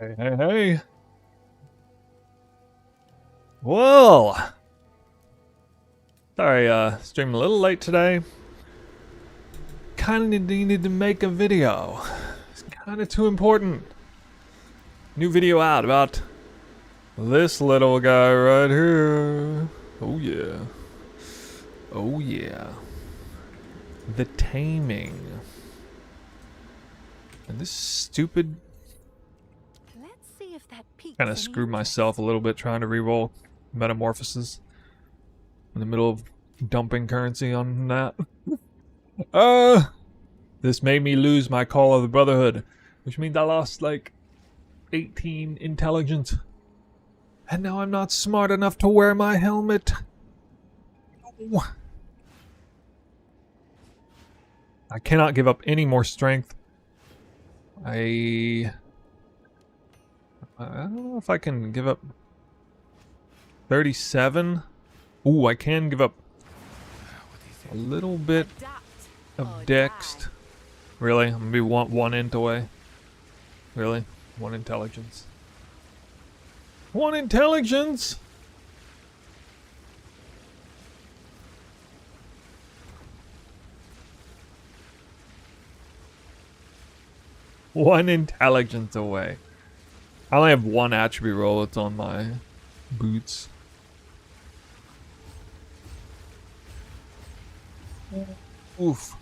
Hey, hey, hey. Whoa. Sorry, stream a little late today. Kinda needed to make a video. It's kinda too important. New video out about this little guy right here. Oh yeah. Oh yeah. The Taming. And this stupid... Let's see if that Kinda screwed myself a little bit trying to reroll metamorphoses in the middle of dumping currency on that. This made me lose my Call of the Brotherhood, which means I lost like 18 intelligence. And now I'm not smart enough to wear my helmet. No. I cannot give up any more strength. I don't know if I can give up 37. Ooh, I can give up a little bit of dext. Really? I'm gonna be one int away. Really? One intelligence. One intelligence? One intelligence away. I only have one attribute roll. It's on my boots. Oof.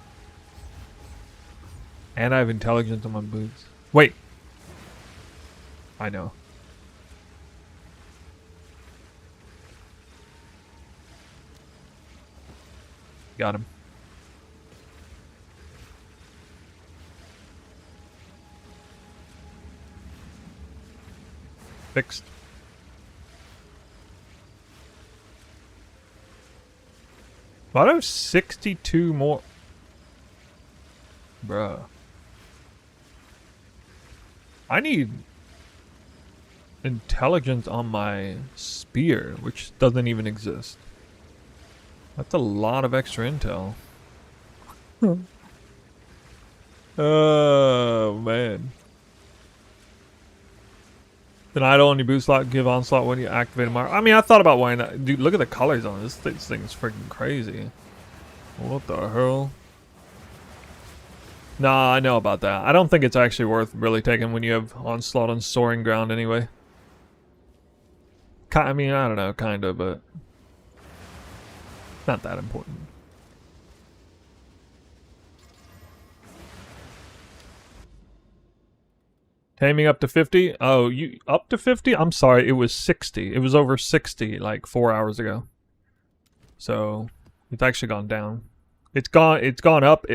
And I have intelligence on my boots. Wait. I know. Got him. Fixed. But I have 62 more. Bruh. I need intelligence on my spear, which doesn't even exist. That's a lot of extra intel. Oh, man. Denied only boost slot, give onslaught when you activate a mark. I mean, I thought about wearing that. Dude, look at the colors on this. This thing's freaking crazy. What the hell? Nah, I know about that. I don't think it's actually worth really taking when you have onslaught on soaring ground anyway. I mean, I don't know, kinda, but not that important. Taming up to 50? Oh, you up to 50? I'm sorry, it was 60. It was over 60 like 4 hours ago. So it's actually gone down. It's gone up.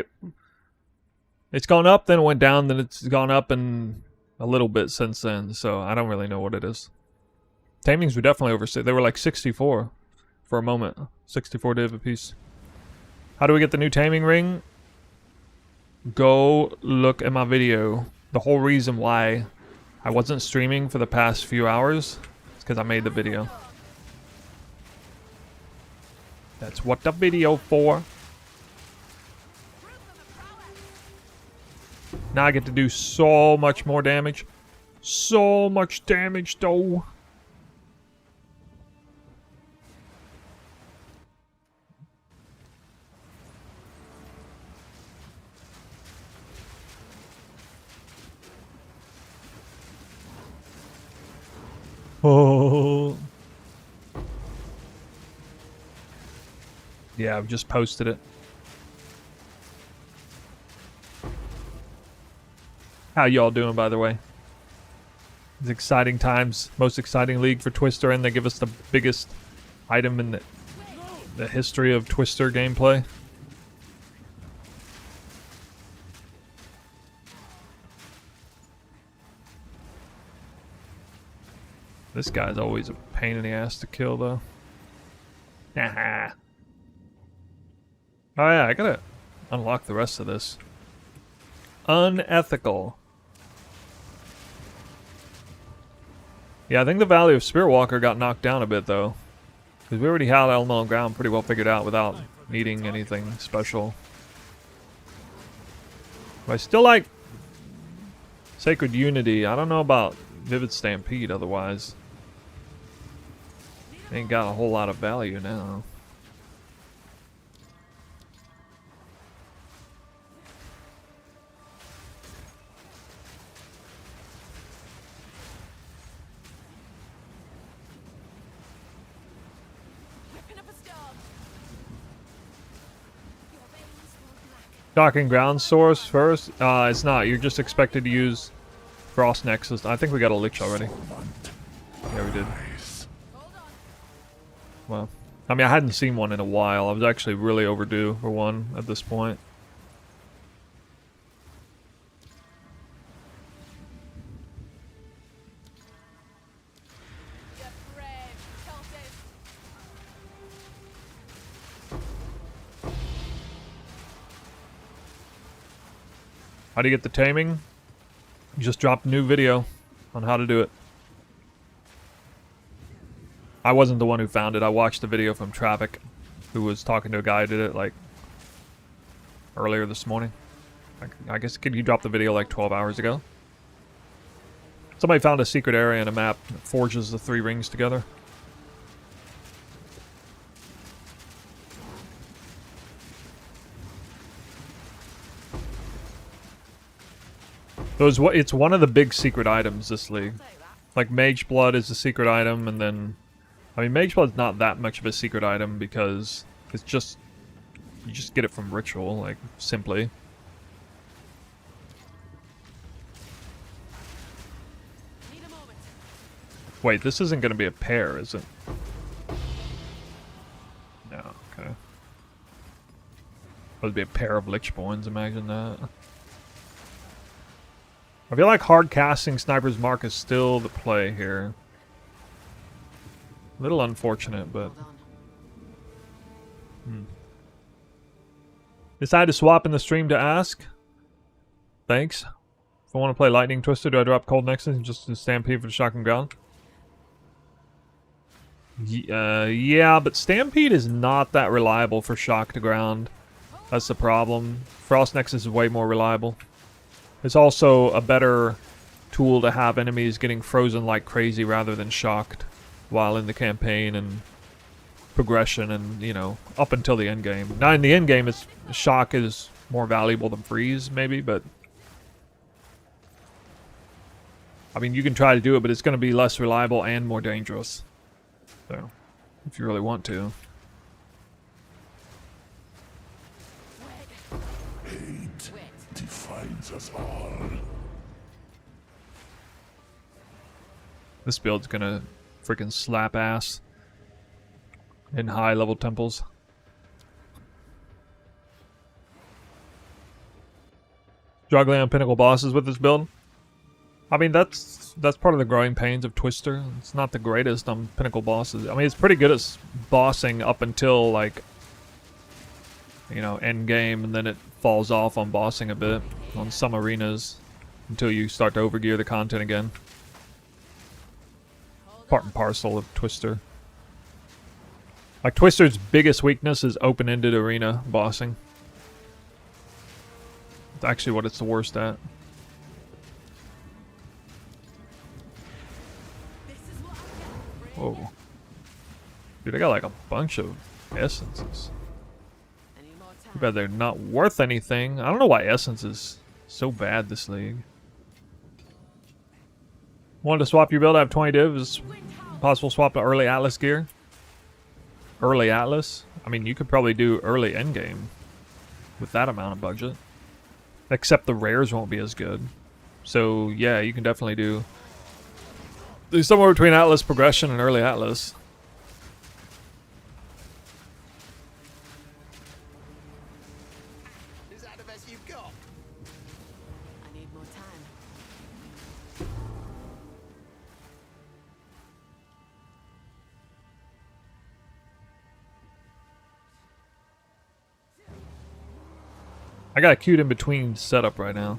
It's gone up, then it went down, then it's gone up and a little bit since then. So I don't really know what it is. Tamings were definitely over. They were like 64 for a moment. 64 div a piece. How do we get the new taming ring? Go look at my video. The whole reason why I wasn't streaming for the past few hours is because I made the video. That's what the video for. Now I get to do so much more damage. So much damage though. Oh. Yeah, I've just posted it. How y'all doing, by the way? It's exciting times. Most exciting league for Twister, and they give us the biggest item in the history of Twister gameplay. This guy's always a pain in the ass to kill, though. Nah. Oh yeah, I gotta unlock the rest of this. Unethical. Yeah, I think the value of Spirit Walker got knocked down a bit, though. Because we already had Elemental Ground pretty well figured out without needing anything special. But I still like Sacred Unity. I don't know about Vivid Stampede otherwise. Ain't got a whole lot of value now. Docking ground source first? It's not. You're just expected to use Frost Nexus. I think we got a Lich already. Yeah, we did. Well, I mean, I hadn't seen one in a while. I was actually really overdue for one at this point. How do you get the taming? You just dropped a new video on how to do it. I wasn't the one who found it. I watched the video from Traffic, who was talking to a guy who did it like earlier this morning. I guess you dropped the video like 12 hours ago. Somebody found a secret area in a map that forges the 3 rings together. It's one of the big secret items this league. Like Mage Blood is a secret item, and then I mean Mage Blood's not that much of a secret item because it's just you just get it from ritual, like simply. Wait, this isn't gonna be a pair, is it? No, okay. Would be a pair of Lichborns, imagine that. I feel like hard casting Sniper's Mark is still the play here. A little unfortunate, but... Decided to swap in the stream to ask. Thanks. If I want to play Lightning Twister, do I drop Cold Nexus and just Stampede for the Shocking Ground? Yeah, but Stampede is not that reliable for Shock to Ground. That's the problem. Frost Nexus is way more reliable. It's also a better tool to have enemies getting frozen like crazy rather than shocked while in the campaign and progression and, you know, up until the end game. Now in the end game, shock is more valuable than freeze, maybe, but... I mean, you can try to do it, but it's going to be less reliable and more dangerous. So, if you really want to. Defines us all. This build's gonna freaking slap ass in high level temples. Struggling on pinnacle bosses with this build. I mean, that's part of the growing pains of Twister. It's not the greatest on pinnacle bosses. I mean, it's pretty good at bossing up until like, you know, end game, and then it falls off on bossing a bit on some arenas until you start to overgear the content again. Part and parcel of Twister. Like, Twister's biggest weakness is open-ended arena bossing. It's actually what it's the worst at. Whoa. Dude, I got like a bunch of essences. Too bad they're not worth anything. I don't know why Essence is so bad this league. Wanted to swap your build? I have 20 divs. Possible swap to early Atlas gear. Early Atlas? I mean, you could probably do early endgame with that amount of budget. Except the rares won't be as good. So, yeah, you can definitely do somewhere between Atlas progression and early Atlas. I got a queued in between setup right now.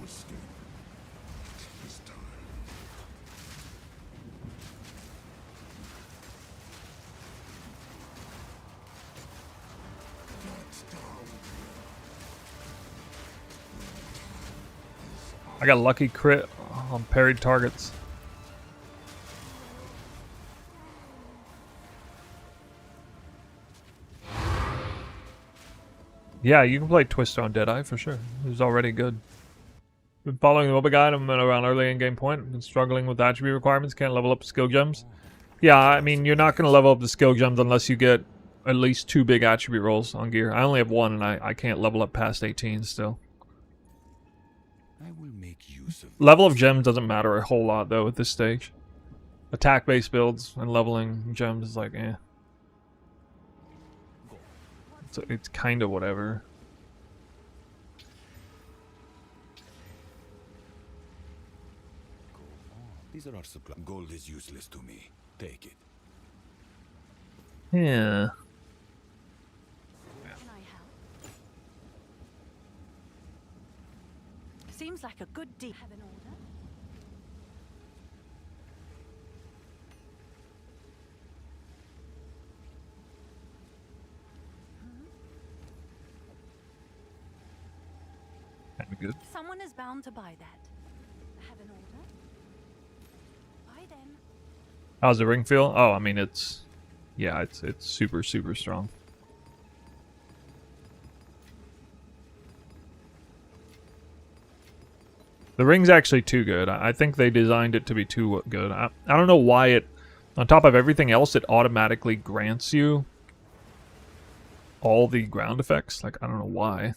I got a lucky crit on parried targets. Yeah, you can play Twister on Deadeye for sure. It was already good. Been following the mobile guide. I'm at around early in-game point. Been struggling with attribute requirements. Can't level up skill gems. Yeah, I mean, you're not going to level up the skill gems unless you get at least 2 big attribute rolls on gear. I only have 1, and I can't level up past 18 still. I will make use of Level of gems doesn't matter a whole lot, though, at this stage. Attack-based builds and leveling gems is like, eh. It's kind of whatever. These are our supply. Gold is useless to me. Take it. Yeah. Can I help? Seems like a good deal. Have an order? Kind of good. Someone is bound to buy that. Have an order? Buy them. How's the ring feel? Oh, I mean, it's... Yeah, it's super, super strong. The ring's actually too good. I think they designed it to be too good. I don't know why it... On top of everything else, it automatically grants you all the ground effects. Like, I don't know why.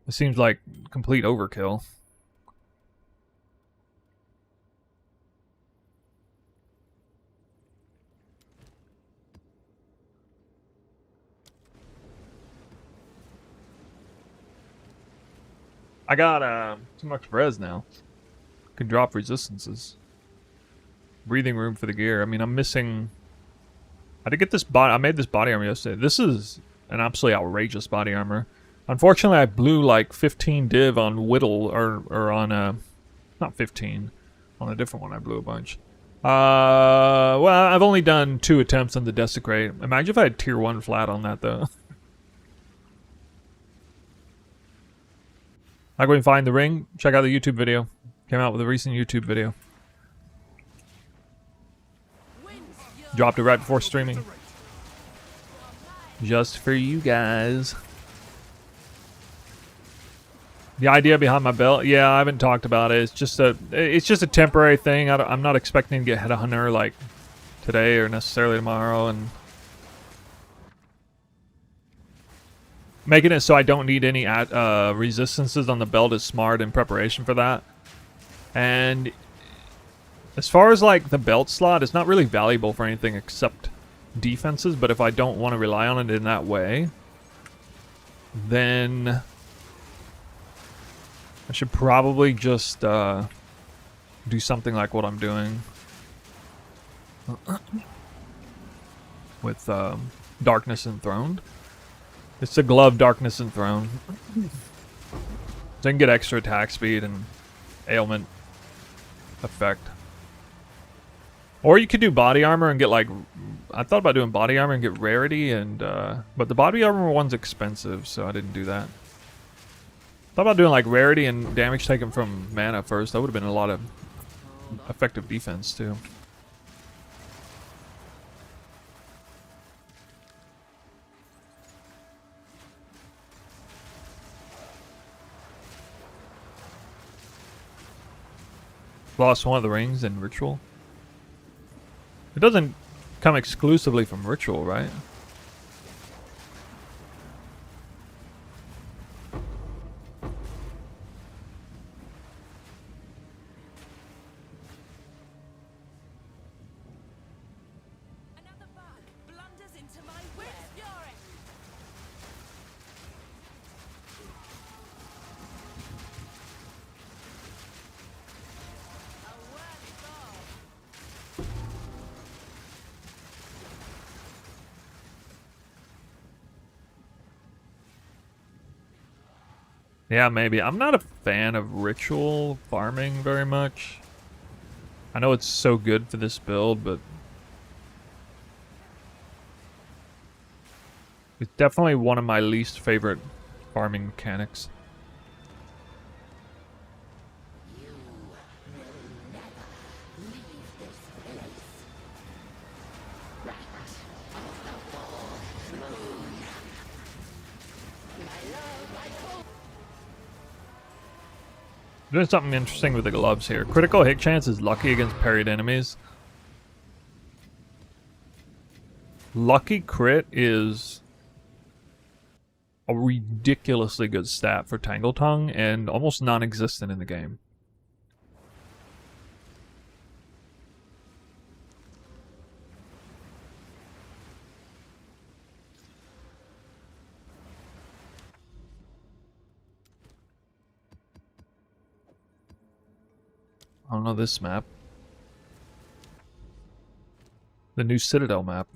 It seems like complete overkill. I got too much res now. Can drop resistances. Breathing room for the gear. I mean, I'm missing... I did get this body... I made this body armor yesterday. This is an absolutely outrageous body armor. Unfortunately, I blew like 15 div on Whittle, or on not 15. On a different one, I blew a bunch. Well, I've only done 2 attempts on the Desecrate. Imagine if I had tier 1 flat on that, though. I go and find the ring. Check out the YouTube video. Came out with a recent YouTube video. Dropped it right before streaming. Just for you guys. The idea behind my belt, yeah, I haven't talked about it. It's just a temporary thing. I'm not expecting to get head hunter like today or necessarily tomorrow, and making it so I don't need any resistances on the belt is smart in preparation for that. And as far as like the belt slot, it's not really valuable for anything except defenses. But if I don't want to rely on it in that way, then I should probably just do something like what I'm doing with Darkness Enthroned. It's a glove Darkness Enthroned. So I can get extra attack speed and ailment effect. Or you could do body armor and get like... I thought about doing body armor and get rarity, and but the body armor one's expensive, so I didn't do that. Thought about doing like rarity and damage taken from mana first. That would have been a lot of effective defense too. Lost one of the rings in Ritual. It doesn't come exclusively from Ritual, right? Yeah, maybe. I'm not a fan of Ritual farming very much. I know it's so good for this build, but it's definitely one of my least favorite farming mechanics. Doing something interesting with the gloves here. Critical hit chance is lucky against parried enemies. Lucky crit is a ridiculously good stat for Tangle Tongue and almost non-existent in the game. I don't know this map. The new Citadel map.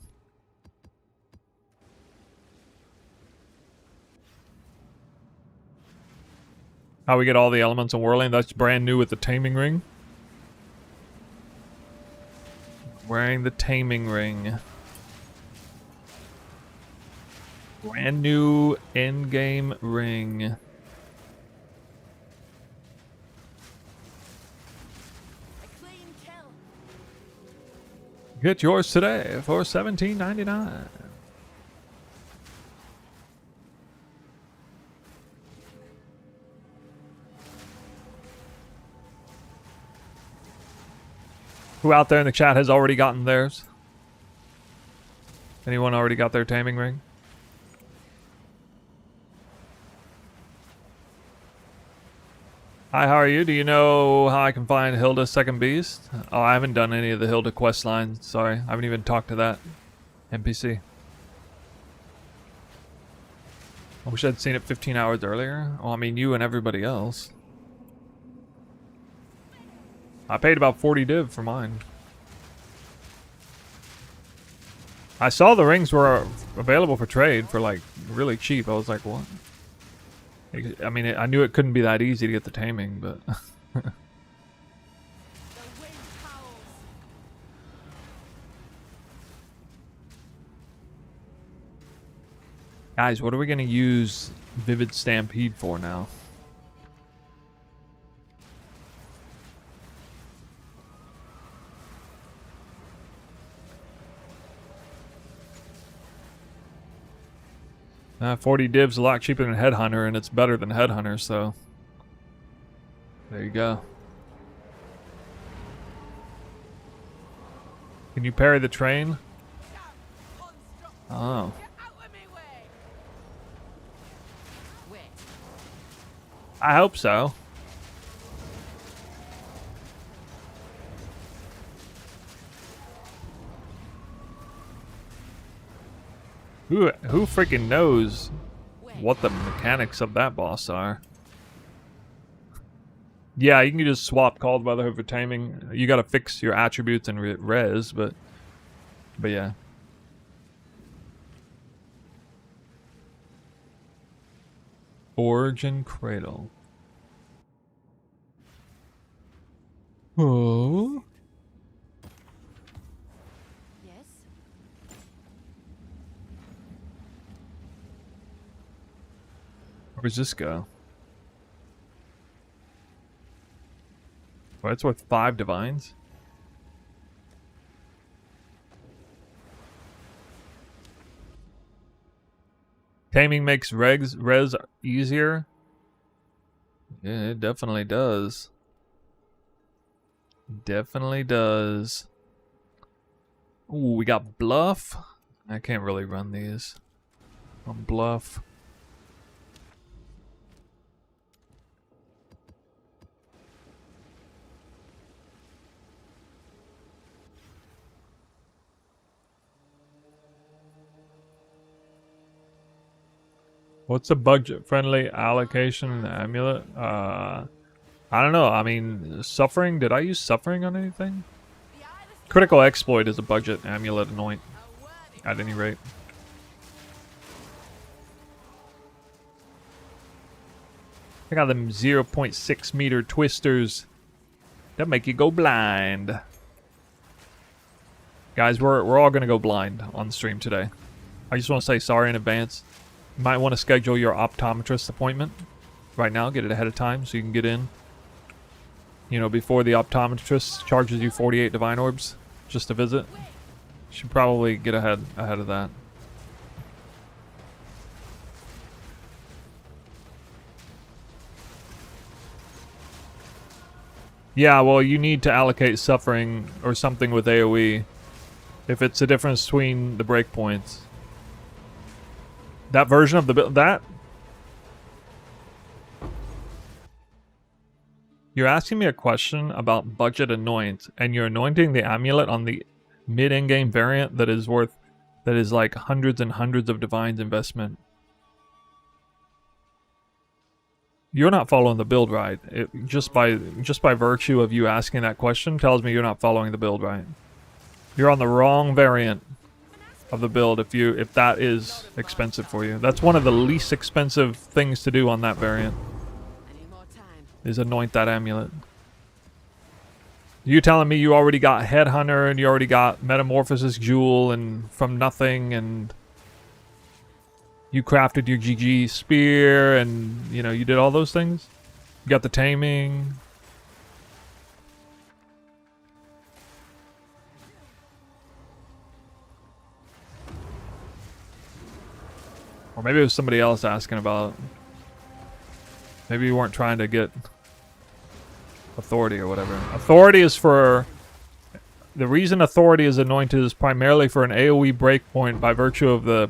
How we get all the elements in whirling, that's brand new with the Taming ring. Wearing the Taming ring. Brand new endgame ring. Get yours today for $17.99. Who out there in the chat has already gotten theirs? Anyone already got their Taming ring? Hi, how are you? Do you know how I can find Hilda's second beast? Oh, I haven't done any of the Hilda quest lines. Sorry, I haven't even talked to that NPC. I wish I'd seen it 15 hours earlier. Well, I mean, you and everybody else. I paid about 40 div for mine. I saw the rings were available for trade for like really cheap. I was like, what? I mean, I knew it couldn't be that easy to get the Taming, but... Guys, what are we going to use Vivid Stampede for now? $40 divs a lot cheaper than Headhunter, and it's better than Headhunter, so... There you go. Can you parry the train? Oh. I hope so. Who freaking knows what the mechanics of that boss are? Yeah, you can just swap Called Brotherhood for Taming. You gotta fix your attributes and res, but yeah. Origin Cradle. Oh. Where's this go? Well, it's worth 5 divines. Taming makes res easier. Yeah, it definitely does. Definitely does. Ooh, we got Bluff. I can't really run these on Bluff. What's a budget-friendly allocation in the amulet? I don't know. I mean, Suffering. Did I use Suffering on anything? Critical Exploit is a budget amulet anoint, at any rate. I got them 0.6 meter twisters that make you go blind. Guys, we're all gonna go blind on the stream today. I just want to say sorry in advance. You might want to schedule your optometrist appointment right now. Get it ahead of time so you can get in. You know, before the optometrist charges you 48 divine orbs just to visit. Should probably get ahead of that. Yeah, well, you need to allocate suffering or something with AoE. If it's a difference between the breakpoints. That version of the build, that? You're asking me a question about budget anoint, and you're anointing the amulet on the mid-end game variant that is like hundreds and hundreds of divines investment. You're not following the build right. Just by virtue of you asking that question tells me you're not following the build right. You're on the wrong variant of the build if that is expensive for you. That's one of the least expensive things to do on that variant. Is anoint that amulet. You telling me you already got Headhunter and you already got Metamorphosis Jewel and from nothing, and you crafted your GG spear and you know you did all those things? You got the Taming. Or maybe it was somebody else asking about it. Maybe you weren't trying to get authority or whatever. Authority is for... The reason authority is anointed is primarily for an AoE breakpoint by virtue of the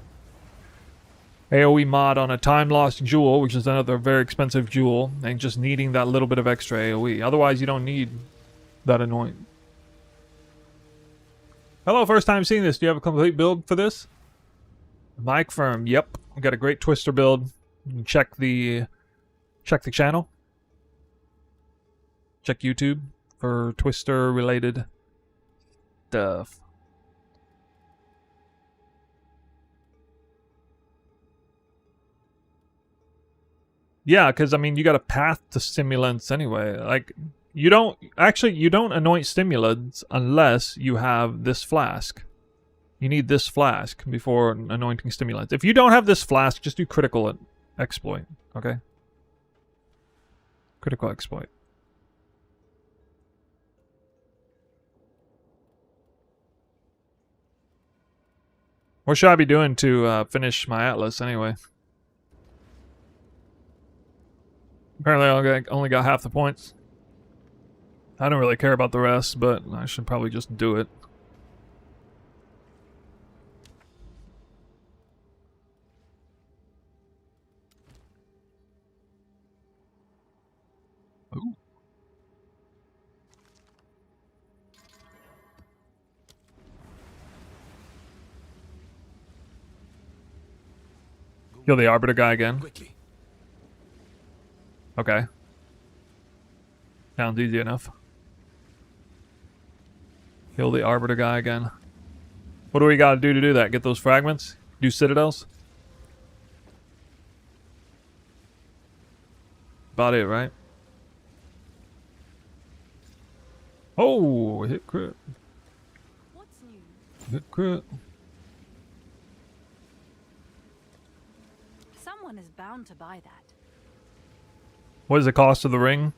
AoE mod on a time-lost jewel, which is another very expensive jewel, and just needing that little bit of extra AoE. Otherwise, you don't need that anoint. Hello, first time seeing this. Do you have a complete build for this? Mike Firm. Yep. We got a great Twister build. Check the channel. Check YouTube for Twister related stuff. Yeah, because I mean you got a path to stimulants anyway. Like you don't anoint stimulants unless you have this flask. You need this flask before anointing stimulants. If you don't have this flask, just do critical exploit, okay? Critical exploit. What should I be doing to finish my Atlas anyway? Apparently I only got half the points. I don't really care about the rest, but I should probably just do it. Ooh. Kill the Arbiter guy again. Quickly. Okay. Sounds easy enough. Kill the Arbiter guy again. What do we gotta do to do that? Get those fragments? Do citadels? About it, right? Oh, hit crit. What's new? Hit crit. Someone is bound to buy that. What is the cost of the ring?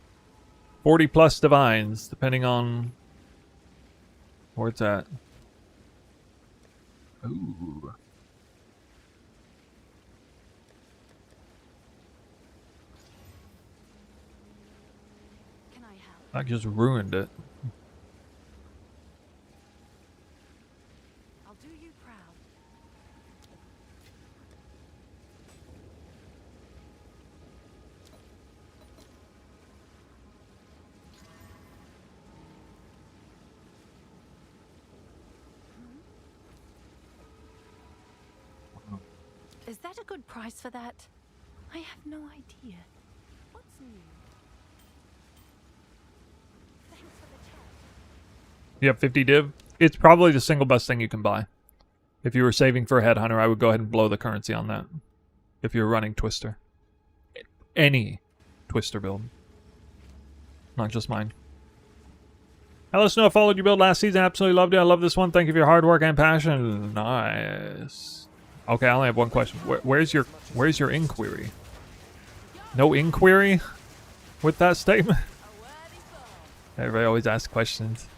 40 plus divines, depending on where it's at. Ooh. Can I help? I just ruined it. I'll do you proud. Is that a good price for that? I have no idea. What's new? Thanks for the chat. You have 50 div? It's probably the single best thing you can buy. If you were saving for a Headhunter, I would go ahead and blow the currency on that. If you're running Twister. Any Twister build. Not just mine. Hello Snow, I followed your build last season. Absolutely loved it. I love this one. Thank you for your hard work and passion. Nice. Okay, I only have one question. Where's your inquiry? No inquiry with that statement? Everybody always asks questions.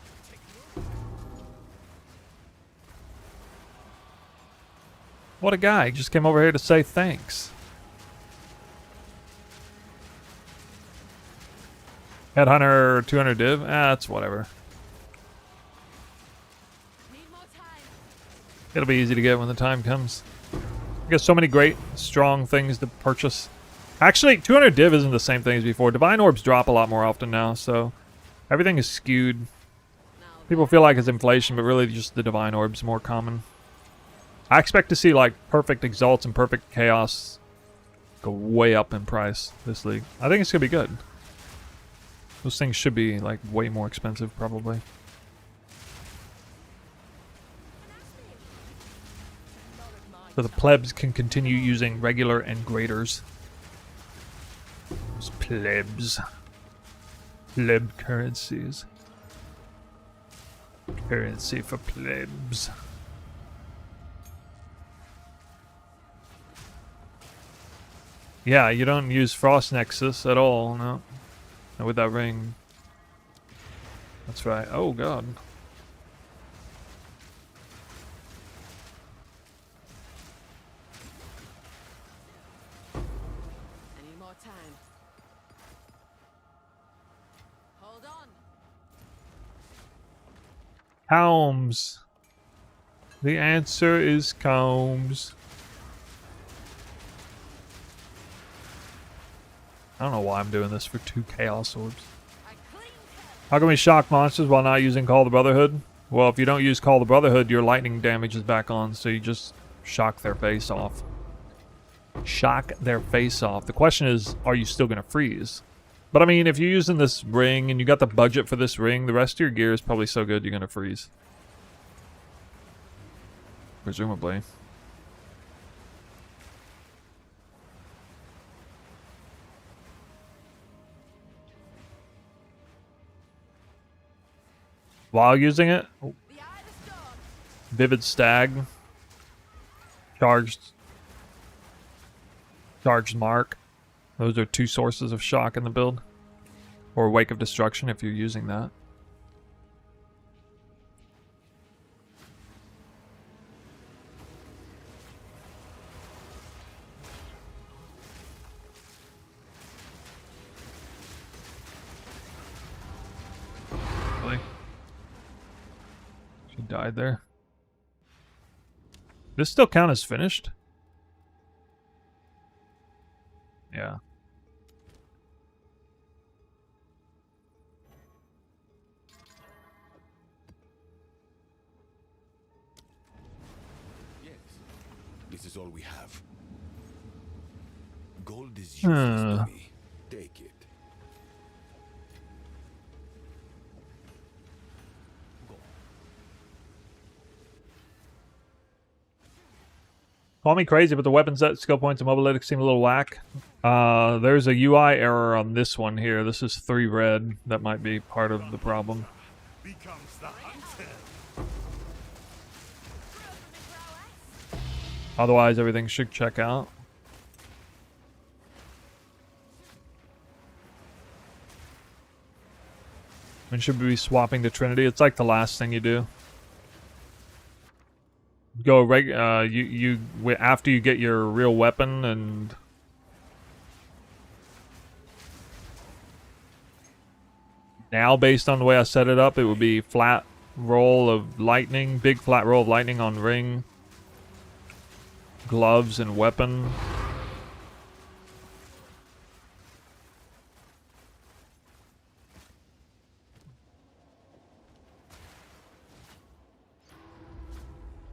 What a guy. He just came over here to say thanks. Headhunter 200 div? That's whatever. It'll be easy to get when the time comes. I got so many great, strong things to purchase. Actually, 200 div isn't the same thing as before. Divine orbs drop a lot more often now, so everything is skewed. People feel like it's inflation, but really just the divine orbs more common. I expect to see like perfect exalts and perfect chaos go way up in price this league. I think it's gonna be good. Those things should be like way more expensive probably. So the plebs can continue using regular and graders. Those plebs. Pleb currencies. Currency for plebs. Yeah, you don't use Frost Nexus at all, no. Not with that ring. That's right. Oh god. Any more time? Hold on. Combs. The answer is combs. I don't know why I'm doing this for 2 Chaos Orbs. How can we shock monsters while not using Call the Brotherhood? Well, if you don't use Call the Brotherhood, your lightning damage is back on, so you just shock their face off. Shock their face off. The question is, are you still going to freeze? But I mean, if you're using this ring and you got the budget for this ring, the rest of your gear is probably so good you're going to freeze. Presumably. While using it, Vivid Stag, Charged Mark. Those are 2 sources of shock in the build. Or Wake of Destruction if you're using that. Really? She died there. This still count as finished? Yeah. Yes. This is all we have. Gold is useless to me. Take it. Call me crazy, but the weapon set, skill points, and mobility seem a little whack. There's a UI error on this one here. This is 3 red. That might be part of the problem. Otherwise, everything should check out. When should we be swapping to Trinity? It's like the last thing you do. Go after you get your real weapon and now based on the way I set it up, it would be flat roll of lightning, big flat roll of lightning on ring, gloves and weapon.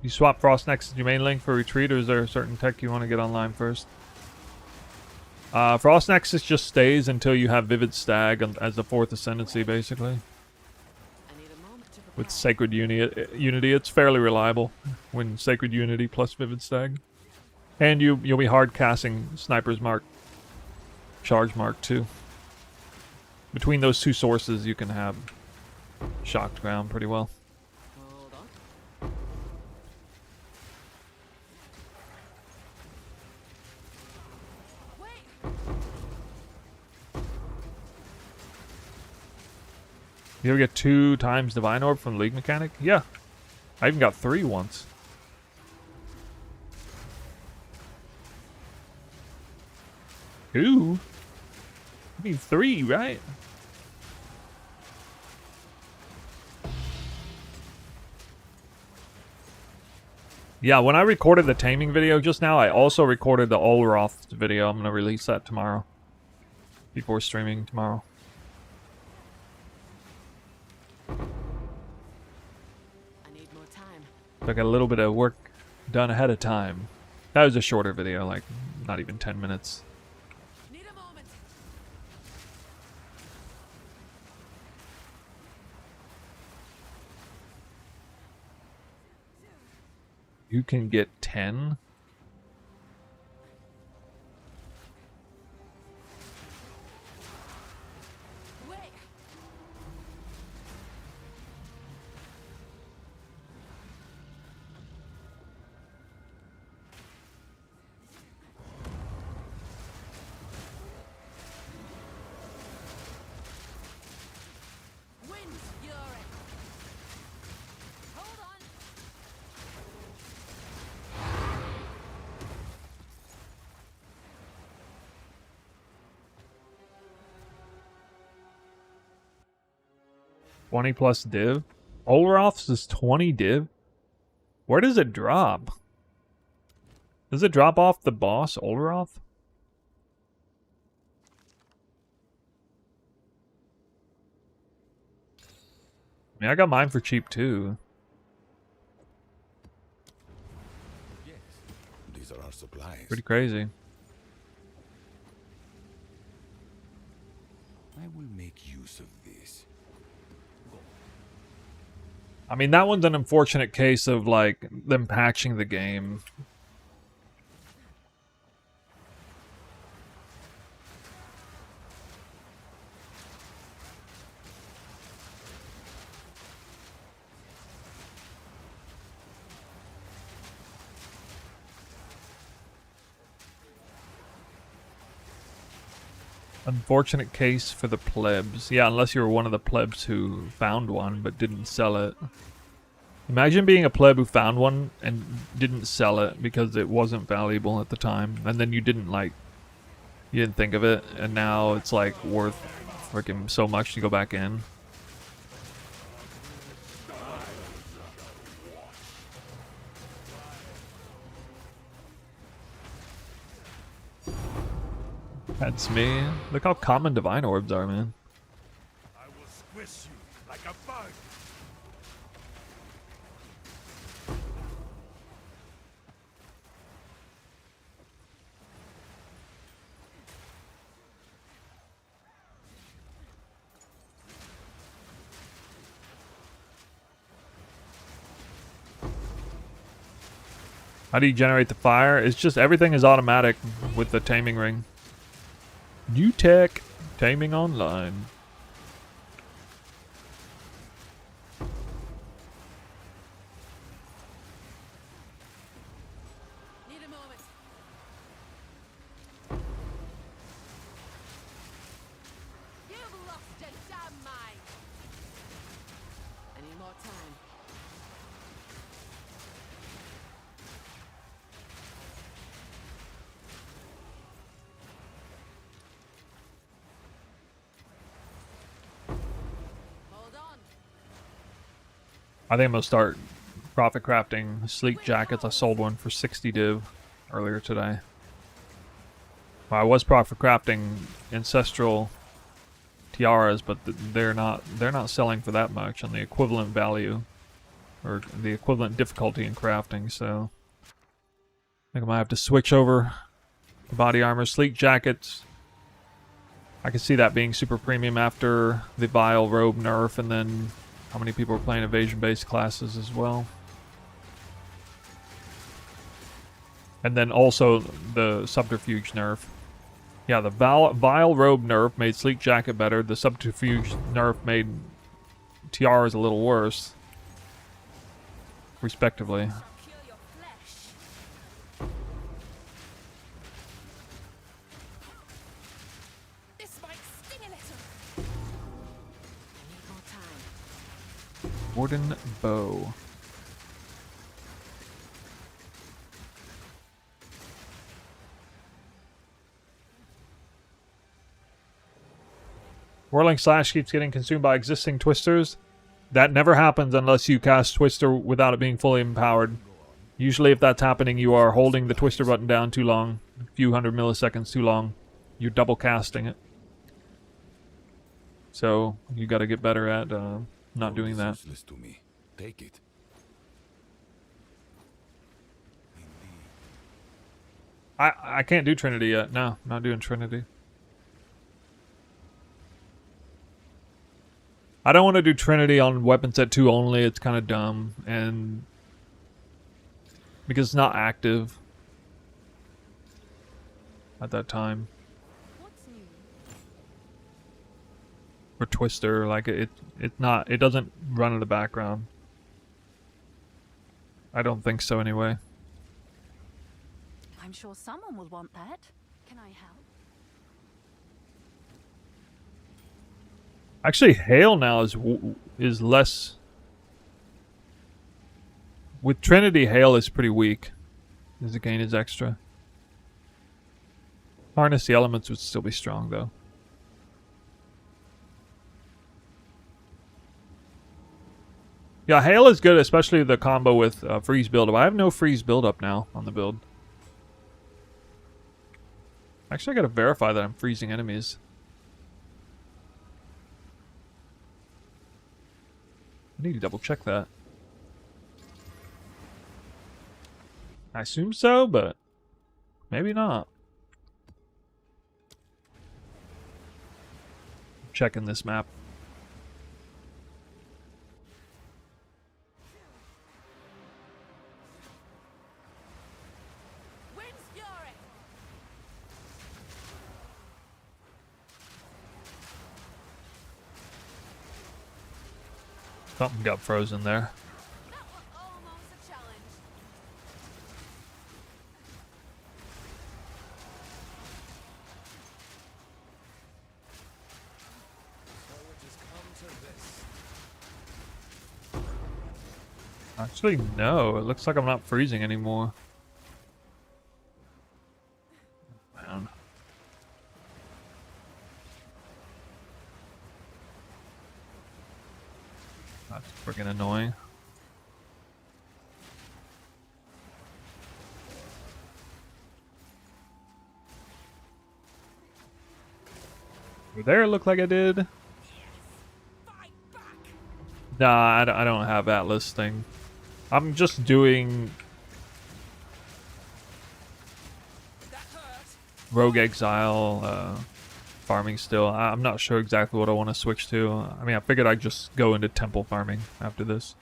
You swap Frost Nexus to your main link for retreat, or is there a certain tech you want to get online first? Frost Nexus just stays until you have Vivid Stag as the 4th ascendancy, basically. With Sacred Unity, it's fairly reliable when Sacred Unity plus Vivid Stag. And you'll be hard casting Sniper's Mark, Charge Mark too. Between those 2 sources, you can have Shocked Ground pretty well. You ever get 2 times Divine Orb from League Mechanic? Yeah. I even got 3 once. Two? You mean 3, right? Yeah, when I recorded the Taming video just now, I also recorded the Olroth video. I'm going to release that tomorrow. Before streaming tomorrow. I need more time. So I got a little bit of work done ahead of time. That was a shorter video, like not even 10 minutes. Need a moment. You can get 10? Wait. Wind fury. Hold on. 20 plus div? Olroth's is 20 div? Where does it drop? Does it drop off the boss, Olroth? I mean, I got mine for cheap too. Yes. These are our supplies. Pretty crazy. I will make use of this. I mean, that one's an unfortunate case of, like, them patching the game. Unfortunate case for the plebs. Yeah, unless you were one of the plebs who found one but didn't sell it. Imagine being a pleb who found one and didn't sell it because it wasn't valuable at the time. And then you didn't think of it. And now it's like worth freaking so much to go back in. That's me. Look how common divine orbs are, man. I will squish you like a bug. How do you generate the fire? It's just everything is automatic with the taming ring. New tech, taming online. Need a moment. You've lost your damn mind. I need more time. Hold on. I think I'm gonna start profit crafting sleek jackets. I sold one for 60 div earlier today. Well, I was profit crafting ancestral tiaras, but they're not selling for that much on the equivalent value or the equivalent difficulty in crafting. So I think I might have to switch over to body armor. Sleek jackets, I can see that being super premium after the Vile Robe nerf, and then how many people are playing evasion-based classes as well. And then also the Subterfuge nerf. Yeah, the Vile Robe nerf made Sleek Jacket better. The Subterfuge nerf made Tiaras a little worse, respectively. Kill your flesh. This might sting a little. I need more time. Warden Bow. Whirling Slash keeps getting consumed by existing twisters. That never happens unless you cast Twister without it being fully empowered. Usually if that's happening, you are holding the twister button down too long. A few hundred milliseconds too long. You're double casting it. So, you gotta get better at not Gold doing is that. useless to me. Take it. I can't do Trinity yet. No, not doing Trinity. I don't want to do Trinity on weapon set 2 only. It's kind of dumb. And because it's not active at that time. What's new? Or Twister, like it doesn't run in the background. I don't think so anyway. I'm sure someone will want that. Can I help? Actually, hail now is less. With Trinity, hail is pretty weak. As the gain is extra. Harness the elements would still be strong though. Yeah, hail is good, especially the combo with freeze buildup. I have no freeze buildup now on the build. Actually, I gotta verify that I'm freezing enemies. I need to double check that. I assume so, but maybe not. Checking this map. Wind's fury! Something got frozen there. That was almost a challenge. Actually, no. It looks like I'm not freezing anymore. Man. That's freaking annoying. Over there, it looked like I did. Fight back! Nah, I don't have Atlas thing. I'm just doing That hurt! Rogue Exile, farming still. I'm not sure exactly what I want to switch to. I mean, I figured I'd just go into temple farming after this.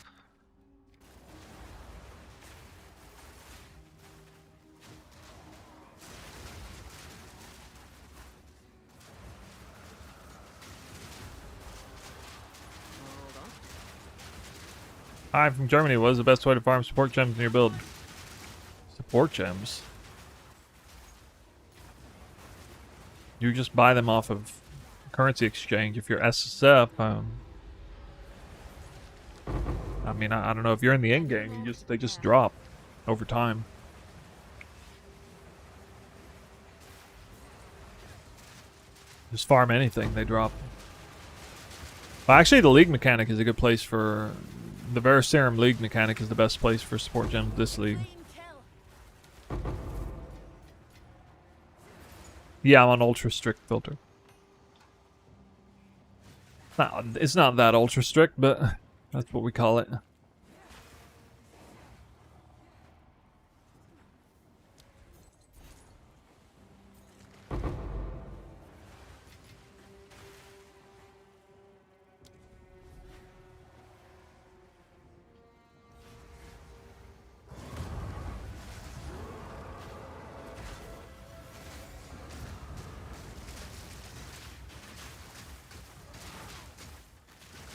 Hi, from Germany. What is the best way to farm support gems in your build? Support gems? You just buy them off of currency exchange. If you're SSF, I mean, I don't know. If you're in the end game, they just drop over time. Just farm anything, they drop. Well, actually, the League mechanic is a good place for... The Veriserum League mechanic is the best place for support gems this league. Clean kill. Yeah, I'm on ultra strict filter. It's not that ultra strict, but that's what we call it.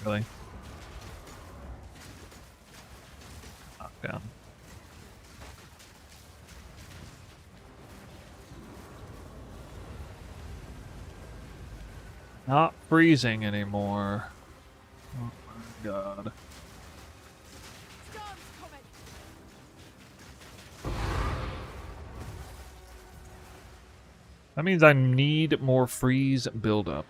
Really? Knockdown. Not freezing anymore. Oh my god. Storm's coming! That means I need more freeze buildup.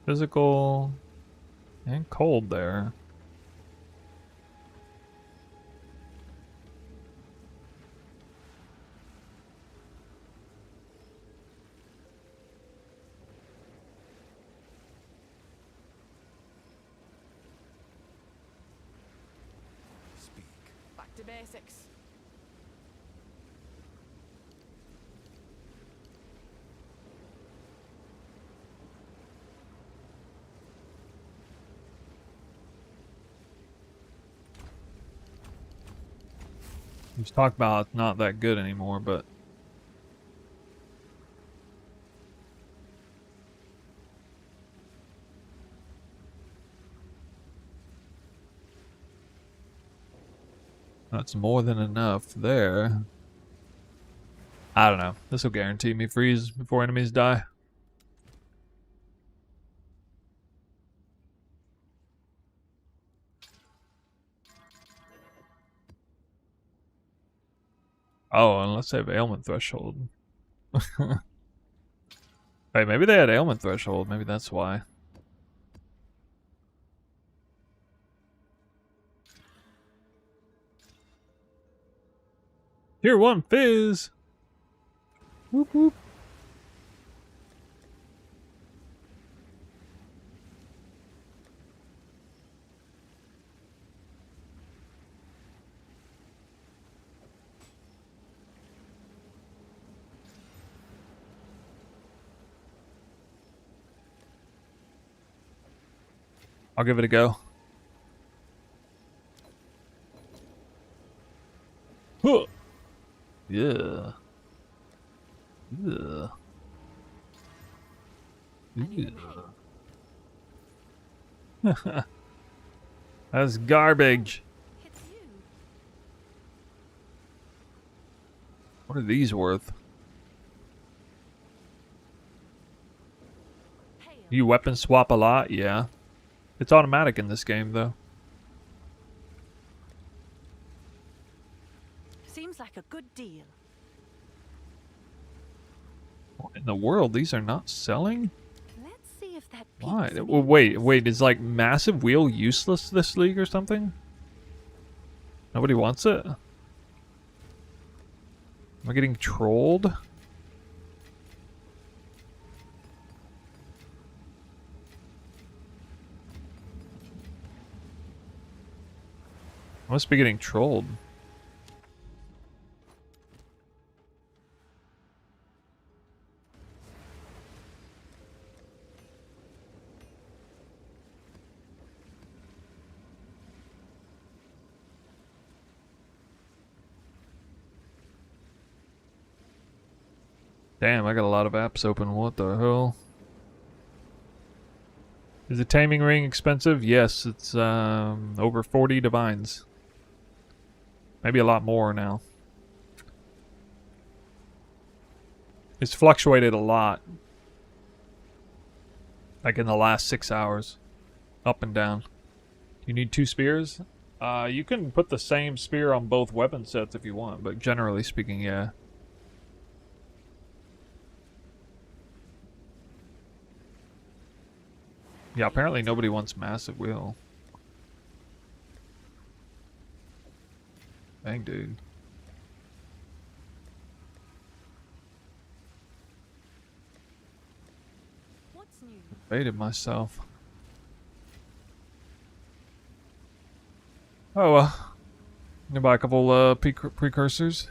Physical and cold there. Speak. Back to basics. He's talked about it's not that good anymore, but that's more than enough there. I don't know. This will guarantee me freeze before enemies die. Oh, unless they have ailment threshold. Hey, maybe they had ailment threshold. Maybe that's why. Tier 1 fizz! Whoop whoop. I'll give it a go. Huh. Yeah. Yeah. Yeah. That's garbage. It's you. What are these worth? Hail. You weapon swap a lot? Yeah. It's automatic in this game, though. Seems like a good deal. What in the world? These are not selling? Let's see if that Why? piques Well, any wait. interest. Is like massive wheel useless this league or something? Nobody wants it? Am I getting trolled? I must be getting trolled. Damn, I got a lot of apps open. What the hell? Is the taming ring expensive? Yes, it's over 40 divines. Maybe a lot more now. It's fluctuated a lot. Like in the last 6 hours. Up and down. You need 2 spears? You can put the same spear on both weapon sets if you want, but generally speaking, yeah. Yeah, apparently nobody wants massive wheel. Dang, dude. What's new? Baited myself. Oh, gonna buy a couple precursors.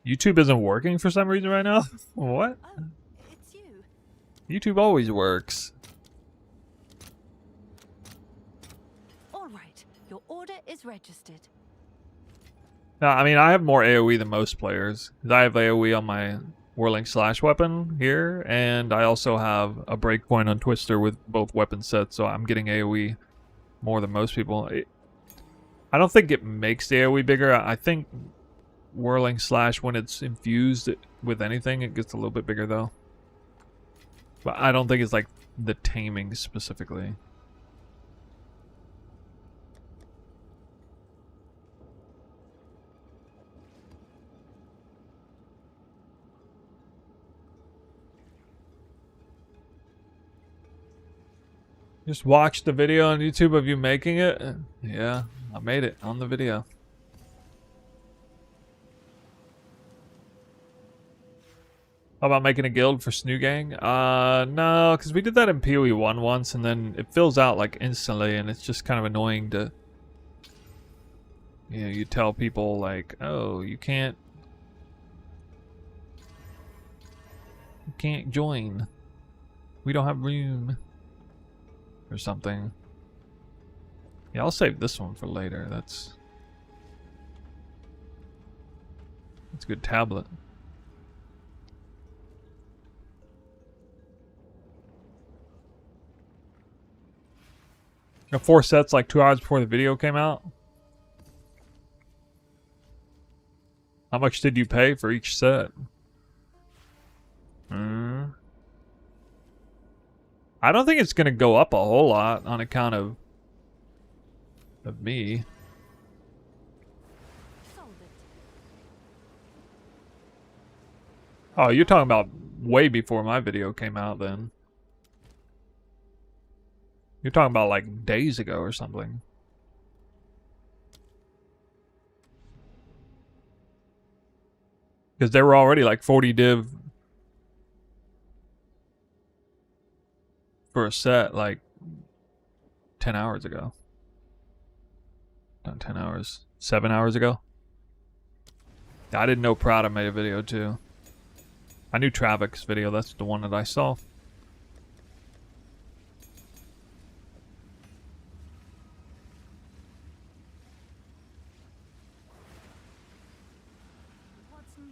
YouTube isn't working for some reason right now? What? Oh, it's you. YouTube always works. All right, your order is registered. No, I mean, I have more AoE than most players. I have AoE on my whirling slash weapon here, and I also have a breakpoint on Twister with both weapon sets, so I'm getting AoE more than most people. I don't think it makes the AoE bigger. I think whirling slash, when it's infused, with anything, it gets a little bit bigger though. But I don't think it's like the taming specifically. Just watch the video on YouTube of you making it. Yeah, I made it on the video. How about making a guild for Snoo Gang? No, because we did that in PoE 1 once, and then it fills out like instantly, and it's just kind of annoying to, you know, you tell people like, oh, you can't join. We don't have room. Or something. Yeah, I'll save this one for later. That's a good tablet. Got 4 sets like 2 hours before the video came out. How much did you pay for each set? I don't think it's gonna go up a whole lot on account of me. Oh, you're talking about way before my video came out then. You're talking about like days ago or something. Because there were already like 40 div for a set like 10 hours ago. Not 10 hours. 7 hours ago. I didn't know Prada made a video too. I knew Travik's video. That's the one that I saw. What's new?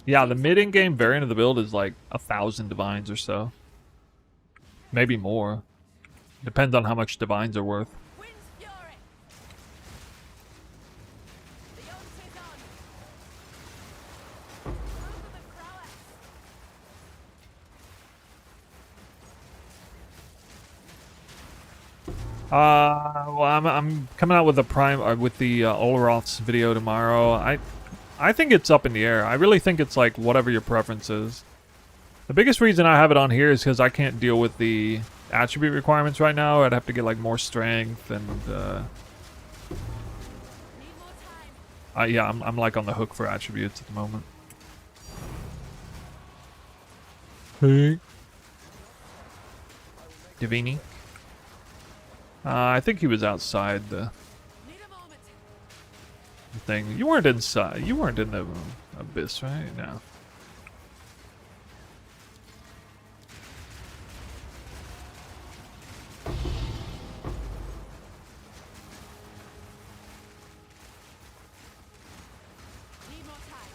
Yeah, the mid-in-game variant of the build is like 1,000 divines or so. Maybe more. Depends on how much divines are worth. Wind's fury. The hunt is on. Over the prowess. Well, I'm coming out with the Olroth's video tomorrow. I think it's up in the air. I really think it's like whatever your preference is. The biggest reason I have it on here is because I can't deal with the attribute requirements right now. I'd have to get like more strength and Need more time. yeah, I'm like on the hook for attributes at the moment. Hey. Divini. I think he was outside the Need a moment. thing. You weren't inside. You weren't in the abyss, right? No. Need more time.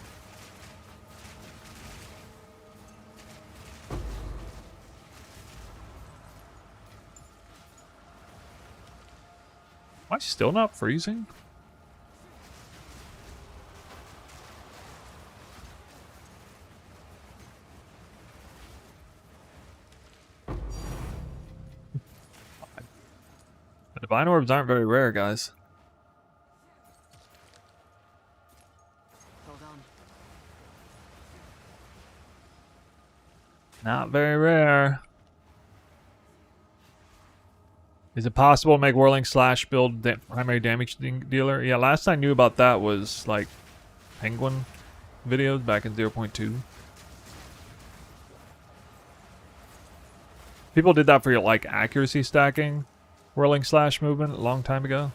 Am I still not freezing? The divine orbs aren't very rare, guys. Hold on. Not very rare. Is it possible to make Whirling Slash build primary damage dealer? Yeah, last I knew about that was like Penguin videos back in 0.2. People did that for like accuracy stacking, Whirling Slash movement a long time ago.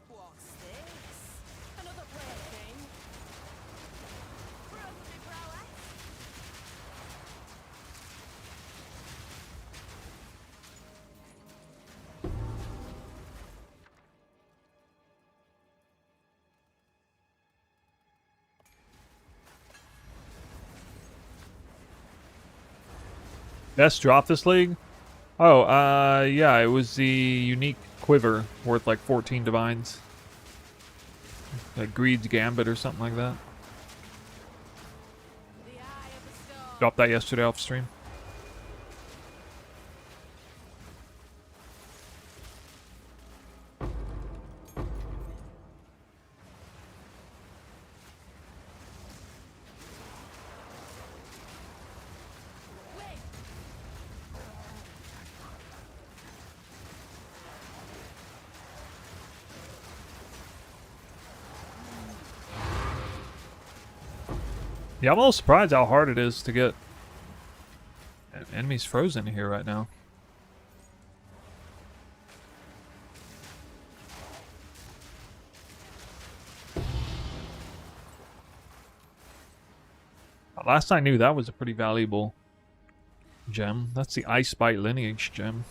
What's this? Another plaything. Over the prowess. Best drop this league? Oh, yeah, it was the unique quiver worth like 14 divines. Like Greed's Gambit or something like that. The eye of the storm. Dropped that yesterday off stream. Wait. Yeah, I'm a little surprised how hard it is to get enemies frozen here right now. Last I knew, that was a pretty valuable gem. That's the Ice Bite lineage gem.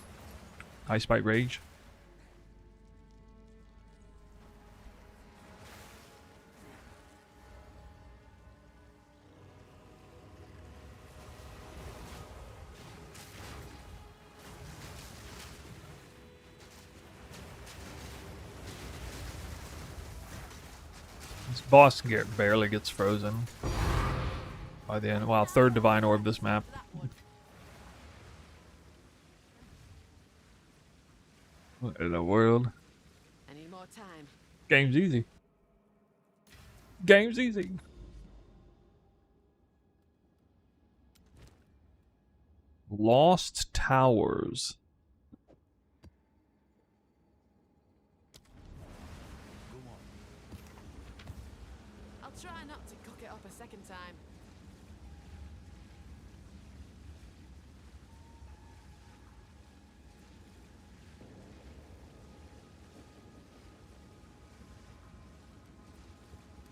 Ice Bite Rage. This boss barely gets frozen by the end. Wow, third Divine Orb this map. That one. What in the world? I need more time. Game's easy. Game's easy. Lost Towers. I'll try not to cook it up a second time.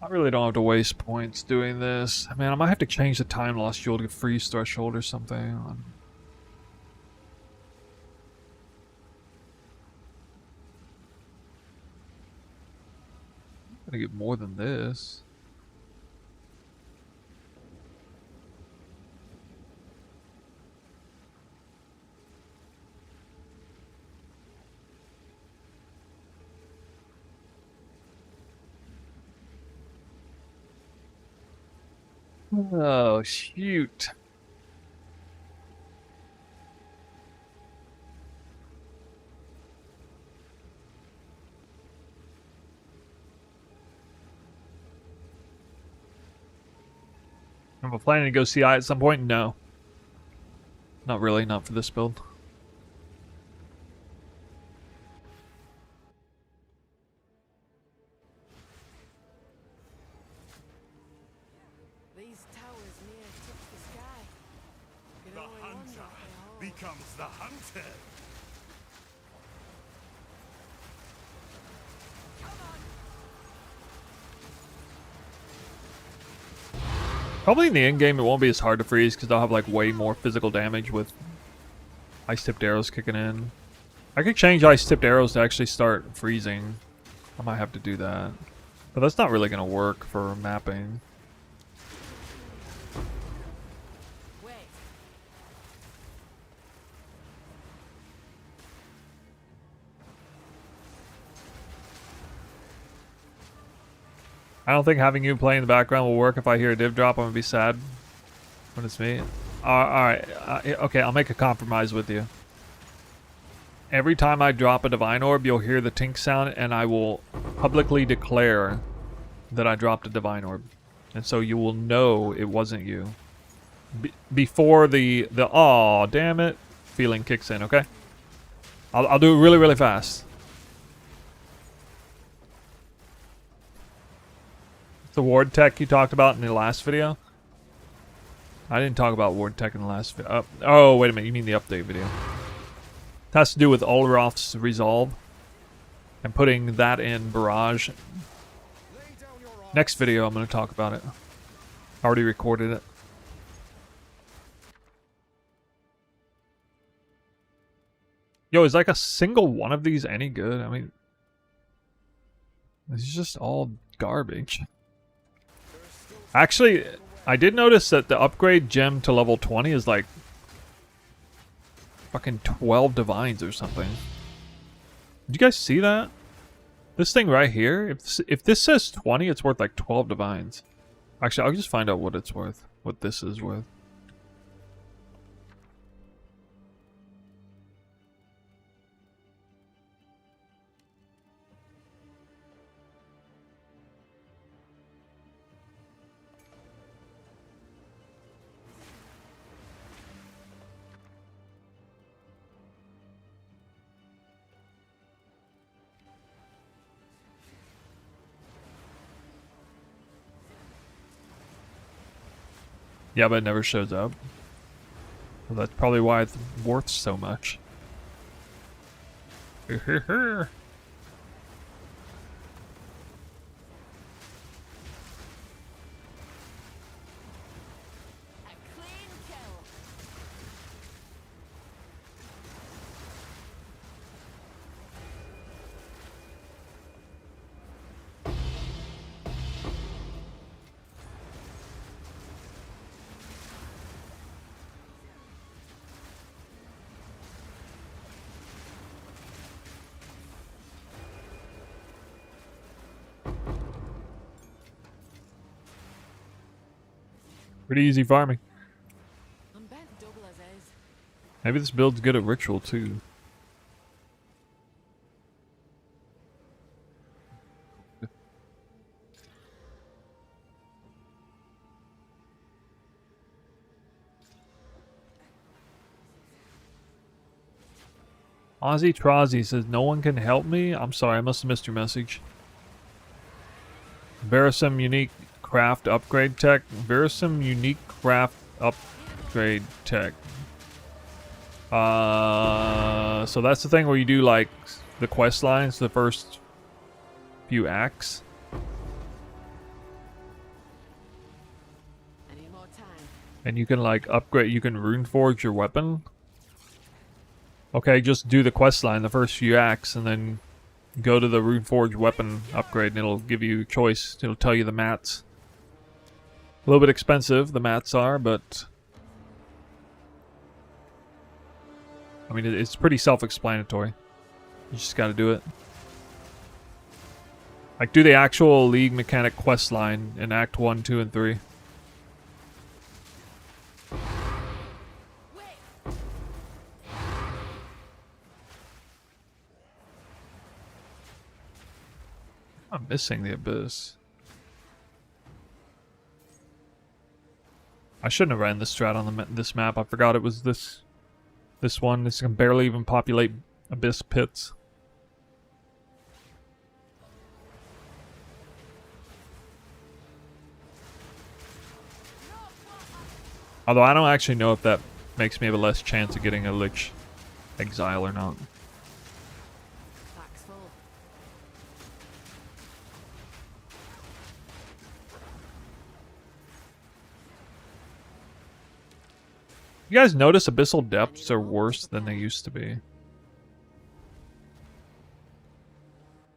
I really don't have to waste points doing this. I mean, I might have to change the time loss shield to get freeze threshold or something. Gotta get more than this. Oh, shoot. Am I planning to go CI at some point? No. Not really, not for this build. These towers near touch the sky. You can The only wonder hunter what they hold. becomes the hunted. Probably in the end game it won't be as hard to freeze because they'll have like way more physical damage with ice tipped arrows kicking in. I could change ice tipped arrows to actually start freezing. I might have to do that. But that's not really going to work for mapping. Wait. I don't think having you play in the background will work. If I hear a div drop, I'm going to be sad when it's me. Alright, okay, I'll make a compromise with you. Every time I drop a Divine Orb, you'll hear the tink sound, and I will publicly declare that I dropped a Divine Orb. And so you will know it wasn't you. Before the aw, damn it, feeling kicks in, okay? I'll do it really, really fast. The ward tech you talked about in the last video? I didn't talk about ward tech in the last video. Oh, wait a minute, you mean the update video. It has to do with Olroth's Resolve and putting that in Barrage. Next video I'm going to talk about it. I already recorded it. Yo, is like a single one of these any good? I mean, it's just all garbage. Actually, I did notice that the upgrade gem to level 20 is like Fucking 12 divines or something. Did you guys see that? This thing right here, if this says 20, it's worth like 12 divines. Actually, I'll just find out what it's worth. What this is worth. Yeah, but it never shows up. Well, that's probably why it's worth so much. A clean kill. Pretty easy farming. I'm bent double as is. Maybe this build's good at ritual too. Ozzy Trozzy says, no one can help me? I'm sorry, I must have missed your message. Verisum unique craft upgrade tech. Verisum unique craft upgrade tech. So that's the thing where you do like the quest lines, the first few acts. I need more time. And you can like upgrade, you can rune forge your weapon. Okay, just do the quest line, the first few acts, and then go to the rune forge weapon upgrade, and it'll give you a choice. It'll tell you the mats. A little bit expensive, the mats are, but I mean, it's pretty self-explanatory. You just gotta do it. Like, do the actual League mechanic quest line in Act 1, 2, and 3. I'm missing the Abyss. I shouldn't have ran this strat on this map. I forgot it was this one. This can barely even populate Abyss pits. Although I don't actually know if that makes me have a less chance of getting a Lich Exile or not. Back's full. You guys notice Abyssal Depths are worse than they used to be.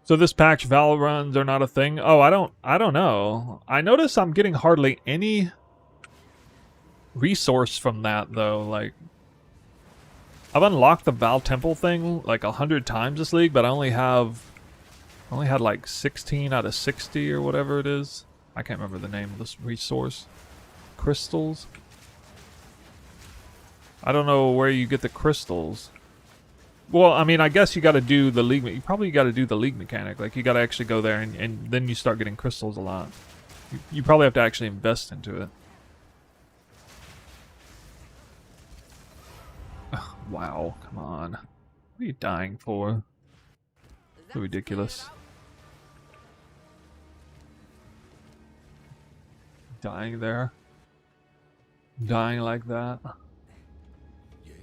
So this patch, Val runs are not a thing? Oh, I don't know. I notice I'm getting hardly any resource from that though. Like, I've unlocked the Val Temple thing like 100 times this league, but I only had like 16 out of 60 or whatever it is. I can't remember the name of this resource. Crystals? I don't know where you get the crystals. Well, I mean, I guess you got to do the league. You probably got to do the league mechanic. Like, you got to actually go there, and then you start getting crystals a lot. You probably have to actually invest into it. Ugh, wow, come on. What are you dying for? So ridiculous. Dying there. Dying like that. Yes?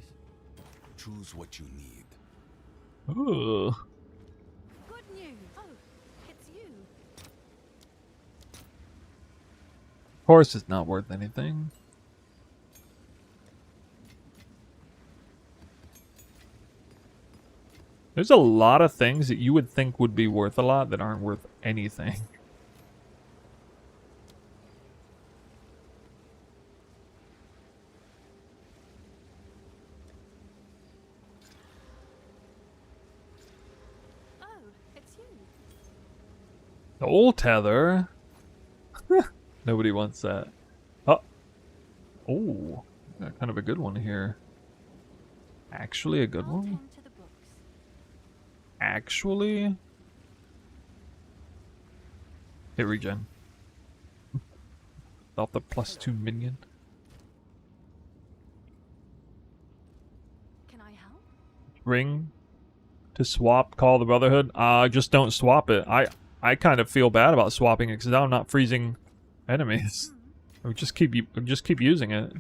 Choose what you need. Ooh. Good news. Oh, it's you. Horse is not worth anything. There's a lot of things that you would think would be worth a lot that aren't worth anything. The old tether. Nobody wants that. Oh. Oh. Got kind of a good one here. Actually a good I'll one? tend to the books. Actually? Hit regen. Off the +2 minion. Can I help? Ring to swap Call of the Brotherhood. Just don't swap it. I kind of feel bad about swapping it because now I'm not freezing enemies. I just keep using it.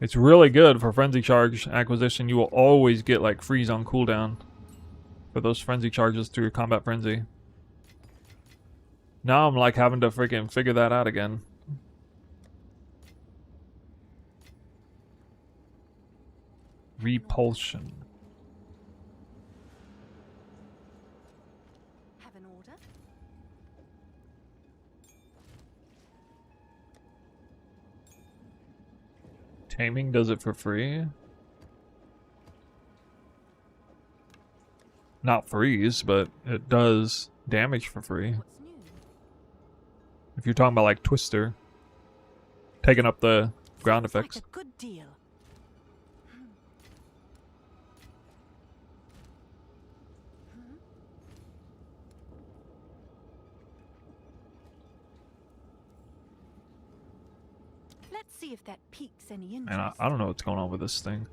It's really good for frenzy charge acquisition. You will always get like freeze on cooldown for those frenzy charges through your combat frenzy. Now I'm like having to freaking figure that out again. Repulsion. Have an order? Taming does it for free. Not freeze, but it does damage for free. What's new? If you're talking about like Twister, taking up the ground Sounds effects. like a good deal. Let's see if that piques any interest. And I don't know what's going on with this thing.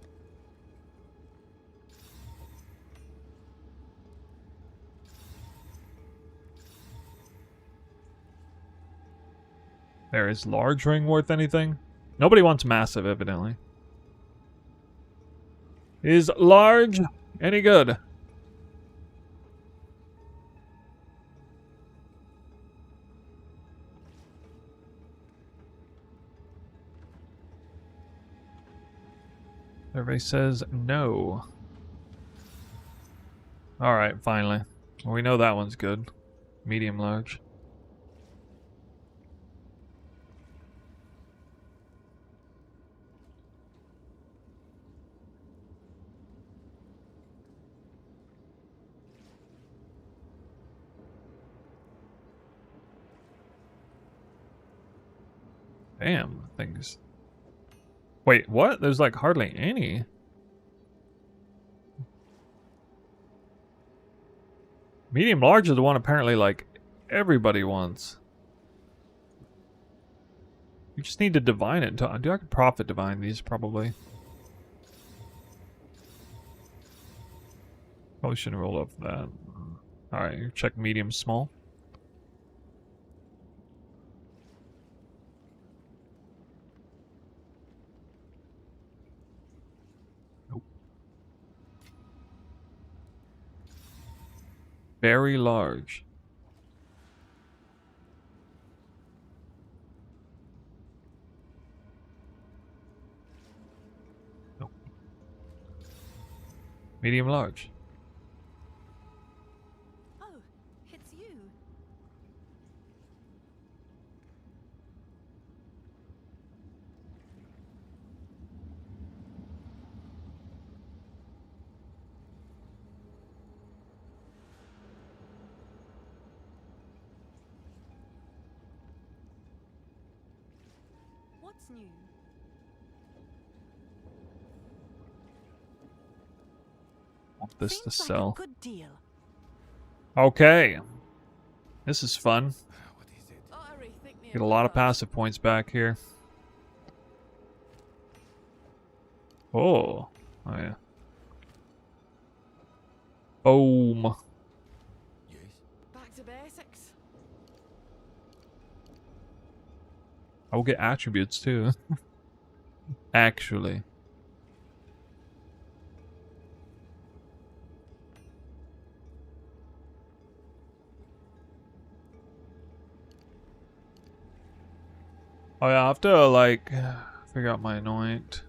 There is large ring worth anything? Nobody wants massive, evidently. Is large any good? Everybody says no. Alright, finally. Well, we know that one's good. Medium large. Damn, things. Wait, what? There's like hardly any. Medium large is the one apparently like everybody wants. You just need to divine it. Do I could profit divine these probably? Probably shouldn't roll up that. Alright, check medium small. Nope. Very large. Nope. Medium large. Oh, it's you. What's new? Want this to Seems sell. like a good deal. Okay. This is fun. What is it? Ought to rethink me Get a lot of passive points back here. Oh. Oh yeah. Boom. Yes? Back to basics. I will get attributes too. Actually. Oh yeah, I have to like figure out my anoint.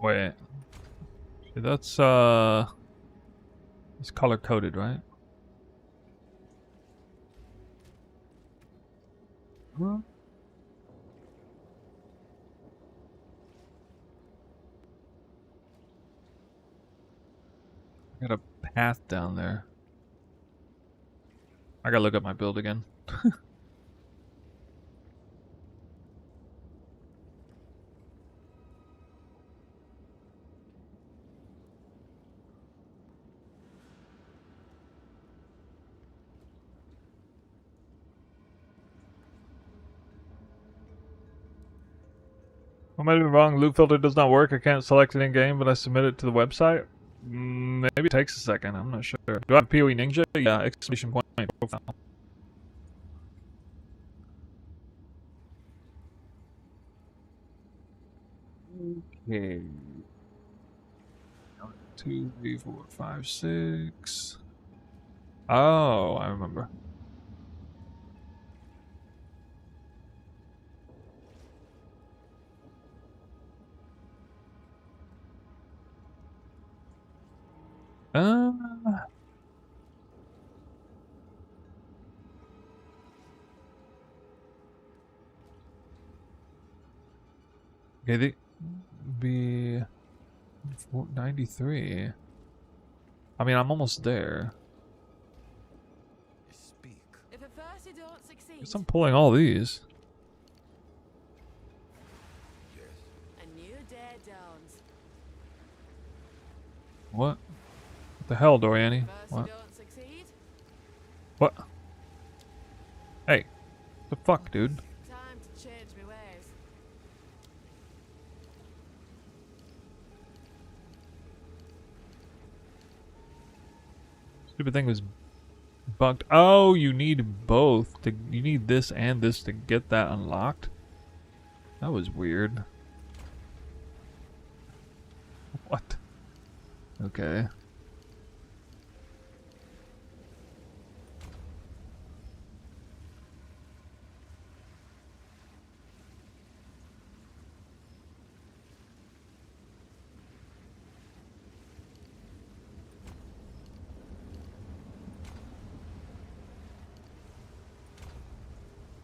Wait. That's it's color coded, right? Huh? I got a path down there. I gotta look at my build again. I might be wrong. Loot filter does not work. I can't select it in game, but I submit it to the website. Maybe it takes a second. I'm not sure. Do I have PoE Ninja? Yeah, exclamation point profile. Okay. 1, 2, 3, 4, 5, 6. Oh, I remember. Uh, okay, they be 93. I mean, I'm almost there. Speak. If at first you don't succeed, Guess I'm pulling all these. Yes. a new day dawns. What? What the hell, Doriani? First What? you don't succeed, What? Hey, the fuck, dude? time to change my ways. Stupid thing was bugged. Oh, you need both. You need this and this to get that unlocked? That was weird. What? Okay.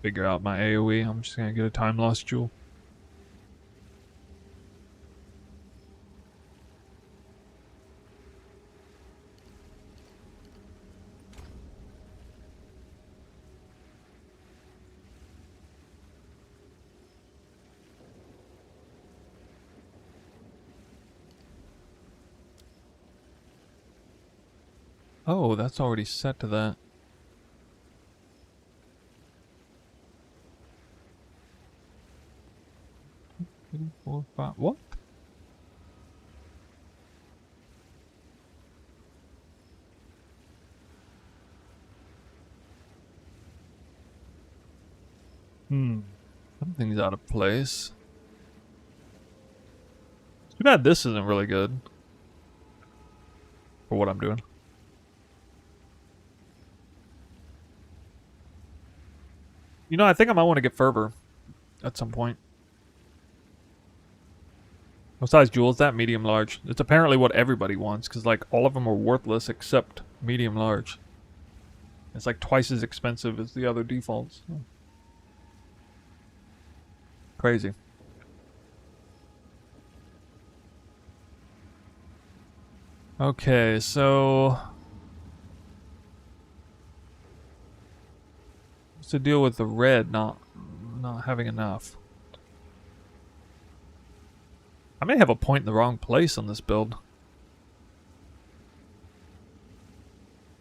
Figure out my AoE. I'm just gonna get a time loss jewel. Oh, that's already set to that. 2, 4, 5. What? Something's out of place. Too bad this isn't really good for what I'm doing. You know, I think I might want to get fervor at some point. What size jewel is that? Medium large. It's apparently what everybody wants, because like all of them are worthless except medium large. It's like twice as expensive as the other defaults. Crazy. Okay, so what's the deal with the red not having enough? I may have a point in the wrong place on this build.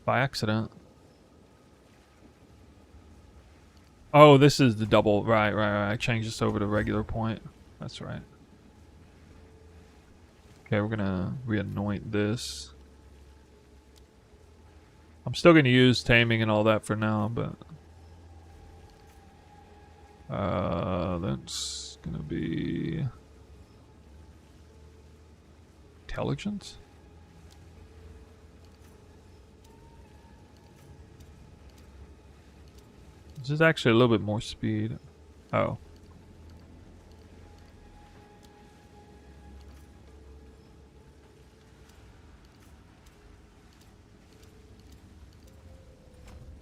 By accident. Oh, this is the double. Right. I changed this over to regular point. That's right. Okay, we're gonna reanoint this. I'm still gonna use taming and all that for now, but that's gonna be intelligence. This is actually a little bit more speed. Oh.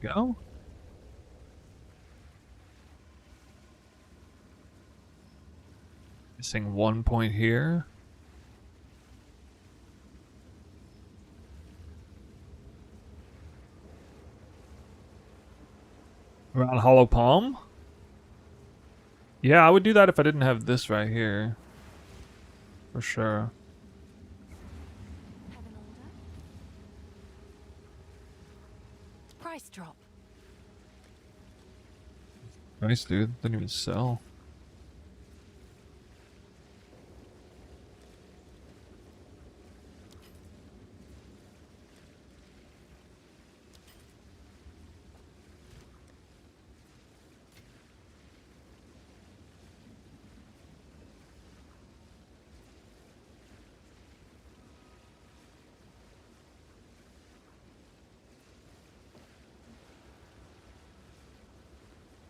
go. Missing 1 point here. Around Hollow Palm? Yeah, I would do that if I didn't have this right here. For sure. Have an order? Price drop. Nice, dude. Didn't even sell.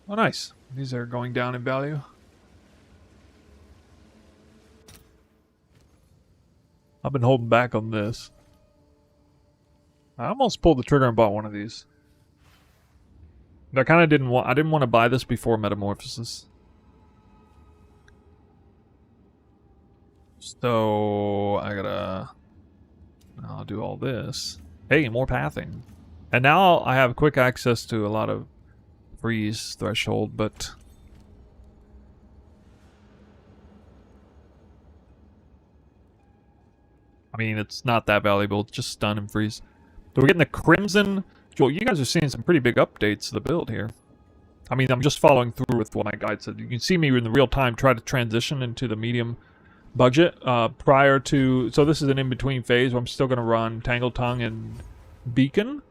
Oh, nice. These are going down in value. I've been holding back on this. I almost pulled the trigger and bought one of these. I kind of didn't want. I didn't want to buy this before Metamorphosis. So I'll do all this. Hey, more pathing. And now I have quick access to a lot of freeze threshold, but I mean, it's not that valuable. It's just stun and freeze. So we're getting the Crimson. Joel, you guys are seeing some pretty big updates to the build here. I mean, I'm just following through with what my guide said. You can see me in the real time try to transition into the medium budget prior to... So this is an in-between phase where I'm still going to run Tangle Tongue and Beacon.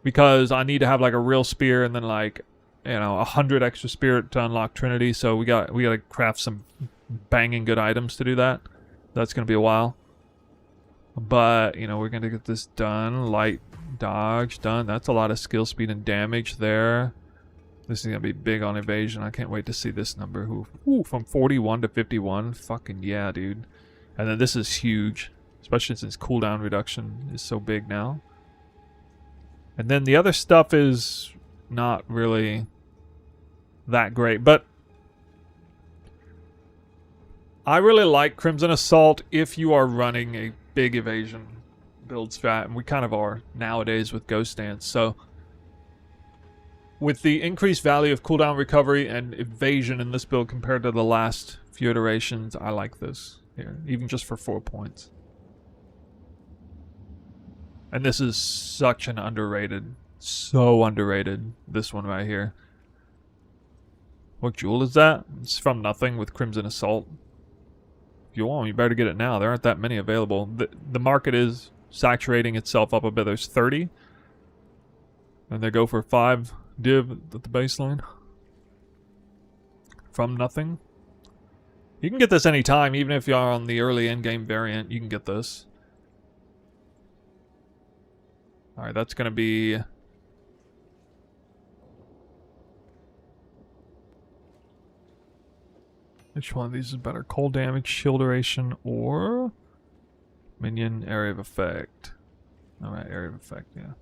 Because I need to have like a real spear and then like, you know, 100 extra spirit to unlock Trinity. So we got to craft some banging good items to do that. That's going to be a while. But, you know, we're going to get this done. Light dodge done. That's a lot of skill, speed, and damage there. This is going to be big on evasion. I can't wait to see this number. Ooh, from 41 to 51. Fucking yeah, dude. And then this is huge. Especially since cooldown reduction is so big now. And then the other stuff is not really that great. But I really like Crimson Assault if you are running a big evasion build strat, and we kind of are nowadays with Ghost Dance. So with the increased value of cooldown recovery and evasion in this build compared to the last few iterations, I like this here, even just for 4 points. And this is such an underrated, so underrated, this one right here. What jewel is that? It's from nothing with Crimson Assault. If you want, you better get it now. There aren't that many available. The market is saturating itself up a bit. There's 30. And they go for 5 div at the baseline. From nothing. You can get this anytime, even if you are on the early endgame variant, you can get this. Alright, that's going to be... Which one of these is better? Cold damage, shield duration, or... Minion area of effect. Alright, area of effect, yeah.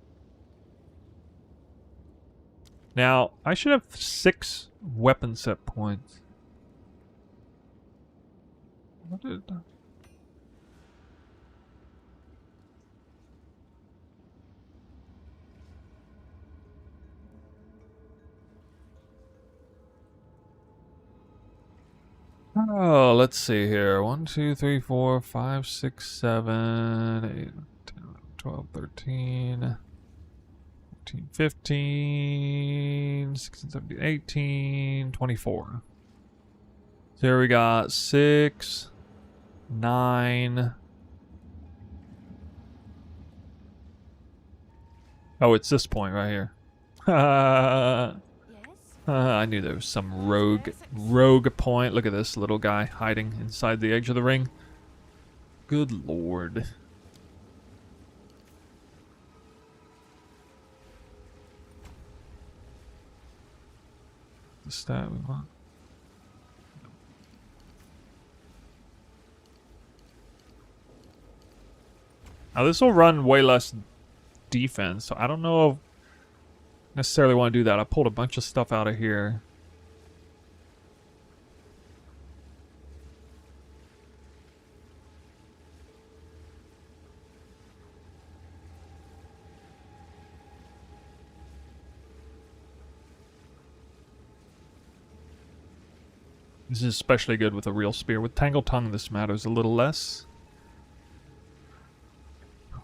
Now, I should have 6 weapon set points. What did... Oh, let's see here. 1, 2, 3, 4, 5, 6, 7, 8, 10, 12, 13, 14, 15, 16, 17, 18, 24. So here we got 6, 9. Oh, it's this point right here. I knew there was some rogue point. Look at this little guy hiding inside the edge of the ring. Good lord. The stat we want. Now this will run way less defense, so I don't know if necessarily want to do that. I pulled a bunch of stuff out of here. This is especially good with a real spear. With Tangle Tongue, this matters a little less.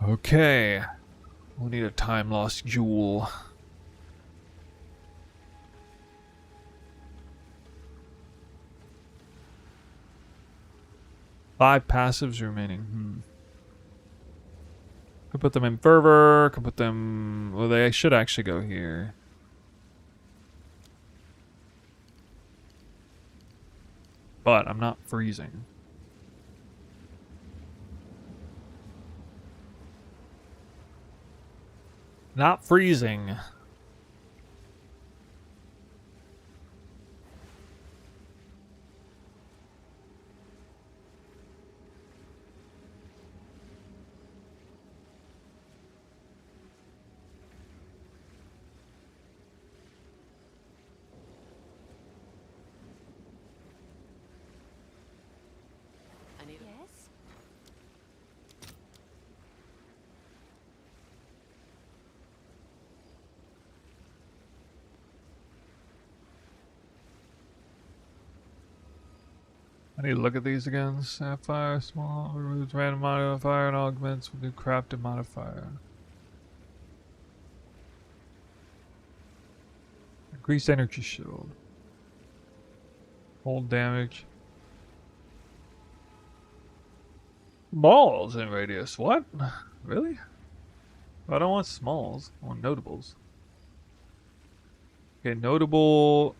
Okay. We'll need a time lost jewel. Five passives remaining. Could put them in fervor. Could put them. Well, they should actually go here. But I'm not freezing. Not freezing. Yes? I need to look at these again. Sapphire, small, removes random modifier and augments with new crafted modifier. Increased energy shield. Hold damage. Smalls in radius. What? Really? I don't want smalls. I want notables. Okay, notable.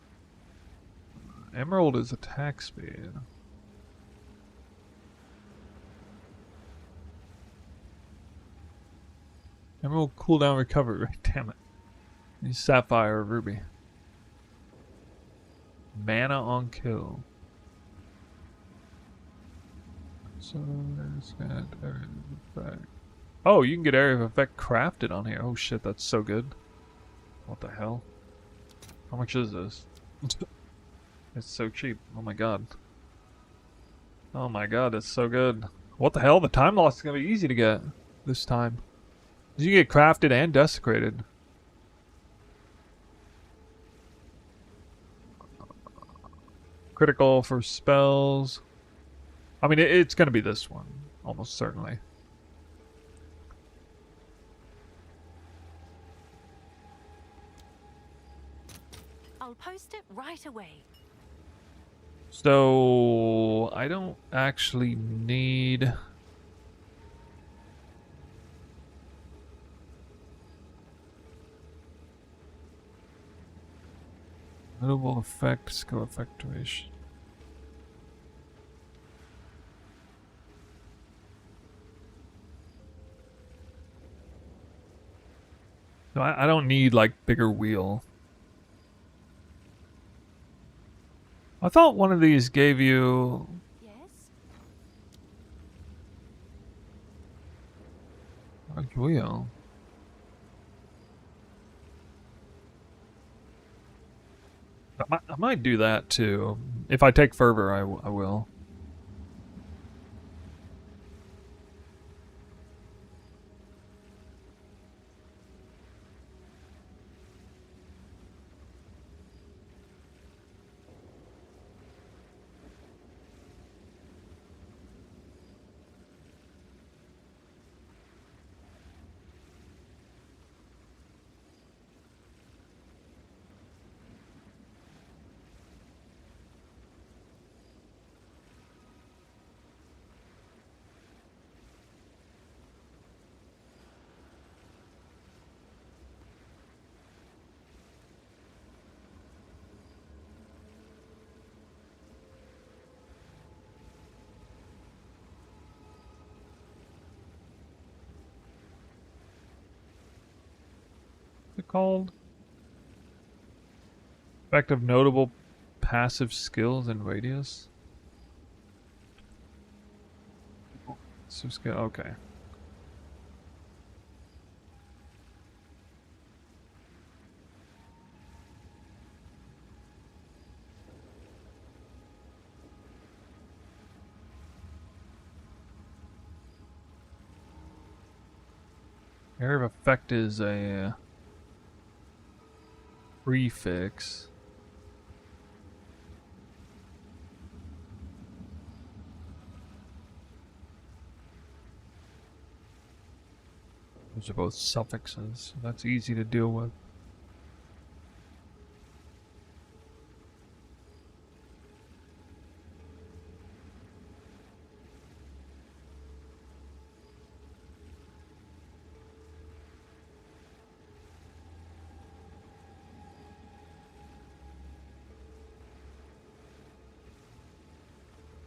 Emerald is attack speed. Emerald cooldown recovery. Damn it. Need sapphire or ruby. Mana on kill. So there's that area of effect. Oh, you can get area of effect crafted on here. Oh shit, that's so good. What the hell? How much is this? It's so cheap. Oh my god. Oh my god, it's so good. What the hell? The time loss is gonna be easy to get this time. You get crafted and desecrated. Critical for spells. I mean, it's going to be this one, almost certainly. I'll post it right away. So, I don't actually need... Notable effect, skill effectuation. No, I don't need, like, bigger wheel. I thought one of these gave you... Yes? Large wheel. I might do that, too. If I take fervor, I will. What's it called? Effect of notable passive skills and radius. Passive skill. Okay. Area of effect is a prefix. Those are both suffixes. So that's easy to deal with.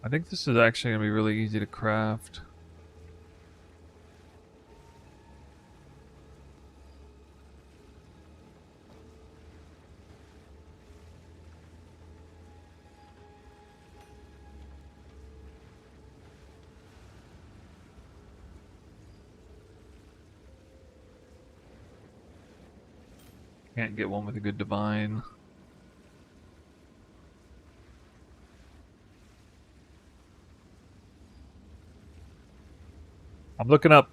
I think this is actually going to be really easy to craft. Can't get one with a good divine. I'm looking up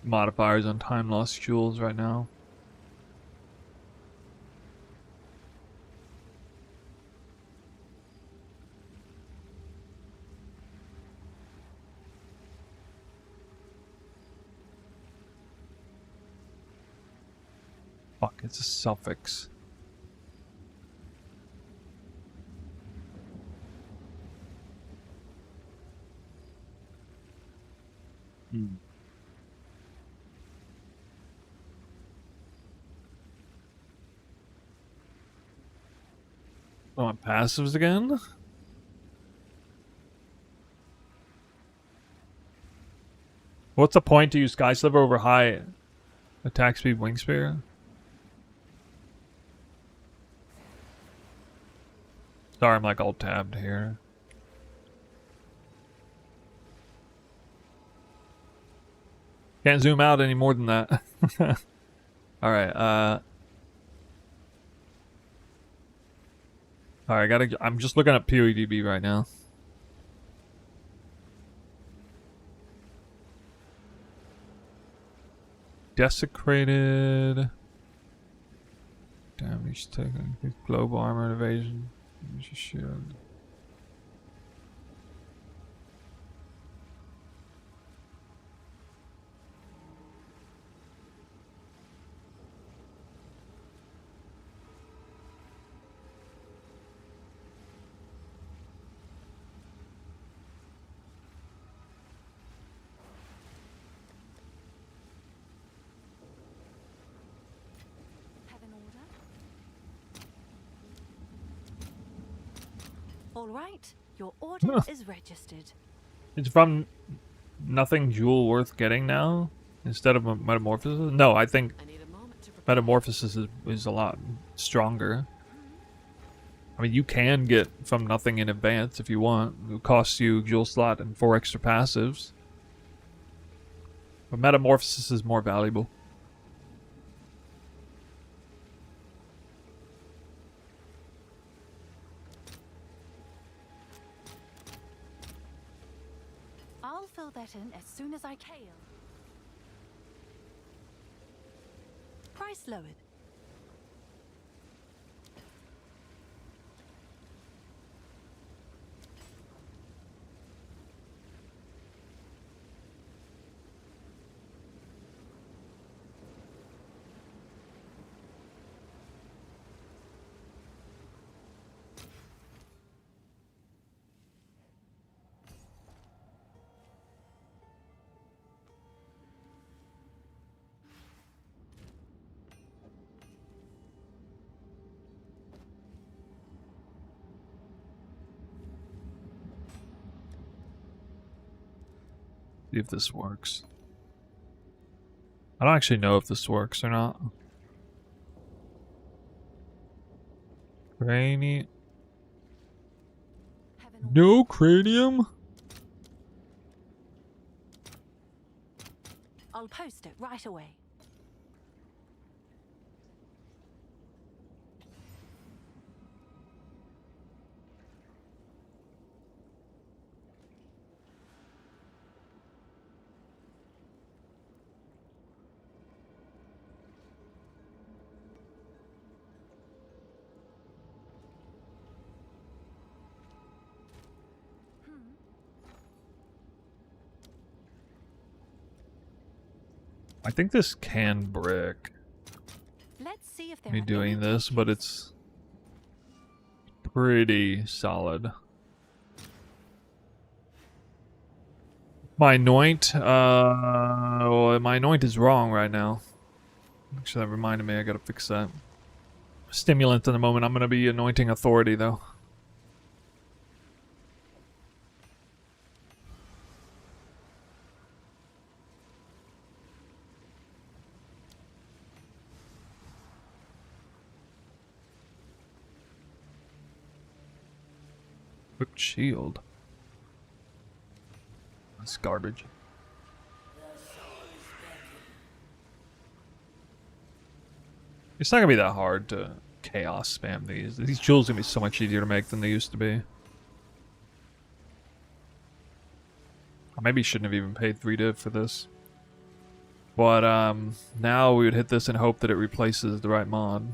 modifiers on time lost jewels right now. Fuck, it's a suffix. Hmm. Oh, my passives again? What's the point to use Sky Sliver over high attack speed wing spear? Sorry, I'm like all tabbed here. Can't zoom out any more than that. Alright, alright, I'm just looking up POEDB right now. Desecrated. Damage taken. Globe armor, evasion. Energy shield. All right, your order is registered. It's from nothing jewel worth getting now instead of metamorphosis. No, I think I need a moment to prepare. metamorphosis is a lot stronger. I mean, you can get from nothing in advance if you want. It costs you jewel slot and 4 extra passives. But metamorphosis is more valuable. I'll fill that in as soon as I can. Price lowered. See if this works. I don't actually know if this works or not. Cranium. No cranium? I'll post it right away. I think this can brick. Let's see if there Me are doing any this, but glitches. it's pretty solid. My anoint, well, my anoint is wrong right now. Actually, that reminded me, I gotta fix that. Stimulant in the moment, I'm gonna be anointing authority though. Equipped shield. That's garbage. It's not gonna be that hard to chaos spam these. These jewels are gonna be so much easier to make than they used to be. I maybe shouldn't have even paid 3 div for this. But now we would hit this and hope that it replaces the right mod.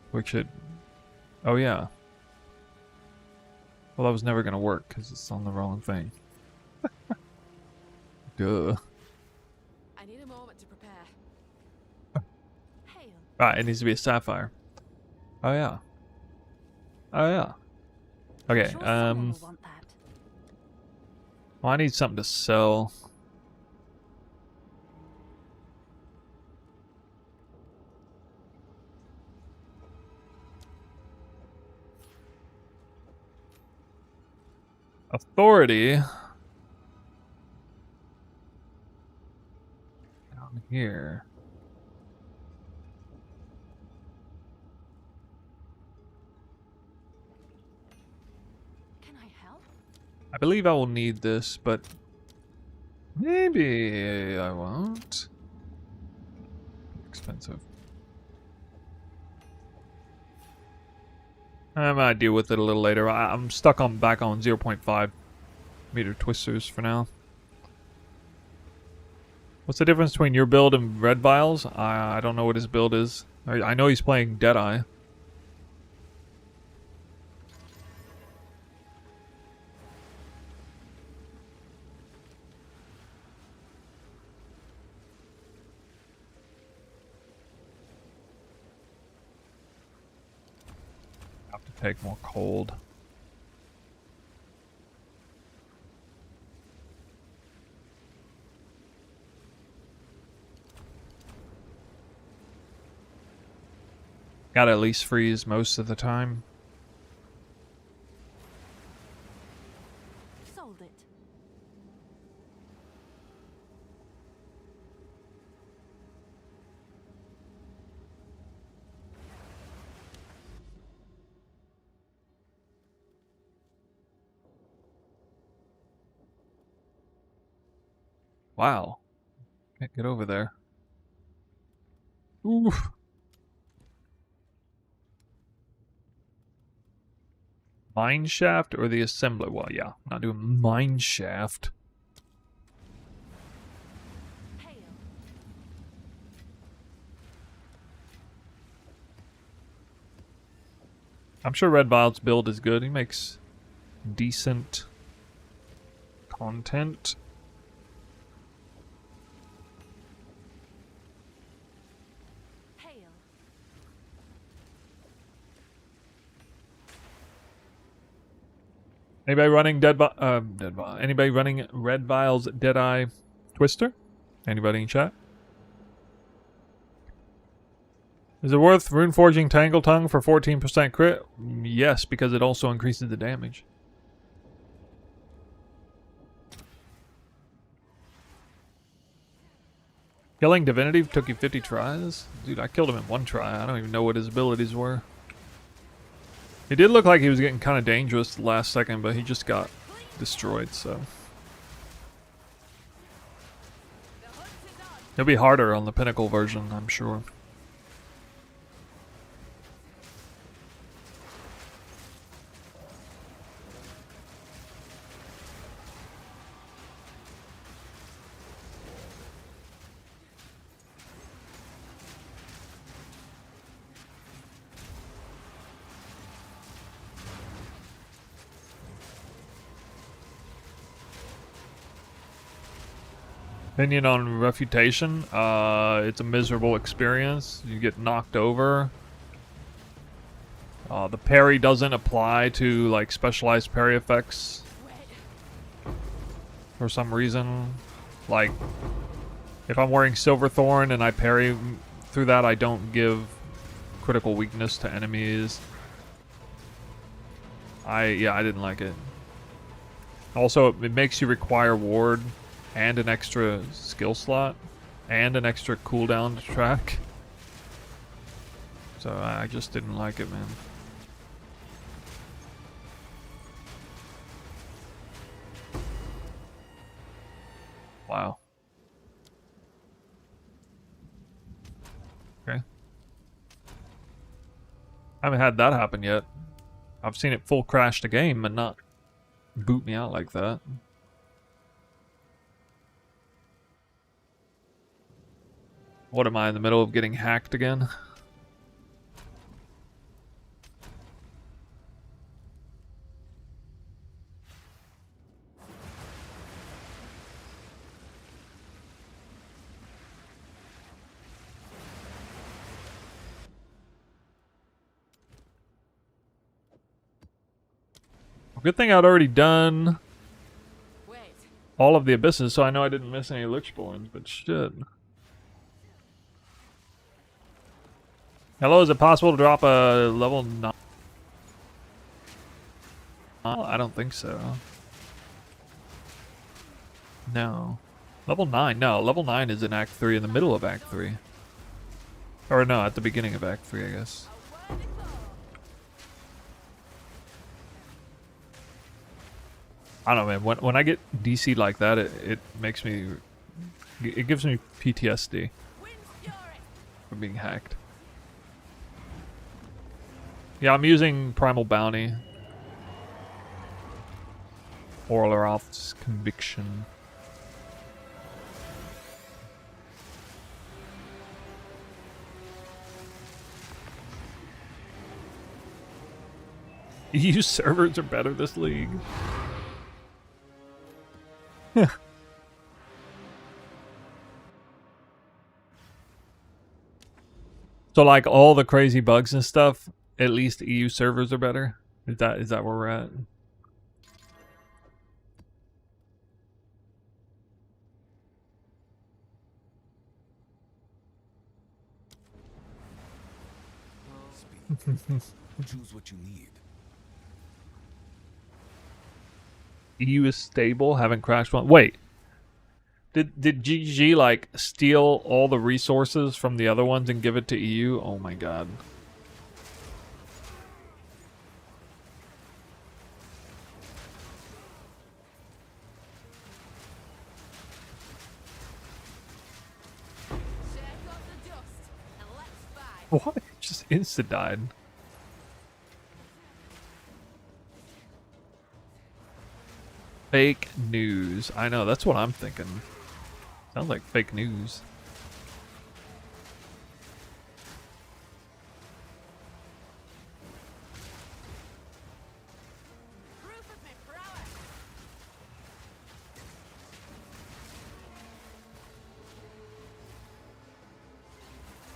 Which it... Oh yeah. Well, that was never gonna work because it's on the wrong thing. Duh. I need a moment to prepare. Hail. Ah, it needs to be a sapphire. Oh yeah. Oh yeah. Okay, Sure someone will want that. well, I need something to sell. Authority. Down here. Can I help? I believe I will need this, but maybe I won't. Expensive. I might deal with it a little later. I'm stuck on back on 0.5 meter twisters for now. What's the difference between your build and Red Vials? I don't know what his build is. I know he's playing Deadeye. Have to take more cold. Gotta at least freeze most of the time. Sold it. Wow. Can't get over there. Oof. Mine shaft or the assembler? Well, yeah, not doing mine shaft. Hail. I'm sure Red Vial's build is good. He makes decent content. Hail. Anybody running anybody running Red Vial's Deadeye Twister? Anybody in chat? Is it worth Runeforging Tangle Tongue for 14% crit? Yes, because it also increases the damage. Killing Divinity took you 50 tries? Dude, I killed him in 1 try. I don't even know what his abilities were. It did look like he was getting kind of dangerous the last second, but he just got destroyed, so. It'll be harder on the Pinnacle version, I'm sure. Opinion on refutation. It's a miserable experience. You get knocked over. The parry doesn't apply to like specialized parry effects for some reason. Like if I'm wearing Silverthorn and I parry through that, I don't give critical weakness to enemies. I didn't like it. Also, it makes you require ward and an extra skill slot and an extra cooldown to track. So I just didn't like it, man. Wow. Okay. I haven't had that happen yet. I've seen it full crash the game and not boot me out like that. What am I, in the middle of getting hacked again? Good thing I'd already done all of the abysses, so I know I didn't miss any Lichborns, but shit. Hello, is it possible to drop a level 9? I don't think so. No. Level 9? No, level 9 is in Act 3, in the middle of Act 3. Or no, at the beginning of Act 3, I guess. I don't know, man. When I get DC'd like that, it makes me... It gives me PTSD from being hacked. Yeah, I'm using Primal Bounty. Orleroth's Conviction. EU servers are better this league. So like all the crazy bugs and stuff, at least EU servers are better. Is that where we're at? Choose what you need. EU is stable, haven't crashed one. Wait. Did GG like steal all the resources from the other ones and give it to EU? Oh my god. What? Just insta died. Fake news. I know, that's what I'm thinking. Sounds like fake news.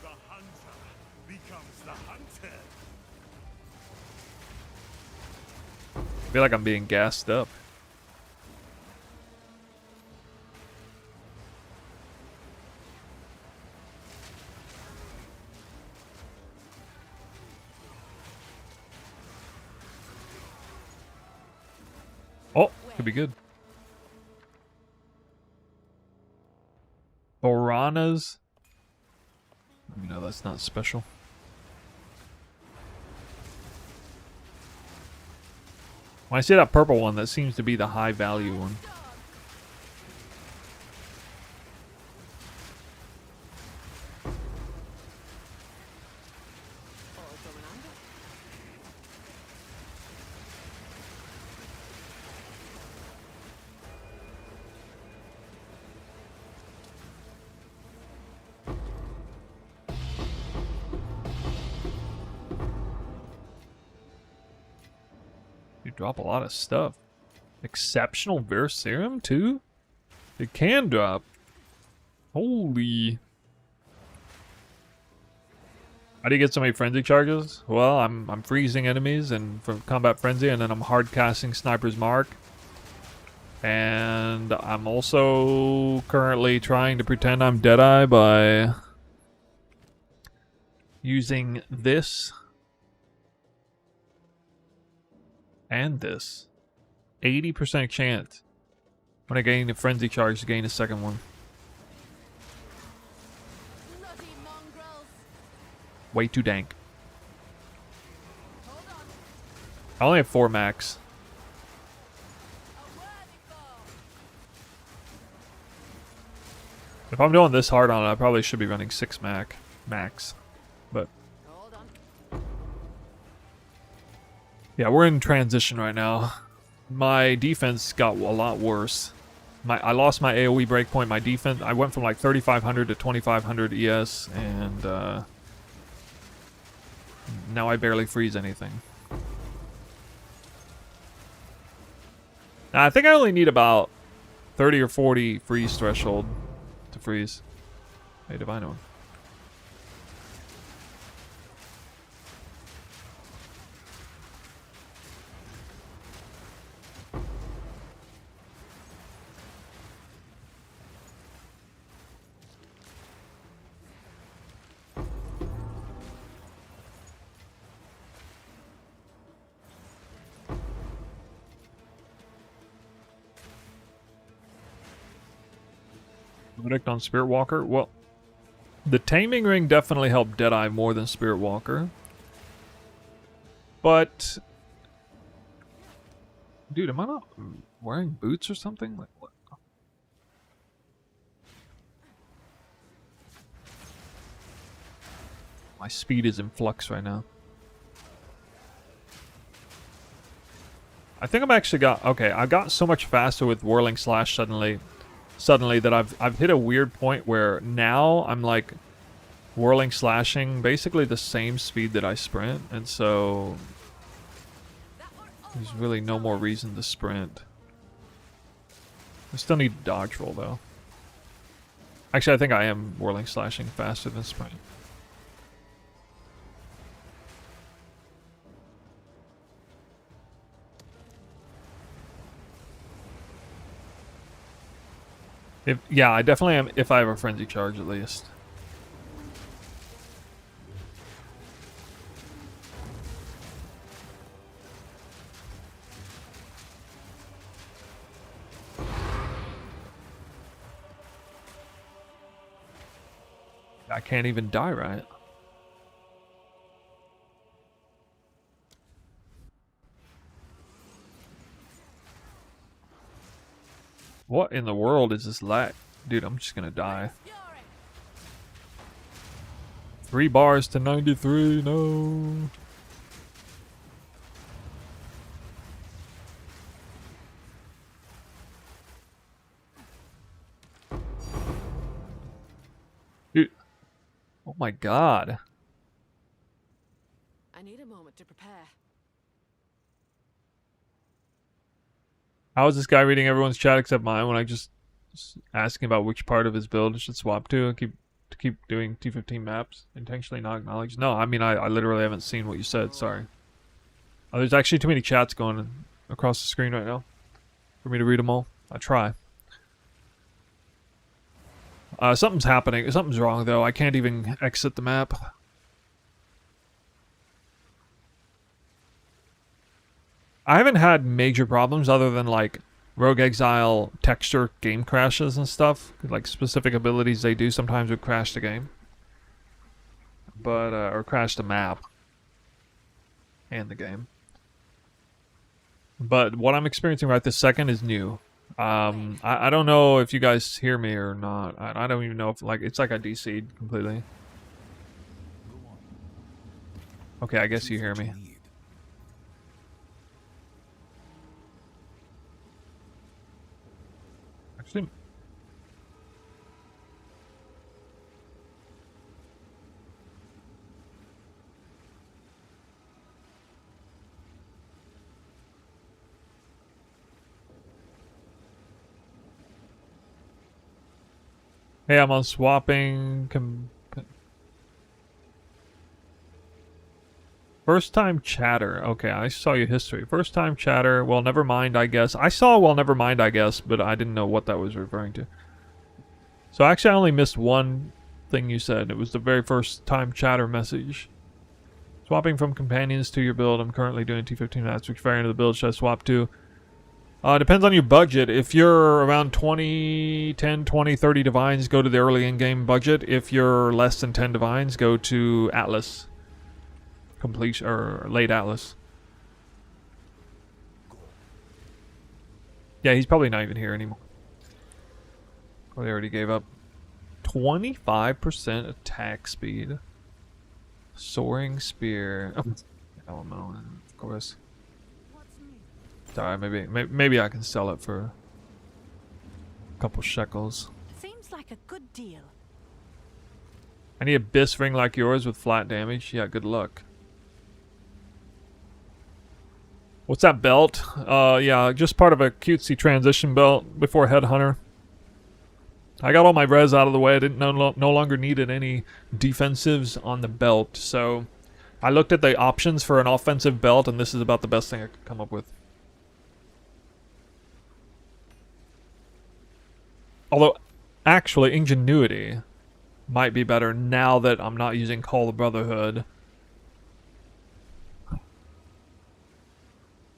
The hunter becomes the hunted. I feel like I'm being gassed up. Oh, could be good. Boranas. No, that's not special. When I see that purple one, that seems to be the high value one. You drop a lot of stuff. Exceptional Verserum too? It can drop. Holy. How do you get so many frenzy charges? Well, I'm freezing enemies and from combat frenzy, and then I'm hard casting Sniper's Mark. And I'm also currently trying to pretend I'm Deadeye by using this and this. 80% chance when I gain a frenzy charge to gain a second one. Bloody mongrels. Way too dank. Hold on. I only have 4 max. A worthy foe. If I'm doing this hard on it, I probably should be running 6 max. But Hold on. yeah, we're in transition right now. My defense got a lot worse. I lost my AoE breakpoint. My defense, I went from like 3,500 to 2,500 ES, and now I barely freeze anything. Now, I think I only need about 30 or 40 freeze threshold to freeze. Hey, Divine One. Verdict on Spirit Walker? Well, the Taming Ring definitely helped Deadeye more than Spirit Walker. But... dude, am I not wearing boots or something? Like, what? My speed is in flux right now. I think I've actually got... okay, I got so much faster with Whirling Slash suddenly that I've hit a weird point where now I'm like whirling slashing basically the same speed that I sprint, and so there's really no more reason to sprint. I still need dodge roll though. Actually, I think I am whirling slashing faster than sprint. Yeah, I definitely am if I have a frenzy charge at least. I can't even die right. What in the world is this lag? Dude, I'm just gonna die. Fury. 3 bars to 93, no. Dude. Oh my god. I need a moment to prepare. How is this guy reading everyone's chat except mine when I just asking about which part of his build it should swap to and keep doing T15 maps? Intentionally not acknowledged. No, I mean I literally haven't seen what you said, sorry. Oh, there's actually too many chats going across the screen right now for me to read them all. I try. Something's happening. Something's wrong though. I can't even exit the map. I haven't had major problems other than like Rogue Exile texture game crashes and stuff. Like specific abilities they do sometimes would crash the game. But, or crash the map. And the game. But what I'm experiencing right this second is new. I don't know if you guys hear me or not. I don't even know if like it's like I DC'd completely. Okay, I guess you hear me. Actually, Hey, I'm on swapping. First time chatter. Okay, I saw your history. First time chatter. Well, never mind, I guess. I saw well, never mind, I guess, but I didn't know what that was referring to. So actually, I only missed one thing you said. It was the very first time chatter message. Swapping from companions to your build. I'm currently doing T15 mats. Which variant of the build should I swap to? Depends on your budget. If you're around 20, 10, 20, 30 divines, go to the early in-game budget. If you're less than 10 divines, go to Atlas. Completion, or late Atlas. Yeah, he's probably not even here anymore. Probably already gave up. 25% attack speed. Soaring spear. Element, of course. Sorry, maybe I can sell it for a couple shekels. Seems like a good deal. I need a Abyss ring like yours with flat damage. Yeah, good luck. What's that belt? Yeah, just part of a cutesy transition belt before Headhunter. I got all my res out of the way. I didn't no longer needed any defensives on the belt, so I looked at the options for an offensive belt, and this is about the best thing I could come up with. Although, actually, Ingenuity might be better now that I'm not using Call the Brotherhood.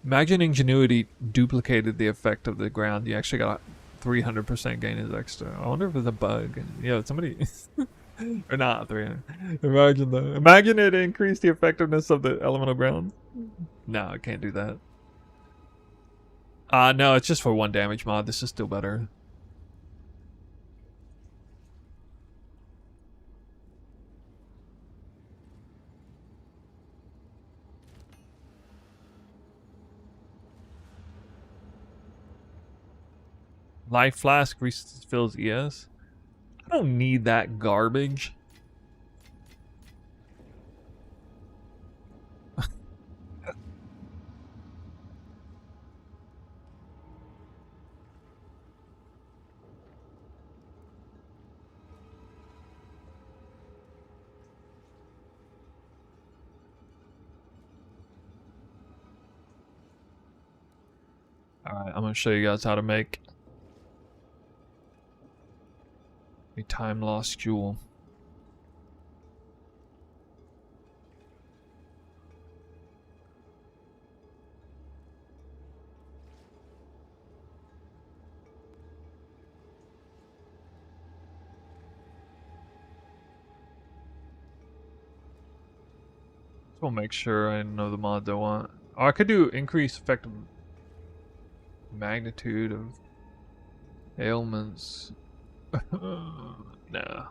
Imagine Ingenuity duplicated the effect of the ground. You actually got 300% gain as extra. I wonder if it's a bug. Yeah, somebody... or not 300. Imagine though. Imagine it increased the effectiveness of the elemental ground. No, I can't do that. No, it's just for 1 damage mod. This is still better. Life flask refills ES. I don't need that garbage. Alright, I'm gonna show you guys how to make a time lost jewel. So we'll make sure I know the mods I want. Oh, I could do increase effective magnitude of ailments. Nah.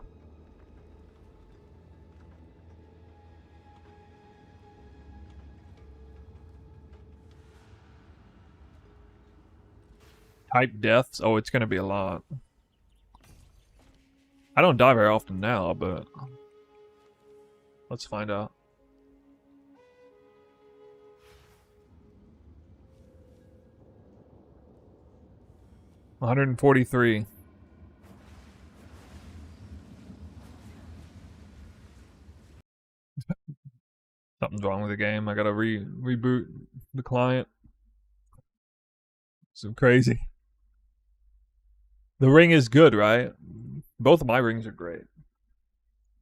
Type deaths? Oh, it's gonna be a lot. I don't die very often now, but let's find out. $143. Something's wrong with the game. I gotta reboot the client. So crazy. The ring is good, right? Both of my rings are great.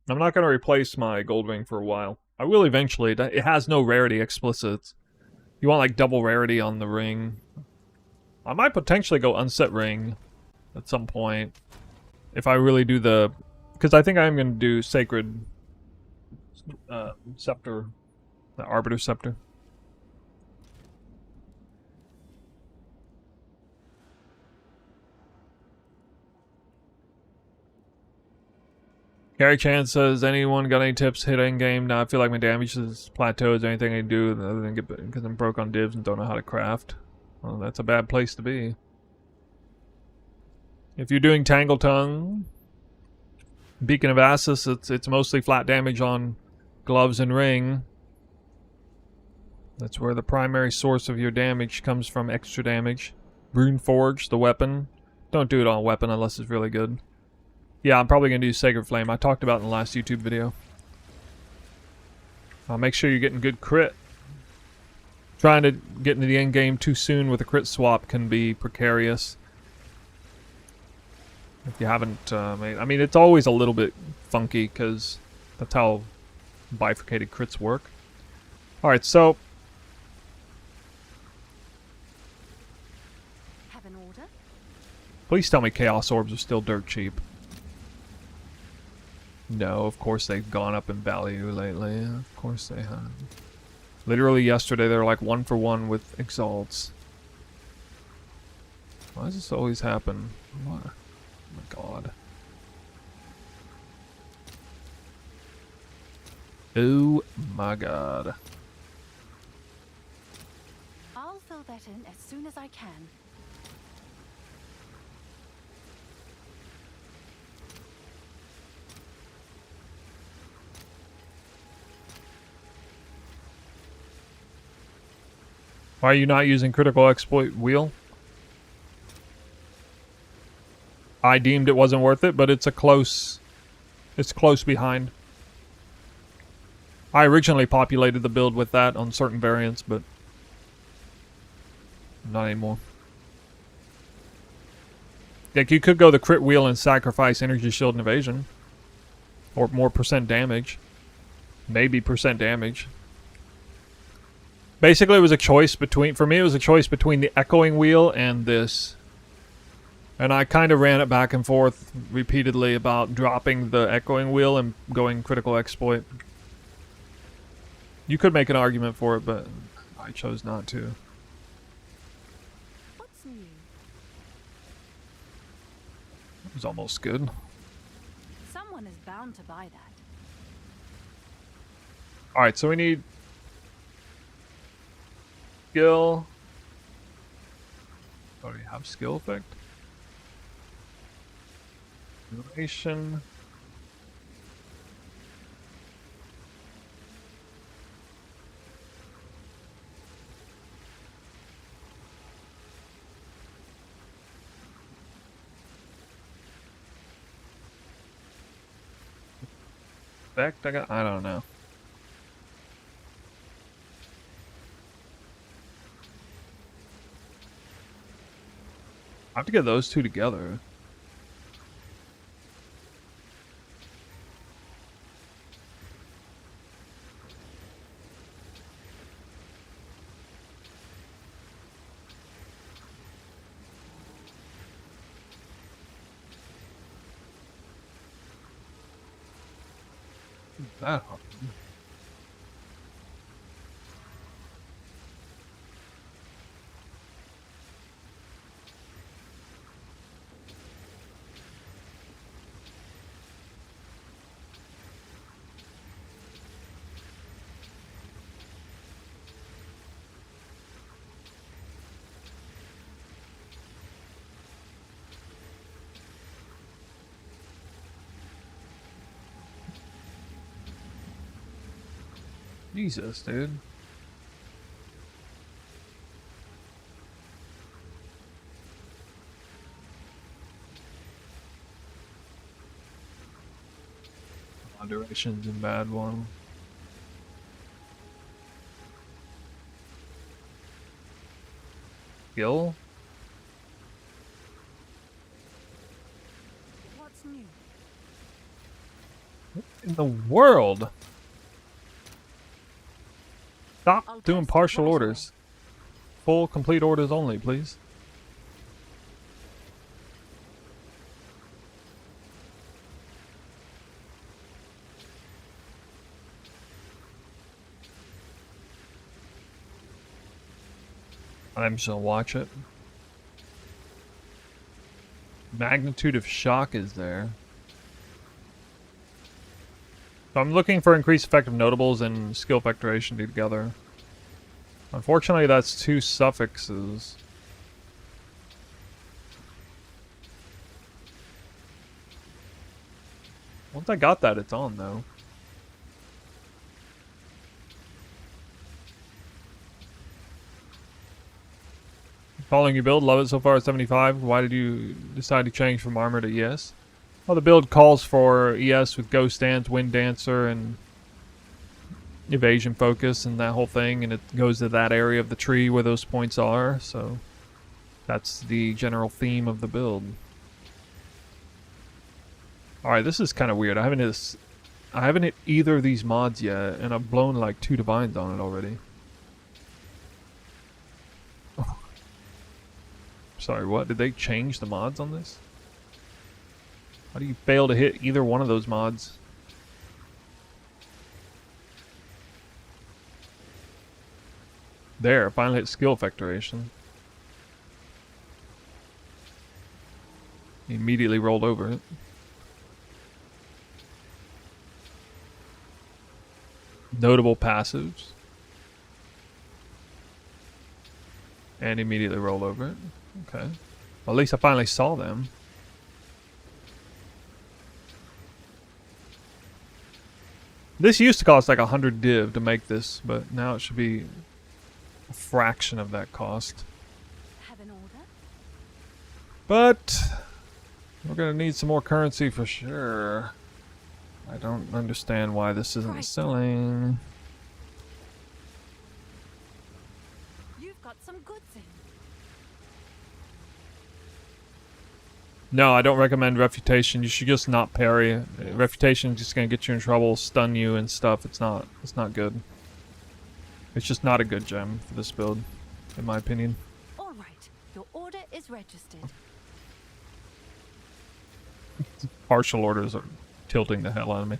I'm not gonna replace my gold ring for a while. I will eventually. It has no rarity explicits. You want like double rarity on the ring. I might potentially go unset ring at some point. If I really do the... Because I think I'm gonna do Sacred Scepter. The Arbiter Scepter. Gary Chan says, anyone got any tips hitting game? Now I feel like my damage is plateaued. Is there anything I can do other than get, because I'm broke on divs and don't know how to craft? Well, that's a bad place to be. If you're doing Tangle Tongue, Beacon of Assus, it's mostly flat damage on gloves and ring. That's where the primary source of your damage comes from, extra damage. Rune Forge, the weapon. Don't do it on weapon unless it's really good. Yeah, I'm probably going to do Sacred Flame. I talked about it in the last YouTube video. Make sure you're getting good crit. Trying to get into the end game too soon with a crit swap can be precarious. If you haven't made... I mean, it's always a little bit funky because that's how bifurcated crits work. Alright, so... Have an order? Please tell me Chaos Orbs are still dirt cheap. No, of course they've gone up in value lately. Of course they have. Literally yesterday they were like 1 for 1 with Exalts. Why does this always happen? What? Oh my god. Oh my god. I'll fill that in as soon as I can. Why are you not using Critical Exploit Wheel? I deemed it wasn't worth it, but it's close behind. I originally populated the build with that on certain variants, but not anymore. Like, you could go the crit wheel and sacrifice Energy Shield and Evasion. Or more percent damage. Maybe percent damage. Basically, it was a choice between... For me, it was a choice between the Echoing Wheel and this. And I kind of ran it back and forth repeatedly about dropping the Echoing Wheel and going Critical Exploit. You could make an argument for it, but I chose not to. What's new? It was almost good. Someone is bound to buy that. Alright, so we need... Skill. Oh, do we have skill effect? Duration. Effect? I don't know. I have to get those two together. That hard. Jesus, dude. Duration's a bad one. Skill? What's new? What in the world? Stop I'll doing test it partial right orders. Full, complete orders only, please. I'm just gonna watch it. Magnitude of shock is there. So I'm looking for increased effective notables and skill effectuation together. Unfortunately, that's two suffixes. Once I got that, it's on, though. Following your build, love it so far at 75. Why did you decide to change from armor to yes? Well, the build calls for ES with Ghost Dance, Wind Dancer, and Evasion Focus, and that whole thing, and it goes to that area of the tree where those points are, so that's the general theme of the build. Alright, this is kind of weird. I haven't hit either of these mods yet, and I've blown like 2 divines on it already. Oh. Sorry, what? Did they change the mods on this? How do you fail to hit either one of those mods? There, finally hit skill effectuation. He immediately rolled over it. Notable passives. And immediately rolled over it. Okay. Well, at least I finally saw them. This used to cost like 100 div to make this, but now it should be a fraction of that cost. Have an order? But we're gonna need some more currency for sure. I don't understand why this isn't Right. selling. You've got some goods in. No, I don't recommend Refutation. You should just not parry. Refutation is just gonna get you in trouble, stun you and stuff. It's not good. It's just not a good gem for this build, in my opinion. All right, your order is registered. Partial orders are tilting the hell out of me.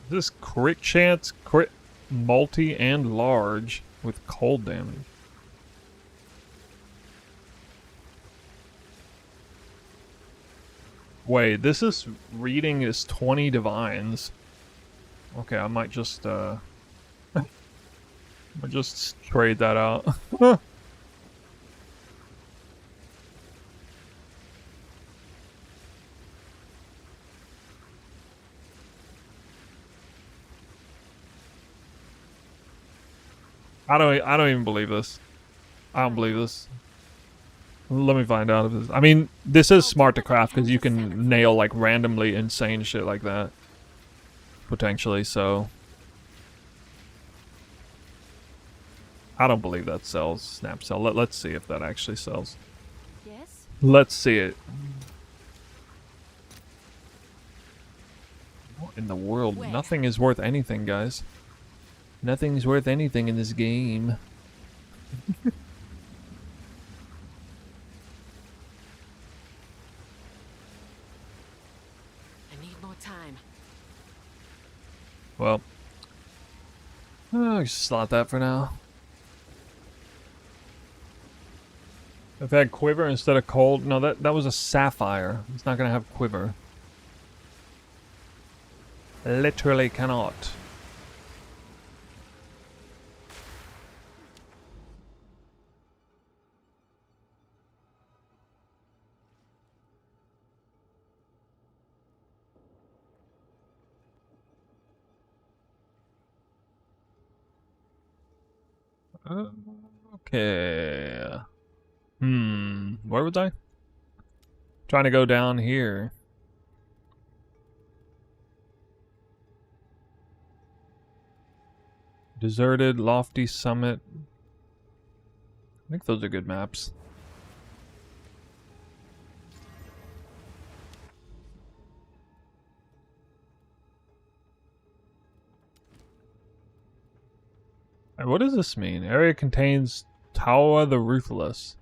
This crit chance, crit multi and large with cold damage. Wait, this is reading is 20 divines. Okay, I might just I might just trade that out. I don't even believe this. I don't believe this. Let me find out if this. I mean, this is smart to craft because you can nail like randomly insane shit like that, potentially. So I don't believe that sells. Snap sell. Let's see if that actually sells. Yes? Let's see it. What in the world? Where? Nothing is worth anything, guys. Nothing's worth anything in this game. I need more time. Well, just slot that for now. If I had quiver instead of cold, no, that was a sapphire. It's not gonna have quiver. Literally cannot. Okay. Where was I? Trying to go down here. Deserted, Lofty Summit. I think those are good maps. Alright, what does this mean? Area contains Tawa the Ruthless.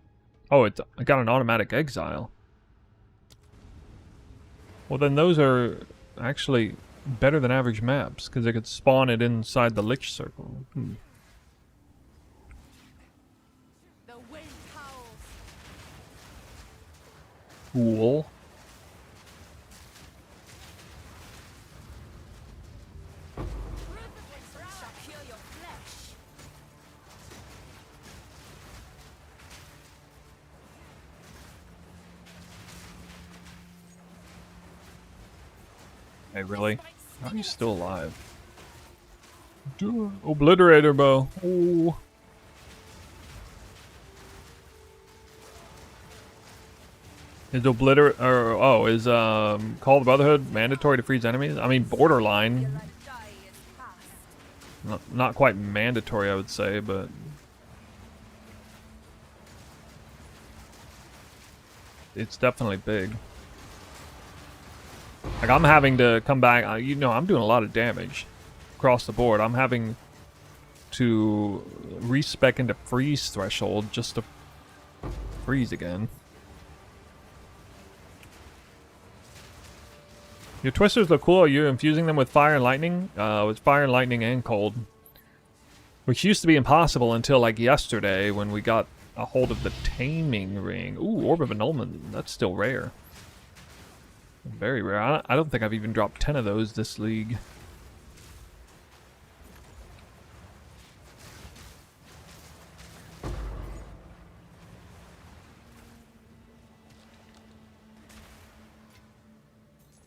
Oh, I got an automatic exile. Well, then those are actually better than average maps because they could spawn it inside the Lich Circle. The wind howls. Cool. Ruthless shall kill your flesh. Hey, really? How are you still alive? Obliterator bow. Ooh. Is obliterate or is Call of the Brotherhood mandatory to freeze enemies? I mean, borderline. Not quite mandatory, I would say, but it's definitely big. Like, I'm having to come back. You know, I'm doing a lot of damage across the board. I'm having to respec into freeze threshold just to freeze again. Your twisters look cool. Are you infusing them with fire and lightning? With fire and lightning and cold. Which used to be impossible until, like, yesterday when we got a hold of the Taming ring. Ooh, Orb of Annulment. That's still rare. Very rare. I don't think I've even dropped 10 of those this league.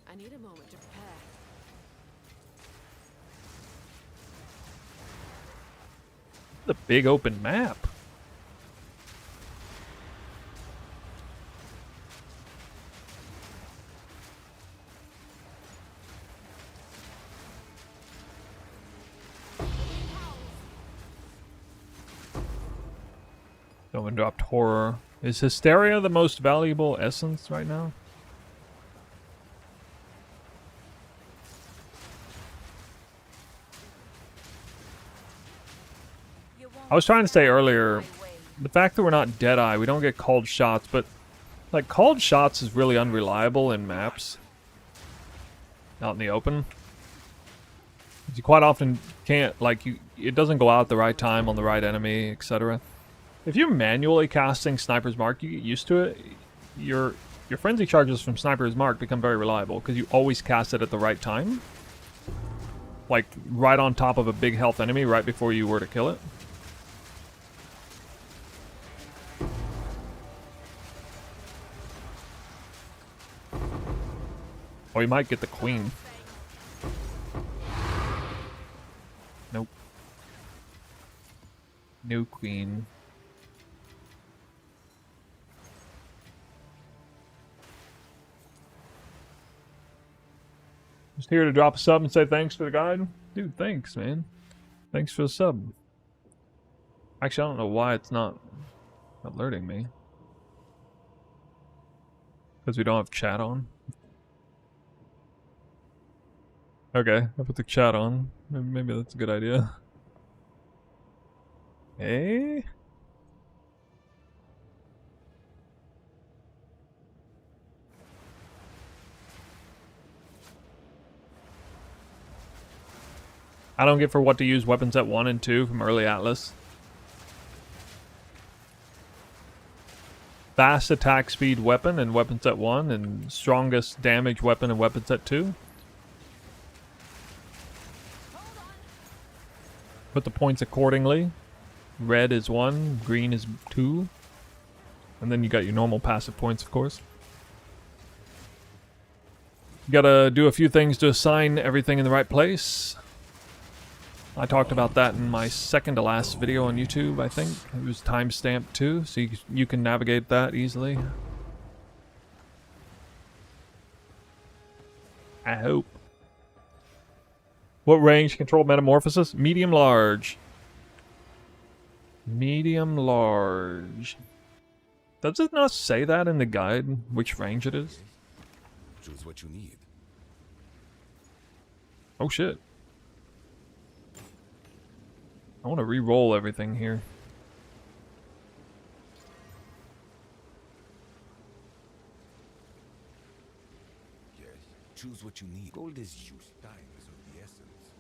I need a moment to prepare. The big open map. Someone dropped horror. Is hysteria the most valuable essence right now? I was trying to say earlier, the fact that we're not Deadeye, we don't get called shots, but like called shots is really unreliable in maps out in the open. You quite often can't, like, it doesn't go out at the right time on the right enemy, etc. If you're manually casting Sniper's Mark, you get used to it. Your frenzy charges from Sniper's Mark become very reliable because you always cast it at the right time. Like right on top of a big health enemy right before you were to kill it. Or you might get the queen. Nope. No queen. Just here to drop a sub and say thanks for the guide. Dude, thanks, man. Thanks for the sub. Actually, I don't know why it's not alerting me. Because we don't have chat on. Okay, I'll put the chat on. Maybe that's a good idea. Hey? I don't get for what to use weapons at 1 and 2 from early Atlas. Fast attack speed weapon and weapons at 1, and strongest damage weapon and weapons at 2. Put the points accordingly. Red is 1, green is 2. And then you got your normal passive points, of course. You gotta do a few things to assign everything in the right place. I talked about that in my second to last video on YouTube, I think. It was timestamped too, so you can navigate that easily. I hope. What range control metamorphosis? Medium large. Medium large. Does it not say that in the guide, which range it is? Choose what you need. Oh shit. I want to re-roll everything here. Yes. Choose what you need. Gold is used. Time is of the essence.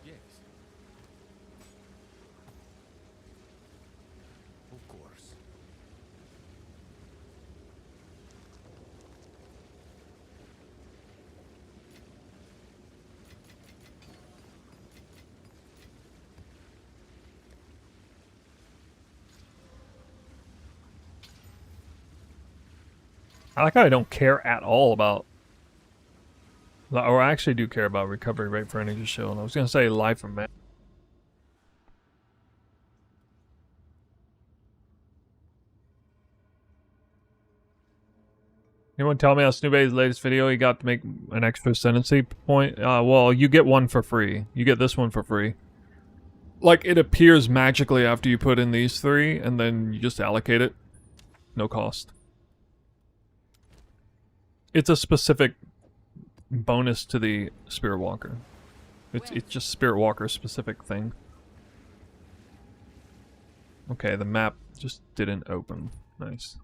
Yes. Of course. I like how I don't care at all about... Or I actually do care about recovery rate for energy shield. I was going to say life and man. Anyone tell me how Snoopy's latest video he got to make an extra ascendancy point? Well, you get one for free. You get this one for free. Like, it appears magically after you put in these 3, and then you just allocate it. No cost. It's a specific bonus to the Spirit Walker. It's just Spirit Walker specific thing. Okay, the map just didn't open. Nice.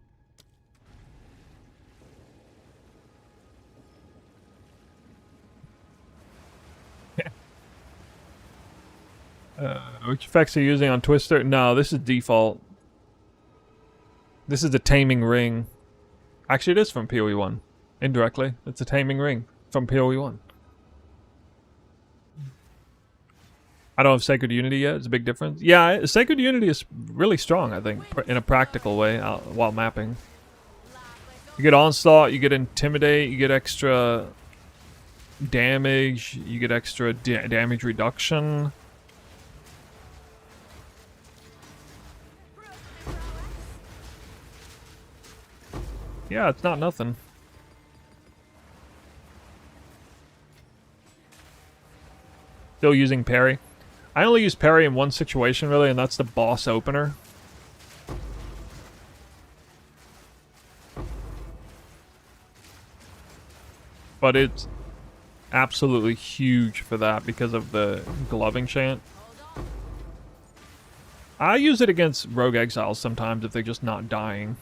Which effects are you using on Twister? No, this is default. This is the Taming Ring. Actually, it is from PoE 1. Indirectly, it's a Taming Ring from PoE 1. I don't have Sacred Unity yet. It's a big difference. Yeah, Sacred Unity is really strong, I think, in a practical way while mapping. You get Onslaught, you get Intimidate, you get extra damage, you get extra damage reduction. Yeah, it's not nothing. Still using parry. I only use parry in one situation, really, and that's the boss opener. But it's absolutely huge for that because of the gloving chant. I use it against rogue exiles sometimes if they're just not dying.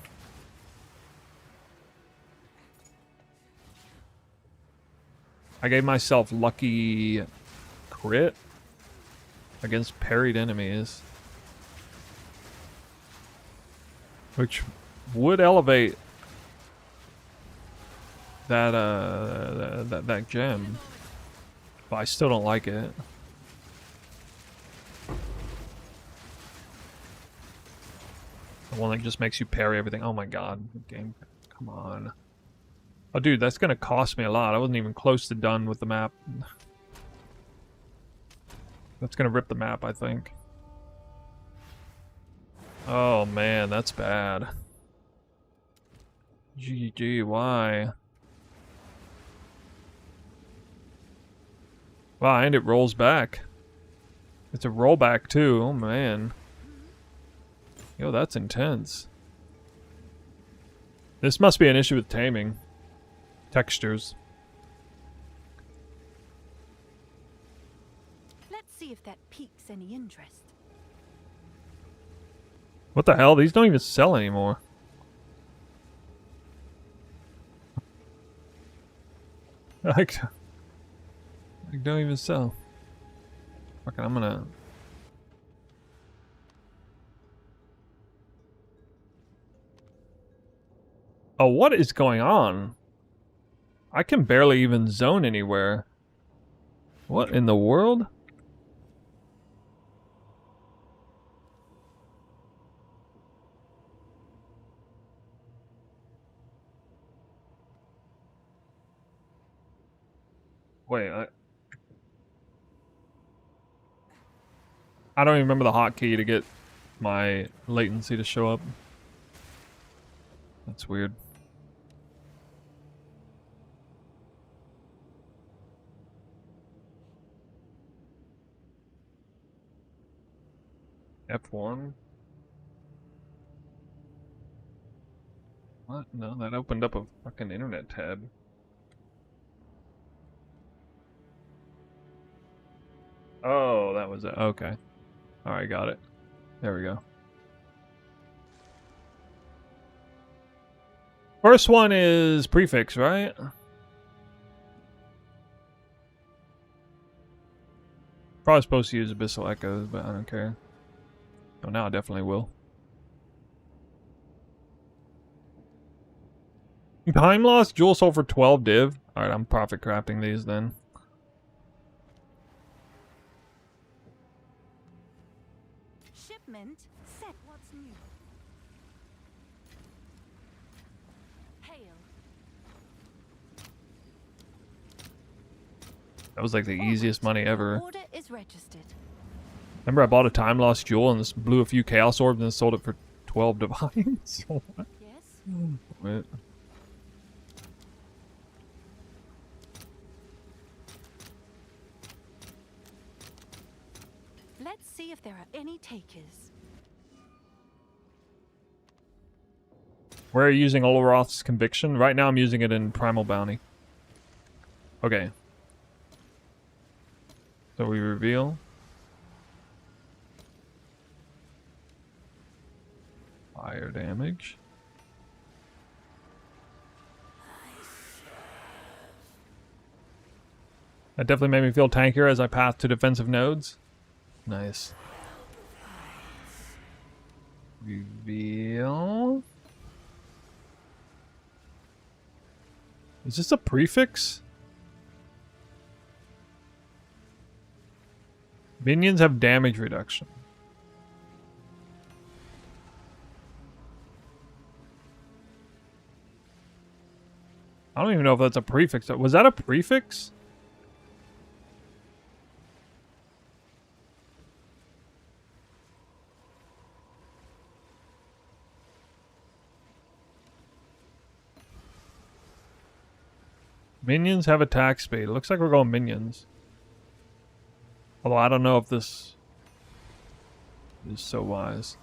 I gave myself lucky crit against parried enemies, which would elevate that that gem, but I still don't like it. The one that just makes you parry everything. Oh my god, game, come on. Oh dude, that's gonna cost me a lot. I wasn't even close to done with the map. That's gonna rip the map, I think. Oh man, that's bad. GG, why? Wow, and it rolls back. It's a rollback too, oh man. Yo, that's intense. This must be an issue with taming. Textures. Let's see if that piques any interest. What the hell? These don't even sell anymore. Like don't even sell. Fucking, I'm gonna... Oh, what is going on? I can barely even zone anywhere. What in the world? Wait, I don't even remember the hotkey to get my latency to show up. That's weird. F1? What? No, that opened up a fucking internet tab. Oh, that was it. Okay. Alright, got it. There we go. First one is prefix, right? Probably supposed to use Abyssal Echoes, but I don't care. Oh, now I definitely will. Time loss, Jewel Soul for 12 div. Alright, I'm profit crafting these then. Shipment set. What's new? Hail That was like the All easiest right, money your ever. Order is registered. Remember I bought a time lost jewel and just blew a few chaos orbs and sold it for 12 divines? Yes. Wait. Let's see if there are any takers. Where are you using Oloroth's conviction? Right now I'm using it in Primal Bounty. Okay. So we reveal. Fire damage. That definitely made me feel tankier as I path to defensive nodes. Nice. Reveal. Is this a prefix? Minions have damage reduction. I don't even know if that's a prefix. Was that a prefix? Minions have attack speed. It looks like we're going minions. Although I don't know if this is so wise.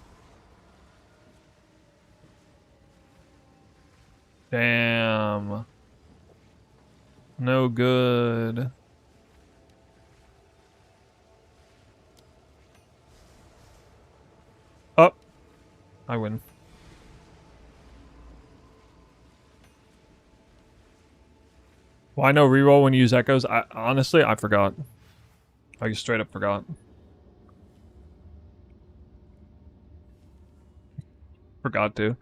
Damn. No good. Oh. I win. Well, I know reroll when you use echoes. Honestly, I forgot. I just straight up forgot. Forgot to.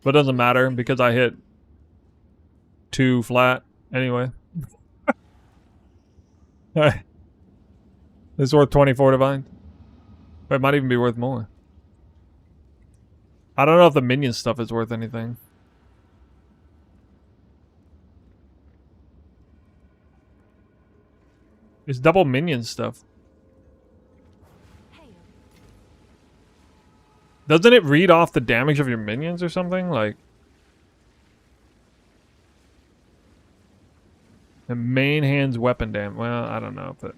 But it doesn't matter because I hit 2 flat anyway. It's worth 24 divine. It might even be worth more. I don't know if the minion stuff is worth anything. It's double minion stuff. Hail. Doesn't it read off the damage of your minions or something? Like... The main hand's weapon damage. Well, I don't know if that...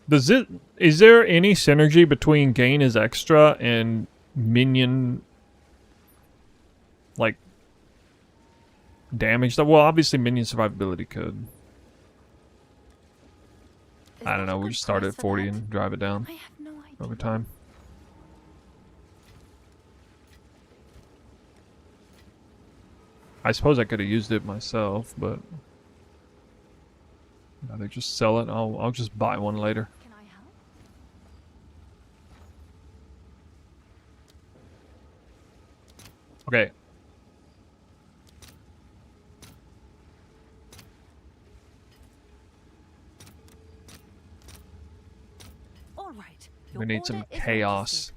Does it... Is there any synergy between gain is extra and minion... Like... damage? Well, obviously minion survivability could. Is I don't that know, a we good just start price at for 40 that? and drive it down I have no idea. over time. I suppose I could have used it myself, but... Rather just sell it. I'll just buy one later. Can I help? Okay. All right. We Your need some order is chaos. registered.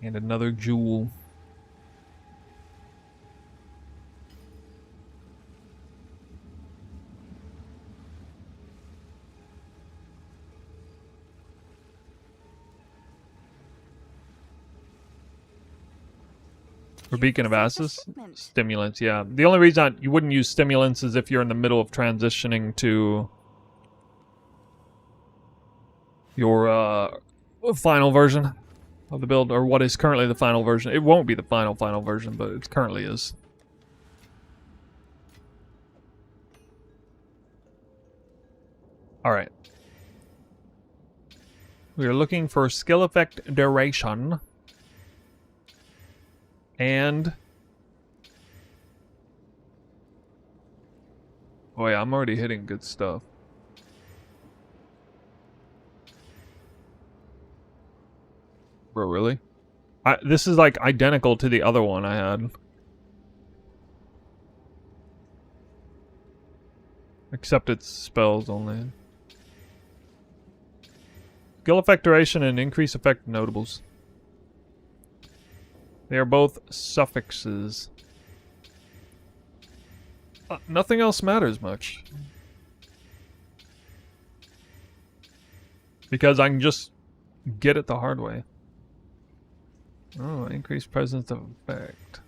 And another jewel. For Beacon of Asses? Shipment. Stimulants, yeah. The only reason you wouldn't use stimulants is if you're in the middle of transitioning to your final version of the build, or what is currently the final version. It won't be the final version, but it currently is. Alright. We are looking for skill effect duration. And... Oh yeah, I'm already hitting good stuff. Bro, really? This is like identical to the other one I had. Except it's spells only. Skill effect duration and increase effect notables. They are both suffixes. nothing else matters much. Because I can just get it the hard way. Oh, increased presence of effect.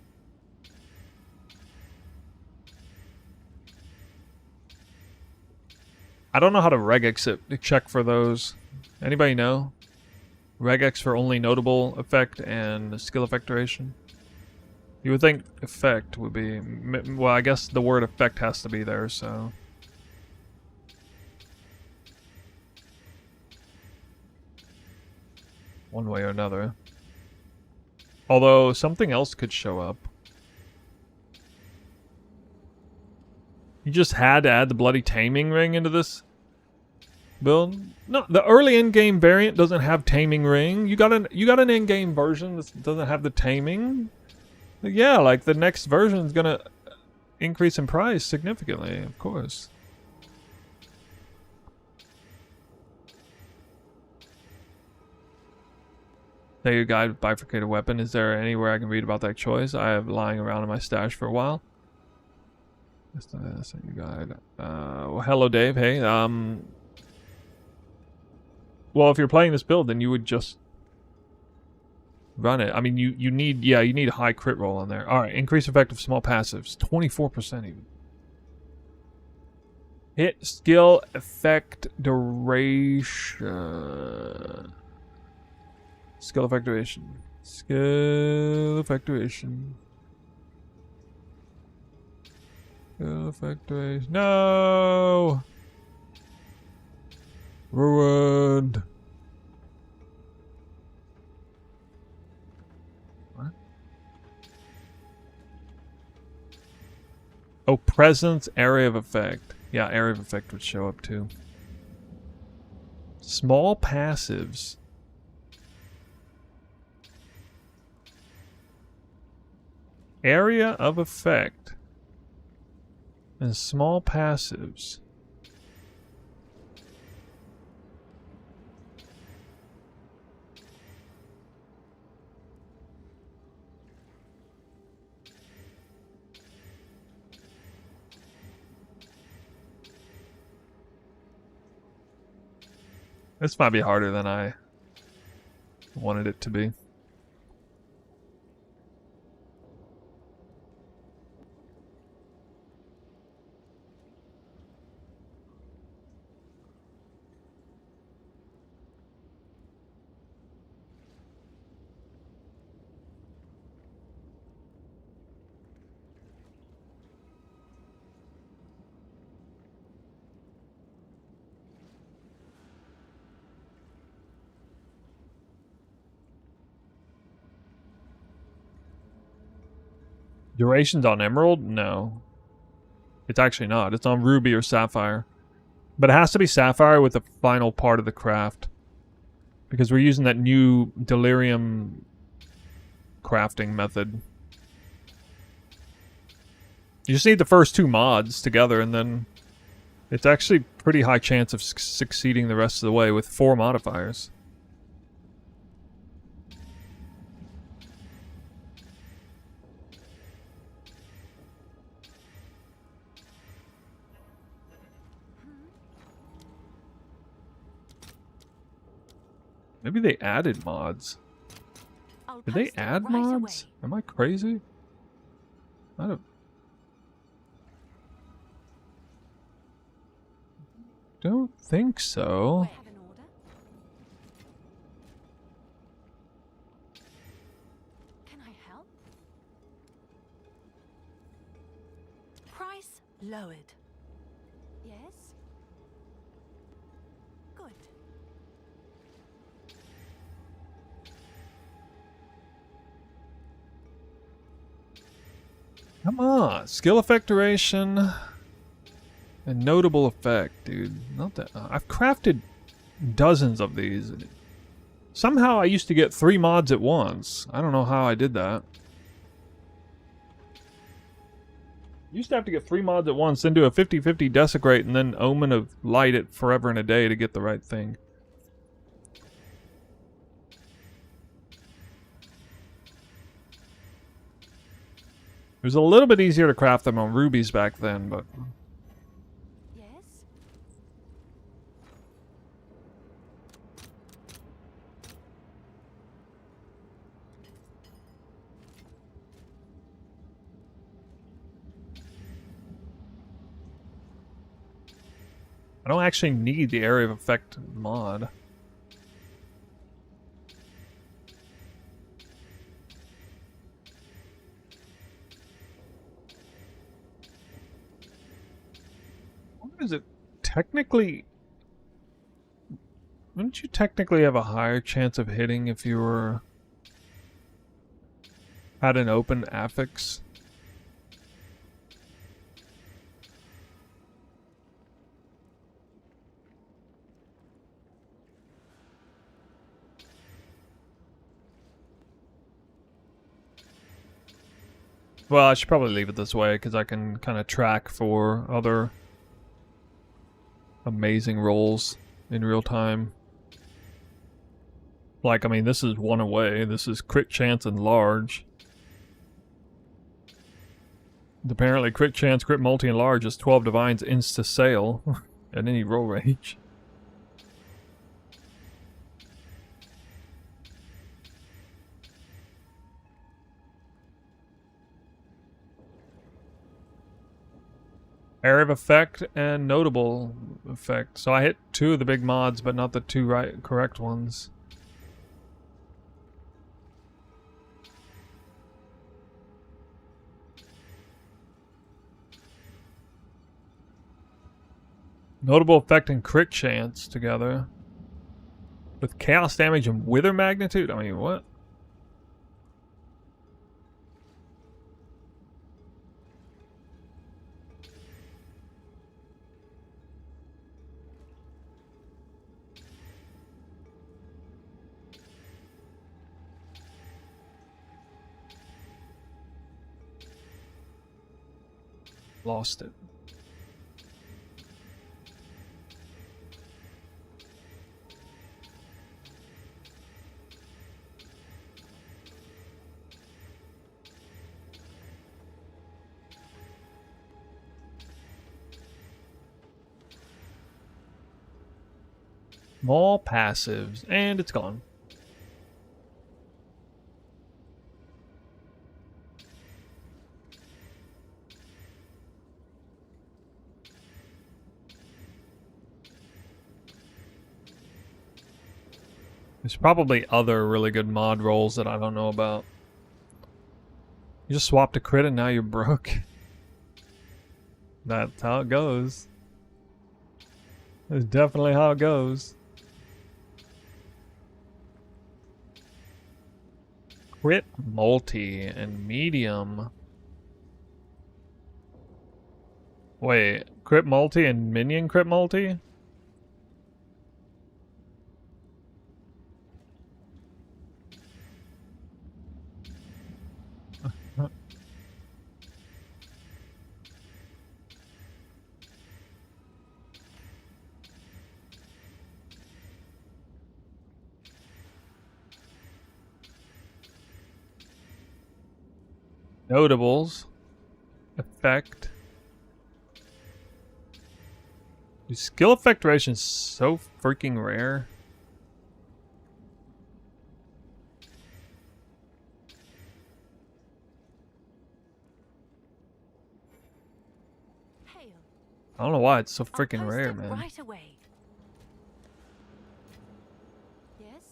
I don't know how to regex it to check for those. Anybody know? Regex for only notable effect and skill effect duration. You would think effect would be... Well, I guess the word effect has to be there, so... One way or another. Although, something else could show up. You just had to add the bloody Taming ring into this build? No, the early in-game variant doesn't have Taming ring. You got an in-game version that doesn't have the Taming? Yeah, like the next version is gonna increase in price significantly, of course. Say your guide with bifurcated weapon. Is there anywhere I can read about that choice? I have lying around in my stash for a while. That's your guide. Well, hello, Dave. Hey. Well, if you're playing this build, then you would just run it. I mean, you need a high crit roll on there. All right, increase effect of small passives, 24% even. Hit skill effect duration. Skill effect duration. Skill effect duration. Skill effect duration. No! Ruined. What? Oh, presence, area of effect. Yeah, area of effect would show up too. Small passives. Area of effect. And small passives. This might be harder than I wanted it to be. Duration's on Emerald? No. It's actually not. It's on Ruby or Sapphire. But it has to be Sapphire with the final part of the craft. Because we're using that new Delirium crafting method. You just need the first two mods together and then it's actually pretty high chance of succeeding the rest of the way with 4 modifiers. Maybe they added mods. Did they add mods? Am I crazy? I don't think so. Can I help? Price lowered. Yes? Good. Come on, skill effect duration and notable effect, dude. Not that I've crafted dozens of these. Somehow I used to get 3 mods at once. I don't know how I did that. Used to have to get 3 mods at once, then do a 50-50 desecrate, and then Omen of Light it forever and a day to get the right thing. was a little bit easier to craft them on rubies back then, but Yes? I don't actually need the area of effect mod. What is it? Technically, wouldn't you technically have a higher chance of hitting if you were had an open affix? Well, I should probably leave it this way because I can kind of track for other amazing rolls in real time. Like, I mean, this is one away. This is crit chance and large. Apparently, crit chance, crit multi, and large is 12 divines insta sail at any roll range. Area of effect and notable effect. So I hit 2 of the big mods, but not the 2 correct ones. Notable effect and crit chance together. With chaos damage and wither magnitude? I mean, what? Lost it. More passives, and it's gone. There's probably other really good mod rolls that I don't know about. You just swapped a crit and now you're broke. That's how it goes. That's definitely how it goes. Crit multi and medium. Wait, crit multi and minion crit multi? Notables. Effect. Dude, skill effect duration is so freaking rare. Hail. I don't know why it's so I'll freaking post rare, it man. right away. Yes?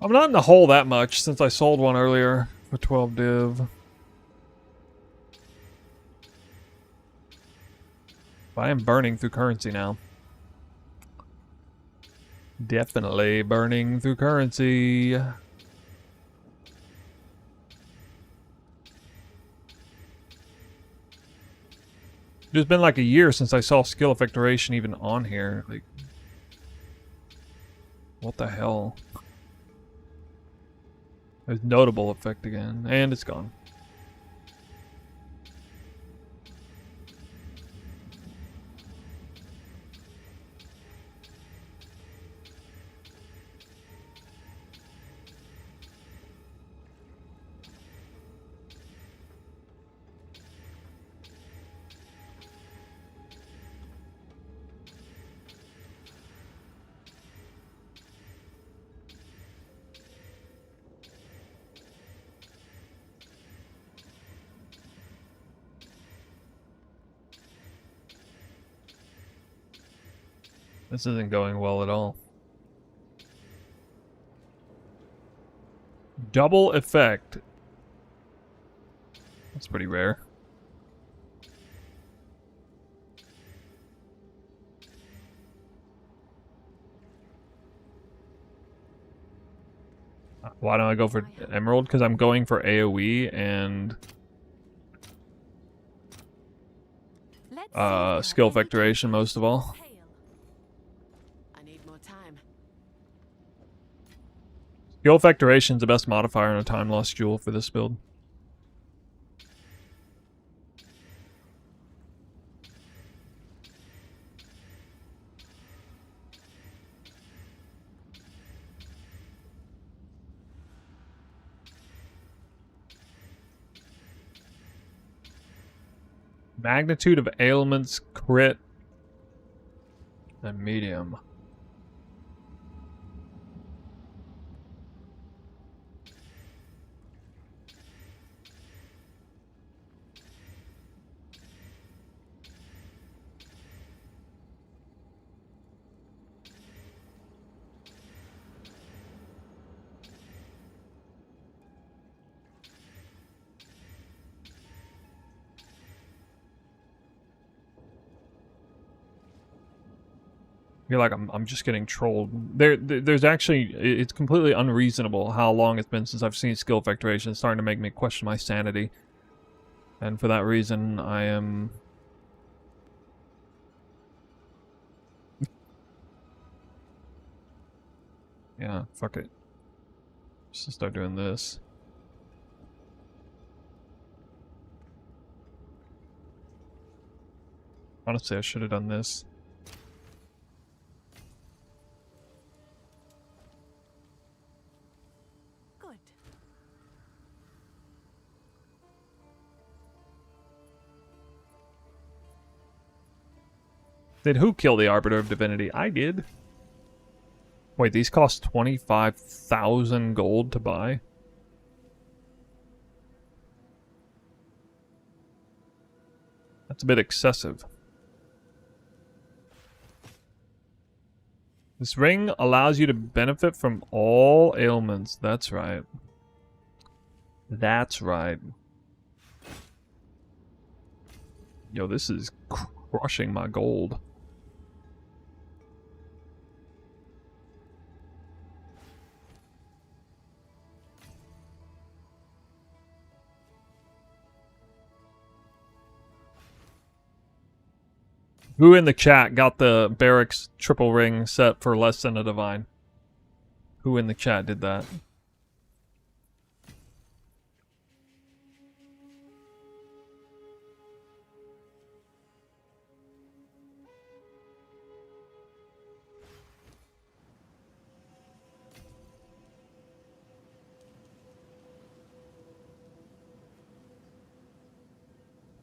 I'm not in the hole that much since I sold one earlier for 12 div. But I am burning through currency now. Definitely burning through currency. It's been like a year since I saw skill effect duration even on here. Like, what the hell? There's notable effect again, and it's gone. This isn't going well at all. Double effect. That's pretty rare. Why don't I go for Emerald? Because I'm going for AoE and skill effectuation most of all. I need more time. Skill effectuation is the best modifier on a time loss jewel for this build. Magnitude of ailments, crit, and medium. I feel like I'm just getting trolled. There's actually, it's completely unreasonable how long it's been since I've seen skill effectuation. It's starting to make me question my sanity. And for that reason, I am... yeah, fuck it. Just start doing this. Honestly, I should have done this. Good. Did who kill the Arbiter of Divinity? I did. Wait, these cost 25,000 gold to buy? That's a bit excessive. This ring allows you to benefit from all ailments. That's right. That's right. Yo, this is crushing my gold. Who in the chat got the barracks triple ring set for less than a divine? Who in the chat did that?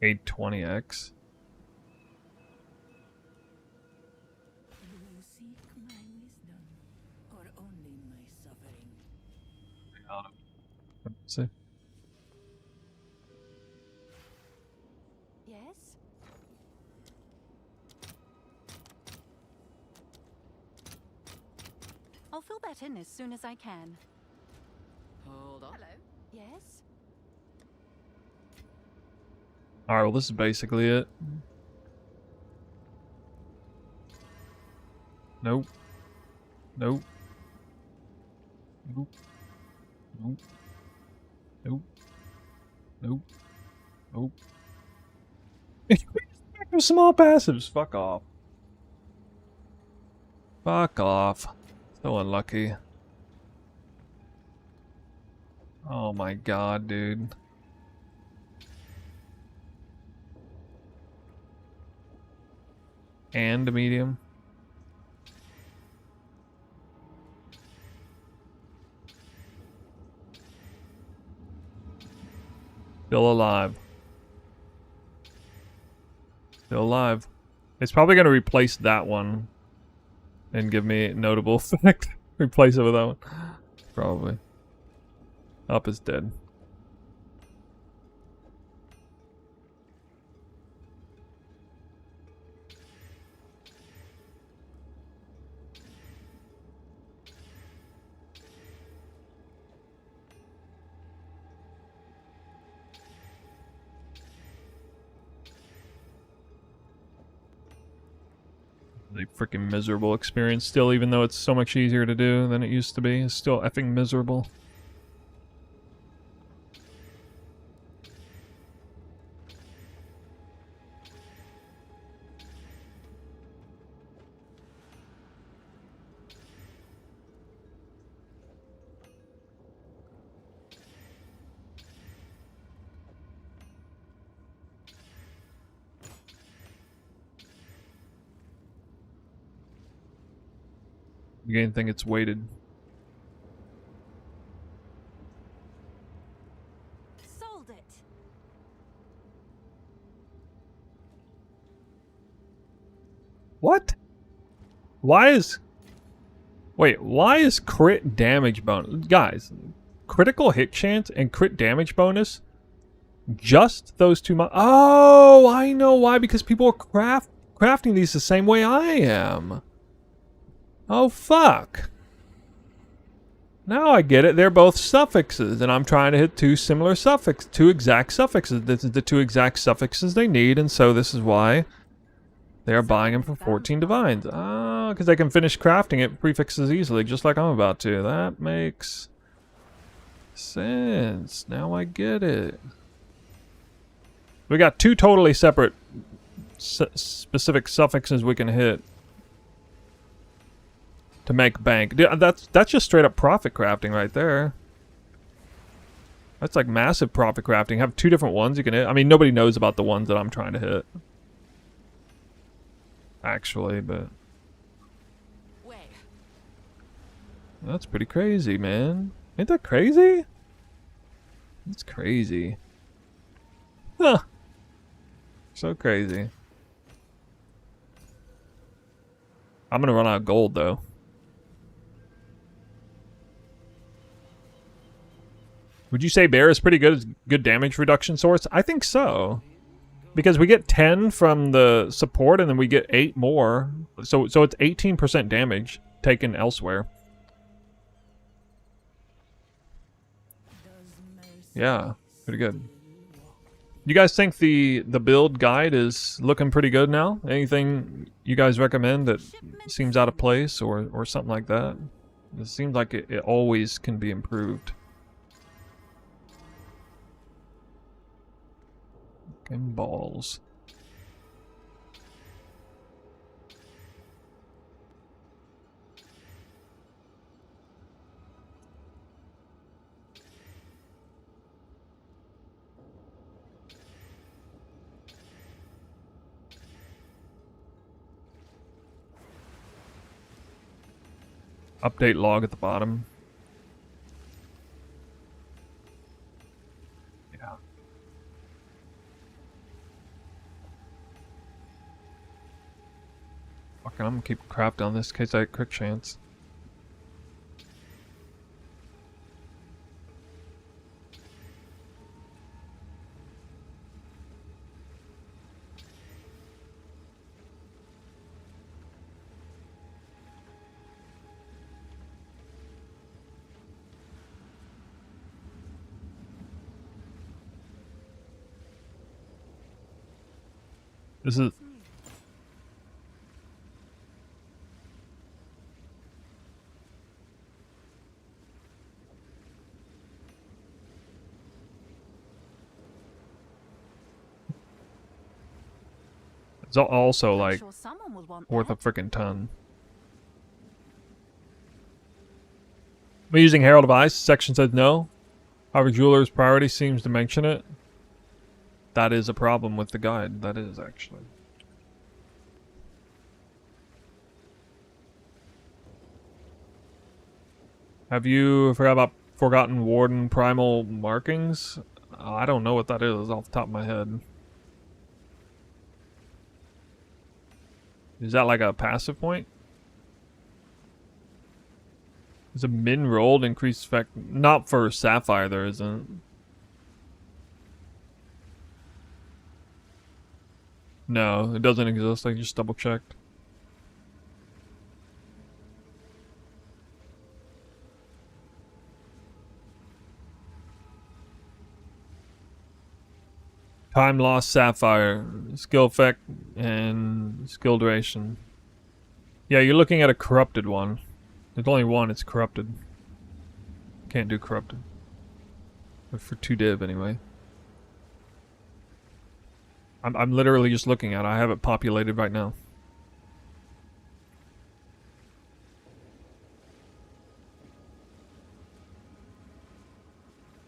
$820X. You seek my wisdom, or only my suffering? Let's see. Yes? I'll fill that in as soon as I can. Hold on. Hello. Yes? Alright, well this is basically it. Nope. Nope. Nope. Nope. Nope. Nope. Nope. Small passives. Fuck off. Fuck off. So unlucky. Oh my god, dude. And a medium. Still alive. Still alive. It's probably going to replace that one. And give me notable effect. Replace it with that one. Probably. Up is dead. A freaking miserable experience still, even though it's so much easier to do than it used to be. It's still effing miserable. You didn't think it's weighted. Sold it. What? Why is... Wait, why is crit damage bonus... Guys, critical hit chance and crit damage bonus? Just those two Oh, I know why. Because people are crafting these the same way I am. Oh, fuck. Now I get it. They're both suffixes, and I'm trying to hit two exact suffixes. This is the two exact suffixes they need, and so this is why they are buying them for 14 divines. Ah, because they can finish crafting it prefixes easily, just like I'm about to. That makes sense. Now I get it. We got two totally separate specific suffixes we can hit to make bank. That's just straight up profit crafting right there. That's like massive profit crafting. Have two different ones you can hit. I mean, nobody knows about the ones that I'm trying to hit, actually, but Wait. that's pretty crazy, man. Ain't that crazy? That's crazy. Huh. So crazy. I'm gonna run out of gold though. Would you say bear is pretty good damage reduction source? I think so. Because we get 10 from the support and then we get 8 more. So it's 18% damage taken elsewhere. Yeah, pretty good. You guys think the build guide is looking pretty good now? Anything you guys recommend that seems out of place or something like that? It seems like it always can be improved. Fucking balls. Update log at the bottom. Yeah. Fucking, I'm gonna keep craft on this in case I get quick chance. This is... It's also like Sure someone will want worth a that. freaking ton. Am I using Herald of Ice? Section says no. However, Jeweler's priority seems to mention it. That is a problem with the guide. That is, actually. Have you forgot about Forgotten Warden Primal Markings? I don't know what that is off the top of my head. Is that like a passive point? Is a min rolled increased effect? Not for Sapphire, there isn't. No, it doesn't exist. I just double checked. Time lost Sapphire, skill effect, and skill duration. Yeah, you're looking at a corrupted one. There's only one, it's corrupted. Can't do corrupted. But for 2 div anyway. I'm literally just looking at it. I have it populated right now.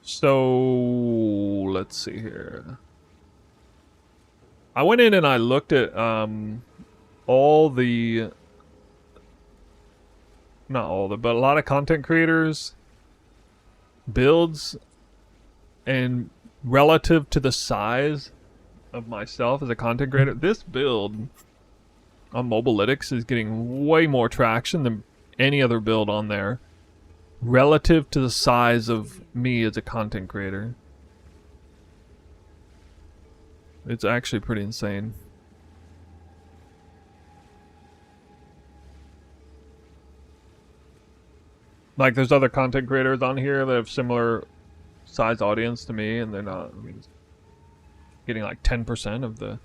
So let's see here. I went in and I looked at all the, not all the, but a lot of content creators builds, and relative to the size of myself as a content creator, this build on Mobilytics is getting way more traction than any other build on there, relative to the size of me as a content creator. It's actually pretty insane. Like, there's other content creators on here that have similar size audience to me, and they're not, I mean, getting like 10% of the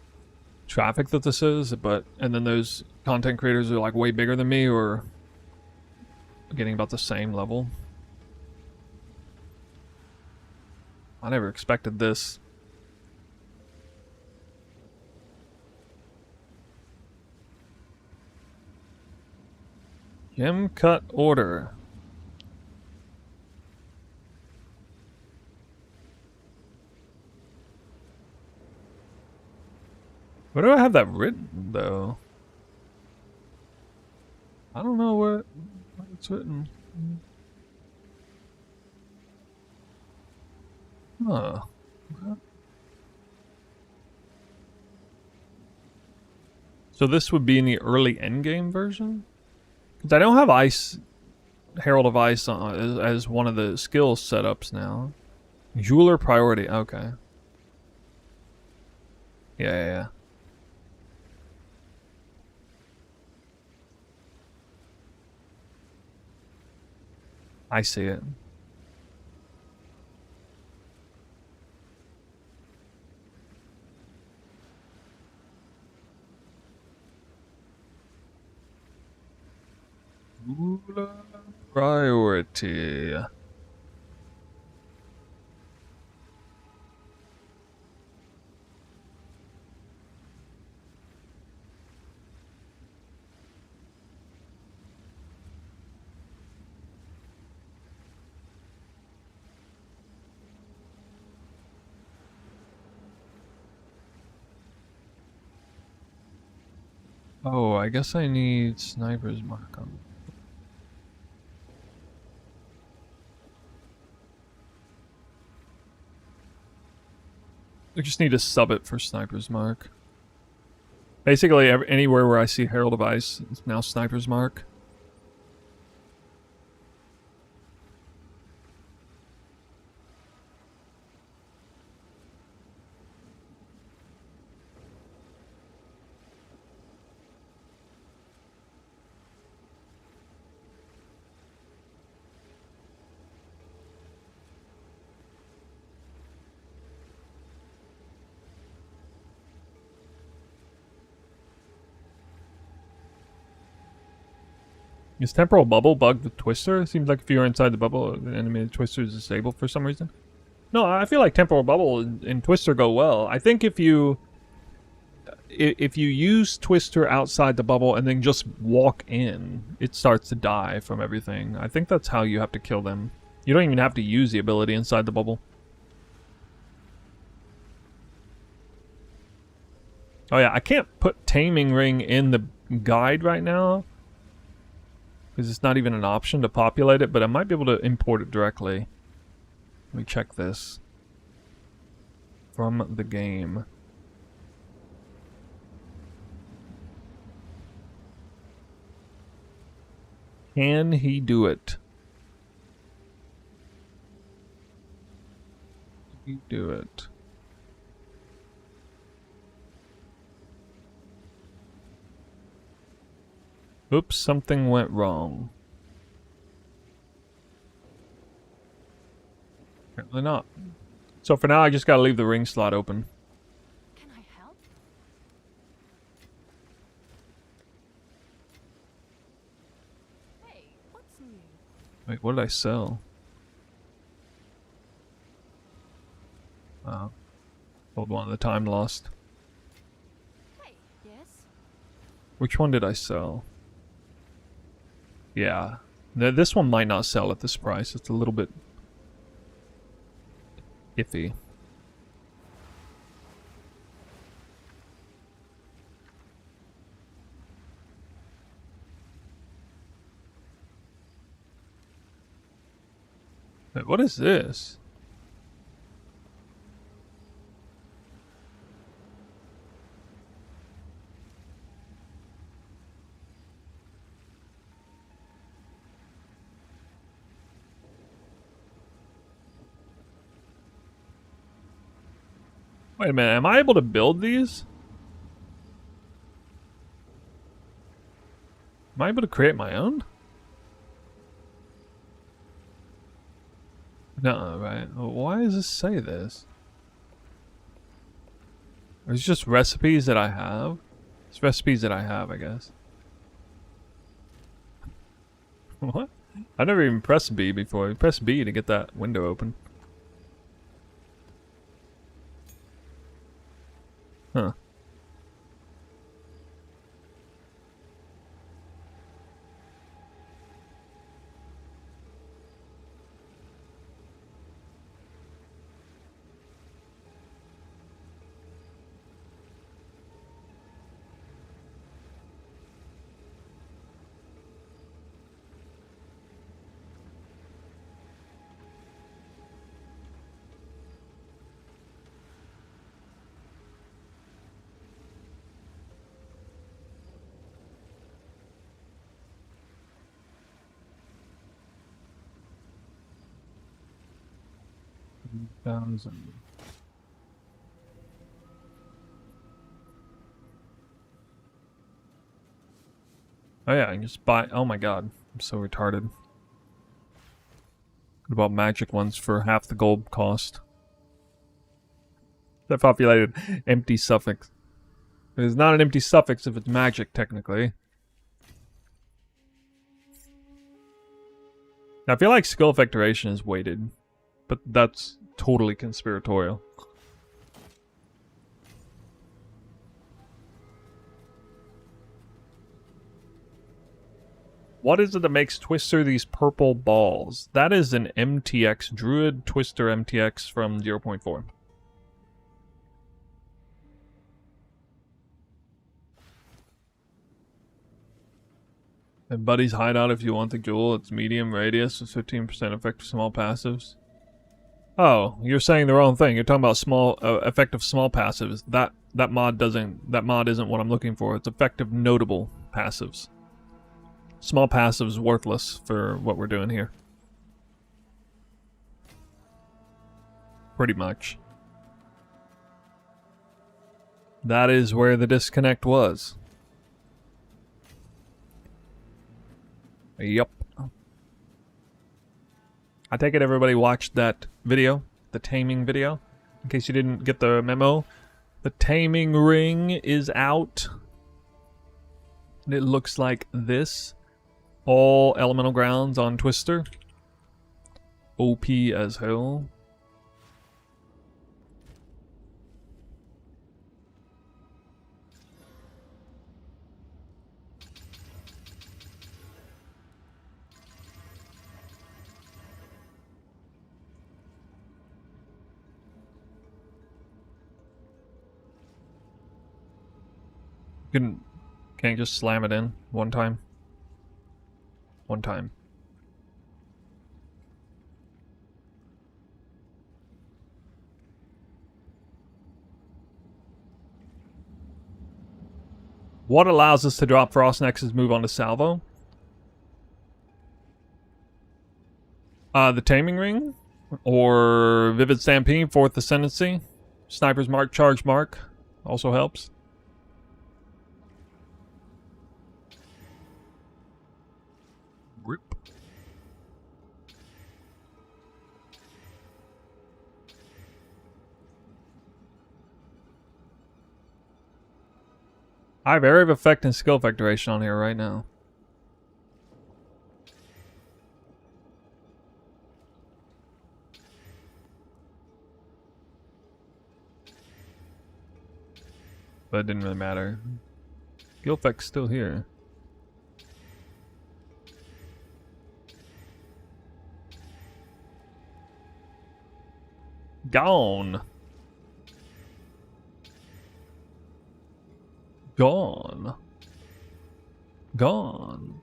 traffic that this is, but, and then those content creators are like way bigger than me, or getting about the same level. I never expected this. Gem cut order. Where do I have that written, though? I don't know where it's written. Huh. So this would be in the early endgame version? Because I don't have Ice, Herald of Ice as one of the skill setups now. Jeweler priority, okay. Yeah. I see it. Priority. Oh, I guess I need sniper's mark on. I just need to sub it for sniper's mark. Basically, anywhere where I see Herald of Ice, it's now sniper's mark. Is temporal bubble bugged with Twister? It seems like if you're inside the bubble, the animated Twister is disabled for some reason. No, I feel like temporal bubble and Twister go well. I think if you use Twister outside the bubble and then just walk in, it starts to die from everything. I think that's how you have to kill them. You don't even have to use the ability inside the bubble. Oh yeah, I can't put Taming Ring in the guide right now, because it's not even an option to populate it, but I might be able to import it directly. Let me check this. From the game. Can he do it? Can he do it? Oops, something went wrong. Apparently not. So for now, I just gotta leave the ring slot open. Can I help? Wait, what did I sell? Hold one, the time lost. Hey, yes? Which one did I sell? Yeah. This one might not sell at this price. It's a little bit iffy. Wait, what is this? Wait a minute, am I able to build these? Am I able to create my own? No, right. Well, why does this say this? It's just recipes that I have. It's recipes that I have, I guess. What? I never even pressed B before. Press B to get that window open. Huh. Thousand. Oh yeah, I can just buy. Oh my god, I'm so retarded. What about magic ones for half the gold cost? That populated empty suffix. It's not an empty suffix if it's magic, technically. I feel like skill effectoration is weighted, but that's totally conspiratorial. What is it that makes Twister these purple balls? That is an MTX, Druid Twister MTX from 0.4. And Buddy's hideout if you want the jewel. It's medium radius with 15% effective small passives. Oh, you're saying the wrong thing. You're talking about small effective small passives. That mod isn't what I'm looking for. It's effective notable passives. Small passives worthless for what we're doing here. Pretty much. That is where the disconnect was. Yup. I take it everybody watched that video, the Taming video. In case you didn't get the memo, the Taming ring is out. And it looks like this. All elemental grounds on Twister. OP as hell. Can't you just slam it in one time? One time. What allows us to drop Frost Nexus move onto Salvo? The Taming Ring? Or Vivid Stampede, 4th Ascendancy? Sniper's Mark, Charge Mark also helps. Rip. I have area of effect and skill effectoration on here right now. But it didn't really matter. Gilfec's still here. Gone. Gone. Gone.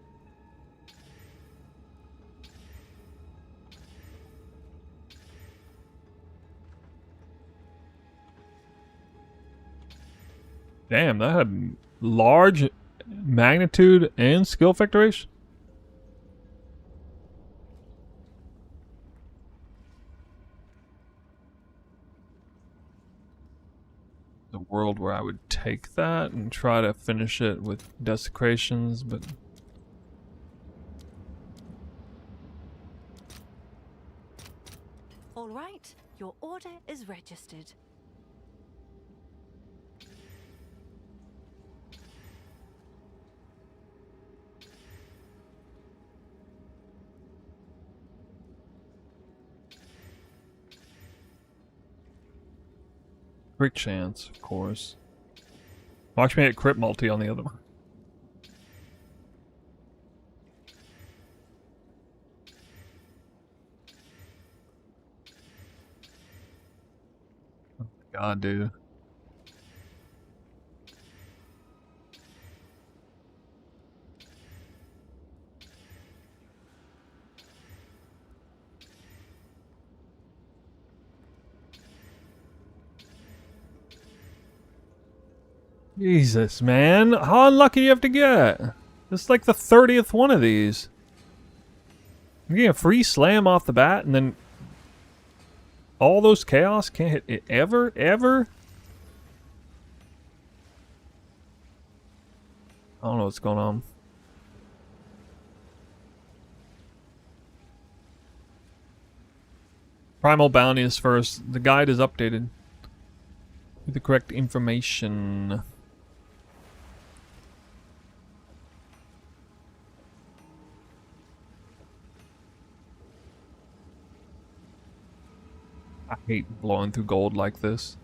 Damn, that had large magnitude and skill effect ratio. The world where I would take that and try to finish it with desecrations, but All right, your order is registered. great chance, of course. Watch me hit crit multi on the other one. Oh my god, dude. Jesus, man. How unlucky do you have to get? This is like the 30th one of these. You're getting a free slam off the bat, and then all those chaos can't hit it ever? I don't know what's going on. Primal Bounty is first. The guide is updated with the correct information. I hate blowing through gold like this.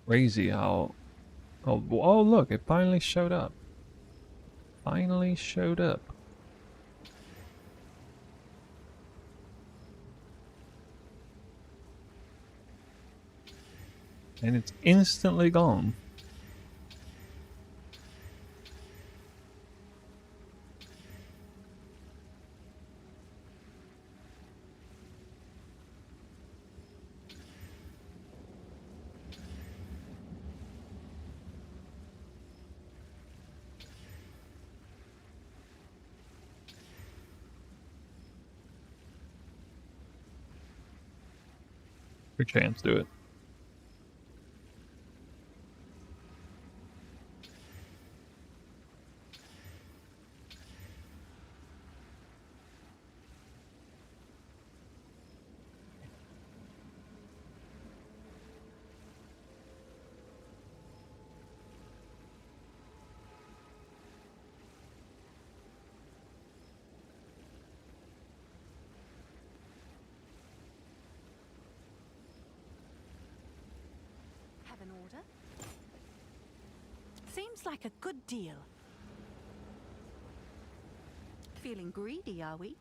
Crazy how... Oh, look, it finally showed up. Finally showed up. And it's instantly gone. Your chance, do it. Have an order? Seems like a good deal. Feeling greedy, are we?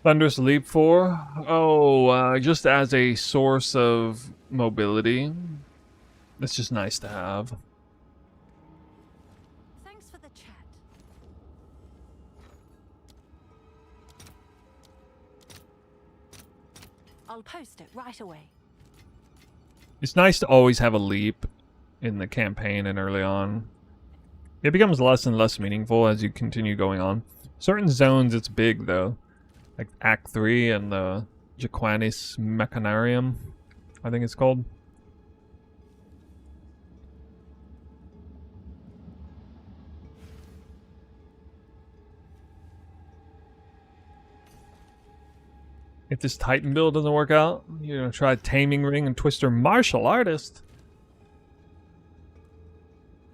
Thunderous Leap 4? Oh, just as a source of mobility. It's just nice to have. Thanks for the chat. I'll post it right away. It's nice to always have a leap in the campaign and early on. It becomes less and less meaningful as you continue going on. Certain zones it's big though. Like Act 3 and the Jaquanis Mechanarium, I think it's called. If this Titan build doesn't work out, you're gonna try Taming Ring and Twister Martial Artist.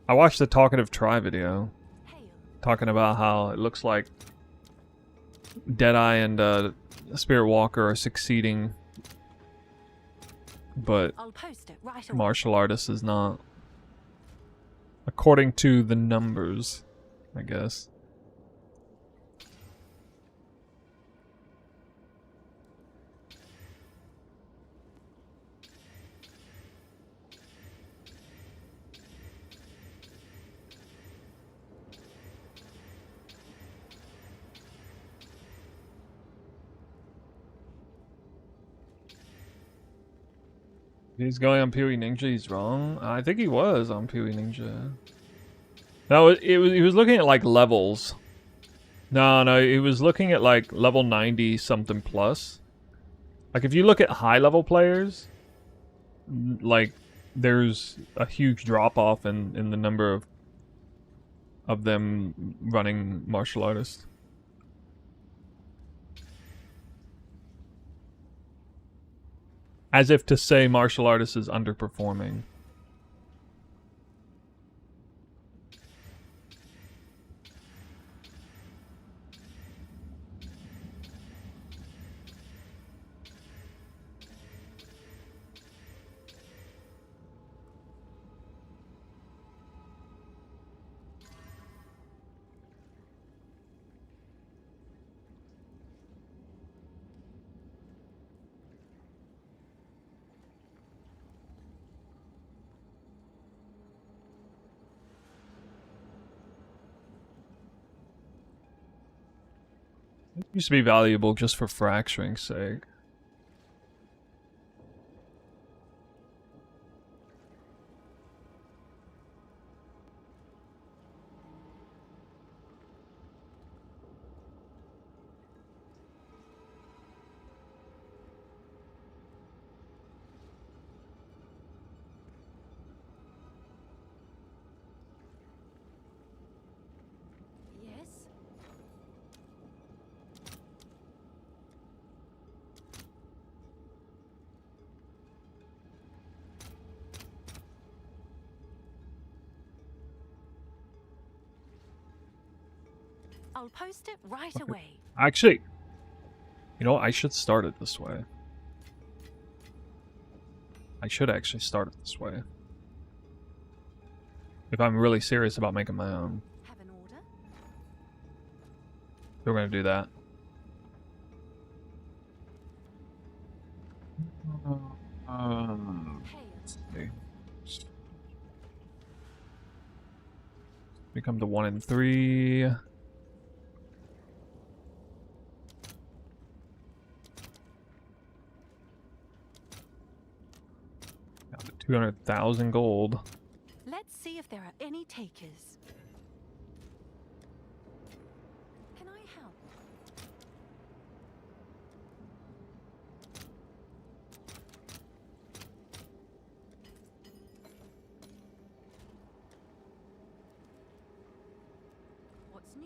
I watched the Talkative Try video, talking about how it looks like Deadeye and Spirit Walker are succeeding, but I'll post it right away. Martial Artist is not. According to the numbers, I guess. He's going on PoE Ninja, he's wrong. I think he was on PoE Ninja. No, he was looking at like levels. No, he was looking at like level 90 something plus. Like if you look at high level players, like there's a huge drop off in the number of them running martial artists. As if to say martial artist is underperforming. It used to be valuable just for fracturing's sake. Yes. I'll post it right away. Actually, you know what? I should start it this way. I should actually start it this way. If I'm really serious about making my own. Have an order? We're gonna do that. Let's see. Become the 1 and 3. Down to 200,000 gold. Let's see if there are any takers. Can I help? What's new?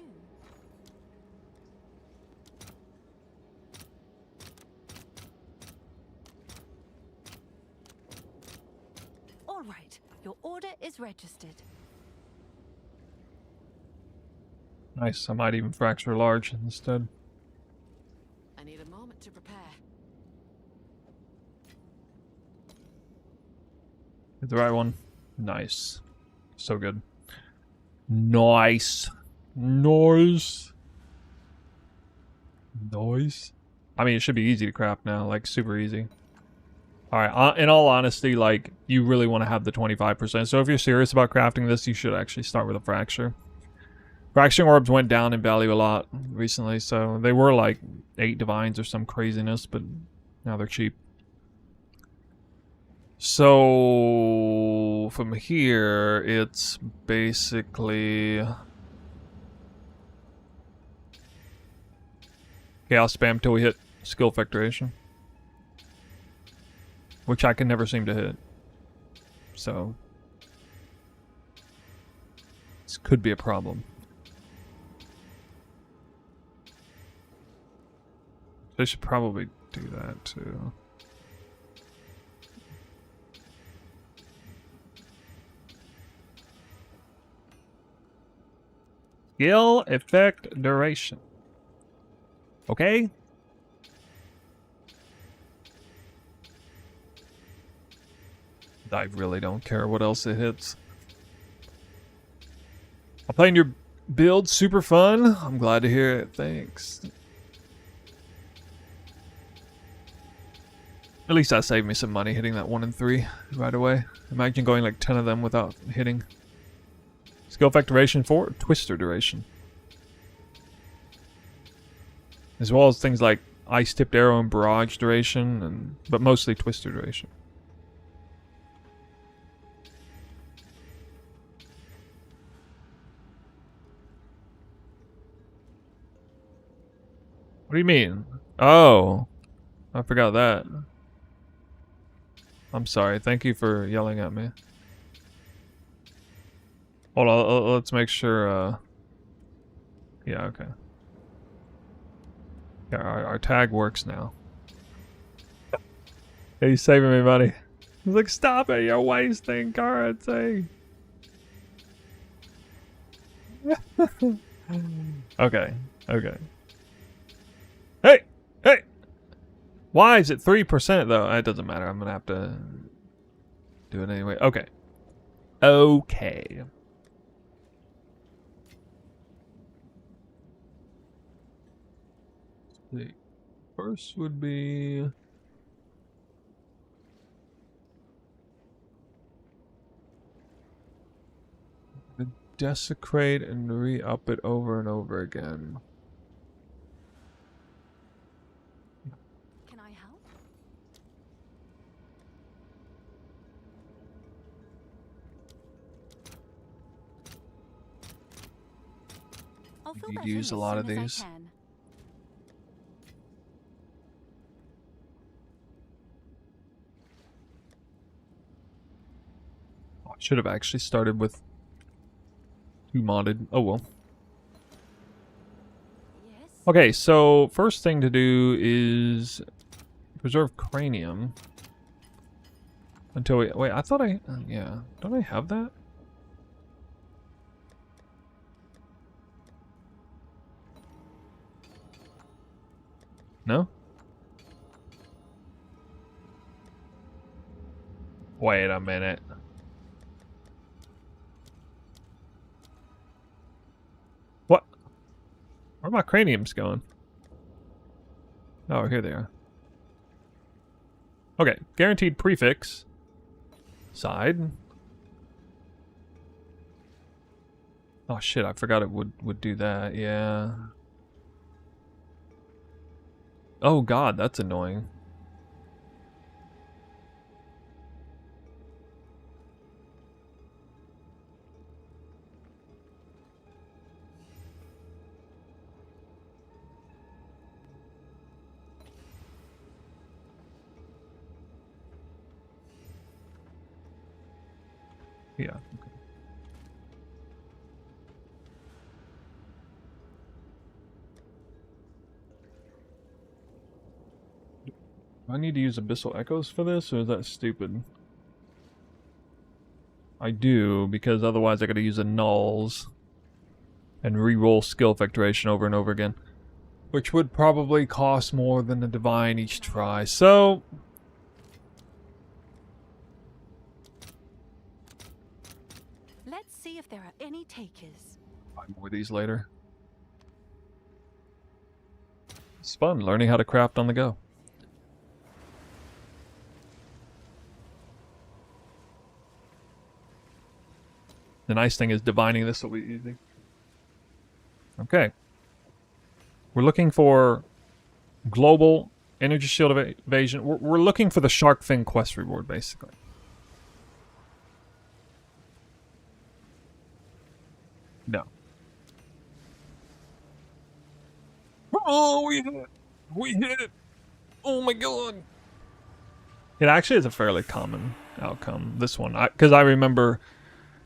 All right, your order is registered. Nice, I might even fracture large instead. I need a moment to prepare. Hit the right one. Nice. So good. Nice. Nice. Nice. I mean, it should be easy to craft now, like super easy. Alright, in all honesty, like, you really want to have the 25%. So if you're serious about crafting this, you should actually start with a fracture. Fracturing orbs went down in value a lot recently, so they were like 8 divines or some craziness, but now they're cheap. So from here, it's basically chaos spam till we hit skill effectuation, which I can never seem to hit. So this could be a problem. They should probably do that too. Skill effect duration. Okay? I really don't care what else it hits. I'm playing your build, super fun. I'm glad to hear it. Thanks. At least that saved me some money hitting that 1 and 3 right away. Imagine going like 10 of them without hitting. Skill effect duration 4, twister duration. As well as things like ice tipped arrow and barrage duration, but mostly twister duration. What do you mean? Oh, I forgot that. I'm sorry. Thank you for yelling at me. Hold on, let's make sure, yeah, okay. Yeah, our tag works now. Yeah, he's saving me money. He's like, stop it, you're wasting currency. Okay, okay. Hey! Hey! Why is it 3% though? It doesn't matter, I'm gonna have to do it anyway. Okay. Okay. The first would be desecrate and re-up it over and over again. Can I help? I'll fill You'd that use in a as lot soon of as I these. can. I should have actually started with 2 modded. Oh well. Yes. Okay, so first thing to do is preserve cranium until we wait. I thought yeah. Don't I have that? No. Wait a minute. What? Where are my craniums going? Oh, here they are. Okay, guaranteed prefix. Side. Oh shit, I forgot it would do that, yeah. Oh god, that's annoying. Yeah. Okay. Do I need to use Abyssal Echoes for this, or is that stupid? I do, because otherwise I gotta use a nulls and re-roll skill effectuation over and over again. Which would probably cost more than a divine each try, so... Let's see if there are any takers. Buy more of these later. It's fun learning how to craft on the go. The nice thing is divining this will be easy. Okay. We're looking for global energy shield evasion. We're looking for the Shark Fin quest reward, basically. No. Oh, we hit it. We hit it. Oh my god. It actually is a fairly common outcome, this one. Because I remember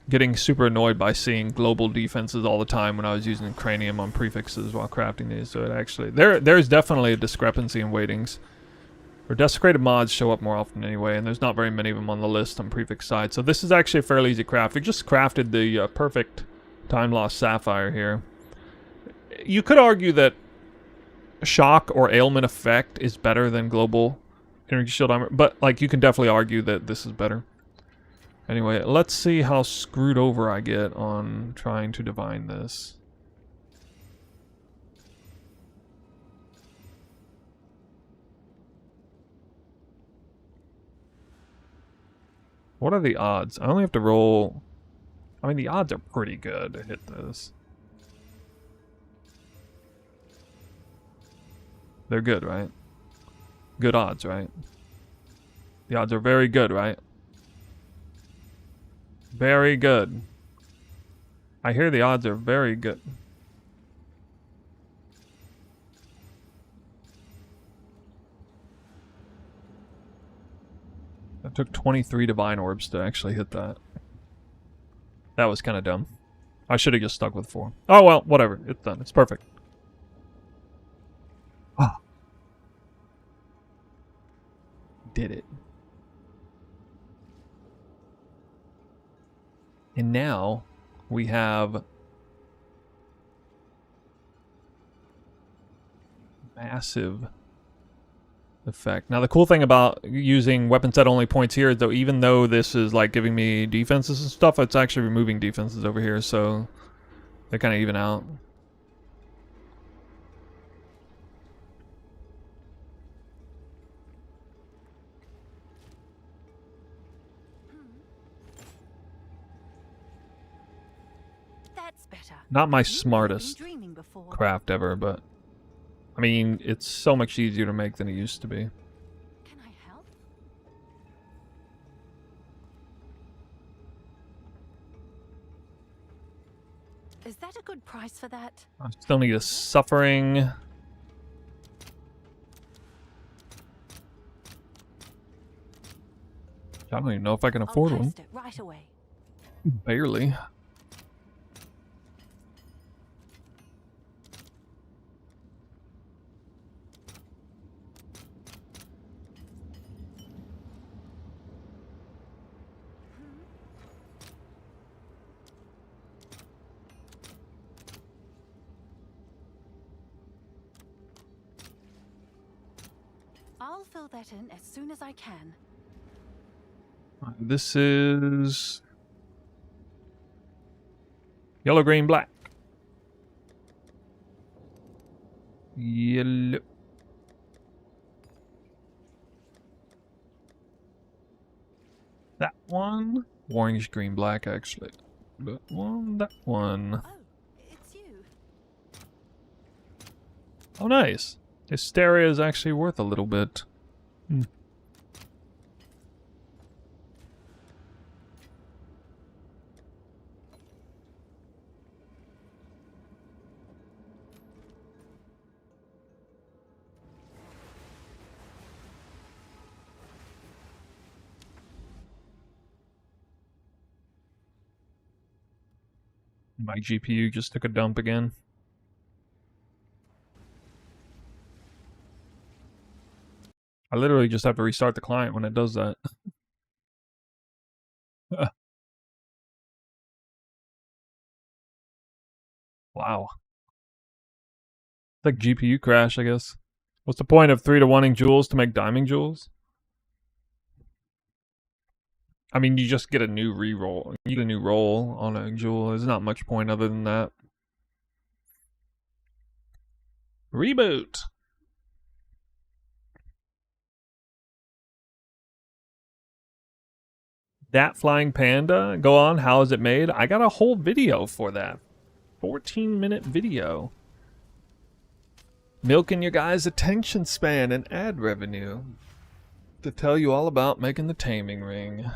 getting super annoyed by seeing global defenses all the time when I was using cranium on prefixes while crafting these. So it actually... There's definitely a discrepancy in weightings. Or desecrated mods show up more often anyway, and there's not very many of them on the list on prefix side. So this is actually a fairly easy craft. We just crafted the perfect time-lost sapphire here. You could argue that shock or ailment effect is better than global energy shield armor, but like you can definitely argue that this is better. Anyway, let's see how screwed over I get on trying to divine this. What are the odds? I only have to roll... I mean, the odds are pretty good to hit this. They're good, right? Good odds, right? The odds are very good, right? Very good. I hear the odds are very good. It took 23 divine orbs to actually hit that. That was kind of dumb. I should have just stuck with 4. Oh well, whatever. It's done. It's perfect. Ah. Did it. And now we have massive effect. Now the cool thing about using weapon set only points here is though even though this is like giving me defenses and stuff, it's actually removing defenses over here, so they kind of even out. Not my smartest craft ever, but I mean, it's so much easier to make than it used to be. Can I help? Is that a good price for that? I still need a suffering. I don't even know if I can afford one. It right away. Barely. I'll fill that in as soon as I can. This is yellow, green, black. Yellow. That one. Orange, green, black, actually. That one, that one. Oh, it's you. Oh, nice. Hysteria is actually worth a little bit. Hmm. My GPU just took a dump again. I literally just have to restart the client when it does that. Wow. It's like GPU crash, I guess. What's the point of 3 to 1ing jewels to make diming jewels? I mean, you just get a new reroll. You get a new roll on a jewel. There's not much point other than that. Reboot. That flying panda, go on, how is it made? I got a whole video for that. 14-minute video. Milking your guys' attention span and ad revenue to tell you all about making the taming ring.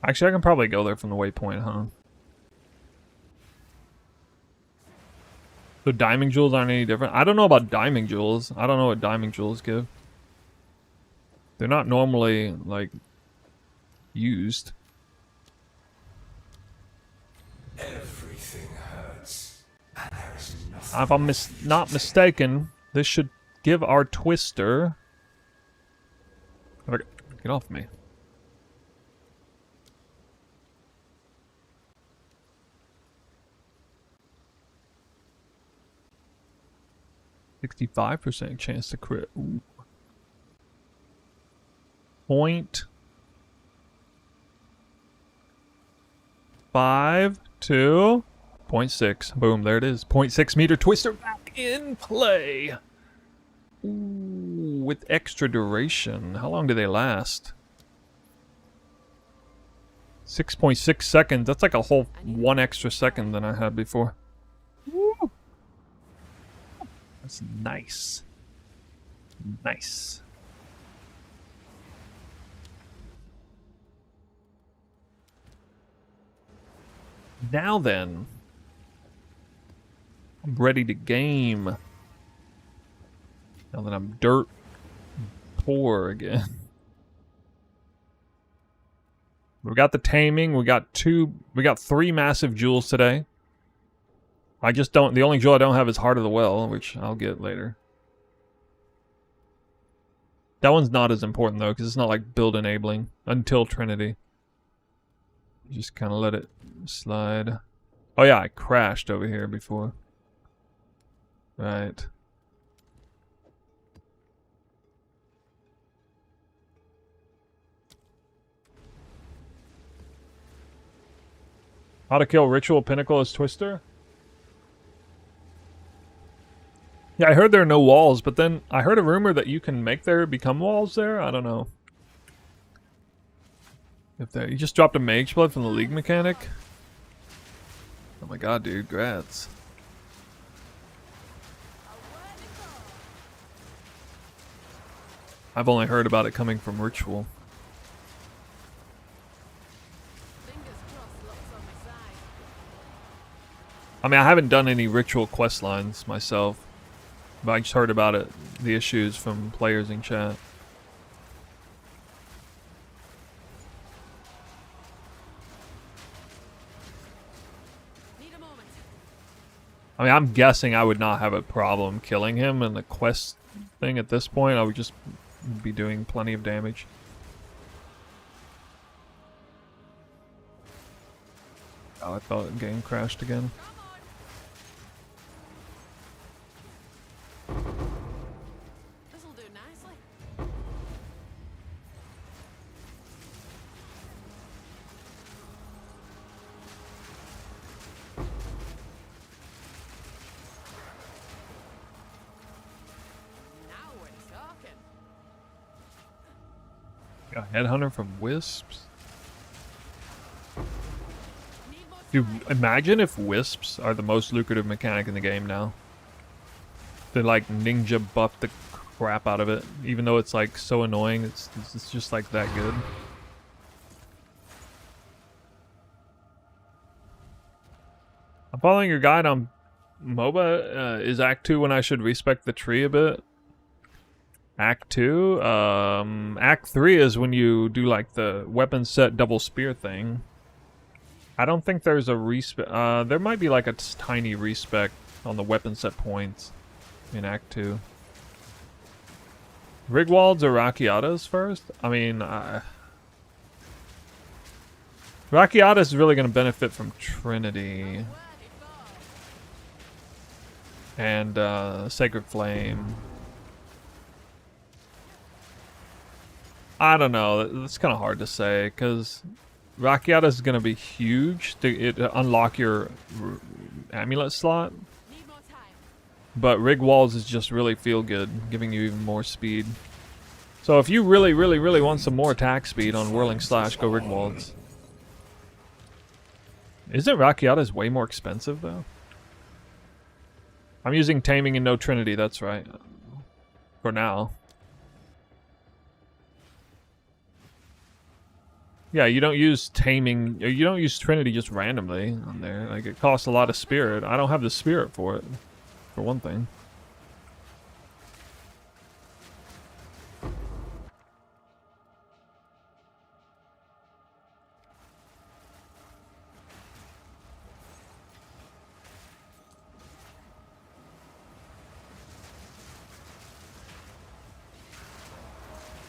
Actually, I can probably go there from the waypoint, huh? So diamond jewels aren't any different? I don't know about diamond jewels. I don't know what diamond jewels give. They're not normally, like, used. Everything hurts. And there is nothing. If I'm not mistaken, this should give our twister... Get off me. %65 chance to crit. Ooh. 0.5 to 0.6. Boom, there it is. 0.6 meter twister back in play. Ooh, with extra duration. How long do they last? 6.6 seconds. That's like a whole 1 extra second than I had before. Woo. That's nice. Nice. Now then, I'm ready to game. Now that I'm dirt poor again. We got the taming. We got 3 massive jewels today. I just don't. The only jewel I don't have is Heart of the Well, which I'll get later. That one's not as important though, because it's not like build enabling until Trinity. Just kind of let it slide. Oh yeah, I crashed over here before. Right. How to kill Ritual Pinnacle as Twister? Yeah, I heard there are no walls, but then I heard a rumor that you can make there become walls there. I don't know. If there, you just dropped a Mage Blood from the League mechanic? Oh my god, dude, grats. I've only heard about it coming from Ritual. I mean, I haven't done any Ritual quest lines myself, but I just heard about it, the issues from players in chat. I mean, I'm guessing I would not have a problem killing him in the quest thing at this point. I would just be doing plenty of damage. Oh, I thought the game crashed again. This'll do nicely. Now we're talking. Got Headhunter from Wisps. Need more Dude, time. imagine if Wisps are the most lucrative mechanic in the game now. They like ninja buff the crap out of it, even though it's like so annoying. It's just like that good. I'm following your guide on MOBA. Is Act 2 when I should respect the tree a bit? Act 2? Act 3 is when you do like the weapon set double spear thing. I don't think there's a respec. There might be like a tiny respec on the weapon set points in Act 2. Rigwalds or Rakiatas first? I mean, Rakiata is really going to benefit from Trinity and Sacred Flame. I don't know. That's kind of hard to say because Rakiata is going to be huge to unlock your amulet slot. Need more time. But Rig Walls is just really feel good, giving you even more speed. So if you really, really, really want some more attack speed on Whirling Slash, go Rig Walls. Isn't Rakiata's way more expensive though? I'm using Taming and no Trinity, that's right. For now. Yeah, you don't use Taming, you don't use Trinity just randomly on there. Like, it costs a lot of spirit. I don't have the spirit for it, for one thing.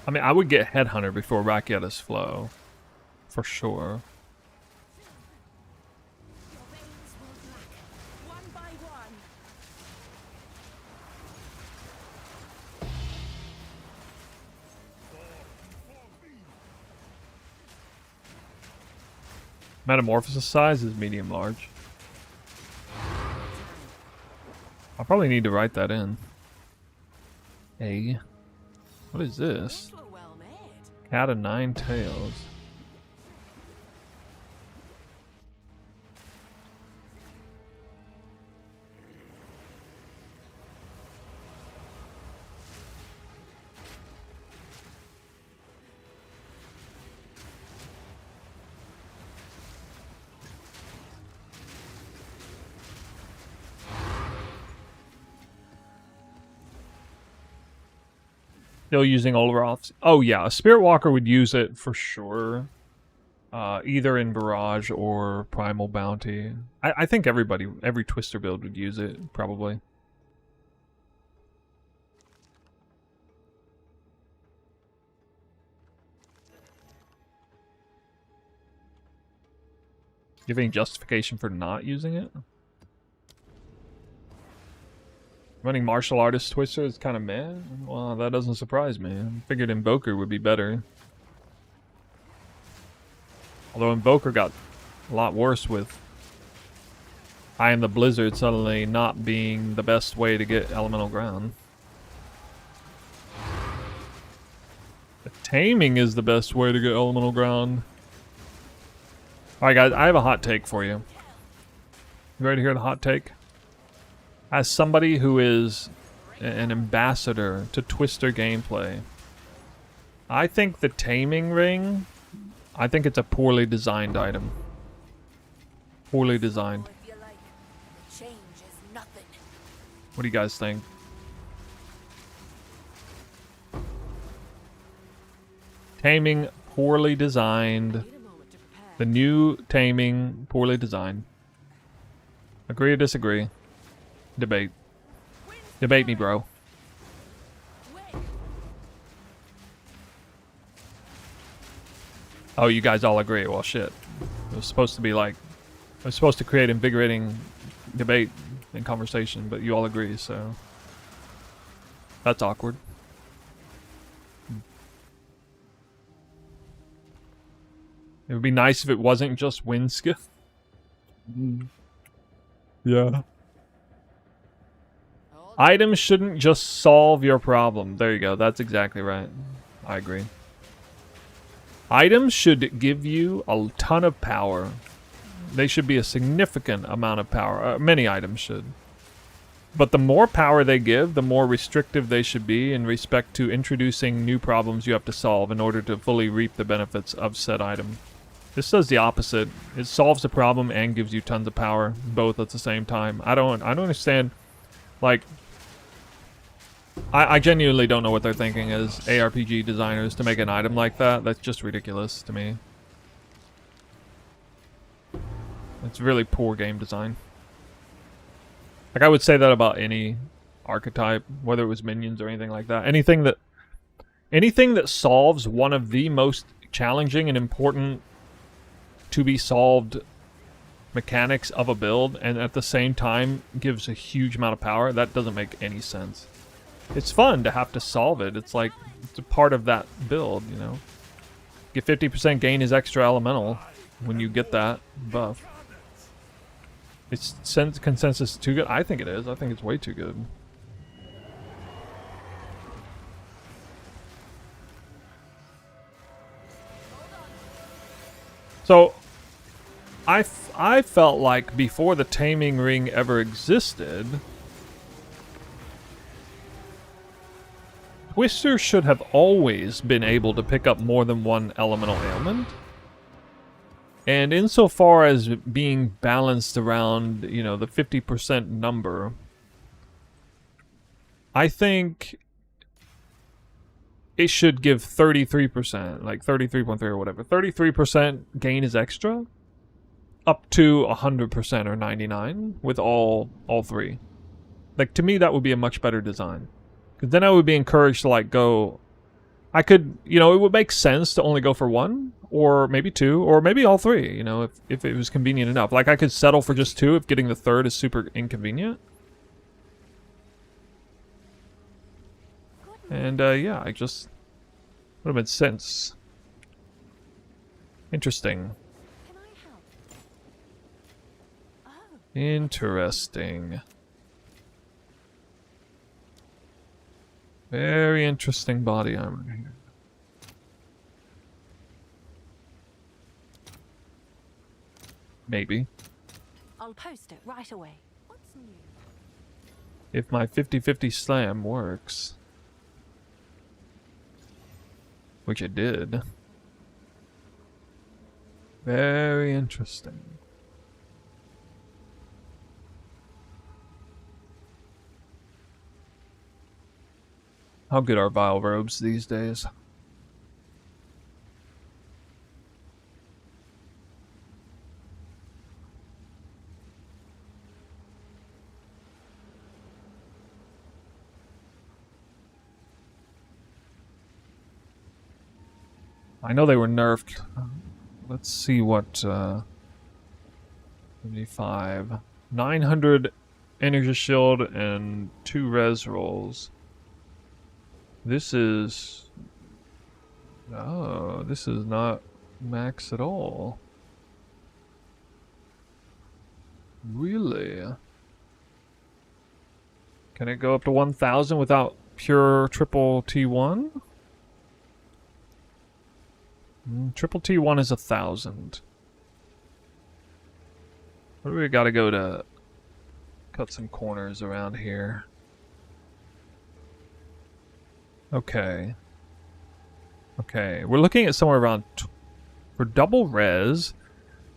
I mean, I would get Headhunter before Rakiata's Flow. For sure. Your veins will black, one by one. Metamorphosis size is medium large. I probably need to write that in. Hey. What is this? Those were well made. Cat of 9 tails. Still using Olroth's. Oh yeah, a Spirit Walker would use it for sure. Either in Barrage or Primal Bounty. I think every Twister build would use it, probably. You have any justification for not using it? Running Martial Artist Twister is kind of meh? Well, that doesn't surprise me. I figured Invoker would be better. Although Invoker got a lot worse with I Am the Blizzard suddenly not being the best way to get Elemental Ground. The Taming is the best way to get Elemental Ground. Alright guys, I have a hot take for you. You ready to hear the hot take? As somebody who is an ambassador to Twister gameplay, I think the Taming Ring, I think it's a poorly designed item. Poorly designed. If you like, change is nothing. What do you guys think? Taming, poorly designed. Need a moment to prepare. The new Taming, poorly designed. Agree or disagree? Debate. Debate me, bro. Wait. Oh, you guys all agree. Well, shit. It was supposed to be like... I was supposed to create invigorating debate and conversation, but you all agree, so... That's awkward. It would be nice if it wasn't just wind skill. Yeah. Items shouldn't just solve your problem. There you go. That's exactly right. I agree. Items should give you a ton of power. They should be a significant amount of power. Many items should. But the more power they give, the more restrictive they should be in respect to introducing new problems you have to solve in order to fully reap the benefits of said item. This does the opposite. It solves the problem and gives you tons of power, both at the same time. I don't understand. Like, I genuinely don't know what they're thinking as ARPG designers to make an item like that. That's just ridiculous to me. It's really poor game design. Like, I would say that about any archetype, whether it was minions or anything like that. Anything that solves one of the most challenging and important to be solved mechanics of a build and at the same time gives a huge amount of power, that doesn't make any sense. It's fun to have to solve it. It's like It's a part of that build, you know. Get 50% gain is extra elemental when you get that buff. It's consensus too good? I think it is. I think it's way too good. So, I felt like before the Taming Ring ever existed, Twister should have always been able to pick up more than one elemental ailment. And insofar as being balanced around, you know, the 50% number, I think it should give 33%, like 33.3 or whatever. 33% gain is extra, up to 100% or 99 with all three. Like, to me, that would be a much better design. Because then I would be encouraged to, like, go... I could, you know, it would make sense to only go for one, or maybe two, or maybe all three, you know, if it was convenient enough. Like, I could settle for just two if getting the third is super inconvenient. And, yeah, I just... would have made sense. Interesting. Can I help? Oh. Interesting. Very interesting body armor here. Maybe. I'll post it right away. What's new? If my 50-50 slam works. Which it did. Very interesting. How good are Vile Robes these days? I know they were nerfed. Let's see what 75. 900 energy shield and 2 res rolls. This is... oh, this is not max at all. Really? Can it go up to 1000 without pure triple T1? Triple T1 is 1000. What do we gotta go to cut some corners around here? Okay. Okay, we're looking at somewhere around, for double res,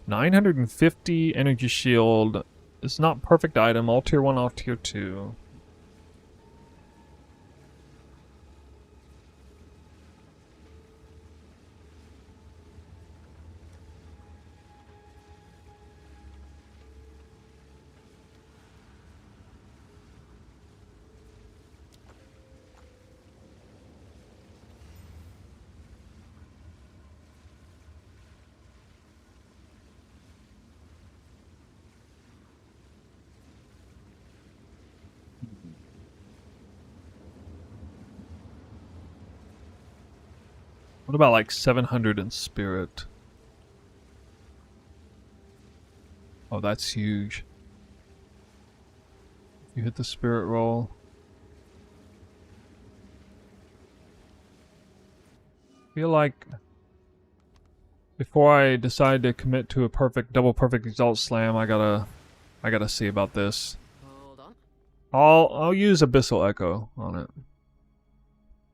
950 energy shield. It's not perfect item, all tier 1 off tier 2. What about like 700 in spirit? Oh, that's huge. You hit the spirit roll. Feel like before I decide to commit to a double perfect exalt slam, I gotta see about this. Hold on. I'll use Abyssal Echo on it.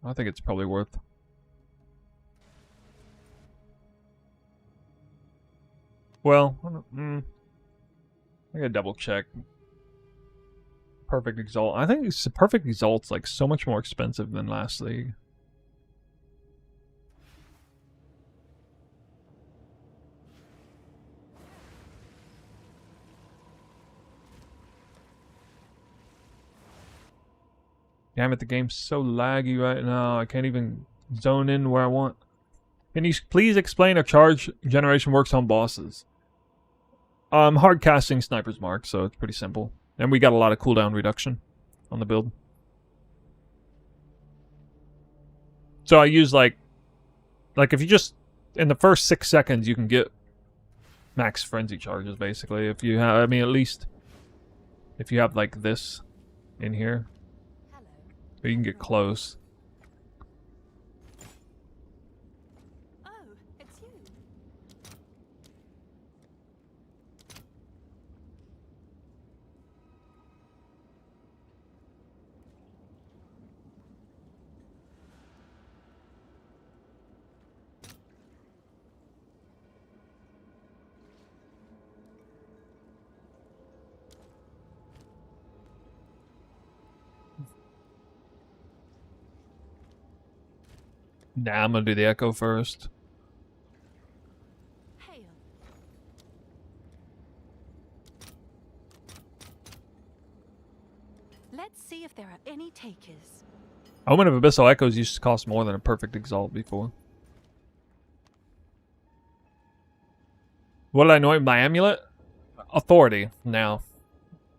I think it's probably worth. Well, I gotta double check. Perfect Exalt. I think Perfect Exalt's like so much more expensive than last league. Damn it, the game's so laggy right now. I can't even zone in where I want. Can you please explain how charge generation works on bosses? Hard casting Sniper's Mark, so it's pretty simple. And we got a lot of cooldown reduction on the build. So I use like if you just in the first 6 seconds you can get max frenzy charges basically. If you have, I mean, at least if you have like this in here, Hello. you can get close. Oh, it's you. Nah, I'm gonna do the echo first. Hail. Let's see if there are any takers. Omen of Abyssal Echoes used to cost more than a perfect exalt before. What did I anoint my amulet? Authority now.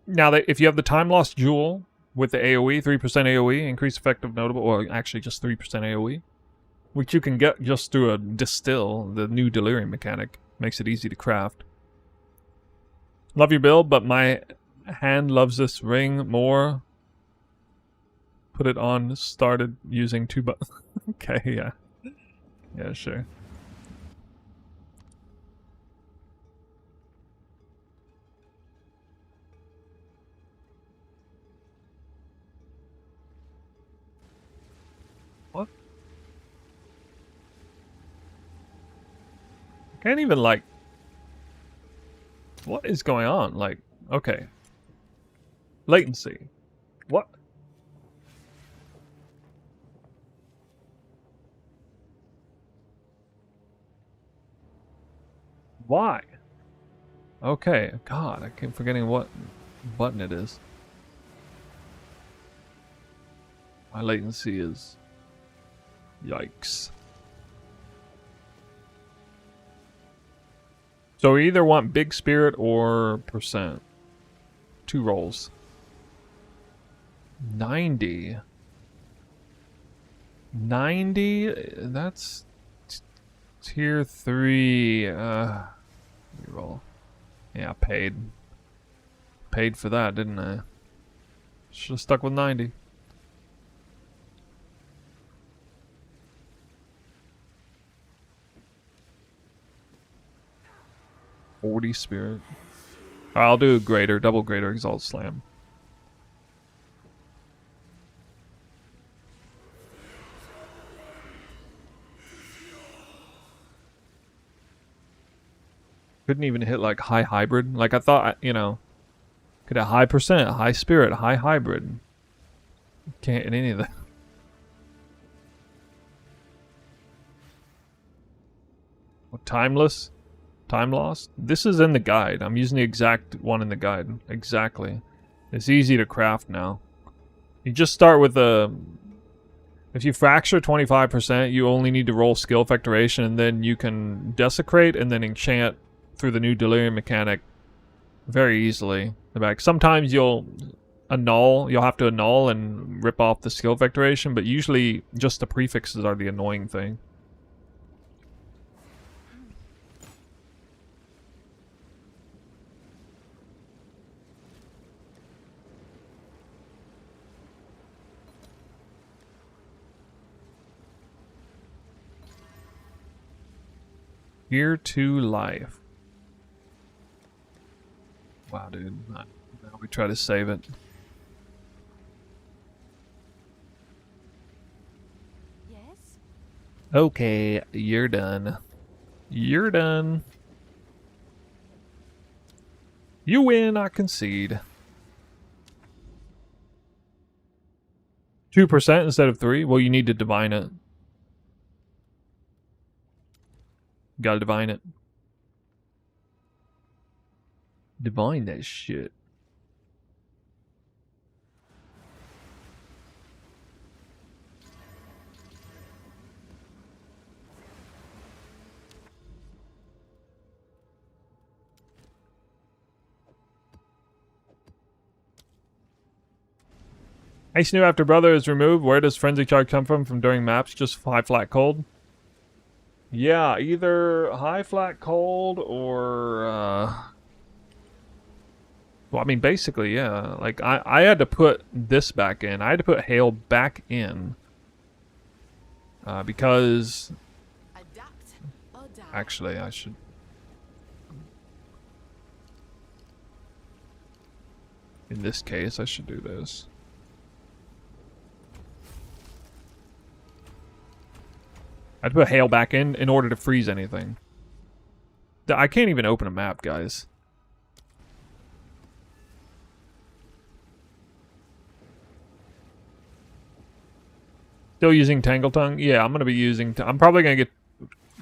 Now that if you have the Time Lost Jewel with the AoE, 3% AoE, increase effective notable, or actually just 3% AoE, which you can get just through a distill, the new delirium mechanic, makes it easy to craft. Love your build, but my hand loves this ring more. Put it on, started using 2 buttons. Okay, yeah. Yeah, sure. What? I can't even, like... What is going on? Like, okay. Latency. What? Why? Okay, God, I keep forgetting what button it is. My latency is... Yikes. So we either want big spirit or percent. 2 rolls. 90. 90? That's... Tier 3. Reroll. Yeah, paid. Paid for that, didn't I? Should have stuck with 90. $40 spirit. I'll do a greater, double greater exalt slam. Couldn't even hit like high hybrid. Like I thought, you know, could have high percent, high spirit, high hybrid. Can't hit any of that. Timeless? Time lost? This is in the guide. I'm using the exact one in the guide. Exactly. It's easy to craft now. You just start with a... If you fracture 25%, you only need to roll skill effectoration, and then you can desecrate and then enchant through the new delirium mechanic very easily. Like sometimes you'll have to annul and rip off the skill effectoration, but usually just the prefixes are the annoying thing. Year 2 life. Wow, dude. Now we try to save it. Yes? Okay, you're done. You're done. You win, I concede. 2% instead of 3? Well, you need to divine it. Gotta divine it. Divine that shit. Ice new after brother is removed. Where does frenzy charge come from during maps? Just high flat cold? Yeah, either high flat cold or well, I mean basically, yeah. Like I had to put this back in. I had to put hail back in. Because Adapt or die. actually I should. In this case, I should do this. I'd put hail back in order to freeze anything. I can't even open a map, guys. Still using Tangle Tongue? Yeah, I'm gonna be using. I'm probably gonna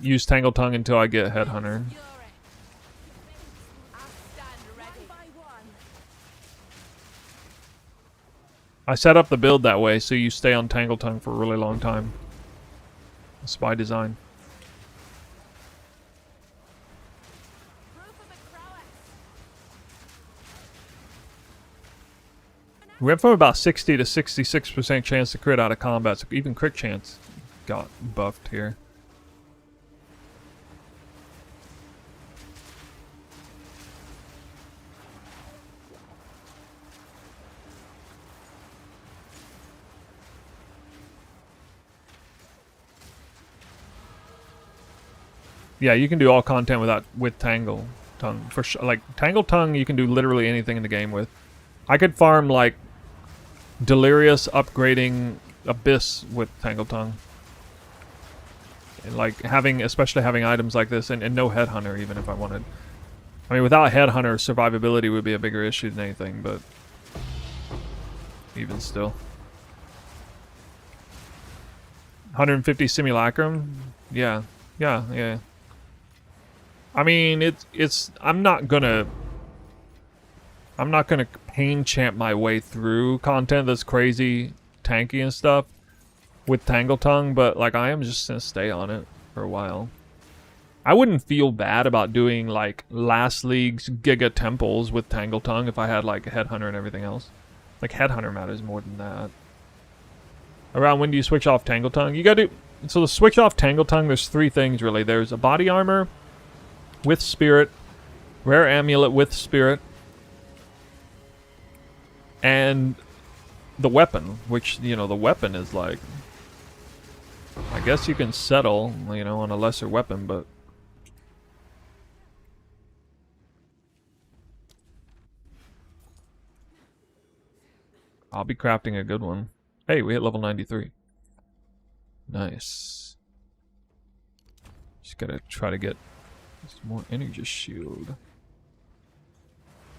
use Tangle Tongue until I get Headhunter. Fury. I'll stand ready. One by one. I set up the build that way so you stay on Tangle Tongue for a really long time. It's by design. Proof of a prowess. We went from about 60 to 66% chance to crit out of combat, so even crit chance got buffed here. Yeah, you can do all content with Tangle Tongue for sure. Like Tangle Tongue, you can do literally anything in the game with. I could farm like Delirious upgrading Abyss with Tangle Tongue, and like especially having items like this, and no Headhunter even if I wanted. I mean, without Headhunter, survivability would be a bigger issue than anything, but even still. 150 Simulacrum? Yeah. I mean, I'm not gonna pain champ my way through content that's crazy tanky and stuff with Tangle Tongue, but like I am just gonna stay on it for a while. I wouldn't feel bad about doing like last league's Giga Temples with Tangle Tongue if I had like a Headhunter and everything else. Like Headhunter matters more than that. Around when do you switch off Tangle Tongue? You gotta do, so to switch off Tangle Tongue, there's three things really. There's a body armor with spirit, rare amulet with spirit, and the weapon, which, you know, the weapon is like, I guess you can settle, you know, on a lesser weapon, but I'll be crafting a good one. Hey, we hit level 93. Nice. Just gotta try to get some more energy shield.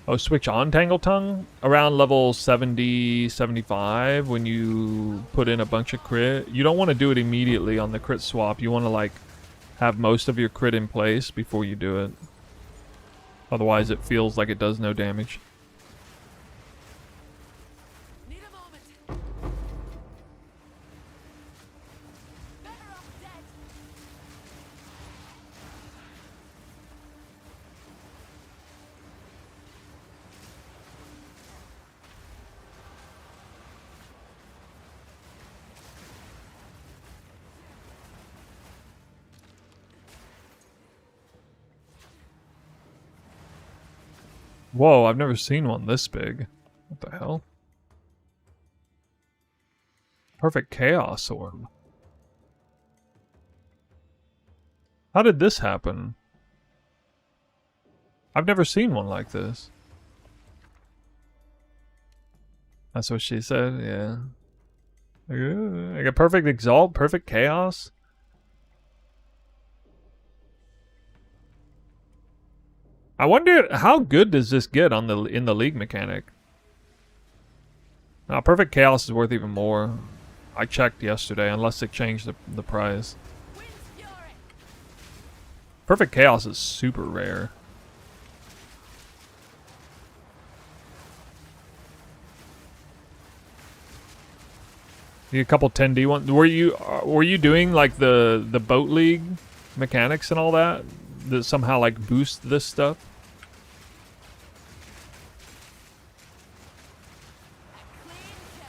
Oh, switch on Tangle Tongue around level 70, 75 when you put in a bunch of crit. You don't want to do it immediately on the crit swap. You want to like have most of your crit in place before you do it. Otherwise it feels like it does no damage. Need a moment. Better off dead. Whoa, I've never seen one this big. What the hell? Perfect Chaos Orb. How did this happen? I've never seen one like this. That's what she said, yeah. Like a perfect Exalt, perfect Chaos. I wonder how good does this get on in the league mechanic? Now, perfect Chaos is worth even more. I checked yesterday, unless they changed the price. Wind's fury. Perfect Chaos is super rare. You get a couple 10D ones. Were you doing like the boat league mechanics and all that somehow like boost this stuff? Clean kill.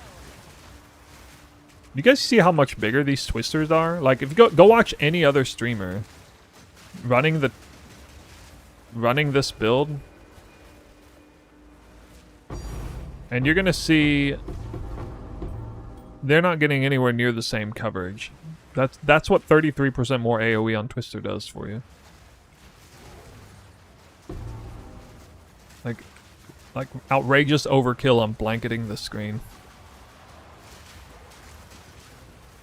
You guys see how much bigger these twisters are? Like, if you go watch any other streamer running this build, and you're gonna see they're not getting anywhere near the same coverage. That's what 33% more AoE on Twister does for you. Like outrageous overkill on blanketing the screen.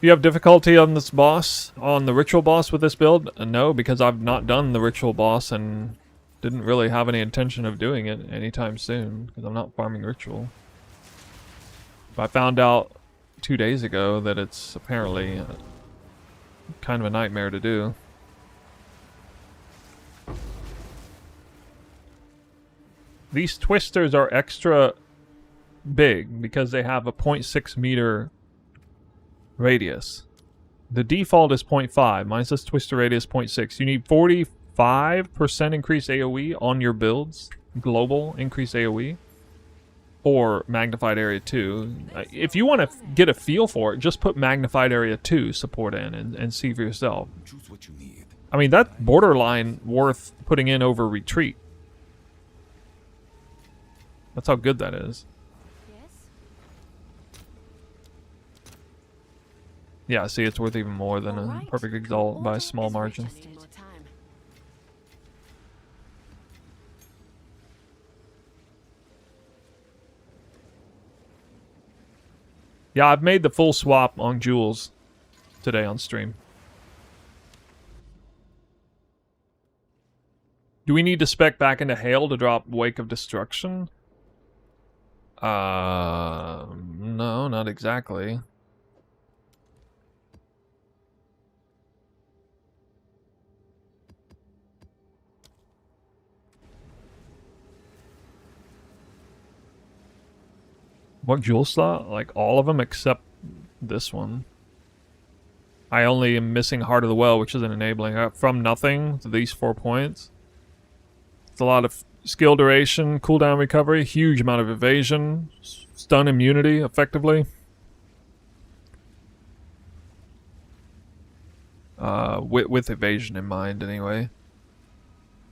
Do you have difficulty on this boss, on the ritual boss with this build? No, because I've not done the ritual boss and didn't really have any intention of doing it anytime soon, because I'm not farming ritual. But I found out 2 days ago that it's apparently kind of a nightmare to do. These twisters are extra big because they have a 0.6 meter radius. The default is 0.5. Mine says twister radius 0.6. You need 45% increased AoE on your builds. Global increased AoE. Or magnified area 2. If you want to get a feel for it, just put magnified area 2 support in and see for yourself. Choose what you need. I mean, that's borderline worth putting in over retreat. That's how good that is. Yes? Yeah, see, it's worth even more than a Alright, perfect exalt by a small margin. Need more time. Yeah, I've made the full swap on jewels today on stream. Do we need to spec back into Hail to drop Wake of Destruction? No, not exactly. What jewel slot? Like all of them except this one. I only am missing Heart of the Well, which isn't enabling. From nothing to these 4 points. It's a lot of skill duration, cooldown recovery, huge amount of evasion, stun immunity, effectively. With evasion in mind, anyway.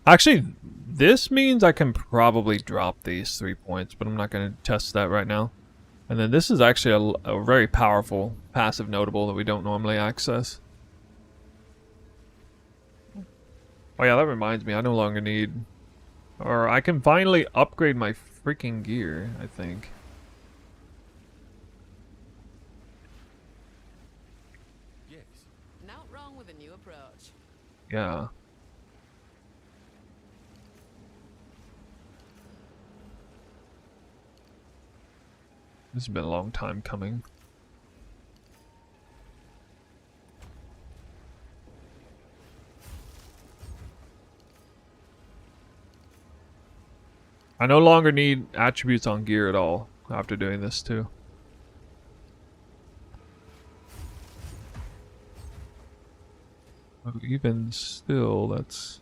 Actually, this means I can probably drop these 3 points, but I'm not going to test that right now. And then this is actually a very powerful passive notable that we don't normally access. Oh yeah, that reminds me, I no longer need... Or I can finally upgrade my freaking gear, I think. Yes. Not wrong with a new approach. Yeah. This has been a long time coming. I no longer need attributes on gear at all after doing this too. But even still, that's...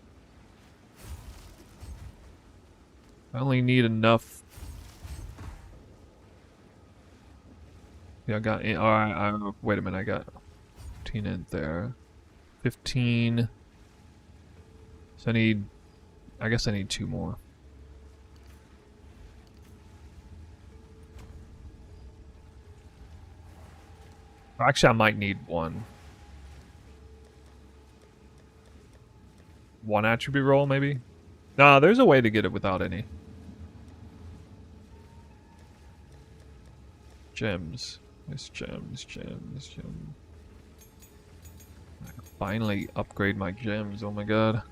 I only need enough. Yeah, I got... Alright, wait a minute, I got 15 in there. 15... So I need... I guess I need 2 more. Actually, I might need 1. 1 attribute roll, maybe? Nah, there's a way to get it without any. Gems. There's gems. I can finally upgrade my gems, oh my god.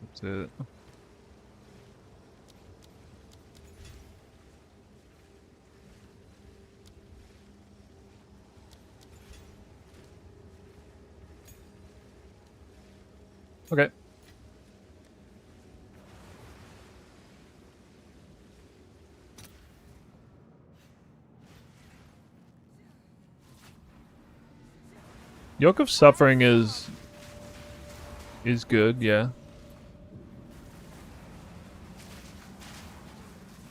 That's it. Okay. Yoke of Suffering is good, yeah.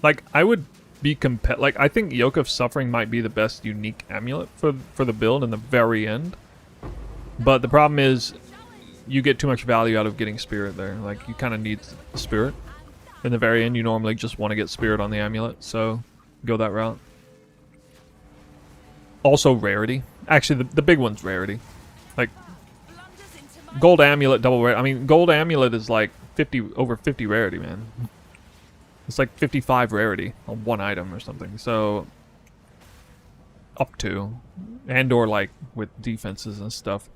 Like, I would be like, I think Yoke of Suffering might be the best unique amulet for the build in the very end. But the problem is, you get too much value out of getting Spirit there. Like, you kind of need Spirit. In the very end, you normally just want to get Spirit on the amulet, so go that route. Also, rarity. Actually, the big one's rarity. Like, Gold Amulet, double rarity. I mean, Gold Amulet is like over 50 rarity, man. It's like 55 rarity on one item or something, so... Up to. And or like, with defenses and stuff.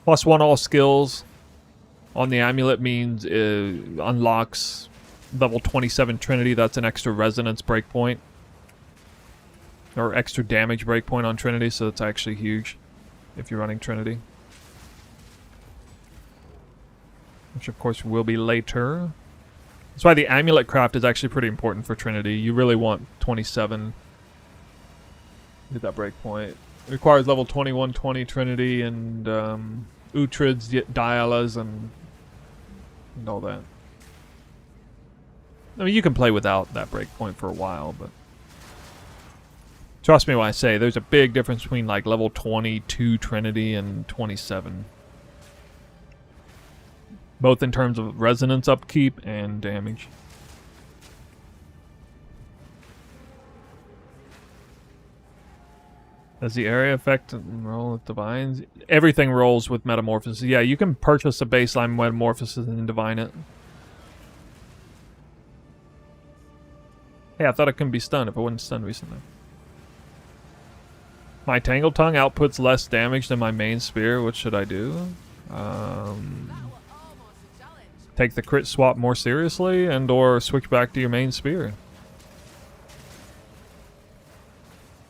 +1 all skills on the amulet means it unlocks level 27 Trinity. That's an extra resonance breakpoint. Or extra damage breakpoint on Trinity, so it's actually huge if you're running Trinity. Which of course will be later. That's why the amulet craft is actually pretty important for Trinity. You really want 27. Hit that breakpoint. It requires level 2120 Trinity and Uhtred's Dialas and all that. I mean, you can play without that breakpoint for a while, but trust me when I say there's a big difference between like level 22 Trinity and 27. Both in terms of resonance upkeep and damage. Does the area affect roll with divines? Everything rolls with metamorphosis. Yeah, you can purchase a baseline metamorphosis and divine it. Hey, I thought it couldn't be stunned if it wasn't stunned recently. My Tangle Tongue outputs less damage than my main spear. What should I do? Take the crit swap more seriously and or switch back to your main spear.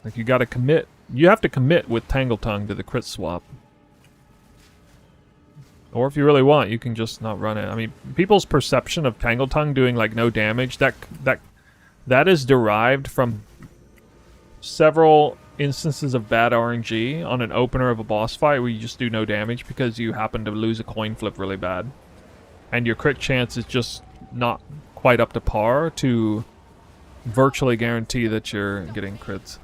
Like, you gotta commit. You have to commit with Tangle Tongue to the crit swap. Or if you really want, you can just not run it. I mean, people's perception of Tangle Tongue doing like no damage, that is derived from several instances of bad RNG on an opener of a boss fight where you just do no damage because you happen to lose a coin flip really bad. And your crit chance is just not quite up to par to virtually guarantee that you're getting crits.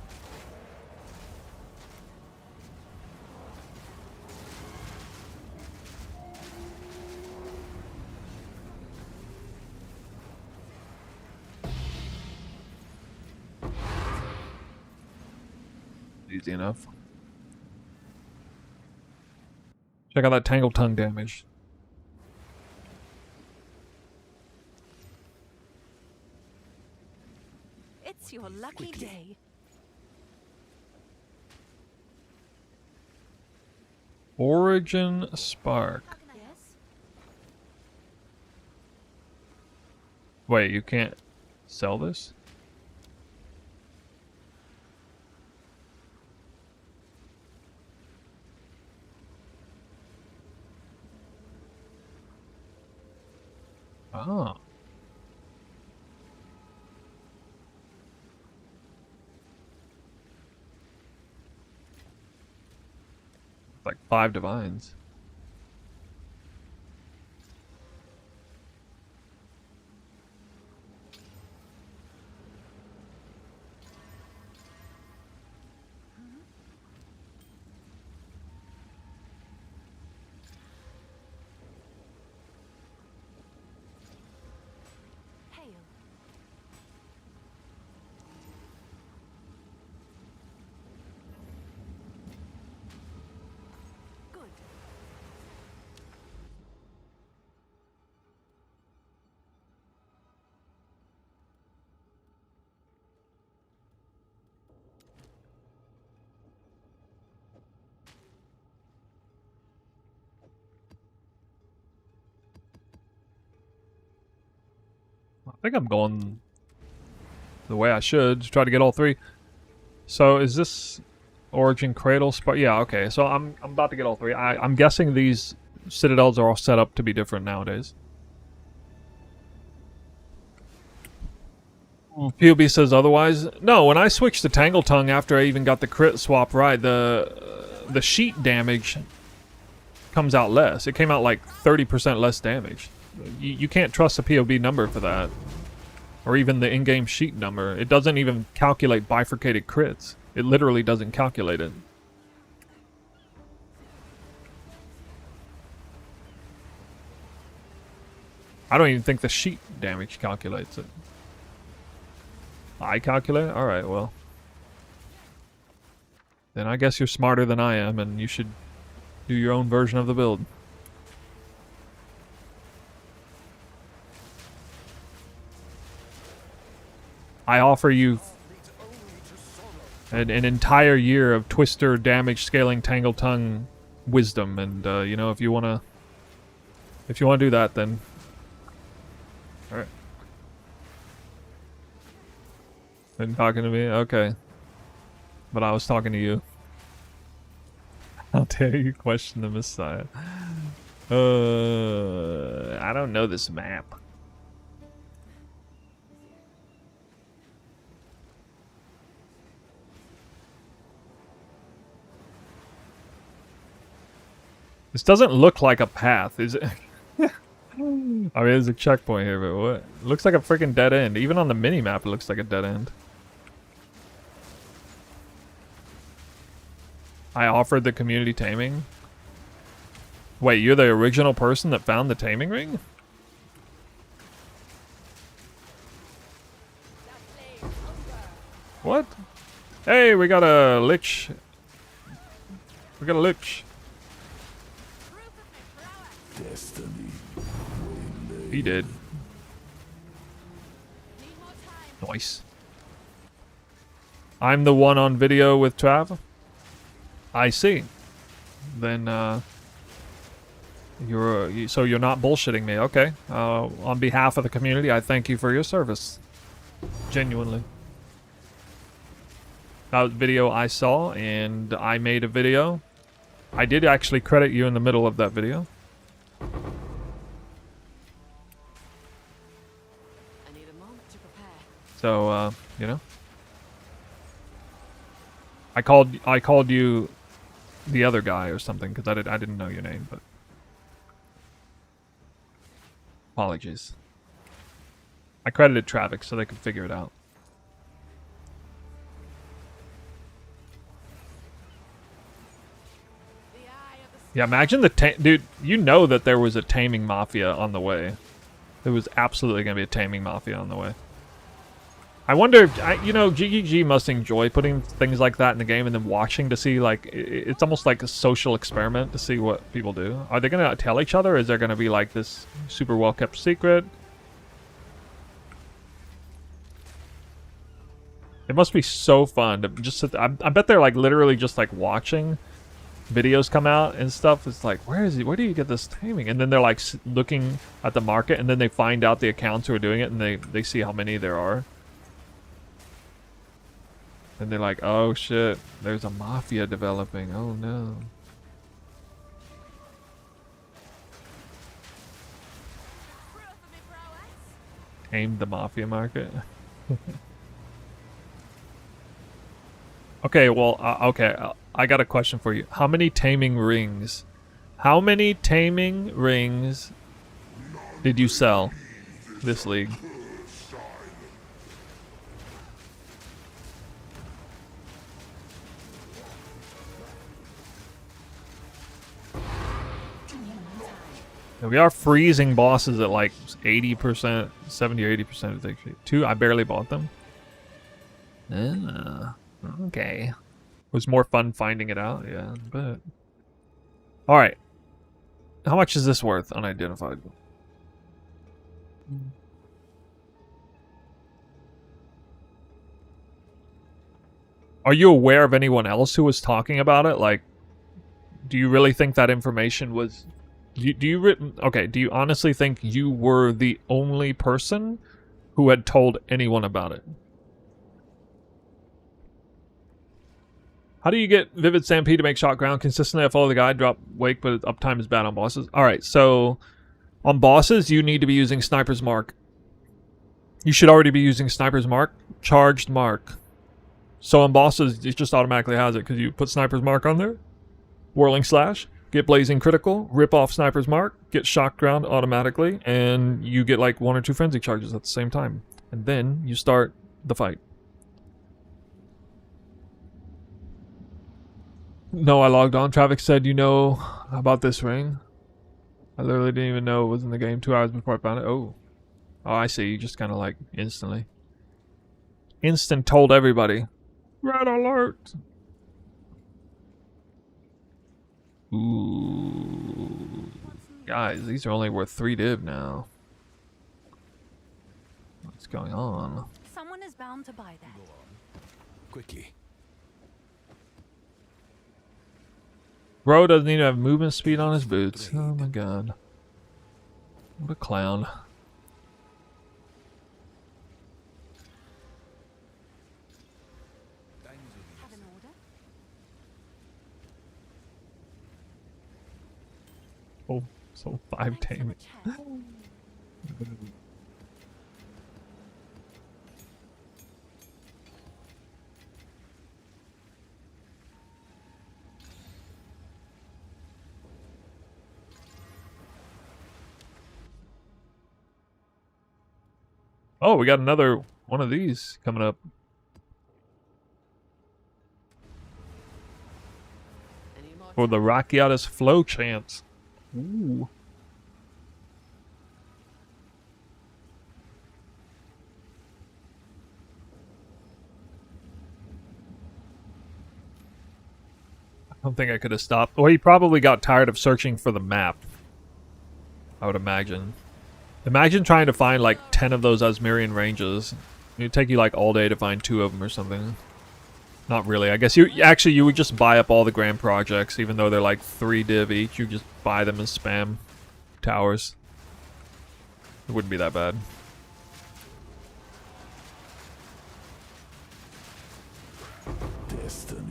Easy enough. Check out that Tangle Tongue damage. It's your lucky day. Origin Spark. Yes? Wait, you can't sell this? Oh. Like 5 divines. Hail. Good. I think I'm going the way I should to try to get all 3. So is this Origin Cradle Spark? Yeah, okay. So I'm about to get all 3. I'm guessing these citadels are all set up to be different nowadays. POB says otherwise. No, when I switched to Tangle Tongue after I even got the crit swap right, the sheet damage comes out less. It came out like 30% less damage. You can't trust a POB number for that. Or even the in-game sheet number. It doesn't even calculate bifurcated crits. It literally doesn't calculate it. I don't even think the sheet damage calculates it. I calculate it? Alright, well. Then I guess you're smarter than I am, and you should do your own version of the build. I offer you an entire year of Twister damage scaling Tangle Tongue wisdom, and you know, if you wanna do that, then all right. Been talking to me, okay, but I was talking to you. How dare you question the Messiah? I don't know this map. This doesn't look like a path, is it? I mean, there's a checkpoint here, but what? It looks like a freaking dead end. Even on the mini-map, it looks like a dead end. I offered the community taming. Wait, you're the original person that found the taming ring? What? Hey, we got a lich. We got a lich. Destiny. He did. Nice. I'm the one on video with Trav? I see. Then, so you're not bullshitting me. Okay. On behalf of the community, I thank you for your service. Genuinely. That was a video I saw, and I made a video. I did actually credit you in the middle of that video. I need a moment to prepare. So, you know. I called you the other guy or something because I didn't know your name, but apologies. I credited Travic so they could figure it out. Yeah, imagine the dude. You know that there was a taming mafia on the way. There was absolutely gonna be a taming mafia on the way. I wonder if, you know, GGG must enjoy putting things like that in the game and then watching to see, like, it's almost like a social experiment to see what people do. Are they gonna tell each other? Or is there gonna be like this super well kept secret? It must be so fun to just sit there. I bet they're like literally just like watching videos come out and stuff. It's like, where is he? Where do you get this taming? And then they're like looking at the market, and then they find out the accounts who are doing it, and they see how many there are. And they're like, oh shit, there's a mafia developing. Oh no. Tamed the mafia market. Okay, well, okay, I got a question for you. How many taming rings? How many taming rings did you sell this league? We are freezing bosses at like 80%, 70 or 80% of the two. I barely bought them. Okay. It was more fun finding it out, yeah, but... Alright. How much is this worth, unidentified? Are you aware of anyone else who was talking about it? Like, do you really think that information was... Do you honestly think you were the only person who had told anyone about it? How do you get Vivid Stampede to make shot ground consistently? I follow the guide, drop wake, but uptime is bad on bosses. Alright, so on bosses, you need to be using Sniper's Mark. You should already be using Sniper's Mark. Charged Mark. So on bosses, it just automatically has it because you put Sniper's Mark on there. Whirling Slash. Get Blazing Critical. Rip off Sniper's Mark. Get Shock Ground automatically. And you get like 1 or 2 Frenzy charges at the same time. And then you start the fight. No, I logged on. Traffic said, you know about this ring? I literally didn't even know it was in the game 2 hours before I found it. Oh. Oh, I see. You just kind of like instantly. Instant told everybody. Red alert! Ooh. Guys, these are only worth 3 div now. What's going on? Someone is bound to buy that. Go on. Quickly. Bro doesn't even have movement speed on his boots. Oh my god. What a clown. Have an order? Oh, so 5 Thanks for taming. the chat. Oh, we got another one of these coming up. Any more For the Rockiatus Flow chance. Ooh. I don't think I could have stopped. Well, he probably got tired of searching for the map. I would imagine. Imagine trying to find like 10 of those Asmirian ranges. It'd take you like all day to find 2 of them or something. Not really. I guess you would just buy up all the grand projects, even though they're like 3 div each. You just buy them and spam towers. It wouldn't be that bad.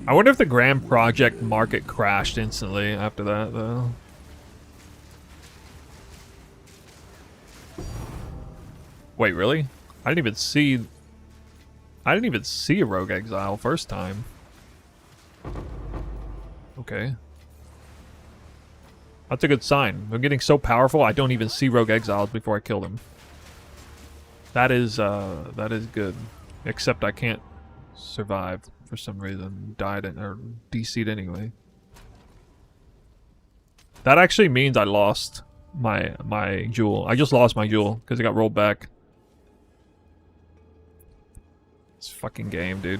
I wonder if the grand project market crashed instantly after that, though. Wait, really? I didn't even see a Rogue Exile first time. Okay. That's a good sign. They're getting so powerful, I don't even see Rogue Exiles before I kill them. That is good. Except I can't survive for some reason. Died or DC'd anyway. That actually means I lost my jewel. I just lost my jewel because it got rolled back. This fucking game, dude.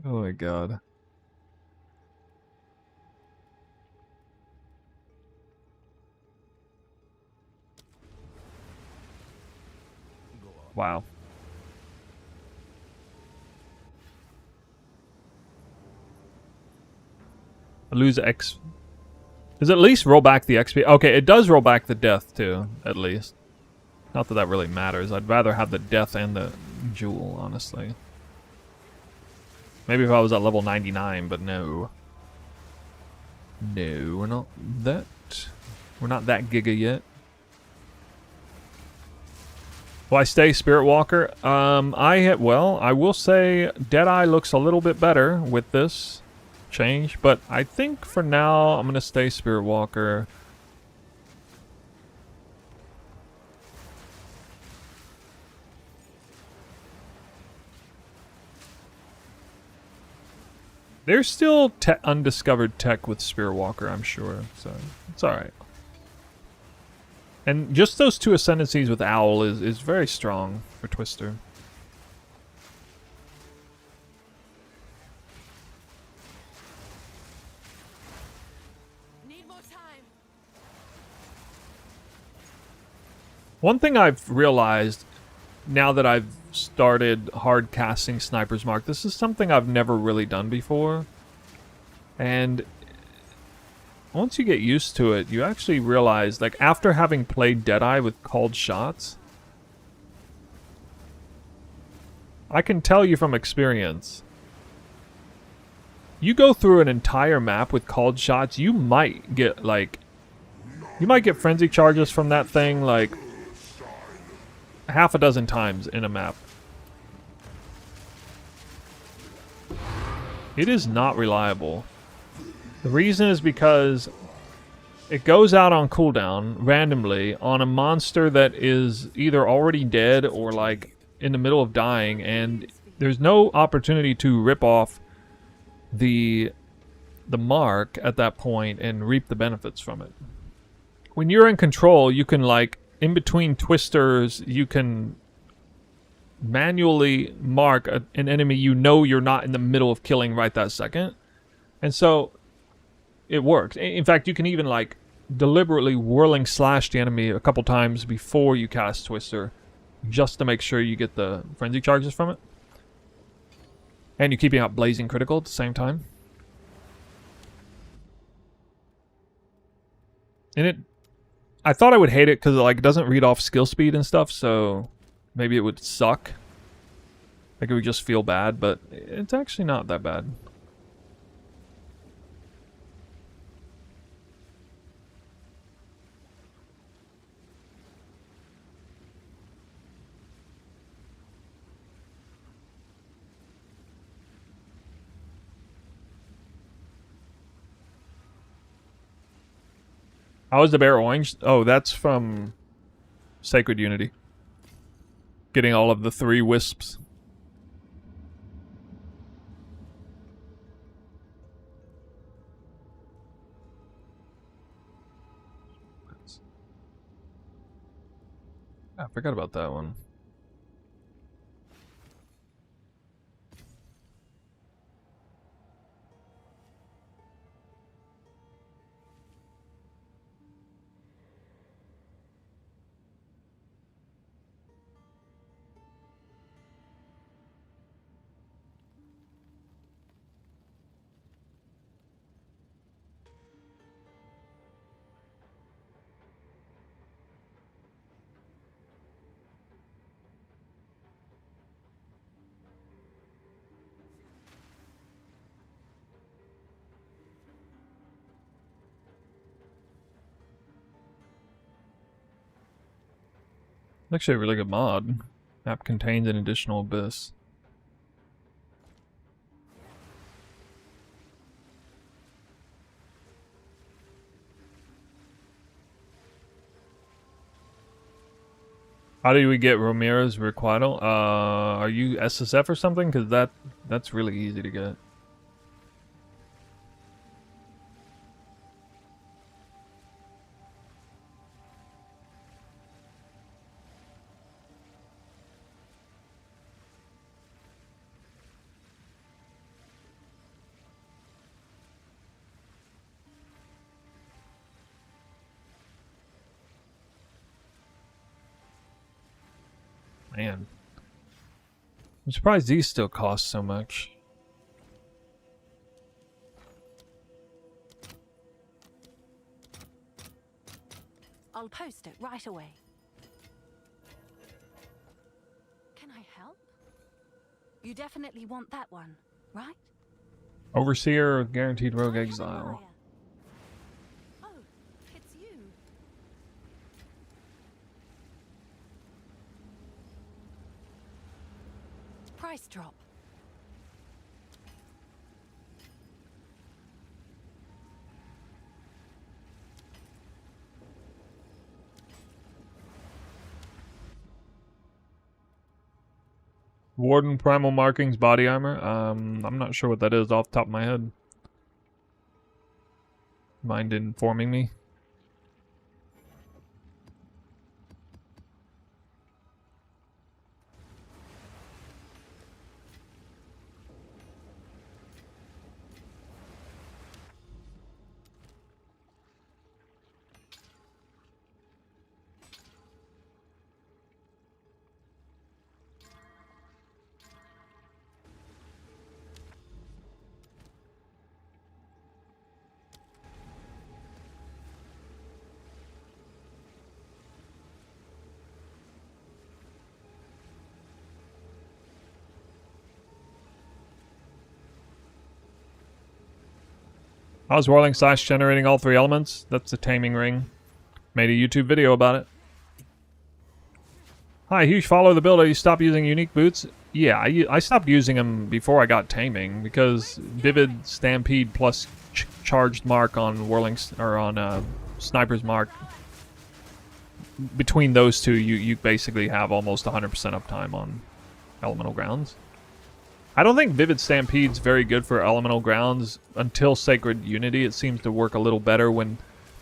Oh my god. Wow. I lose X. Does it at least roll back the XP? Okay, it does roll back the death too, at least. Not that that really matters. I'd rather have the death and the jewel, honestly. Maybe if I was at level 99, but no. No, we're not that giga yet. Will I stay Spirit Walker? I will say Deadeye looks a little bit better with this change, but I think for now I'm gonna stay Spirit Walker. There's still undiscovered tech with Spirit Walker, I'm sure, so it's alright. And just those 2 ascendancies with Owl is very strong for Twister. Need more time. One thing I've realized now that I've started hard casting Sniper's Mark, this is something I've never really done before. And once you get used to it, you actually realize, like, after having played Deadeye with called shots, I can tell you from experience, you go through an entire map with called shots, you might get, like, You might get frenzy charges from that thing like half a dozen times in a map. It is not reliable. The reason is because it goes out on cooldown randomly on a monster that is either already dead or like in the middle of dying, and there's no opportunity to rip off the mark at that point and reap the benefits from it. When you're in control, you can, like, in between twisters, you can manually mark an enemy you know you're not in the middle of killing right that second. And so it works. In fact, you can even, like, deliberately whirling slash the enemy a couple times before you cast twister, just to make sure you get the frenzy charges from it. And you're keeping out blazing critical at the same time. And I thought I would hate it because it doesn't read off skill speed and stuff, so maybe it would suck. Like it would just feel bad, but it's actually not that bad. How is the bear orange? Oh, that's from Sacred Unity. Getting all of the 3 wisps. I forgot about that one. Actually a really good mod. Map contains an additional abyss. How do we get Ramirez Requital? Are you SSF or something? Because that's really easy to get. Man. I'm surprised these still cost so much. I'll post it right away. Can I help? You definitely want that one, right? Overseer, guaranteed rogue I am a exile. warrior. Oh, it's you. Price drop. Warden Primal Markings body armor. I'm not sure what that is off the top of my head. Mind informing me? I was rolling slash generating all 3 elements. That's the taming ring. Made a YouTube video about it. Hi, huge follow the builder. You stopped using unique boots? Yeah, I stopped using them before I got Taming because Vivid Stampede plus Charged Mark on Whirling or on Sniper's Mark. Between those two, you basically have almost 100% uptime on Elemental Grounds. I don't think Vivid Stampede's very good for Elemental Grounds until Sacred Unity. It seems to work a little better when,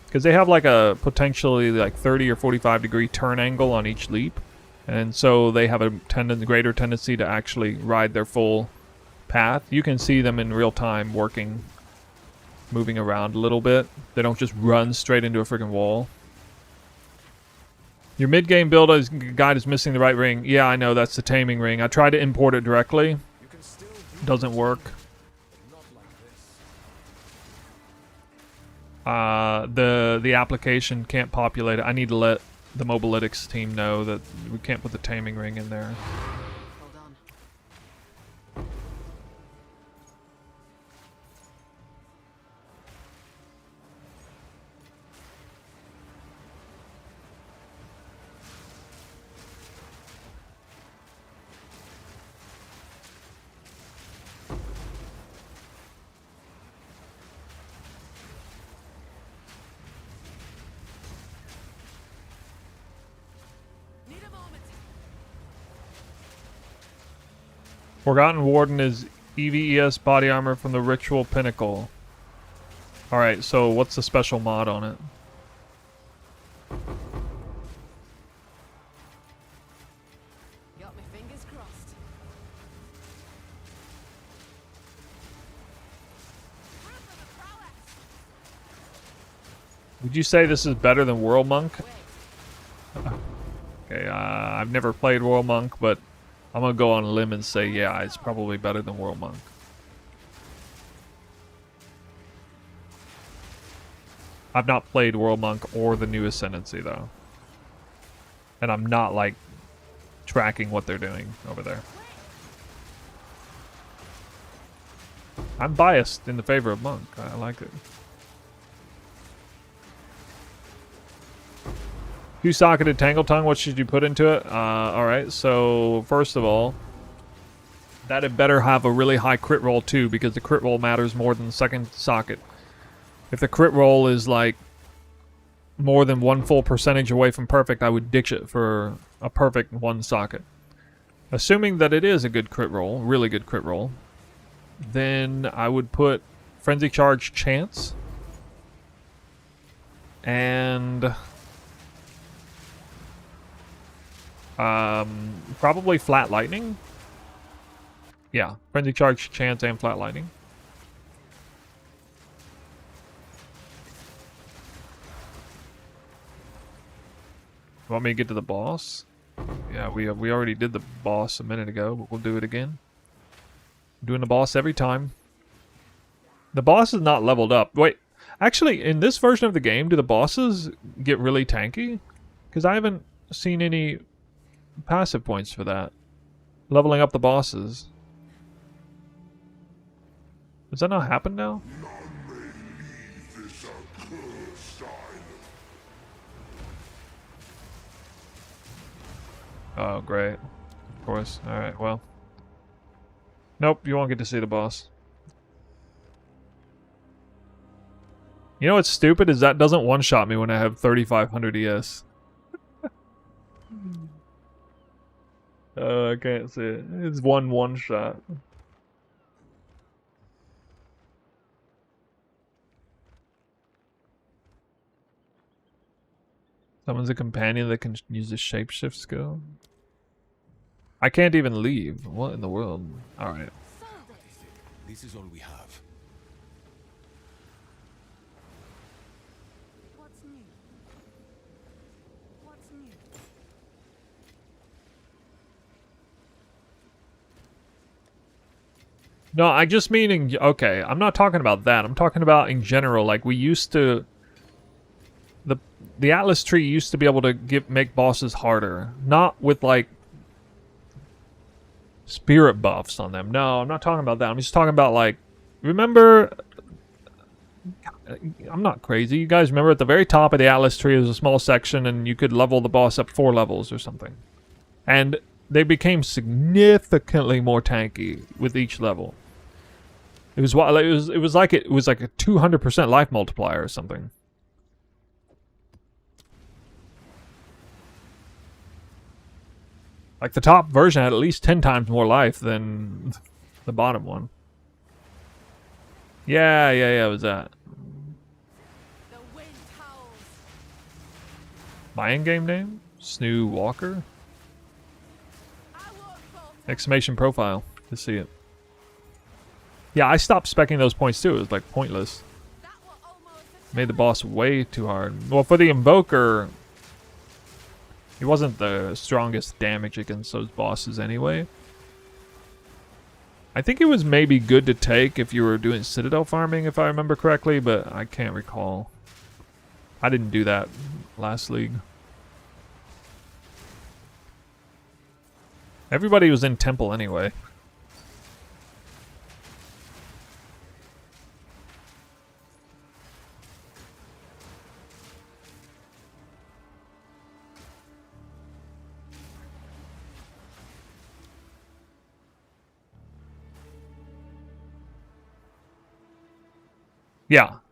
because they have like a potentially like 30 or 45 degree turn angle on each leap. And so they have a greater tendency to actually ride their full path. You can see them in real time working, moving around a little bit. They don't just run straight into a freaking wall. Your mid-game build guide is missing the right ring. Yeah, I know, that's the Taming ring. I tried to import it directly. Doesn't work. The application can't populate it. I need to let the Mobalytics team know that we can't put the Taming ring in there. Hold on. Need a moment. Forgotten Warden is EVES body armor from the Ritual Pinnacle. Alright, so what's the special mod on it? Got my fingers crossed. Proof of the prowess. Would you say this is better than World Monk? Wait. Okay, I've never played World Monk, but I'm gonna go on a limb and say, yeah, it's probably better than World Monk. I've not played World Monk or the New Ascendancy, though. And I'm not, like, tracking what they're doing over there. I'm biased in the favor of Monk. I like it. Two-socketed Tangle Tongue, what should you put into it? Alright, so first of all, that had better have a really high crit roll too, because the crit roll matters more than the second socket. If the crit roll is like more than 1 full percentage away from perfect, I would ditch it for a perfect 1 socket. Assuming that it is a good crit roll, really good crit roll, then I would put Frenzy Charge Chance and probably Flat Lightning. Yeah, Frenzy Charge, Chance, and Flat Lightning. Want me to get to the boss? Yeah, we already did the boss a minute ago, but we'll do it again. Doing the boss every time. The boss is not leveled up. Wait, actually, in this version of the game, do the bosses get really tanky? Because I haven't seen any passive points for that. Leveling up the bosses. Does that not happen now? Oh, great. Of course. Alright, well. Nope, you won't get to see the boss. You know what's stupid is that doesn't one-shot me when I have 3500 ES. I can't see it. It's one shot. Someone's a companion that can use the shapeshift skill. I can't even leave. What in the world? Alright. This is all we have. What's new? What's new? No, I just mean okay, I'm not talking about that. I'm talking about in general. Like, we used to... The Atlas tree used to be able to make bosses harder. Not with, like, spirit buffs on them. No, I'm not talking about that. I'm just talking about, like... Remember... I'm not crazy. You guys remember at the very top of the Atlas tree was a small section and you could level the boss up 4 levels or something. And they became significantly more tanky with each level. It was like a 200% life multiplier or something. Like the top version had at least 10 times more life than the bottom one. Yeah, it was that. The wind howls. My in-game name? Snoo Walker? I won't falter. Exclamation profile. To see it. Yeah, I stopped specking those points too. It was like pointless. That were almost a Made the boss way too hard. Well, for the Invoker, he wasn't the strongest damage against those bosses anyway. I think it was maybe good to take if you were doing Citadel farming, if I remember correctly, but I can't recall. I didn't do that last league. Everybody was in Temple anyway.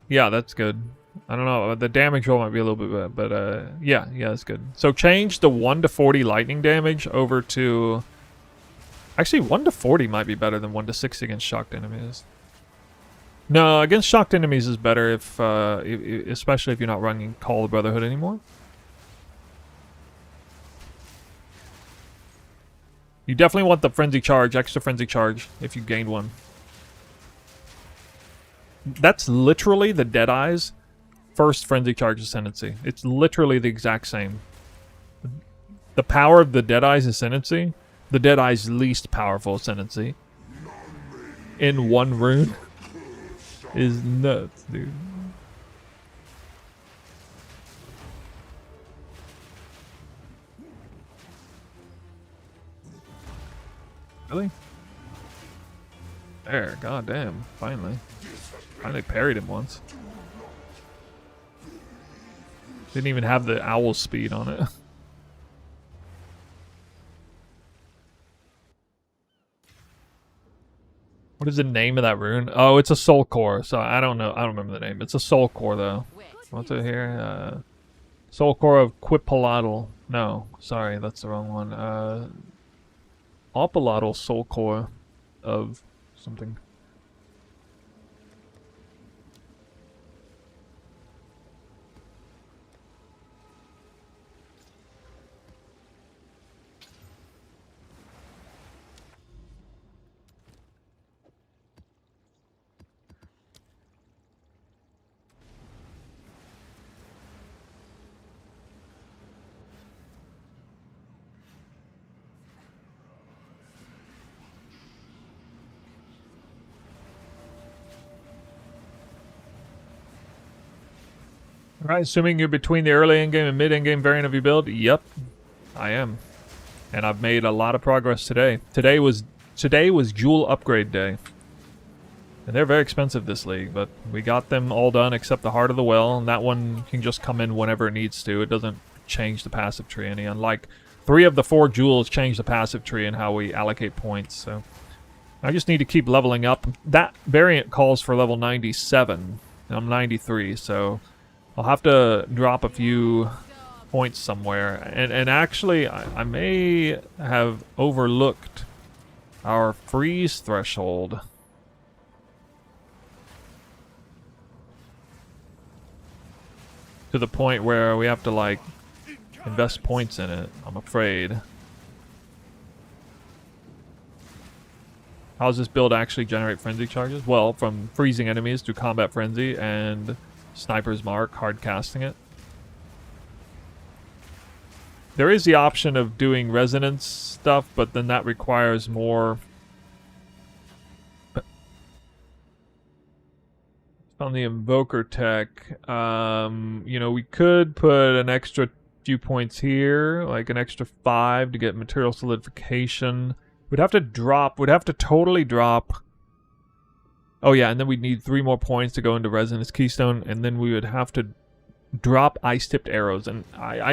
Yeah, that's good. I don't know, the damage roll might be a little bit bad, but yeah, that's good. So change the 1 to 40 lightning damage over to... Actually, 1 to 40 might be better than 1 to 60 against shocked enemies. No, against shocked enemies is better if especially if you're not running Call of the Brotherhood anymore. You definitely want the frenzy charge, extra frenzy charge, if you gained one. That's literally the Deadeye's first frenzy charge ascendancy. It's literally the exact same. The power of the Deadeye's ascendancy, the Deadeye's least powerful ascendancy, in one rune, is nuts, dude. Really? There, goddamn, finally. Finally parried him once. Didn't even have the owl speed on it. What is the name of that rune? Oh, it's a soul core, so I don't know. I don't remember the name. It's a soul core though. What's it here? Soul core of Quipolotl. No, sorry, that's the wrong one. Opolotl soul core of something. Alright, assuming you're between the early in-game and mid-in-game variant of your build? Yep, I am. And I've made a lot of progress today. Today was Jewel Upgrade Day. And they're very expensive this league, but we got them all done except the Heart of the Well, and that one can just come in whenever it needs to. It doesn't change the passive tree any, unlike 3 of the 4 jewels change the passive tree and how we allocate points, so... I just need to keep leveling up. That variant calls for level 97, and I'm 93, so... I'll have to drop a few points somewhere. And actually, I may have overlooked our freeze threshold. To the point where we have to, like, invest points in it, I'm afraid. How does this build actually generate frenzy charges? Well, from freezing enemies through combat frenzy and... Sniper's Mark, hard casting it. There is the option of doing resonance stuff, but then that requires more... On the Invoker tech, you know, we could put an extra few points here, like an extra 5 to get material solidification. We'd have to totally drop Oh yeah, and then we'd need 3 more points to go into Resonance Keystone, and then we would have to drop ice-tipped arrows. And I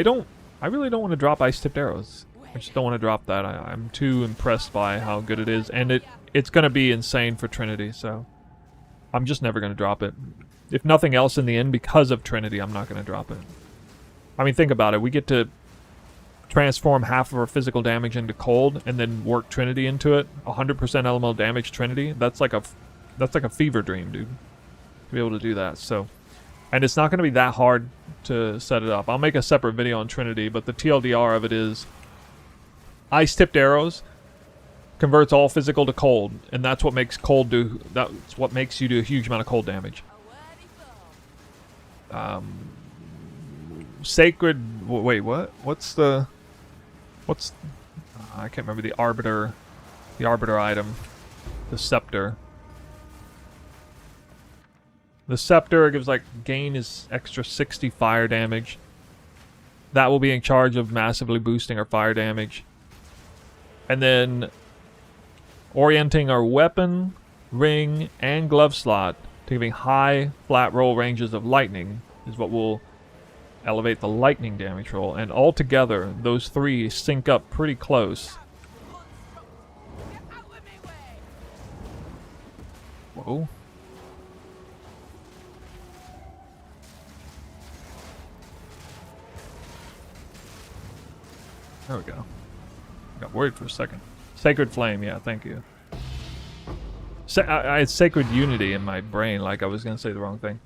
really don't want to drop ice-tipped arrows. I just don't want to drop that. I'm too impressed by how good it is, and it's going to be insane for Trinity, so I'm just never going to drop it. If nothing else in the end, because of Trinity, I'm not going to drop it. I mean, think about it. We get to transform half of our physical damage into cold, and then work Trinity into it. 100% elemental damage Trinity. That's like a fever dream, dude. To be able to do that. So, and it's not going to be that hard to set it up. I'll make a separate video on Trinity, but the TLDR of it is ice-tipped arrows converts all physical to cold, and that's what makes cold do. That's what makes you do a huge amount of cold damage. Sacred. Wait, what? What's I can't remember the arbiter. The arbiter item. The scepter. The scepter gives like gain is extra 60 fire damage. That will be in charge of massively boosting our fire damage. And then orienting our weapon, ring, and glove slot to giving high flat roll ranges of lightning is what will elevate the lightning damage roll. And altogether, those 3 sync up pretty close. Whoa. There we go. Got worried for a second. Sacred Flame, yeah, thank you. I had Sacred Unity in my brain, like I was going to say the wrong thing.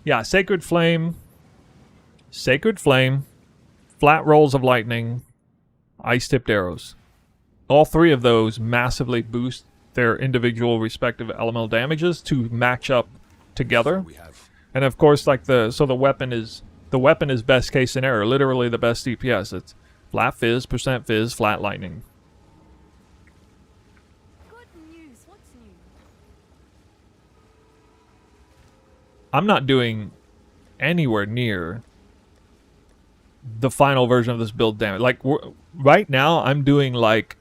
Yeah, Sacred Flame, flat rolls of lightning, ice-tipped arrows. All 3 of those massively boost their individual respective elemental damages to match up together. And of course, like the weapon is best case scenario, literally the best DPS. It's flat fizz, percent fizz, flat lightning. Good news. What's new? I'm not doing anywhere near the final version of this build damage. Like, right now, I'm doing like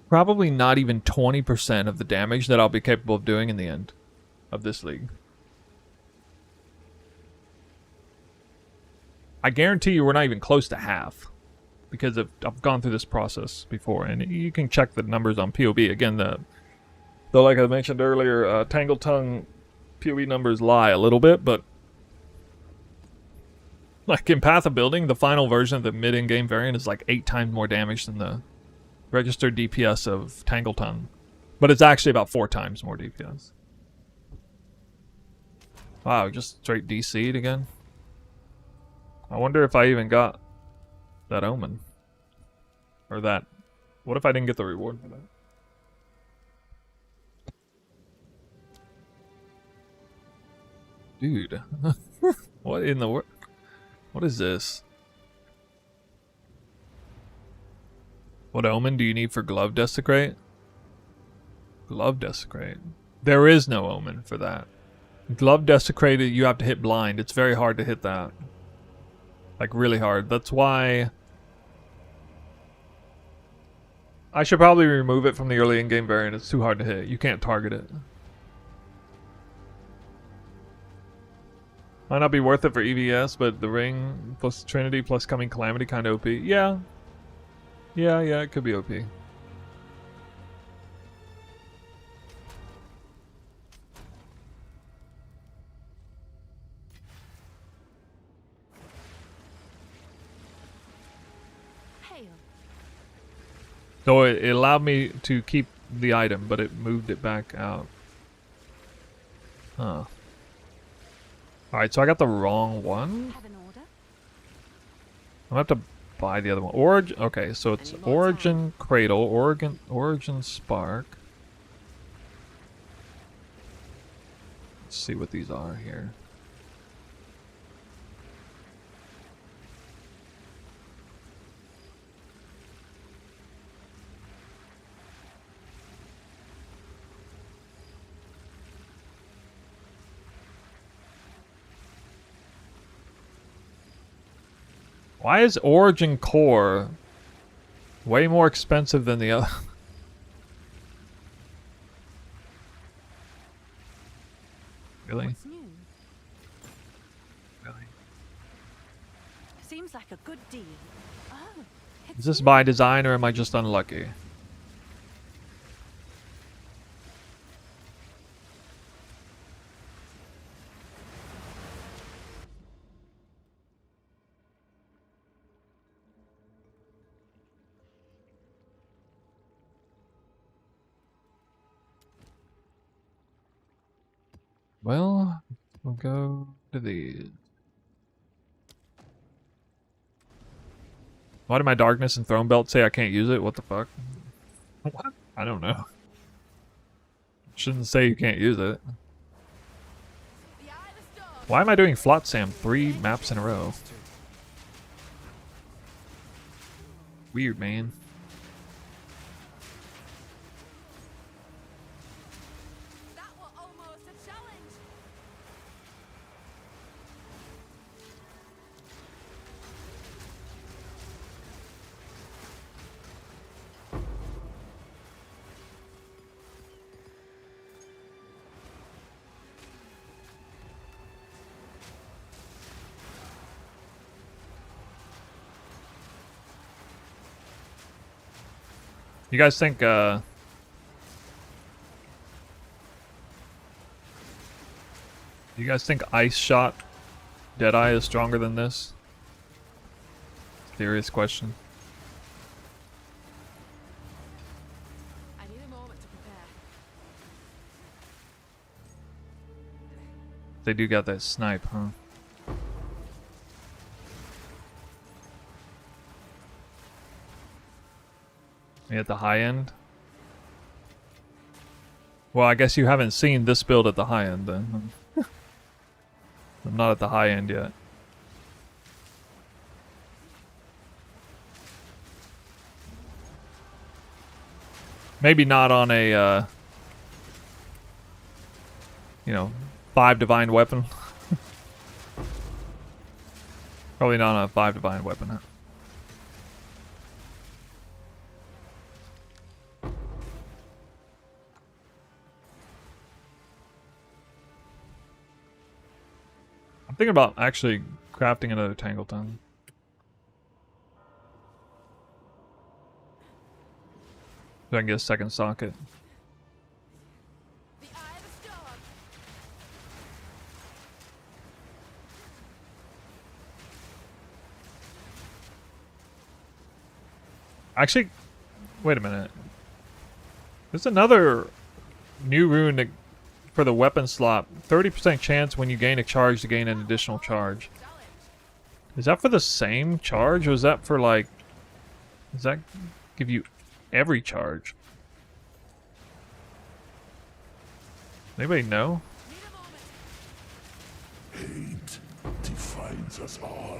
probably not even 20% of the damage that I'll be capable of doing in the end of this league. I guarantee you we're not even close to half, because I've gone through this process before, and you can check the numbers on POB. Again, though, like I mentioned earlier, Tangle Tongue POE numbers lie a little bit, but like in Path of Building, the final version of the mid-in-game variant is like 8 times more damage than the registered DPS of Tangle Tongue, but it's actually about 4 times more DPS. Wow, just straight DC'd again. I wonder if I even got that omen. Or that. What if I didn't get the reward for that? Dude. What in the world? What is this? What omen do you need for Glove Desecrate? Glove Desecrate. There is no omen for that. Glove Desecrate, you have to hit blind. It's very hard to hit that. Like, really hard. That's why I should probably remove it from the early in-game variant. It's too hard to hit. You can't target it. Might not be worth it for EVS, but the ring plus Trinity plus coming Calamity kind of OP. Yeah. Yeah, it could be OP. So it allowed me to keep the item, but it moved it back out. Huh. Alright, so I got the wrong one. Have an order? I'm gonna have to buy the other one. Origin. Okay, so it's Origin Cradle, Origin Spark. Let's see what these are here. Why is Origin Core way more expensive than the other? Really? What's new? Really? Seems like a good deal. Oh, it's Is this new. by design or am I just unlucky? Well, we'll go to these. Why did my darkness and throne belt say I can't use it? What the fuck? What? I don't know. Shouldn't say you can't use it. The eye of the storm. Why am I doing Flotsam 3 maps in a row? Weird, man. That was almost a challenge. You guys think, you guys think Ice Shot Deadeye is stronger than this? Serious question. I need a moment to prepare. They do got that snipe, huh? Me at the high end? Well, I guess you haven't seen this build at the high end then. I'm not at the high end yet. Maybe not on a, you know, 5 divine weapon. Probably not on a 5 divine weapon, huh? I'm thinking about actually crafting another Tangle Tongue. So I can get a second socket. The eye of the storm. Actually, wait a minute. There's another new rune that, for the weapon slot. 30% chance when you gain a charge to gain an additional charge. Challenge. Is that for the same charge, or is that for like... Does that give you every charge? Anybody know? Need a moment. Hate defines us all.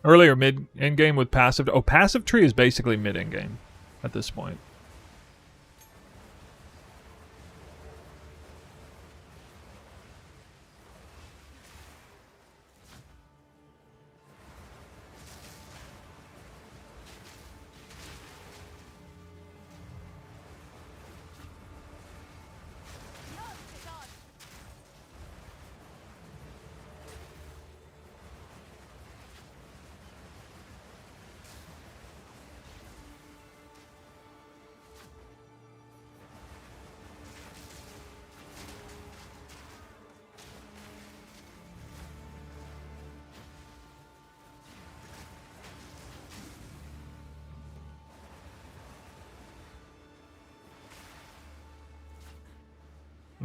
Earlier mid end game with passive. Oh, passive tree is basically mid end game at this point. Yours is on.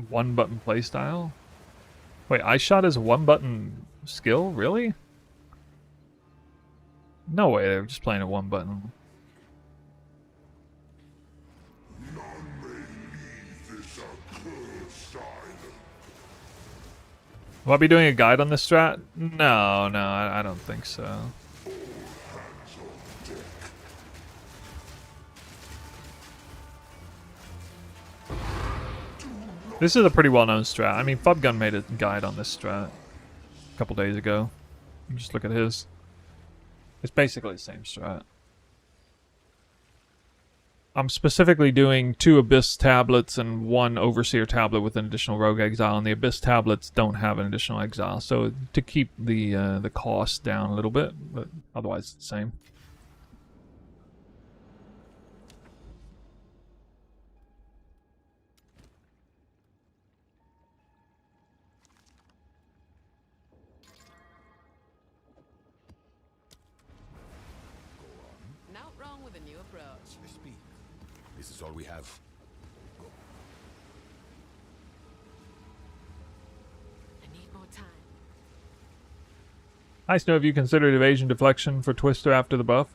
One button playstyle? Wait, Ice Shot is a one button skill? Really? No way, they were just playing a one button. None may leave this accursed island. Will I be doing a guide on this strat? No, I don't think so. All hands on deck. This is a pretty well-known strat. I mean, Fubgun made a guide on this strat a couple days ago. Just look at his. It's basically the same strat. I'm specifically doing 2 Abyss tablets and 1 Overseer tablet with an additional Rogue Exile, and the Abyss tablets don't have an additional exile, so to keep the cost down a little bit, but otherwise it's the same. Not wrong with a new approach. Speak. This is all we have. Go. I need more time. Nice to know if you considered evasion deflection for Twister after the buff.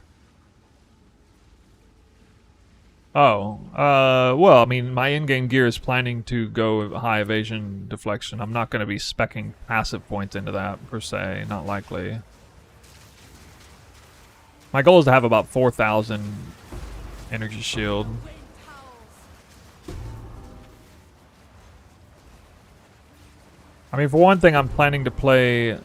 Oh, well, I mean, my in-game gear is planning to go high evasion deflection. I'm not going to be speccing passive points into that, per se. Not likely. My goal is to have about 4,000 energy shield. Wind howls. I mean, for one thing, I'm planning to play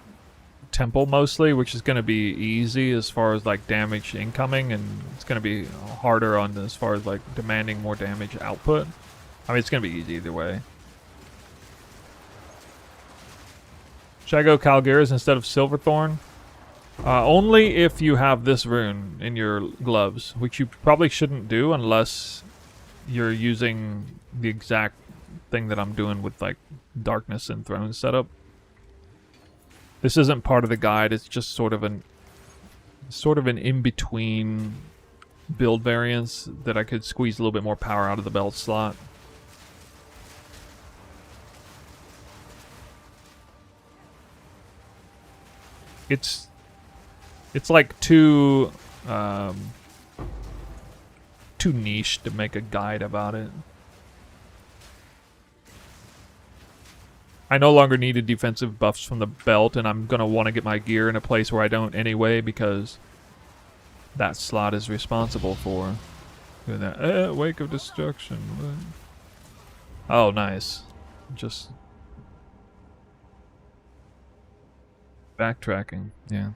Temple mostly, which is going to be easy as far as like damage incoming, and it's going to be harder on as far as like demanding more damage output. I mean, it's going to be easy either way. Should I go Calgiris instead of Silverthorn? Only if you have this rune in your gloves, which you probably shouldn't do unless you're using the exact thing that I'm doing with like Darkness and Throne setup. This isn't part of the guide, it's just sort of an in-between build variance that I could squeeze a little bit more power out of the belt slot. It's like too niche to make a guide about it. I no longer needed defensive buffs from the belt, and I'm going to want to get my gear in a place where I don't anyway, because that slot is responsible for doing that. Wake of Destruction. Oh, nice. Just backtracking, yeah.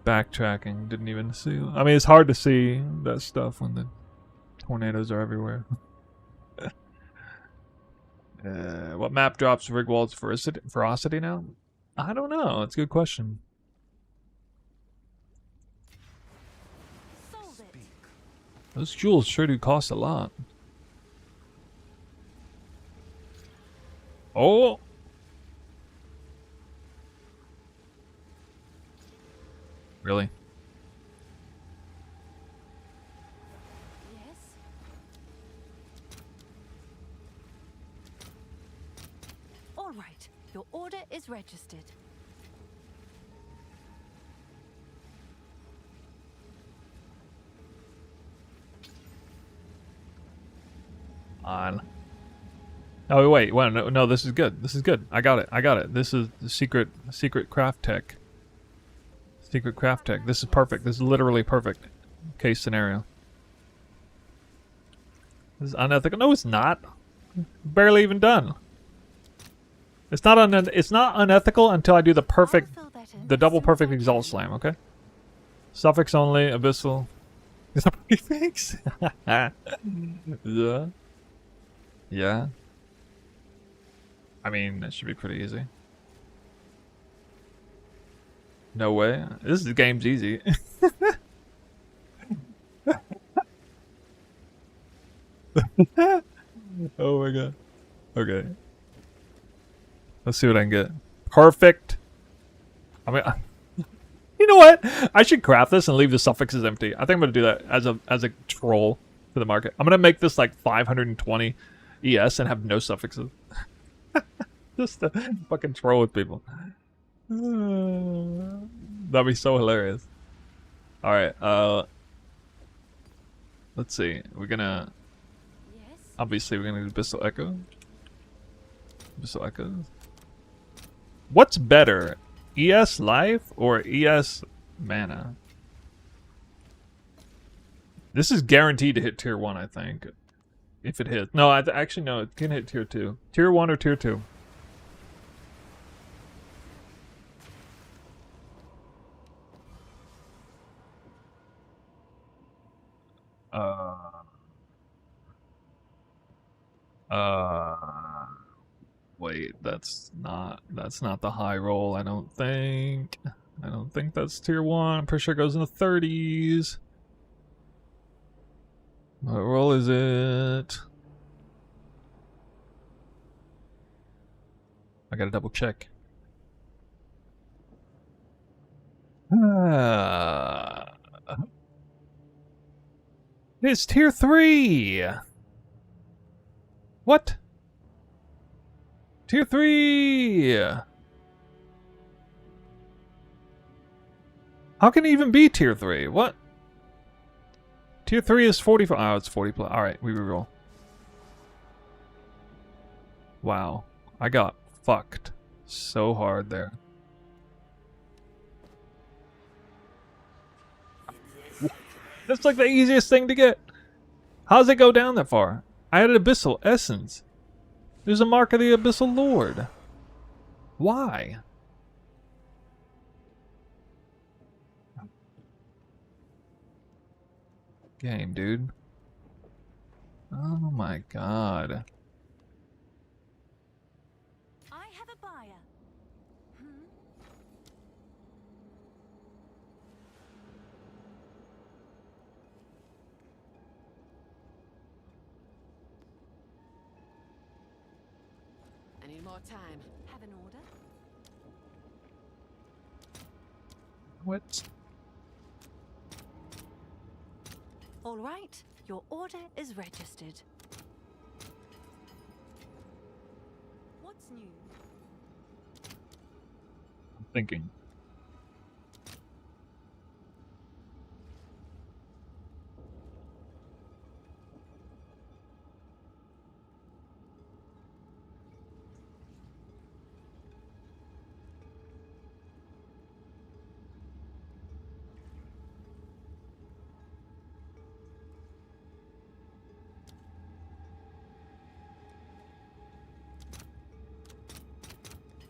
Backtracking, didn't even see. I mean, it's hard to see that stuff when the tornadoes are everywhere. What map drops Rigwald's ferocity now? I don't know. It's a good question. Sold it. Those jewels sure do cost a lot. Oh! Really? Yes. All right. Your order is registered. On. Oh wait, no, this is good. This is good. I got it. This is the secret craft tech. Secret craft tech. This is perfect. This is literally perfect case scenario. This is unethical. No, it's not. Barely even done. It's not unethical until I do the perfect, I'll fill that in the as double soon as perfect I exalt can. slam. Okay. Suffix only. Abyssal. Is that prefix? Yeah. Yeah. I mean, that should be pretty easy. No way. This game's easy. Oh my god. Okay. Let's see what I can get. Perfect. I mean, you know what? I should craft this and leave the suffixes empty. I think I'm gonna do that as a troll for the market. I'm gonna make this like 520 ES and have no suffixes. Just to fucking troll with people. That'd be so hilarious. Alright, let's see. We're gonna... Yes. Obviously, we're gonna do Abyssal Echo. Abyssal Echoes. What's better? ES Life or ES Mana? This is guaranteed to hit tier 1, I think. If it hits. No, actually, no. It can hit tier 2. Tier 1 or tier 2. Wait, that's not the high roll, I don't think. I don't think that's tier 1. I'm pretty sure it goes in the 30s. What roll is it? I gotta double check. It's tier 3! What? Tier 3! How can it even be tier 3? What? Tier 3 is 45. Oh, it's 40 plus. Alright, we reroll. Wow. I got fucked so hard there. That's like the easiest thing to get. How does it go down that far? I had an Abyssal Essence. There's a mark of the Abyssal Lord. Why? Game, dude. Oh my god. I have a buyer. I need more time. Have an order? What? All right, your order is registered. What's new? I'm thinking.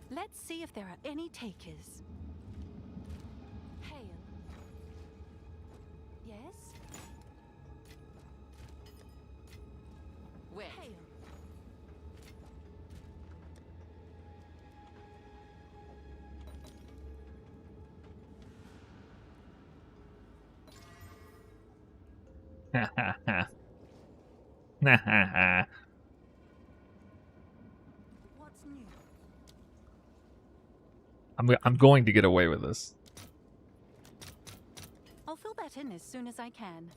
Let's see if there are any takers. Hail. Yes? Where? Hail. Ha ha ha. Ha ha ha. What's new? I'm going to get away with this. I'll fill that in as soon as I can.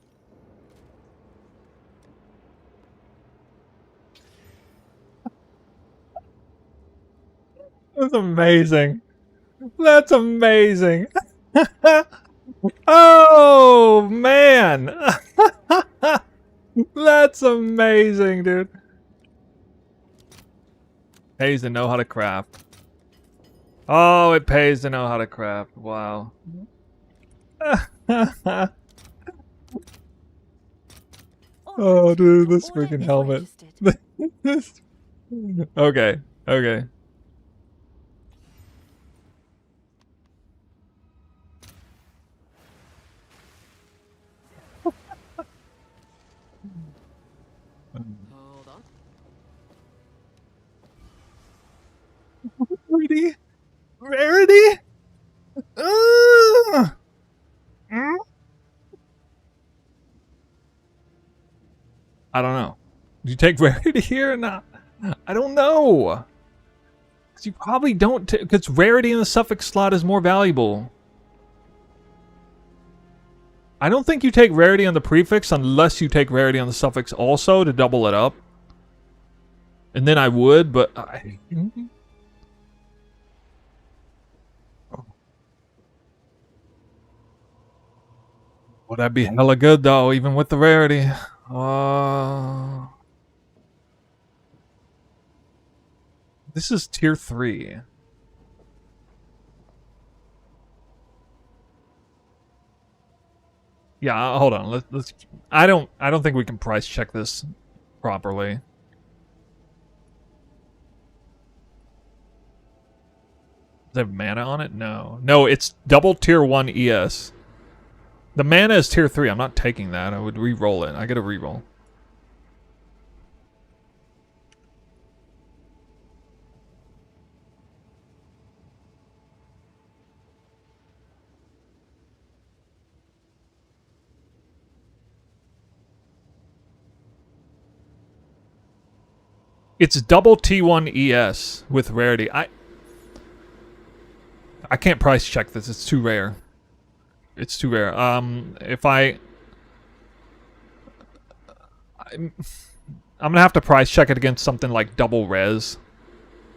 That's amazing. That's amazing. Oh, man. That's amazing, dude. Pays to know how to craft. Oh, it pays to know how to craft. Wow. Oh, dude, this Your order freaking is helmet. registered. Okay, okay. Hold on. Rarity? Rarity? Mm. I don't know. Do you take rarity here or not? I don't know. Because you probably don't. Because rarity in the suffix slot is more valuable. I don't think you take rarity on the prefix unless you take rarity on the suffix also to double it up. And then I would, but would that be hella good though, even with the rarity? This is tier 3. Yeah, hold on. Let's. I don't think we can price check this properly. Does it have mana on it? No. No, it's double tier 1 ES. The mana is tier 3. I'm not taking that. I would re-roll it. I get a re-roll. It's double T1 ES with rarity. I can't price check this. It's too rare. It's too rare. If I'm gonna have to price check it against something like double res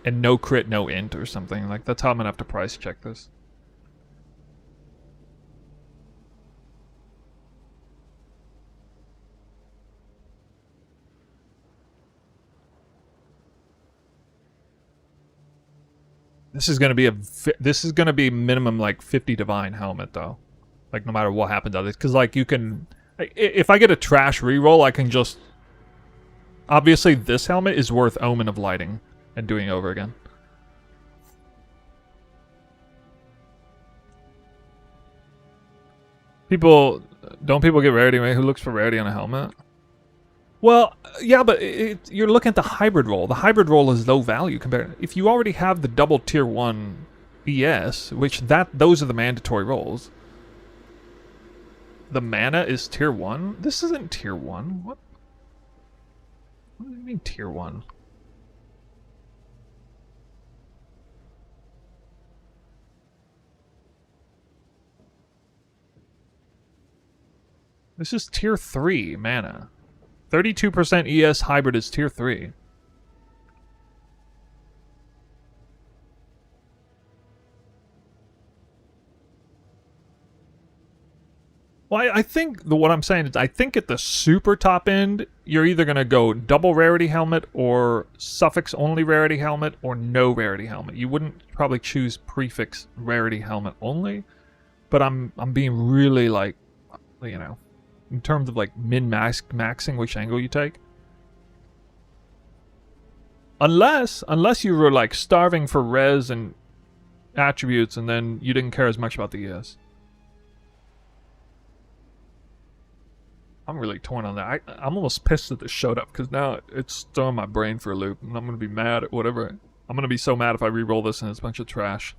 and no crit, no int or something. Like, that's how I'm gonna have to price check this. This is gonna be minimum like 50 divine helmet though, like no matter what happens to this, because like you can, if I get a trash reroll, I can just, obviously this helmet is worth Omen of Lighting and doing it over again. Don't people get rarity? Who looks for rarity on a helmet? Well, yeah, but you're looking at the hybrid roll. The hybrid roll is low value compared. If you already have the double tier 1 ES, which those are the mandatory rolls. The mana is tier 1? This isn't tier 1. What do you mean tier 1? This is tier 3 mana. 32% ES hybrid is tier 3. Well, I think what I'm saying is I think at the super top end, you're either going to go double rarity helmet or suffix only rarity helmet or no rarity helmet. You wouldn't probably choose prefix rarity helmet only, but I'm being really like, you know, in terms of like min-maxing which angle you take. Unless you were like starving for res and attributes and then you didn't care as much about the ES. I'm really torn on that. I'm almost pissed that this showed up because now it's throwing my brain for a loop and I'm going to be mad at whatever. I'm going to be so mad if I re-roll this and it's a bunch of trash.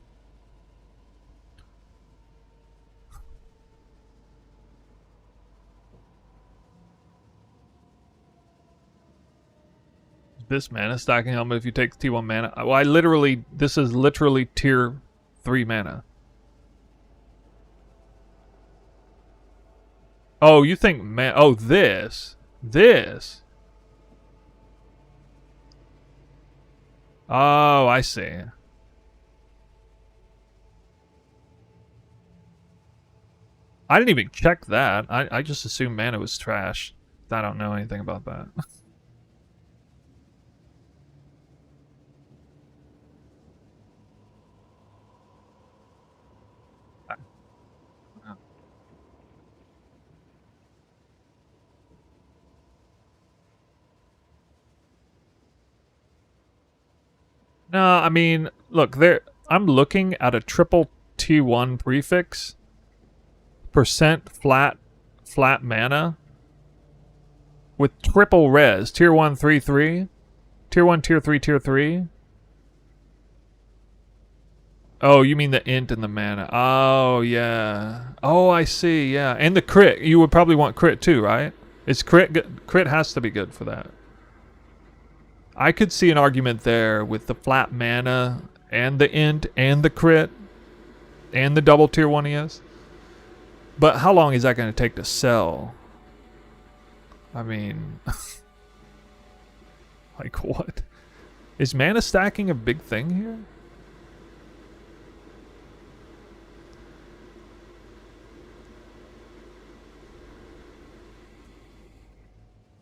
This mana stacking helmet if you take T1 mana. Well, this is literally tier 3 mana. Oh, you think oh, this. Oh, I see. I didn't even check that. I just assumed mana was trash. I don't know anything about that. No, I mean, look, I'm looking at a triple T1 prefix, percent flat mana, with triple res, tier 1, 3, 3, tier 1, tier 3, tier 3. Oh, you mean the int and the mana. Oh, yeah. Oh, I see, yeah. And the crit, you would probably want crit too, right? Is crit good? Crit has to be good for that. I could see an argument there with the flat mana and the int and the crit and the double tier 1 ES. But how long is that going to take to sell? I mean, like what? Is mana stacking a big thing here?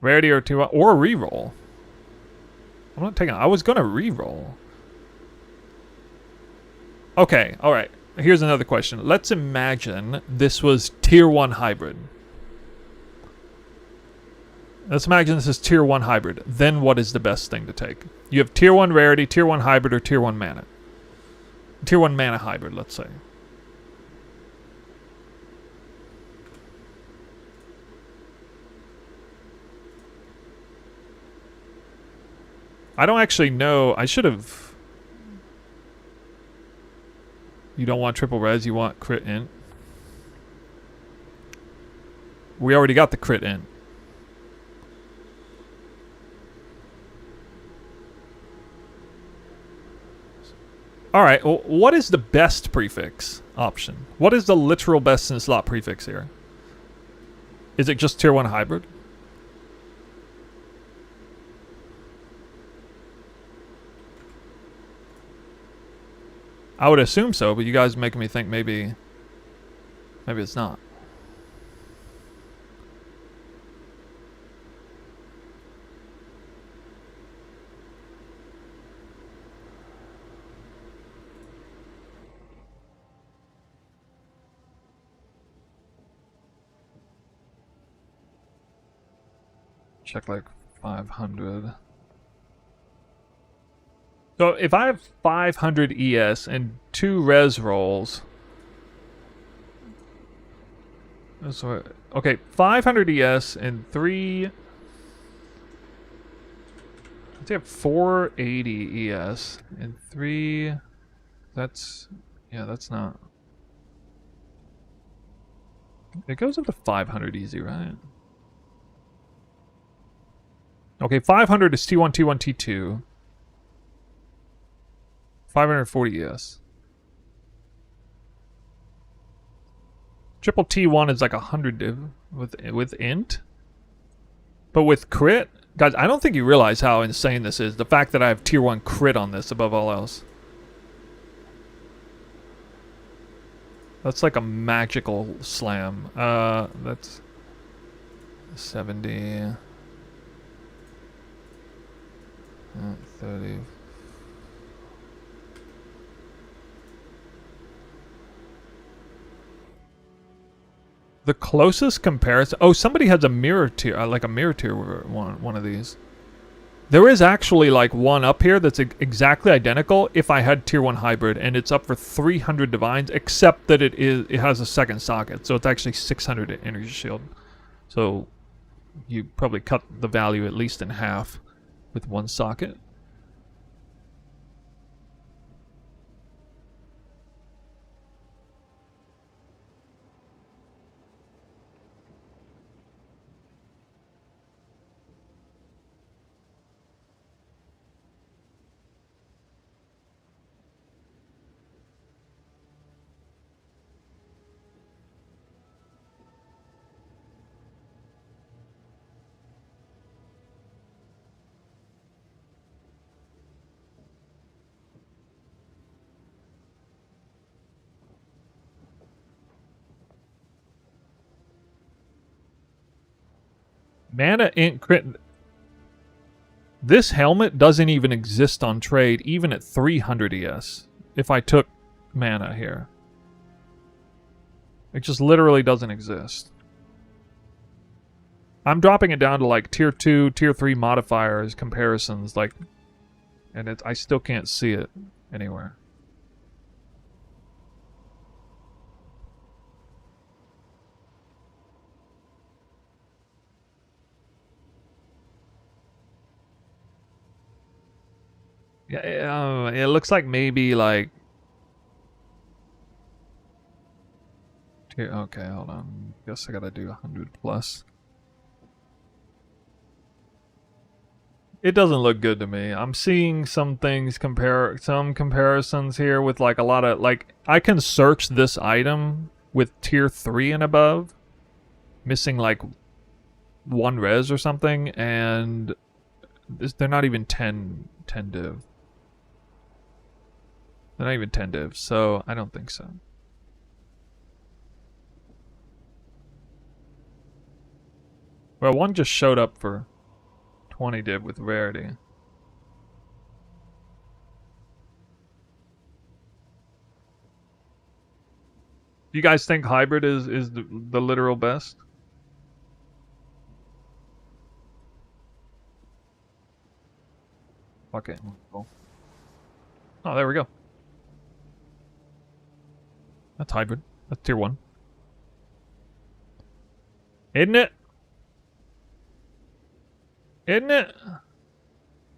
Rarity or T1 or a reroll. I'm not taking. I was gonna re-roll. Okay, all right. Here's another question. Let's imagine this was tier 1 hybrid. Let's imagine this is tier 1 hybrid. Then what is the best thing to take? You have tier 1 rarity, tier 1 hybrid, or tier 1 mana. Tier 1 mana hybrid, let's say. I don't actually know. I should have. You don't want triple res, you want crit int. We already got the crit int. Alright, well, what is the best prefix option? What is the literal best in slot prefix here? Is it just tier 1 hybrid? I would assume so, but you guys are making me think maybe it's not. Check like 500. So if I have 500 ES and 2 res rolls. So, okay, 500 ES and 3. Let's have 480 ES and 3. That's. Yeah, that's not. It goes up to 500 easy, right? Okay, 500 is T1, T1, T2. 540 ES. Triple T1 is like 100 div with int. But with crit, guys, I don't think you realize how insane this is. The fact that I have tier 1 crit on this above all else. That's like a magical slam. That's 70. 30. The closest comparison. Oh, somebody has a mirror tier, like a mirror tier one of these. There is actually like one up here that's exactly identical if I had tier 1 hybrid, and it's up for 300 divines, except that it has a second socket, so it's actually 600 energy shield. So you probably cut the value at least in half with one socket. Mana int crit. This helmet doesn't even exist on trade, even at 300 ES. If I took mana here, it just literally doesn't exist. I'm dropping it down to like tier 2, tier 3 modifiers, comparisons, like, and I still can't see it anywhere. Yeah, it looks like maybe like. Okay, hold on. Guess I gotta do 100 plus. It doesn't look good to me. I'm seeing some things some comparisons here with like a lot of like I can search this item with tier 3 and above, missing like 1 res or something, and they're not even 10 div. They're not even 10 div, so I don't think so. Well, one just showed up for 20 div with rarity. Do you guys think hybrid is the literal best? Okay. Cool. Oh, there we go. That's hybrid. That's tier 1. Isn't it? Isn't it?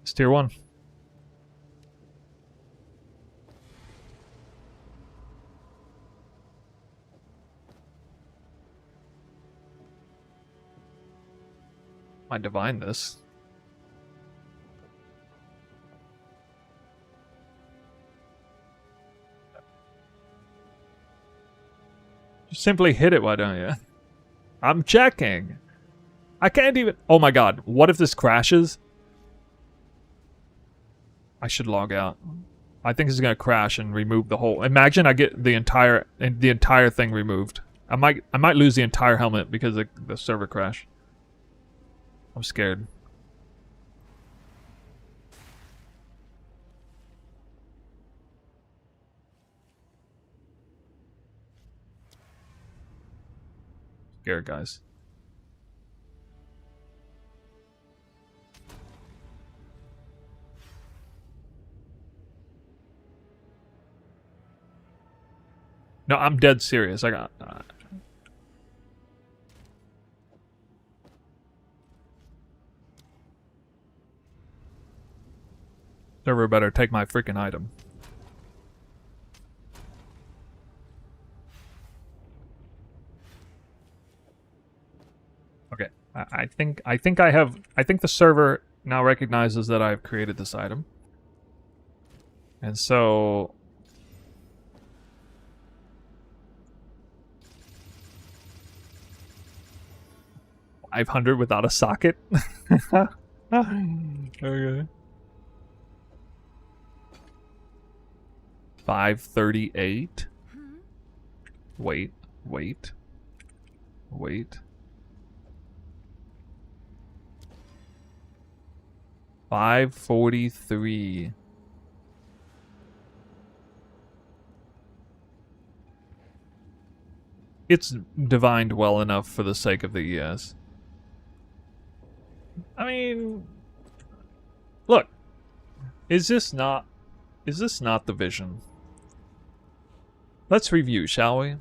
It's tier 1. Might divine this. Just simply hit it, why don't you? I'm checking. I can't even... Oh my god, what if this crashes? I should log out. I think this is gonna crash and remove the whole... Imagine I get the entire thing removed. I might lose the entire helmet because of the server crash. I'm scared. Scared, guys. No, I'm dead serious. I got... Server better take my freaking item. Okay, I think the server now recognizes that I've created this item. And so... 500 without a socket? Okay. 538. Wait. 543. It's divined well enough for the sake of the ES. I mean, look, is this not the vision? Let's review, shall we?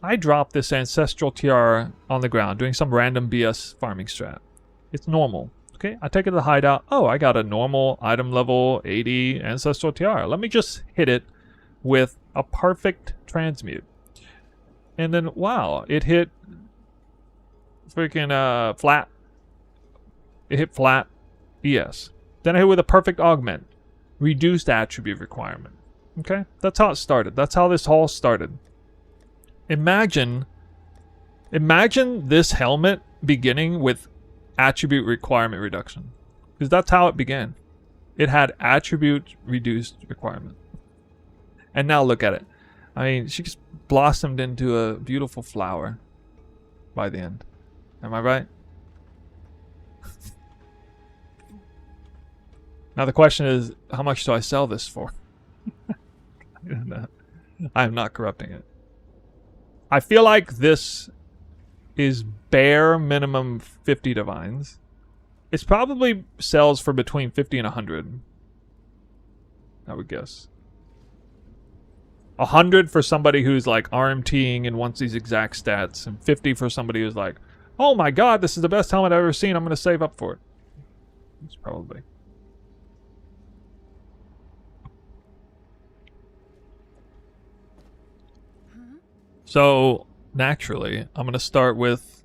I dropped this ancestral tiara on the ground doing some random BS farming strat. It's normal, okay? I take it to the hideout. Oh, I got a normal item level 80 ancestral tiara. Let me just hit it with a perfect transmute. And then, wow, it hit freaking flat. It hit flat ES. Then I hit with a perfect augment. Reduced attribute requirement. Okay? That's how it started. That's how this all started. Imagine this helmet beginning with attribute requirement reduction. Because that's how it began. It had attribute reduced requirement. And now look at it. I mean, she just blossomed into a beautiful flower by the end. Am I right? Now the question is, how much do I sell this for? I am not corrupting it. I feel like this is bare minimum 50 divines. It's probably sells for between 50 and 100. I would guess. 100 for somebody who's like RMTing and wants these exact stats, and 50 for somebody who's like, oh my god, this is the best helmet I've ever seen, I'm going to save up for it. It's probably. So, naturally, I'm going to start with...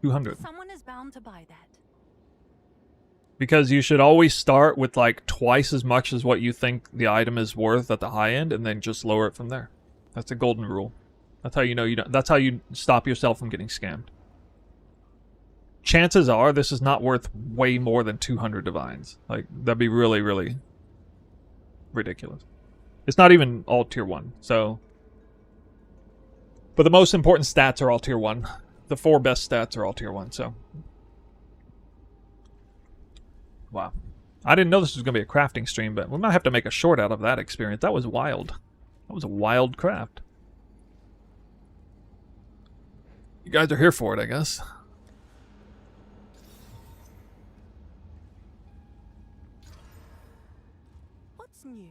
$200. Someone is bound to buy that. Because you should always start with like twice as much as what you think the item is worth at the high end, and then just lower it from there. That's a golden rule. That's how you know you don't. That's how you stop yourself from getting scammed. Chances are this is not worth way more than 200 divines. Like, that'd be really, really ridiculous. It's not even all tier 1, so... But the most important stats are all tier 1. The 4 best stats are all tier 1, so... Wow. I didn't know this was going to be a crafting stream, but we might have to make a short out of that experience. That was wild. That was a wild craft. You guys are here for it, I guess. What's new?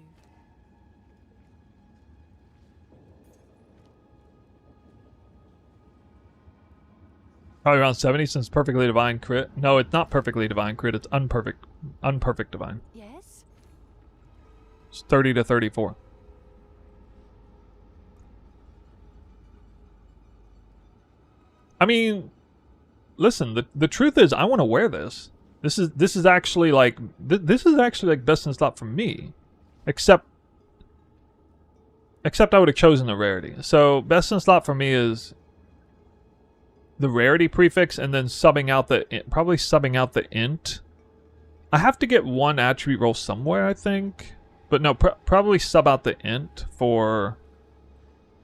Probably around 70 since perfectly divine crit. No, it's not perfectly divine crit, it's unperfect divine. Yes? It's 30 to 34. I mean, listen, the truth is I want to wear this. This is actually like this is actually like best in slot for me. Except I would have chosen the rarity. So best in slot for me is the rarity prefix and then subbing out the int. I have to get one attribute roll somewhere, I think. But no, probably sub out the int for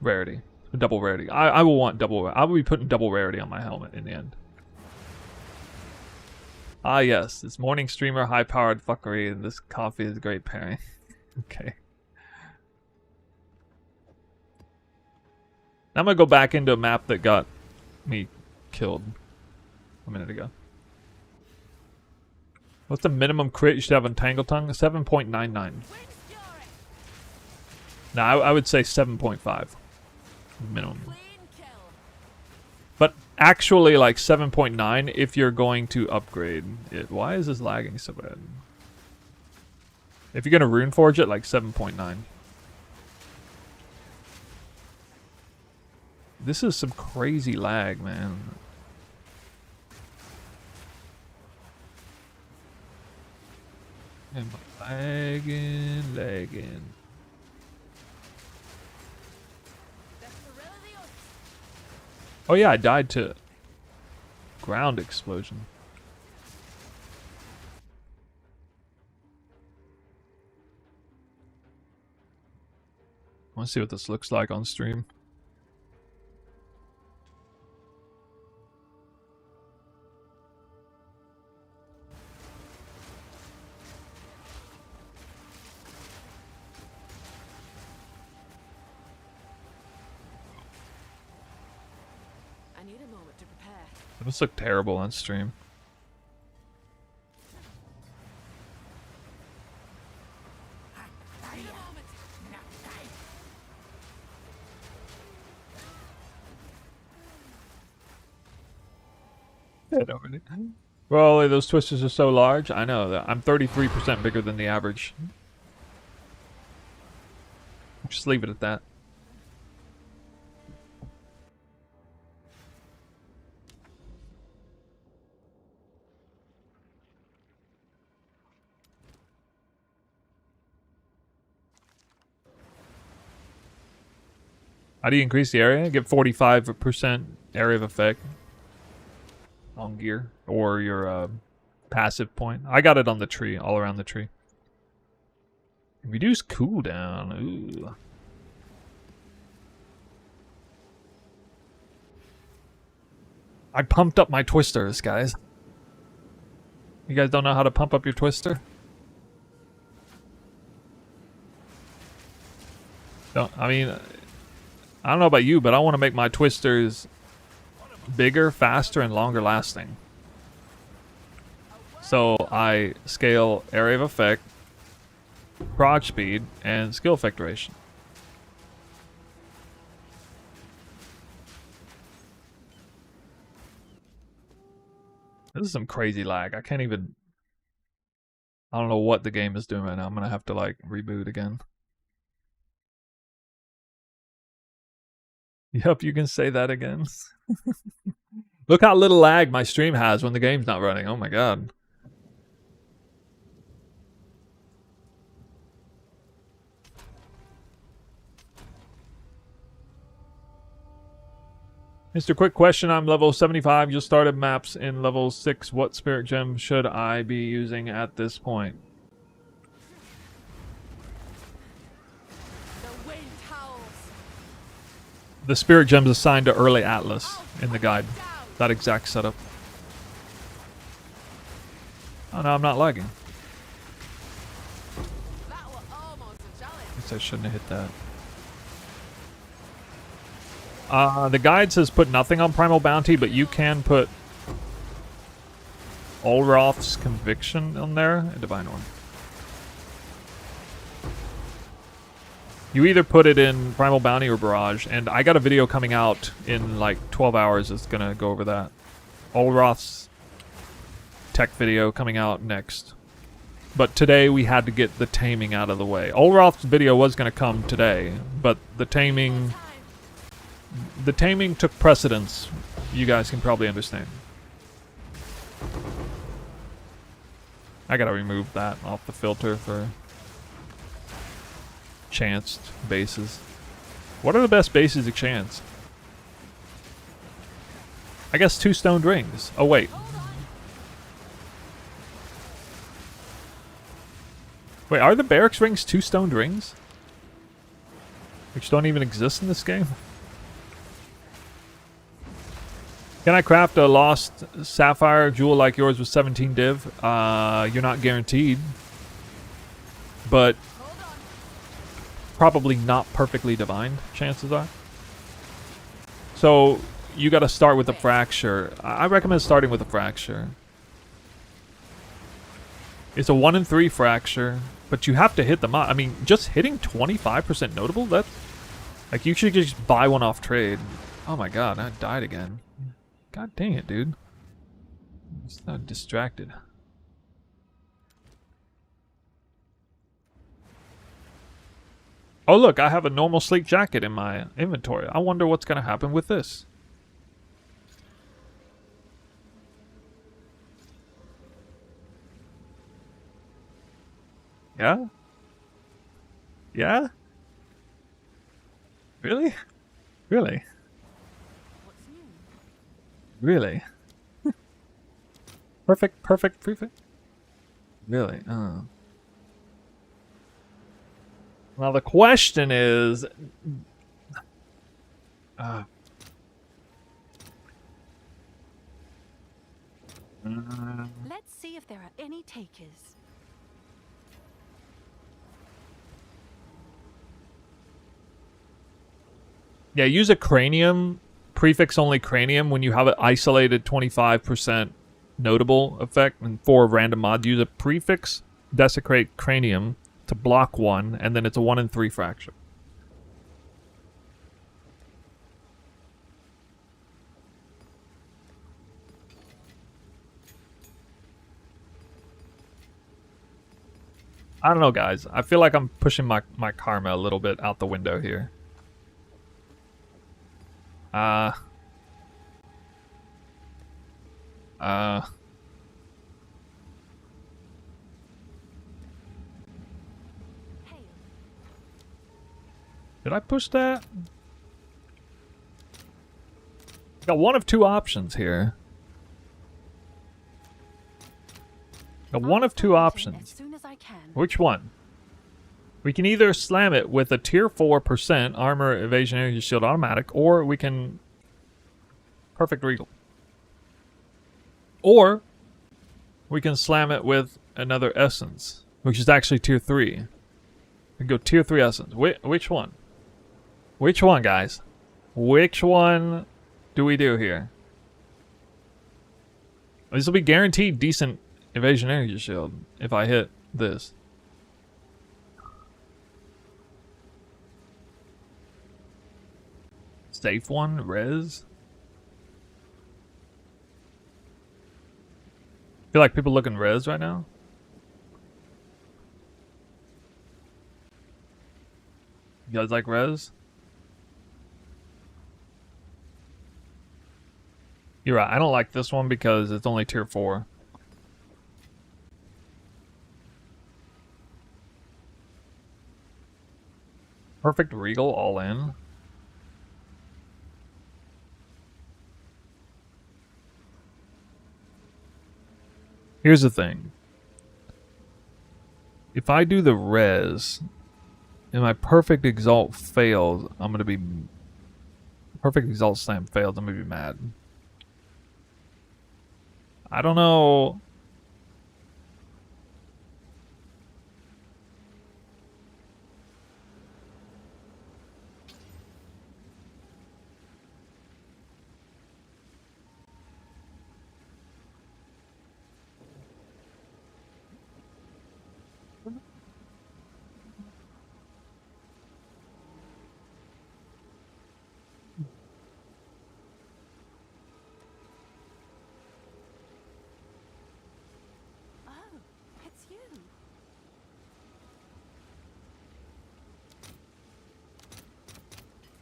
rarity. Double rarity. I will want double. I will be putting double rarity on my helmet in the end. Ah yes, it's morning streamer, high-powered fuckery, and this coffee is great pairing. Okay. Now I'm gonna go back into a map that got me killed a minute ago. What's the minimum crit you should have on Tangle Tongue? 7.99. Now I would say 7.5 minimum. But actually like 7.9 if you're going to upgrade it. Why is this lagging so bad? If you're gonna rune forge it, like 7.9. This is some crazy lag, man. And lagging. Oh yeah, I died to ground explosion. I want to see what this looks like on stream. It must look terrible on stream. Well, those twisters are so large. I know that I'm 33% bigger than the average. Just leave it at that. How do you increase the area? Get 45% area of effect on gear or your passive point. I got it on the tree, all around the tree. Reduce cooldown. Ooh. I pumped up my twisters, guys. You guys don't know how to pump up your twister? No, I mean, I don't know about you, but I want to make my twisters bigger, faster, and longer lasting. So I scale area of effect, prog speed, and skill effect duration. This is some crazy lag. I can't even... I don't know what the game is doing right now. I'm gonna have to like reboot again. Yep, you can say that again. Look how little lag my stream has when the game's not running. Oh my god. Mr. Quick question, I'm level 75, just started maps in level 6. What spirit gem should I be using at this point? The spirit gems assigned to early Atlas in the guide. That exact setup. Oh no, I'm not lagging. I guess I shouldn't have hit that. The guide says put nothing on Primal Bounty, but you can put Olroth's Conviction on there and Divine Orb. You either put it in Primal Bounty or Barrage, and I got a video coming out in like 12 hours that's gonna go over that. Olroth's tech video coming out next. But today we had to get the Taming out of the way. Olroth's video was gonna come today, but the Taming took precedence you guys can probably understand. I gotta remove that off the filter for chanced bases. What are the best bases to chance? I guess 2 stoned rings. Oh wait. Wait, are the barracks rings 2 stoned rings? Which don't even exist in this game? Can I craft a lost sapphire jewel like yours with 17 div? You're not guaranteed. But probably not perfectly divined, chances are. So you gotta start with a fracture. I recommend starting with a fracture. It's a 1 in 3 fracture, but you have to hit the mod. I mean, just hitting 25% notable, that's like you should just buy one off trade. Oh my god, I died again. God dang it, dude. I'm just not distracted. Oh look, I have a normal sleek jacket in my inventory. I wonder what's gonna happen with this. Yeah? Yeah? Really? Really? Really? Perfect. Really? Oh. Well, the question is... Let's see if there are any takers. Yeah, use a cranium, prefix only cranium when you have an isolated 25% notable effect, and for random mod, use a prefix desecrate cranium to block 1, and then it's a 1 in 3 fracture. I don't know, guys. I feel like I'm pushing my karma a little bit out the window here. Did I push that? Got one of 2 options here. Got one of 2 options. As soon as I can. Which one? We can either slam it with a tier 4% armor evasion energy shield automatic, or we can perfect regal. Or we can slam it with another essence, which is actually tier 3. We can go tier 3 essence. Which one? Which one, guys? Which one do we do here? This will be guaranteed decent evasion energy shield if I hit this. Safe one, res. Feel like people looking res right now. You guys like res? You're right. I don't like this one because it's only tier 4. Perfect regal all in. Here's the thing. If I do the res and my perfect exalt fails, I'm gonna be perfect exalt slam fails, I'm gonna be mad. I don't know.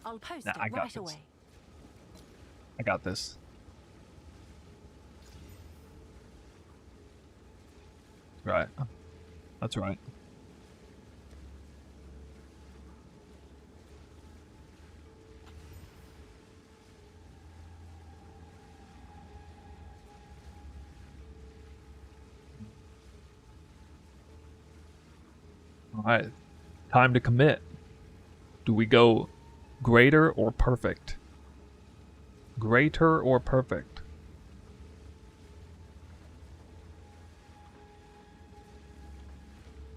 I'll post Nah, it I got right this. away. I got this. Right. That's right. All right. Time to commit. Do we go greater or perfect? Greater or perfect?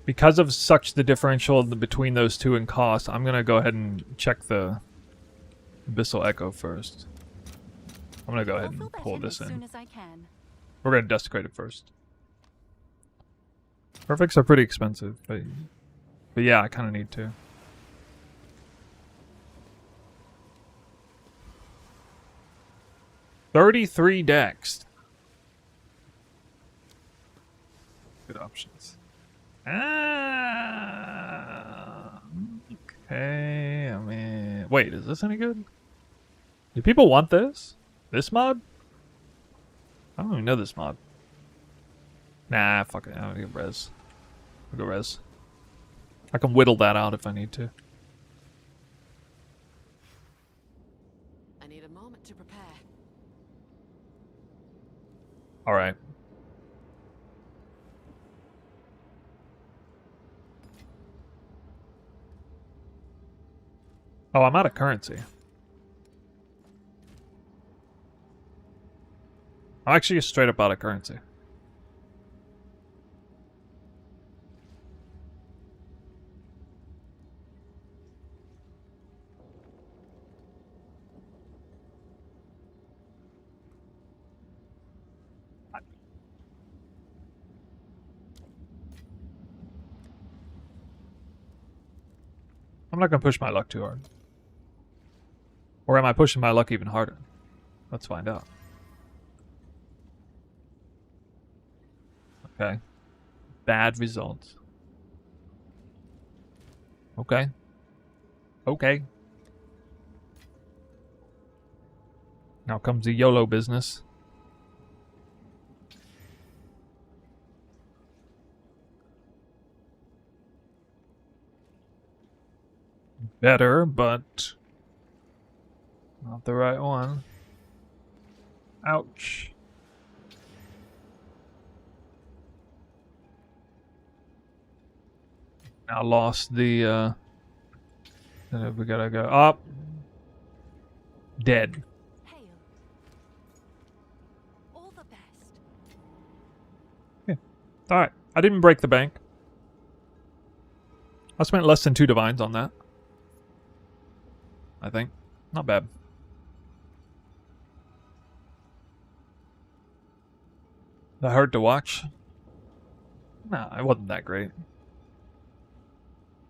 Because of such the differential between those two in cost, I'm gonna go ahead and check the Abyssal Echo first. I'm gonna go ahead and pull this as soon in. as I can. We're gonna desecrate it first. Perfects are pretty expensive, but yeah, I kind of need to. $33 dex. Good options. Okay, I mean... Wait, is this any good? Do people want this? This mod? I don't even know this mod. Nah, fuck it. I'm gonna go res. I'll go res. I can whittle that out if I need to. I need a moment to prepare. Alright. Oh, I'm out of currency. I'm actually just straight up out of currency. I'm not gonna push my luck too hard. Or am I pushing my luck even harder? Let's find out. Okay. Bad results. Okay. Okay. Now comes the YOLO business. Better, but not the right one. Ouch. Now lost the, we gotta go up. Dead. Hail. All the best. Yeah. Alright. I didn't break the bank. I spent less than 2 divines on that. I think. Not bad. That hurt to watch? Nah, it wasn't that great.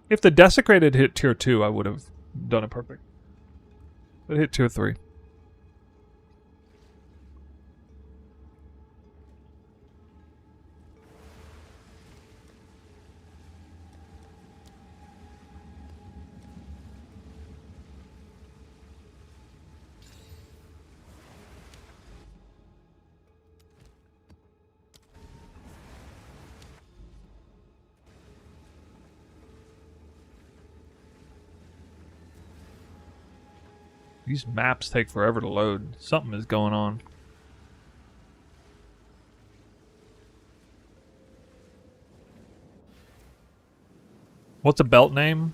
If the Desecrated hit tier 2, I would have done it perfect. But it hit tier 3. These maps take forever to load. Something is going on. What's a belt name?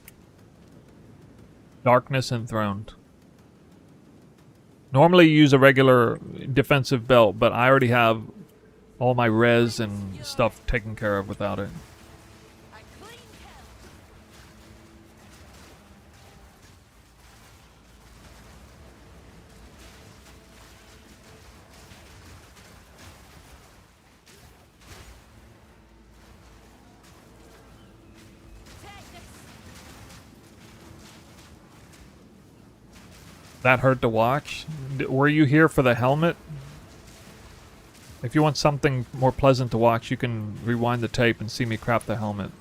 Darkness Enthroned. Normally you use a regular defensive belt, but I already have all my res and stuff taken care of without it. I clean hell. Take this. That hurt to watch. Were you here for the helmet? If you want something more pleasant to watch, you can rewind the tape and see me craft the helmet.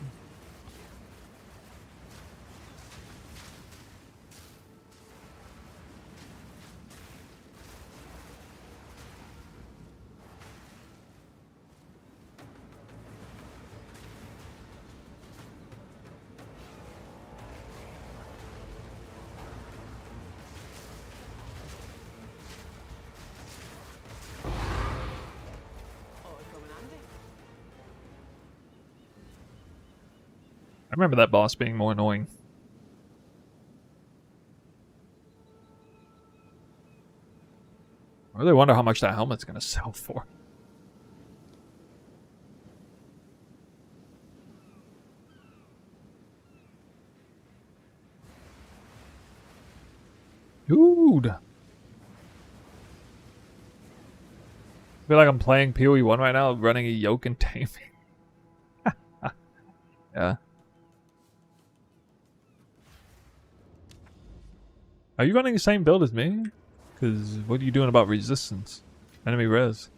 I remember that boss being more annoying. I really wonder how much that helmet's gonna sell for. Dude. I feel like I'm playing PoE 1 right now, running a yoke and taming. Yeah. Are you running the same build as me? Because what are you doing about resistance? Enemy res.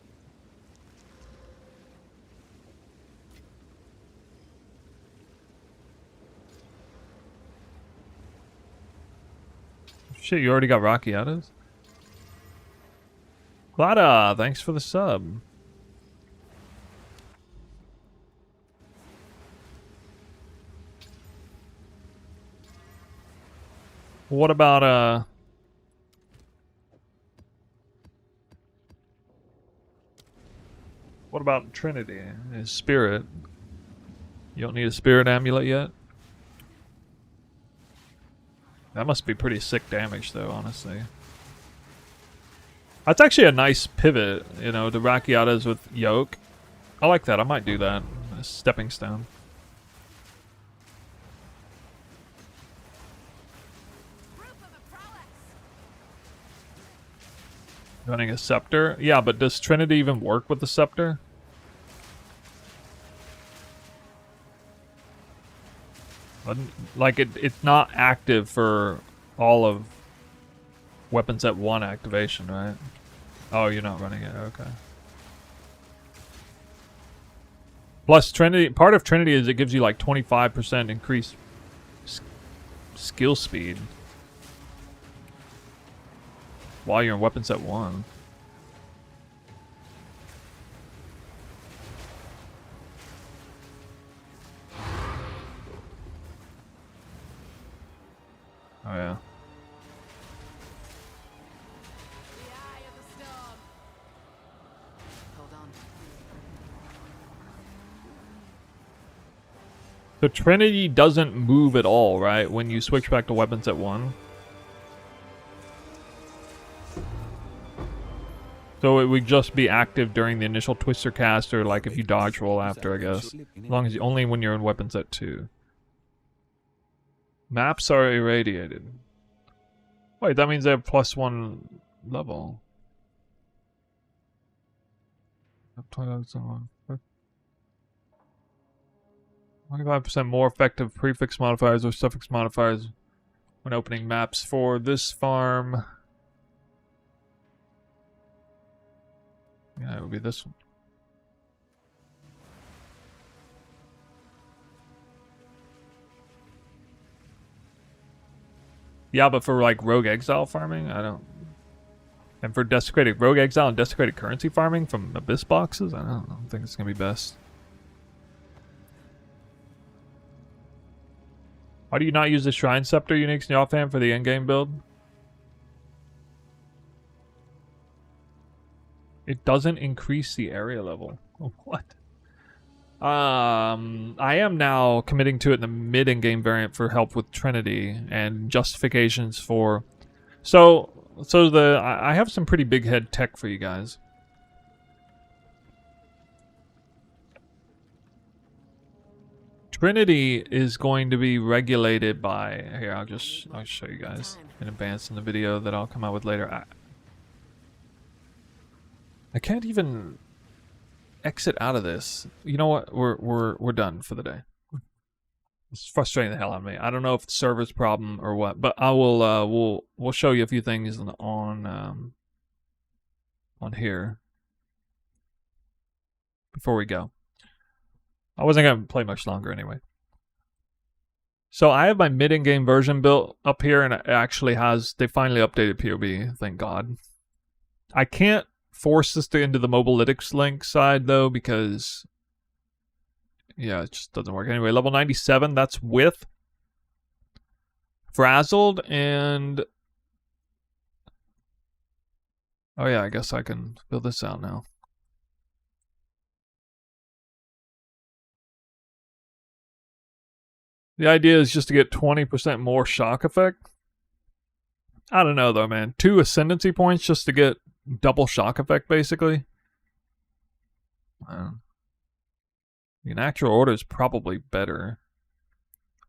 Shit, you already got Rocky Adders? Glada, thanks for the sub. What about what about Trinity? His spirit. You don't need a spirit amulet yet? That must be pretty sick damage though, honestly. That's actually a nice pivot, you know, the Rakiatas with yoke. I like that, I might do that. A stepping stone. Running a scepter? Yeah, but does Trinity even work with the scepter? Like, it's not active for all of weapons at 1 activation, right? Oh, you're not running it, okay. Plus, Trinity, part of Trinity is it gives you like 25% increased skill speed while you're in weapons at 1. Oh yeah. The eye of the storm. Hold on. So Trinity doesn't move at all, right? When you switch back to weapons at 1. So it would just be active during the initial twister cast, or like if you dodge roll after, I guess. As long as only when you're in weapons at 2. Maps are irradiated. Wait, that means they have +1 level. 25% more effective prefix modifiers or suffix modifiers when opening maps for this farm. Yeah, it would be this one. Yeah, but for like rogue exile farming, I don't. And for desecrated rogue exile and desecrated currency farming from abyss boxes, I don't think it's gonna be best. Why do you not use the Shrine Scepter uniques in your offhand for the endgame build? It doesn't increase the area level. What? I am now committing to it in the mid-in-game variant for help with Trinity and justifications for. So I have some pretty big head tech for you guys. Trinity is going to be regulated by. Here, I'll show you guys in advance in the video that I'll come out with later. I can't even exit out of this. You know what? We're done for the day. It's frustrating the hell out of me. I don't know if it's server's problem or what, but I will we'll show you a few things on here before we go. I wasn't gonna play much longer anyway. So I have my mid-in-game version built up here, and it actually has. They finally updated POB. Thank God. I can't force this into the Mobalytics link side though, because yeah, it just doesn't work. Anyway, level 97, that's with Frazzled and oh yeah, I guess I can build this out now. The idea is just to get 20% more shock effect. I don't know though, man. 2 ascendancy points just to get double shock effect, basically. An actual order is probably better.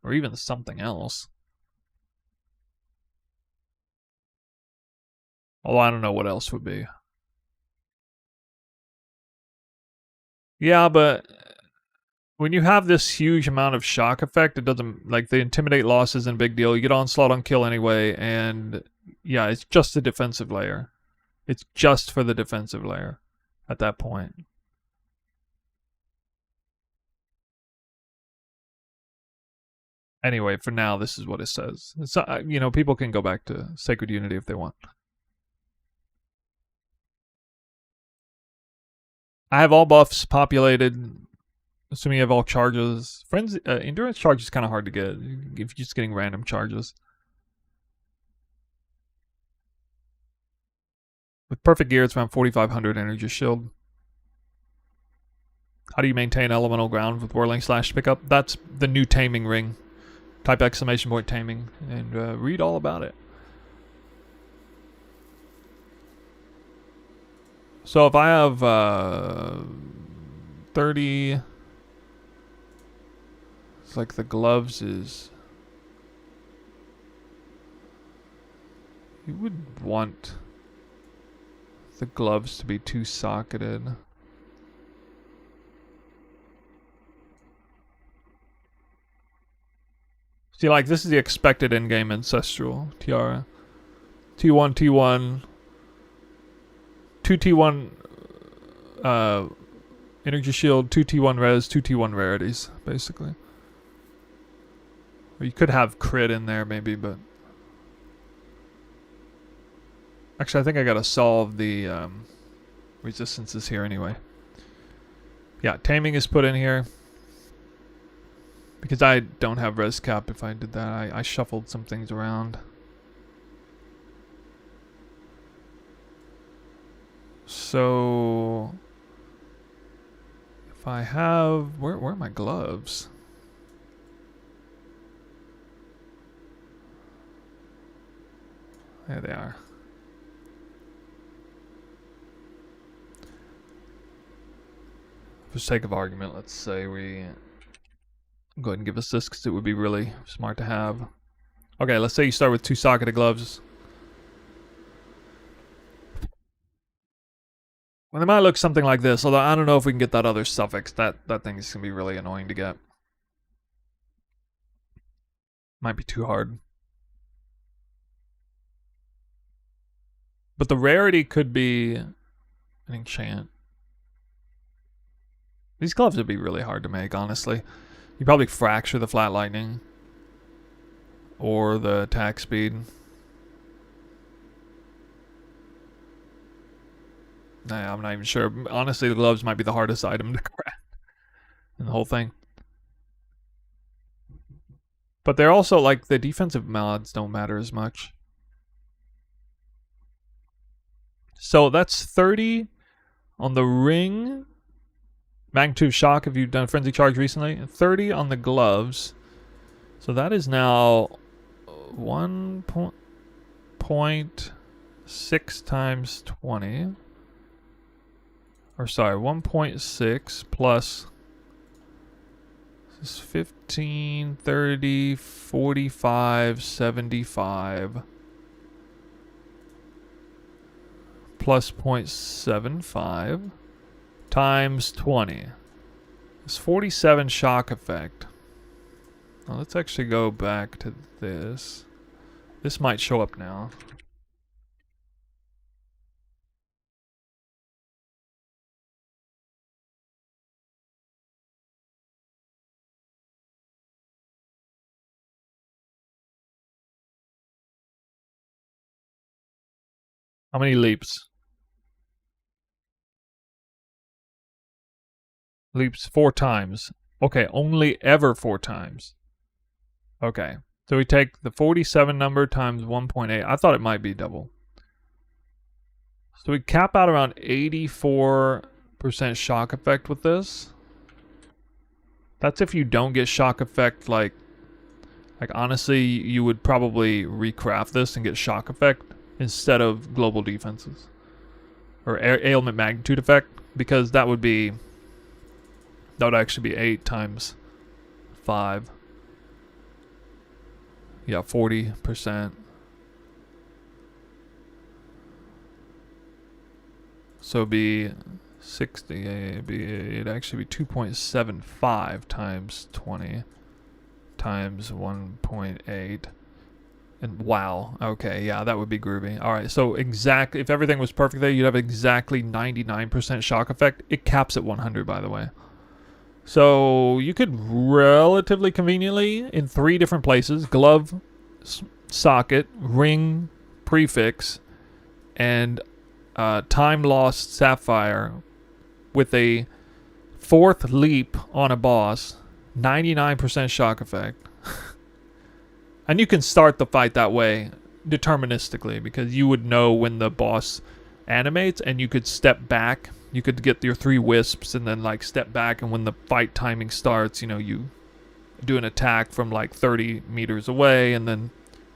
Or even something else. Although I don't know what else would be. Yeah, but when you have this huge amount of shock effect, it doesn't, like, the intimidate loss isn't a big deal. You get onslaught on kill anyway, and yeah, it's just a defensive layer. It's just for the defensive layer at that point. Anyway, for now, this is what it says. It's, you know, people can go back to Sacred Unity if they want. I have all buffs populated, assuming you have all charges. Friends, endurance charge is kind of hard to get if you're just getting random charges. With perfect gear, it's around 4,500 energy shield. How do you maintain elemental ground with whirling slash pickup? That's the new taming ring. Type exclamation point taming and read all about it. So if I have 30, it's like the gloves is, you would want the gloves to be 2-socketed. See, like, this is the expected in-game ancestral tiara. T1, T1, 2 T1 energy shield, 2 T1 res, 2 T1 rarities, basically. Or you could have crit in there, maybe, but... Actually, I think I gotta solve the resistances here anyway. Yeah, taming is put in here. Because I don't have res cap if I did that. I shuffled some things around. So if I have, where are my gloves? There they are. For sake of argument, let's say we go ahead and give us this because it would be really smart to have. Okay, let's say you start with 2 socketed gloves. Well, they might look something like this, although I don't know if we can get that other suffix. That thing is going to be really annoying to get. Might be too hard. But the rarity could be an enchant. These gloves would be really hard to make, honestly. You probably fracture the flat lightning. Or the attack speed. Nah, I'm not even sure. Honestly, the gloves might be the hardest item to craft in the whole thing. But they're also, like, the defensive mods don't matter as much. So that's 30 on the ring. Magnitude shock if you've done frenzy charge recently. 30 on the gloves. So that is now 1.6 times 20. Or sorry, 1.6 plus this is 15, 30, 45, 75 plus 0.75 times 20. It's 47 shock effect. Now let's actually go back to this. This might show up now. How many leaps? Leaps 4 times. Okay, only ever 4 times. Okay, so we take the 47 number times 1.8. I thought it might be double. So we cap out around 84% shock effect with this. That's if you don't get shock effect like Like, honestly, you would probably recraft this and get shock effect instead of global defenses. Or ailment magnitude effect, because that would actually be 8 times 5. Yeah, 40%. So it'd be 60. It'd actually be 2.75 times 20 times 1.8. And wow. Okay, yeah, that would be groovy. All right, so exactly, if everything was perfect there, you'd have exactly 99% shock effect. It caps at 100, by the way. So you could relatively conveniently, in 3 different places, glove, socket, ring, prefix, and time lost sapphire, with a 4th leap on a boss, 99% shock effect. And you can start the fight that way deterministically, because you would know when the boss animates, and you could step back. You could get your 3 wisps and then like step back, and when the fight timing starts, you know, you do an attack from like 30 meters away, and then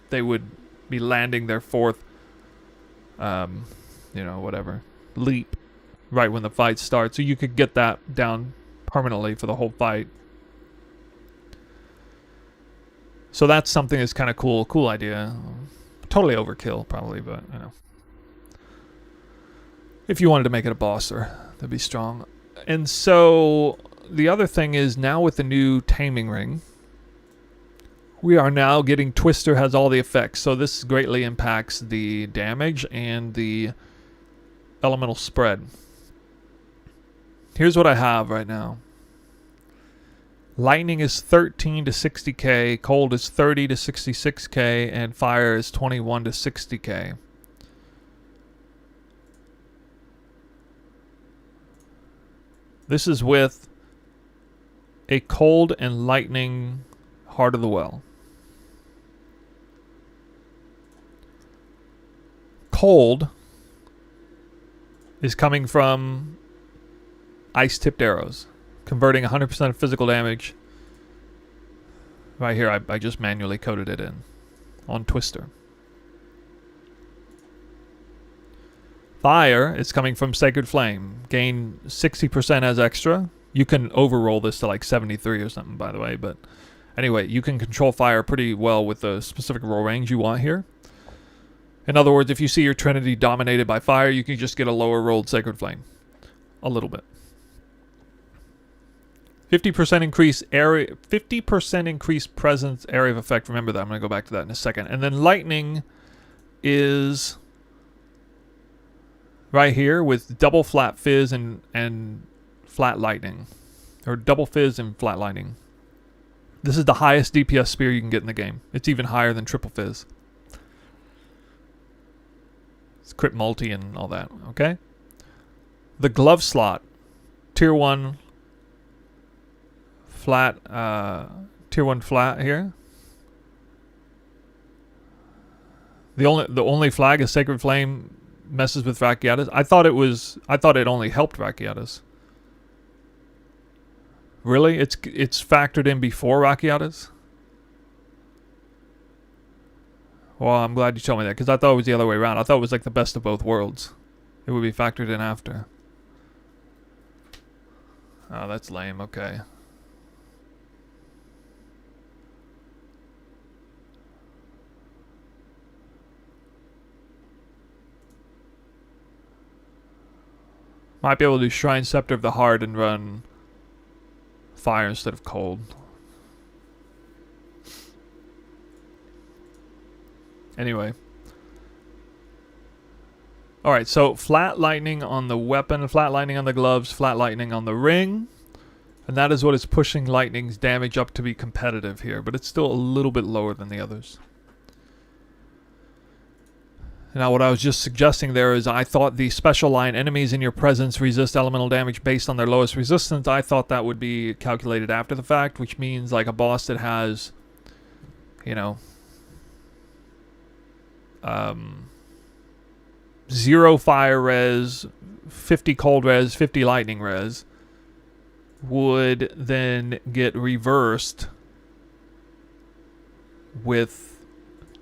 they would be landing their 4th you know, whatever, leap right when the fight starts. So you could get that down permanently for the whole fight. So that's something that's kind of cool. Cool idea. Totally overkill, probably, but, you know. If you wanted to make it a boss, or that'd be strong. And so the other thing is, now with the new Taming ring, we are now getting Twister has all the effects. So this greatly impacts the damage and the elemental spread. Here's what I have right now. Lightning is 13 to 60k, cold is 30 to 66k, and fire is 21 to 60k. This is with a cold and lightning Heart of the Well. Cold is coming from ice-tipped arrows, converting 100% of physical damage. Right here, I just manually coded it in on Twister. Fire is coming from Sacred Flame. Gain 60% as extra. You can overroll this to like 73 or something, by the way. But anyway, you can control fire pretty well with the specific roll range you want here. In other words, if you see your Trinity dominated by fire, you can just get a lower rolled Sacred Flame. A little bit. 50% increase area, 50% increase presence area of effect. Remember that. I'm going to go back to that in a second. And then lightning is right here with double flat fizz and flat lightning, or double fizz and flat lightning. This is the highest DPS spear you can get in the game. It's even higher than triple fizz. It's crit multi and all that. Okay. The glove slot, tier 1 flat, tier 1 flat here. The only flag is Sacred Flame messes with Vaciatus. I thought it only helped Vaciatus. Really? It's factored in before Vaciatus? Well, I'm glad you told me that, because I thought it was the other way around. I thought it was like the best of both worlds. It would be factored in after. Oh, that's lame. Okay. Might be able to do Shrine Scepter of the Heart and run fire instead of cold. Anyway. Alright, so flat lightning on the weapon, flat lightning on the gloves, flat lightning on the ring. And that is what is pushing lightning's damage up to be competitive here. But it's still a little bit lower than the others. Now, what I was just suggesting there is I thought the special line, enemies in your presence resist elemental damage based on their lowest resistance. I thought that would be calculated after the fact, which means like a boss that has, you know, 0 fire res, 50 cold res, 50 lightning res, would then get reversed with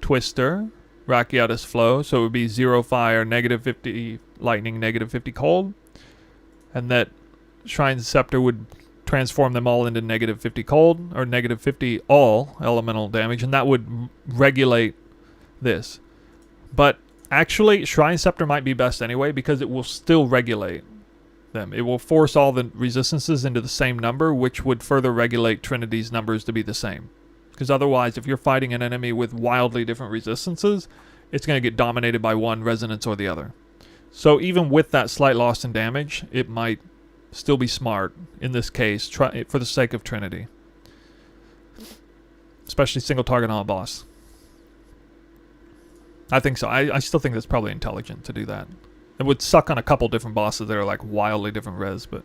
Twister, Rakiatis Flow, so it would be 0 fire, -50 lightning, -50 cold, and that Shrine Scepter would transform them all into -50 cold, or -50 all elemental damage, and that would regulate this. But actually, Shrine Scepter might be best anyway, because it will still regulate them. It will force all the resistances into the same number, which would further regulate Trinity's numbers to be the same. Because otherwise, if you're fighting an enemy with wildly different resistances, it's going to get dominated by one resonance or the other. So even with that slight loss in damage, it might still be smart in this case, for the sake of Trinity. Especially single target on a boss. I think so. I still think that's probably intelligent to do that. It would suck on a couple different bosses that are like wildly different res, but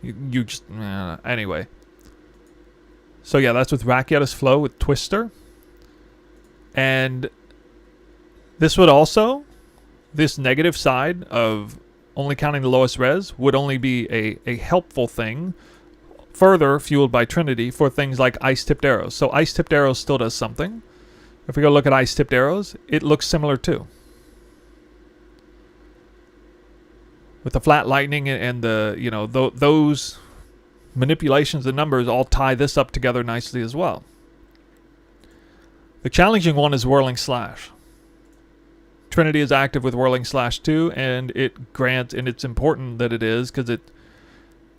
you just... anyway. So yeah, that's with Rakiatis Flow with Twister. And this would also, this negative side of only counting the lowest res would only be a helpful thing, further fueled by Trinity, for things like Ice-Tipped Arrows. So Ice-Tipped Arrows still does something. If we go look at Ice-Tipped Arrows, it looks similar too. With the flat lightning and the, you know, those manipulations of numbers all tie this up together nicely as well. The challenging one is Whirling Slash. Trinity is active with Whirling Slash too, and it grants, and it's important that it is, because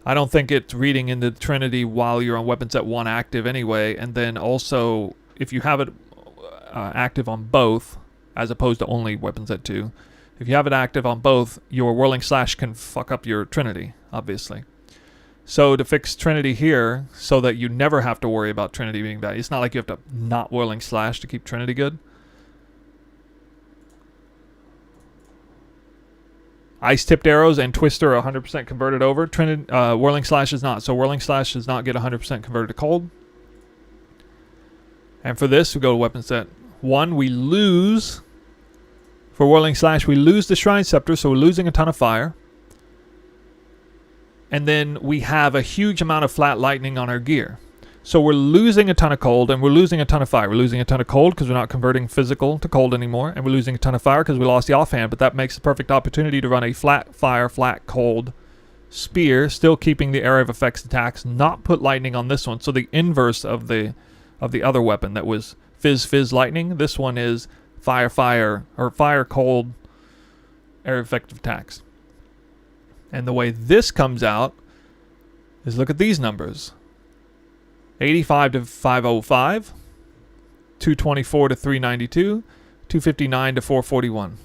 I don't think it's reading into Trinity while you're on weapon set 1 active anyway, and then also, if you have it active on both, as opposed to only weapon set 2, if you have it active on both, your Whirling Slash can fuck up your Trinity, obviously. So to fix Trinity here, so that you never have to worry about Trinity being bad, it's not like you have to not Whirling Slash to keep Trinity good. Ice-Tipped Arrows and Twister are 100% converted over. Whirling Slash is not. So Whirling Slash does not get 100% converted to cold. And for this, we go to weapon set 1. We lose, for Whirling Slash, we lose the Shrine Scepter, so we're losing a ton of fire. And then we have a huge amount of flat lightning on our gear. So we're losing a ton of cold, and we're losing a ton of fire. We're losing a ton of cold because we're not converting physical to cold anymore, and we're losing a ton of fire because we lost the offhand, but that makes the perfect opportunity to run a flat fire, flat cold spear, still keeping the area of effects attacks, not put lightning on this one. So the inverse of the other weapon that was fizz lightning, this one is fire, or fire cold area effective attacks. And the way this comes out is, look at these numbers. 85 to 505, 224 to 392, 259 to 441.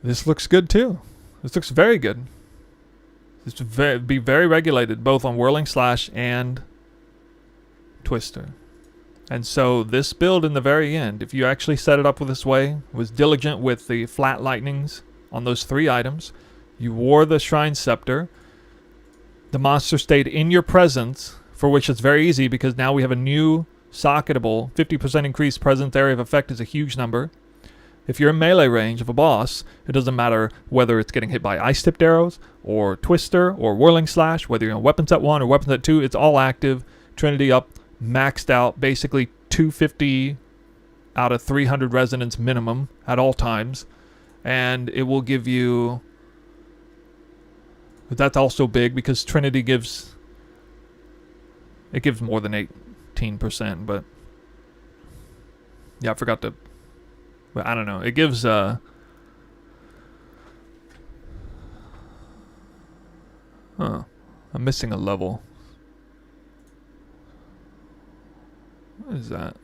This looks good too. This looks very good. This would be very regulated both on Whirling Slash and Twister. And so this build in the very end, if you actually set it up with this way, was diligent with the flat lightnings on those 3 items, you wore the Shrine Scepter, the monster stayed in your presence, for which it's very easy because now we have a new socketable 50% increased presence area of effect is a huge number. If you're in melee range of a boss, it doesn't matter whether it's getting hit by Ice-Tipped Arrows or Twister or Whirling Slash, whether you're on weapon set 1 or weapon set 2, it's all active. Trinity up, maxed out, basically 250 out of 300 resonance minimum at all times, and it will give you, but that's also big because Trinity gives, it gives more than 18%, but yeah, I forgot to, but I don't know, it gives I'm missing a level. What is that?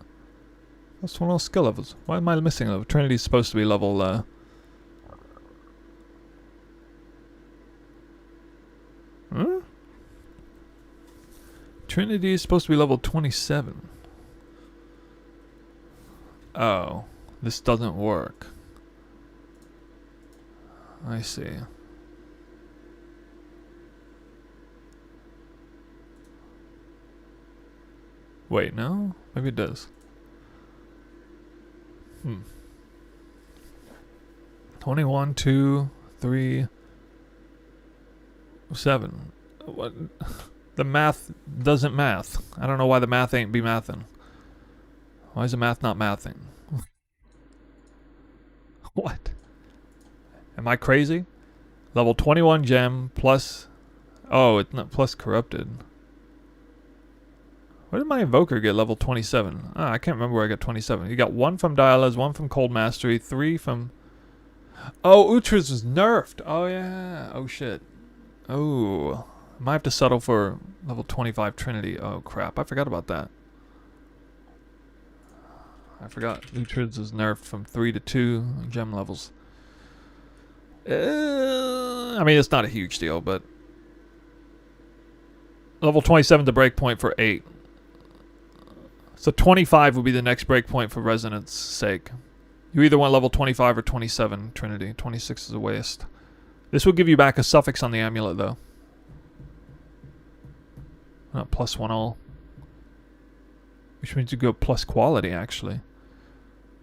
That's one of those skill levels. Why am I missing a level? Trinity's supposed to be level Trinity is supposed to be level 27. Oh, this doesn't work. I see. Wait, no? Maybe it does. 21, 2, 3, 7. What? The math doesn't math. I don't know why the math ain't be mathin'. Why is the math not mathing? What? Am I crazy? Level 21 gem plus... Oh, it's not plus corrupted. Where did my invoker get level 27? I can't remember where I got 27. You got 1 from Dialas, 1 from Cold Mastery, 3 from... Oh, Uhtred was nerfed. Oh, yeah. Oh, shit. Oh. Might have to settle for level 25 Trinity. Oh, crap. I forgot about that. I forgot. Uhtred was nerfed from 3 to 2 gem levels. I mean, it's not a huge deal, but... Level 27 the breakpoint for 8. So 25 would be the next breakpoint for resonance sake. You either want level 25 or 27 Trinity. 26 is a waste. This will give you back a suffix on the amulet, though. Plus 1 all. Which means you go plus quality, actually.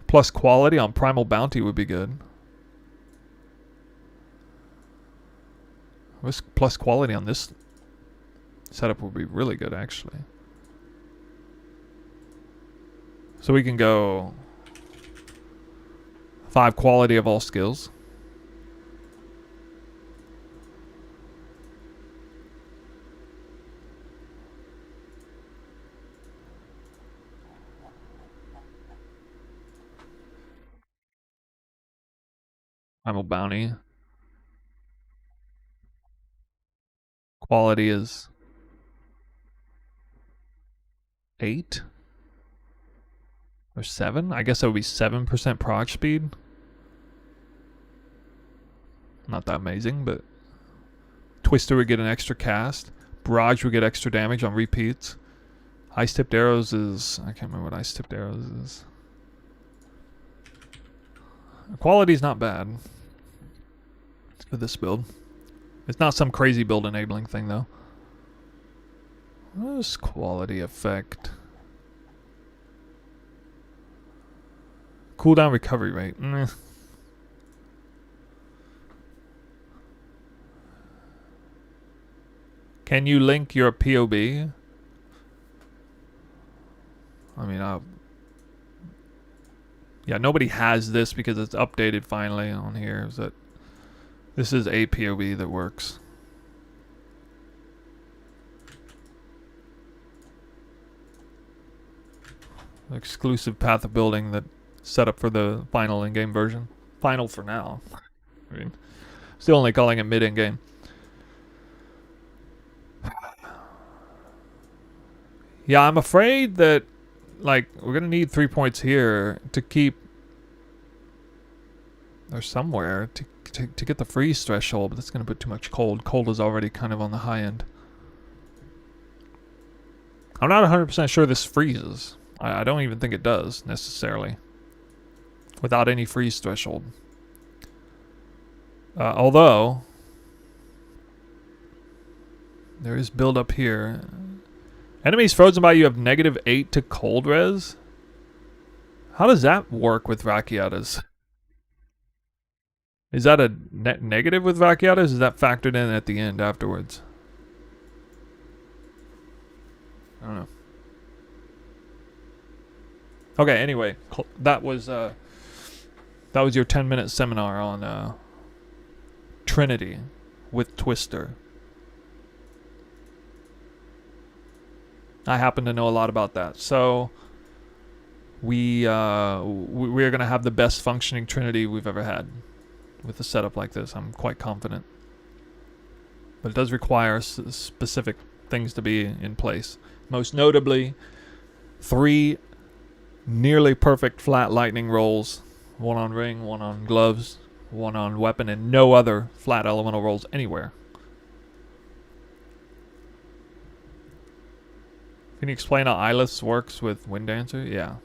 Plus quality on Primal Bounty would be good. What's plus quality on this setup would be really good, actually. So we can go 5 quality of all skills. Primal Bounty. Quality is 8 or 7. I guess that would be 7% proc speed. Not that amazing, but Twister would get an extra cast. Barrage would get extra damage on repeats. Ice tipped arrows is... I can't remember what ice tipped arrows is. Quality's not bad for this build. It's not some crazy build enabling thing, though. What is quality effect? Cooldown recovery rate. Meh. Can you link your POB? I mean, yeah, nobody has this because it's updated finally on here. Is that this is a POB that works. Exclusive path of building that set up for the final in-game version. Final for now. I mean, still only calling it mid-in-game. Yeah, I'm afraid that, like, we're gonna need 3 points here to keep, or somewhere to get the freeze threshold, but that's gonna put too much cold. Cold is already kind of on the high end. I'm not 100% sure this freezes. I don't even think it does necessarily, without any freeze threshold. Although there is build up here. Enemies frozen by you have -8 to cold res. How does that work with Rakiatas? Is that a net negative with Rakiatas? Is that factored in at the end afterwards? I don't know. Okay, anyway, that was your 10-minute seminar on Trinity with Twister. I happen to know a lot about that. So we're going to have the best functioning Trinity we've ever had with a setup like this. I'm quite confident. But it does require specific things to be in place. Most notably, 3 nearly perfect flat lightning rolls. 1 on ring, 1 on gloves, 1 on weapon, and no other flat elemental rolls anywhere. Can you explain how Eyeless works with Wind Dancer? Yeah.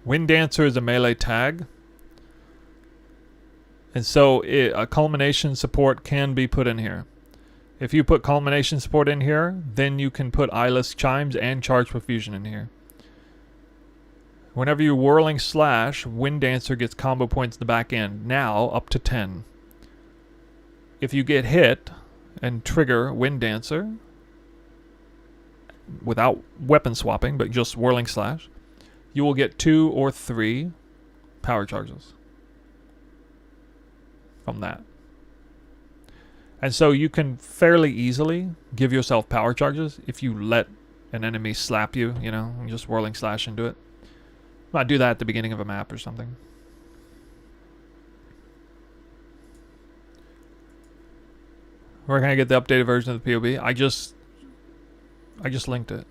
Wind Dancer is a melee tag. And so a culmination support can be put in here. If you put culmination support in here, then you can put Eyeless Chimes and Charge Profusion in here. Whenever you're whirling slash, Wind Dancer gets combo points in the back end. Now up to 10. if you get hit and trigger Wind Dancer without weapon swapping, but just Whirling Slash, you will get 2 or 3 power charges from that. And so you can fairly easily give yourself power charges if you let an enemy slap you, you know, and just Whirling Slash into it. Might do that at the beginning of a map or something. Where can I get the updated version of the POB? I just linked it.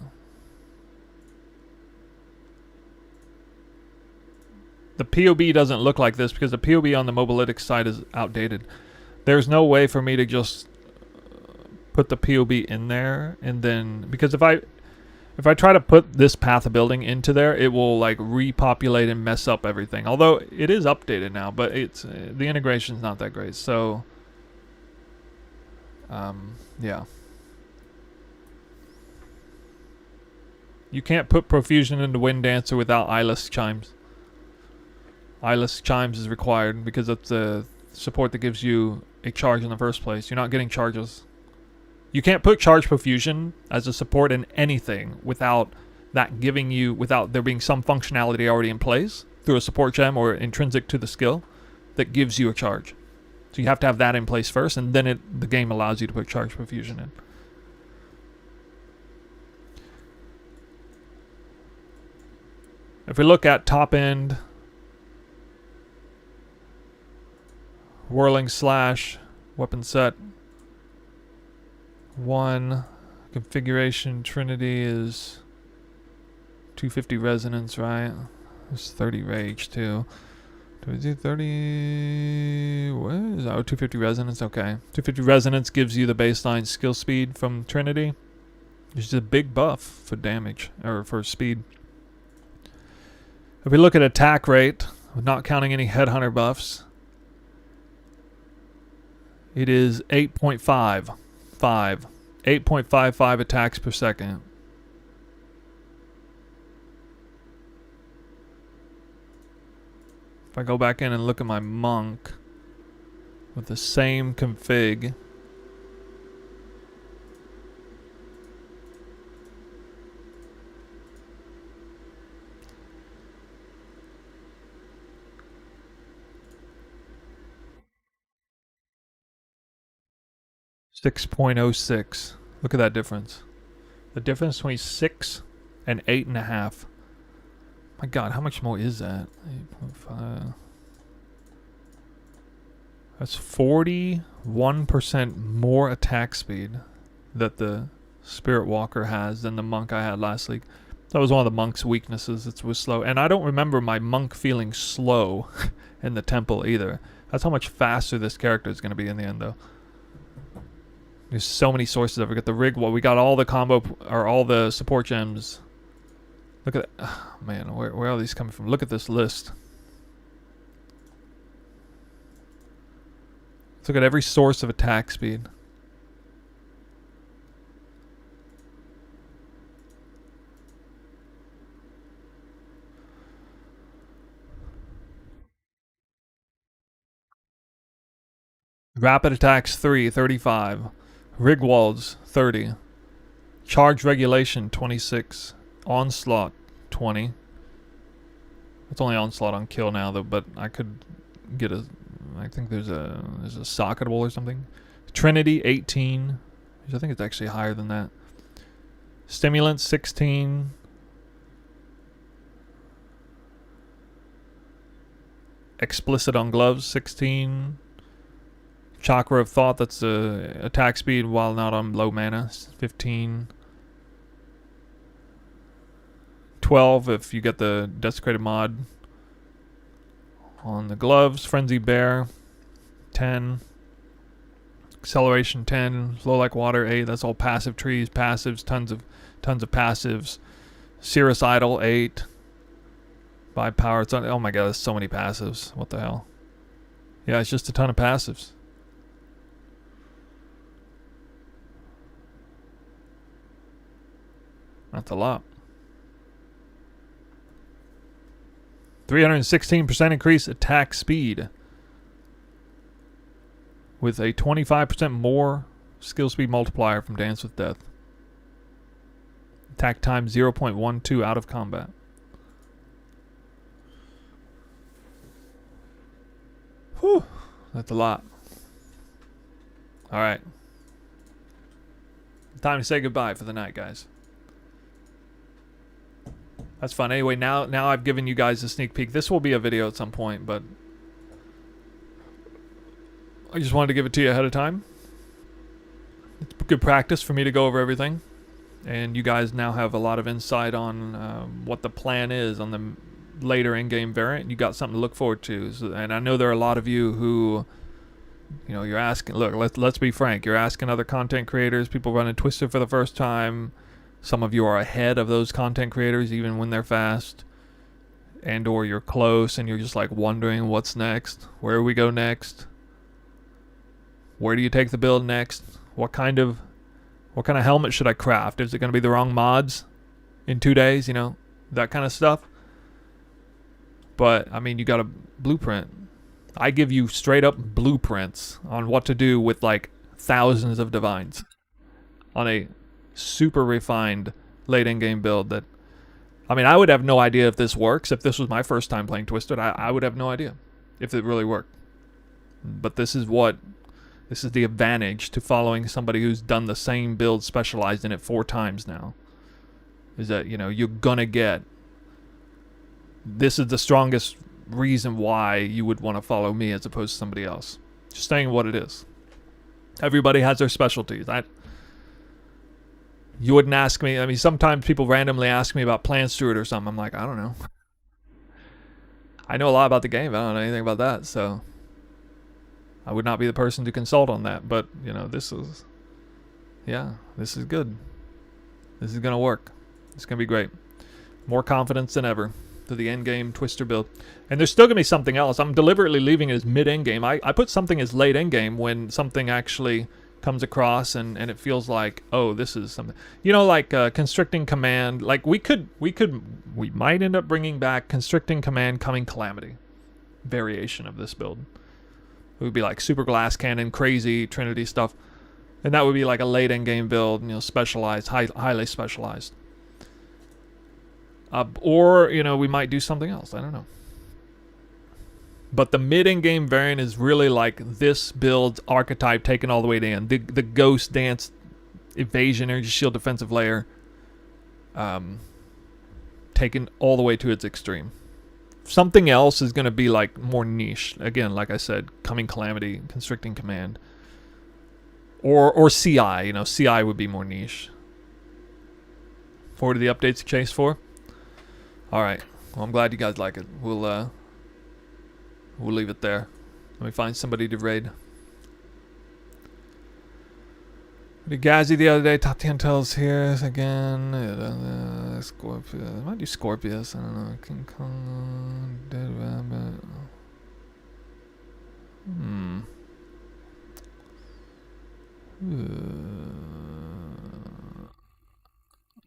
The POB doesn't look like this because the POB on the Mobalytics side is outdated. There's no way for me to just put the POB in there and then, because if I try to put this path of building into there, it will like repopulate and mess up everything. Although it is updated now, but it's the integration's not that great. So yeah. You can't put Profusion into Wind Dancer without Eyeless Chimes. Eyeless Chimes is required because it's the support that gives you a charge in the first place. You're not getting charges. You can't put Charge Profusion as a support in anything without that giving you, without there being some functionality already in place through a support gem or intrinsic to the skill that gives you a charge. So you have to have that in place first, and then the game allows you to put Charge Profusion in. If we look at top end, Whirling Slash, weapon set 1, configuration Trinity is 250 resonance, right? There's 30 rage too. Do we do 30? What is that? Oh, 250 resonance. Okay. 250 resonance gives you the baseline skill speed from Trinity. It's just a big buff for damage, or for speed. If we look at attack rate, not counting any headhunter buffs, it is 8.55. 8.55 attacks per second. If I go back in and look at my monk with the same config, .06. Look at that difference. The difference between 6 and 8.5. My God, how much more is that? 8.5. That's 41% more attack speed that the Spirit Walker has than the monk I had last week. That was one of the monk's weaknesses. It was slow. And I don't remember my monk feeling slow in the temple either. That's how much faster this character is going to be in the end, though. There's so many sources of it. We got the rig. Well, we got all the combo, or all the support gems. Look at that. Oh, man, where are these coming from? Look at this list. Let's look at every source of attack speed. Rapid attacks 3, 35. Rigwalds 30. Charge regulation 26. Onslaught 20. It's only onslaught on kill now though, but I could get a, I think there's a socketable or something. Trinity 18, which I think it's actually higher than that. Stimulant 16. Explicit on gloves 16. Chakra of Thought, that's the attack speed while not on low mana, 15. 12 if you get the Desecrated mod on the gloves. Frenzy Bear 10. Acceleration 10. Flow Like Water 8. That's all passive trees, passives, tons of passives. Cirrus Idol 8. By power. It's oh my god, there's so many passives. What the hell? Yeah, it's just a ton of passives. That's a lot. 316% increase attack speed. with a 25% more skill speed multiplier from Dance with Death. Attack time 0.12 out of combat. Whew, that's a lot. Alright. Time to say goodbye for the night, guys. That's fun. Anyway, now I've given you guys a sneak peek. This will be a video at some point, but I just wanted to give it to you ahead of time. It's good practice for me to go over everything. And you guys now have a lot of insight on what the plan is on the later in-game variant. You got something to look forward to. So, and I know there are a lot of you who, you know, you're asking, look, let's be frank. You're asking other content creators, people running Twister for the first time. Some of you are ahead of those content creators even when they're fast. And or you're close and you're just like wondering what's next. Where do we go next? Where do you take the build next? What kind of helmet should I craft? Is it going to be the wrong mods in 2 days? You know, that kind of stuff. But, I mean, you got a blueprint. I give you straight up blueprints on what to do with like thousands of divines on a super refined late in-game build that, I mean, I would have no idea if this works. If this was my first time playing Twisted, I would have no idea if it really worked. But this is the advantage to following somebody who's done the same build, specialized in it 4 times now. Is that, you know, you're gonna get... This is the strongest reason why you would want to follow me as opposed to somebody else. Just saying what it is. Everybody has their specialties. You wouldn't ask me... I mean, sometimes people randomly ask me about Plan Steward or something. I'm like, I don't know. I know a lot about the game, but I don't know anything about that, so... I would not be the person to consult on that, but, you know, this is... Yeah, this is good. This is going to work. It's going to be great. More confidence than ever to the endgame Twister build. And there's still going to be something else. I'm deliberately leaving it as mid-endgame. I put something as late endgame when something actually comes across and it feels like, oh, this is something. You know, like Constricting Command. Like, we might end up bringing back Constricting Command Coming Calamity variation of this build. It would be like super glass cannon, crazy Trinity stuff. And that would be like a late in-game build, you know, specialized, highly specialized. Or, you know, we might do something else. I don't know. But the mid-in-game variant is really like this build's archetype taken all the way to the end. The Ghost Dance Evasion Energy Shield defensive layer taken all the way to its extreme. Something else is going to be like more niche. Again, like I said, Coming Calamity, Constricting Command. Or CI, you know, CI would be more niche. Forward to the updates to Chase 4. Alright, well, I'm glad you guys like it. We'll leave it there. Let me find somebody to raid. We did Gazzy the other day. Top 10 tells here again. Scorpius. I might do Scorpius. I don't know. King Kong. Dead Rabbit.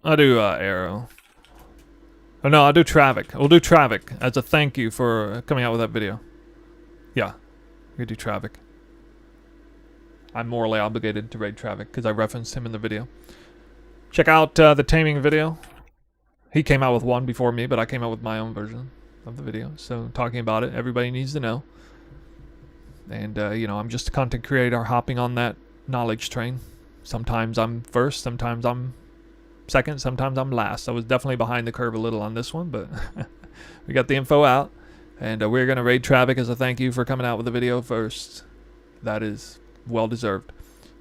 I'll do Arrow. Oh no, I'll do Travik. We'll do Travik as a thank you for coming out with that video. Yeah, we do Travik. I'm morally obligated to raid Travik because I referenced him in the video. Check out the Taming video. He came out with one before me, but I came out with my own version of the video. So talking about it, everybody needs to know. And you know, I'm just a content creator hopping on that knowledge train. Sometimes I'm first, sometimes I'm second, sometimes I'm last. I was definitely behind the curve a little on this one, but we got the info out. And we're going to raid Travik as a thank you for coming out with the video first. That is well deserved.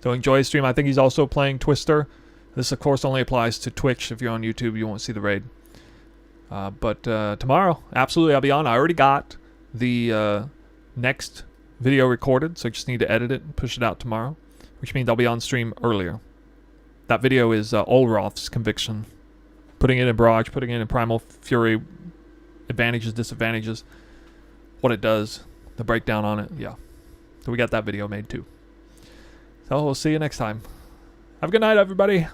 So enjoy his stream. I think he's also playing Twister. This, of course, only applies to Twitch. If you're on YouTube, you won't see the raid. But tomorrow, absolutely, I'll be on. I already got the next video recorded, so I just need to edit it and push it out tomorrow, which means I'll be on stream earlier. That video is Olroth's Conviction. Putting it in Barrage, putting it in Primal Fury, advantages, disadvantages, what it does, the breakdown on it, yeah. So we got that video made too. So we'll see you next time. Have a good night, everybody.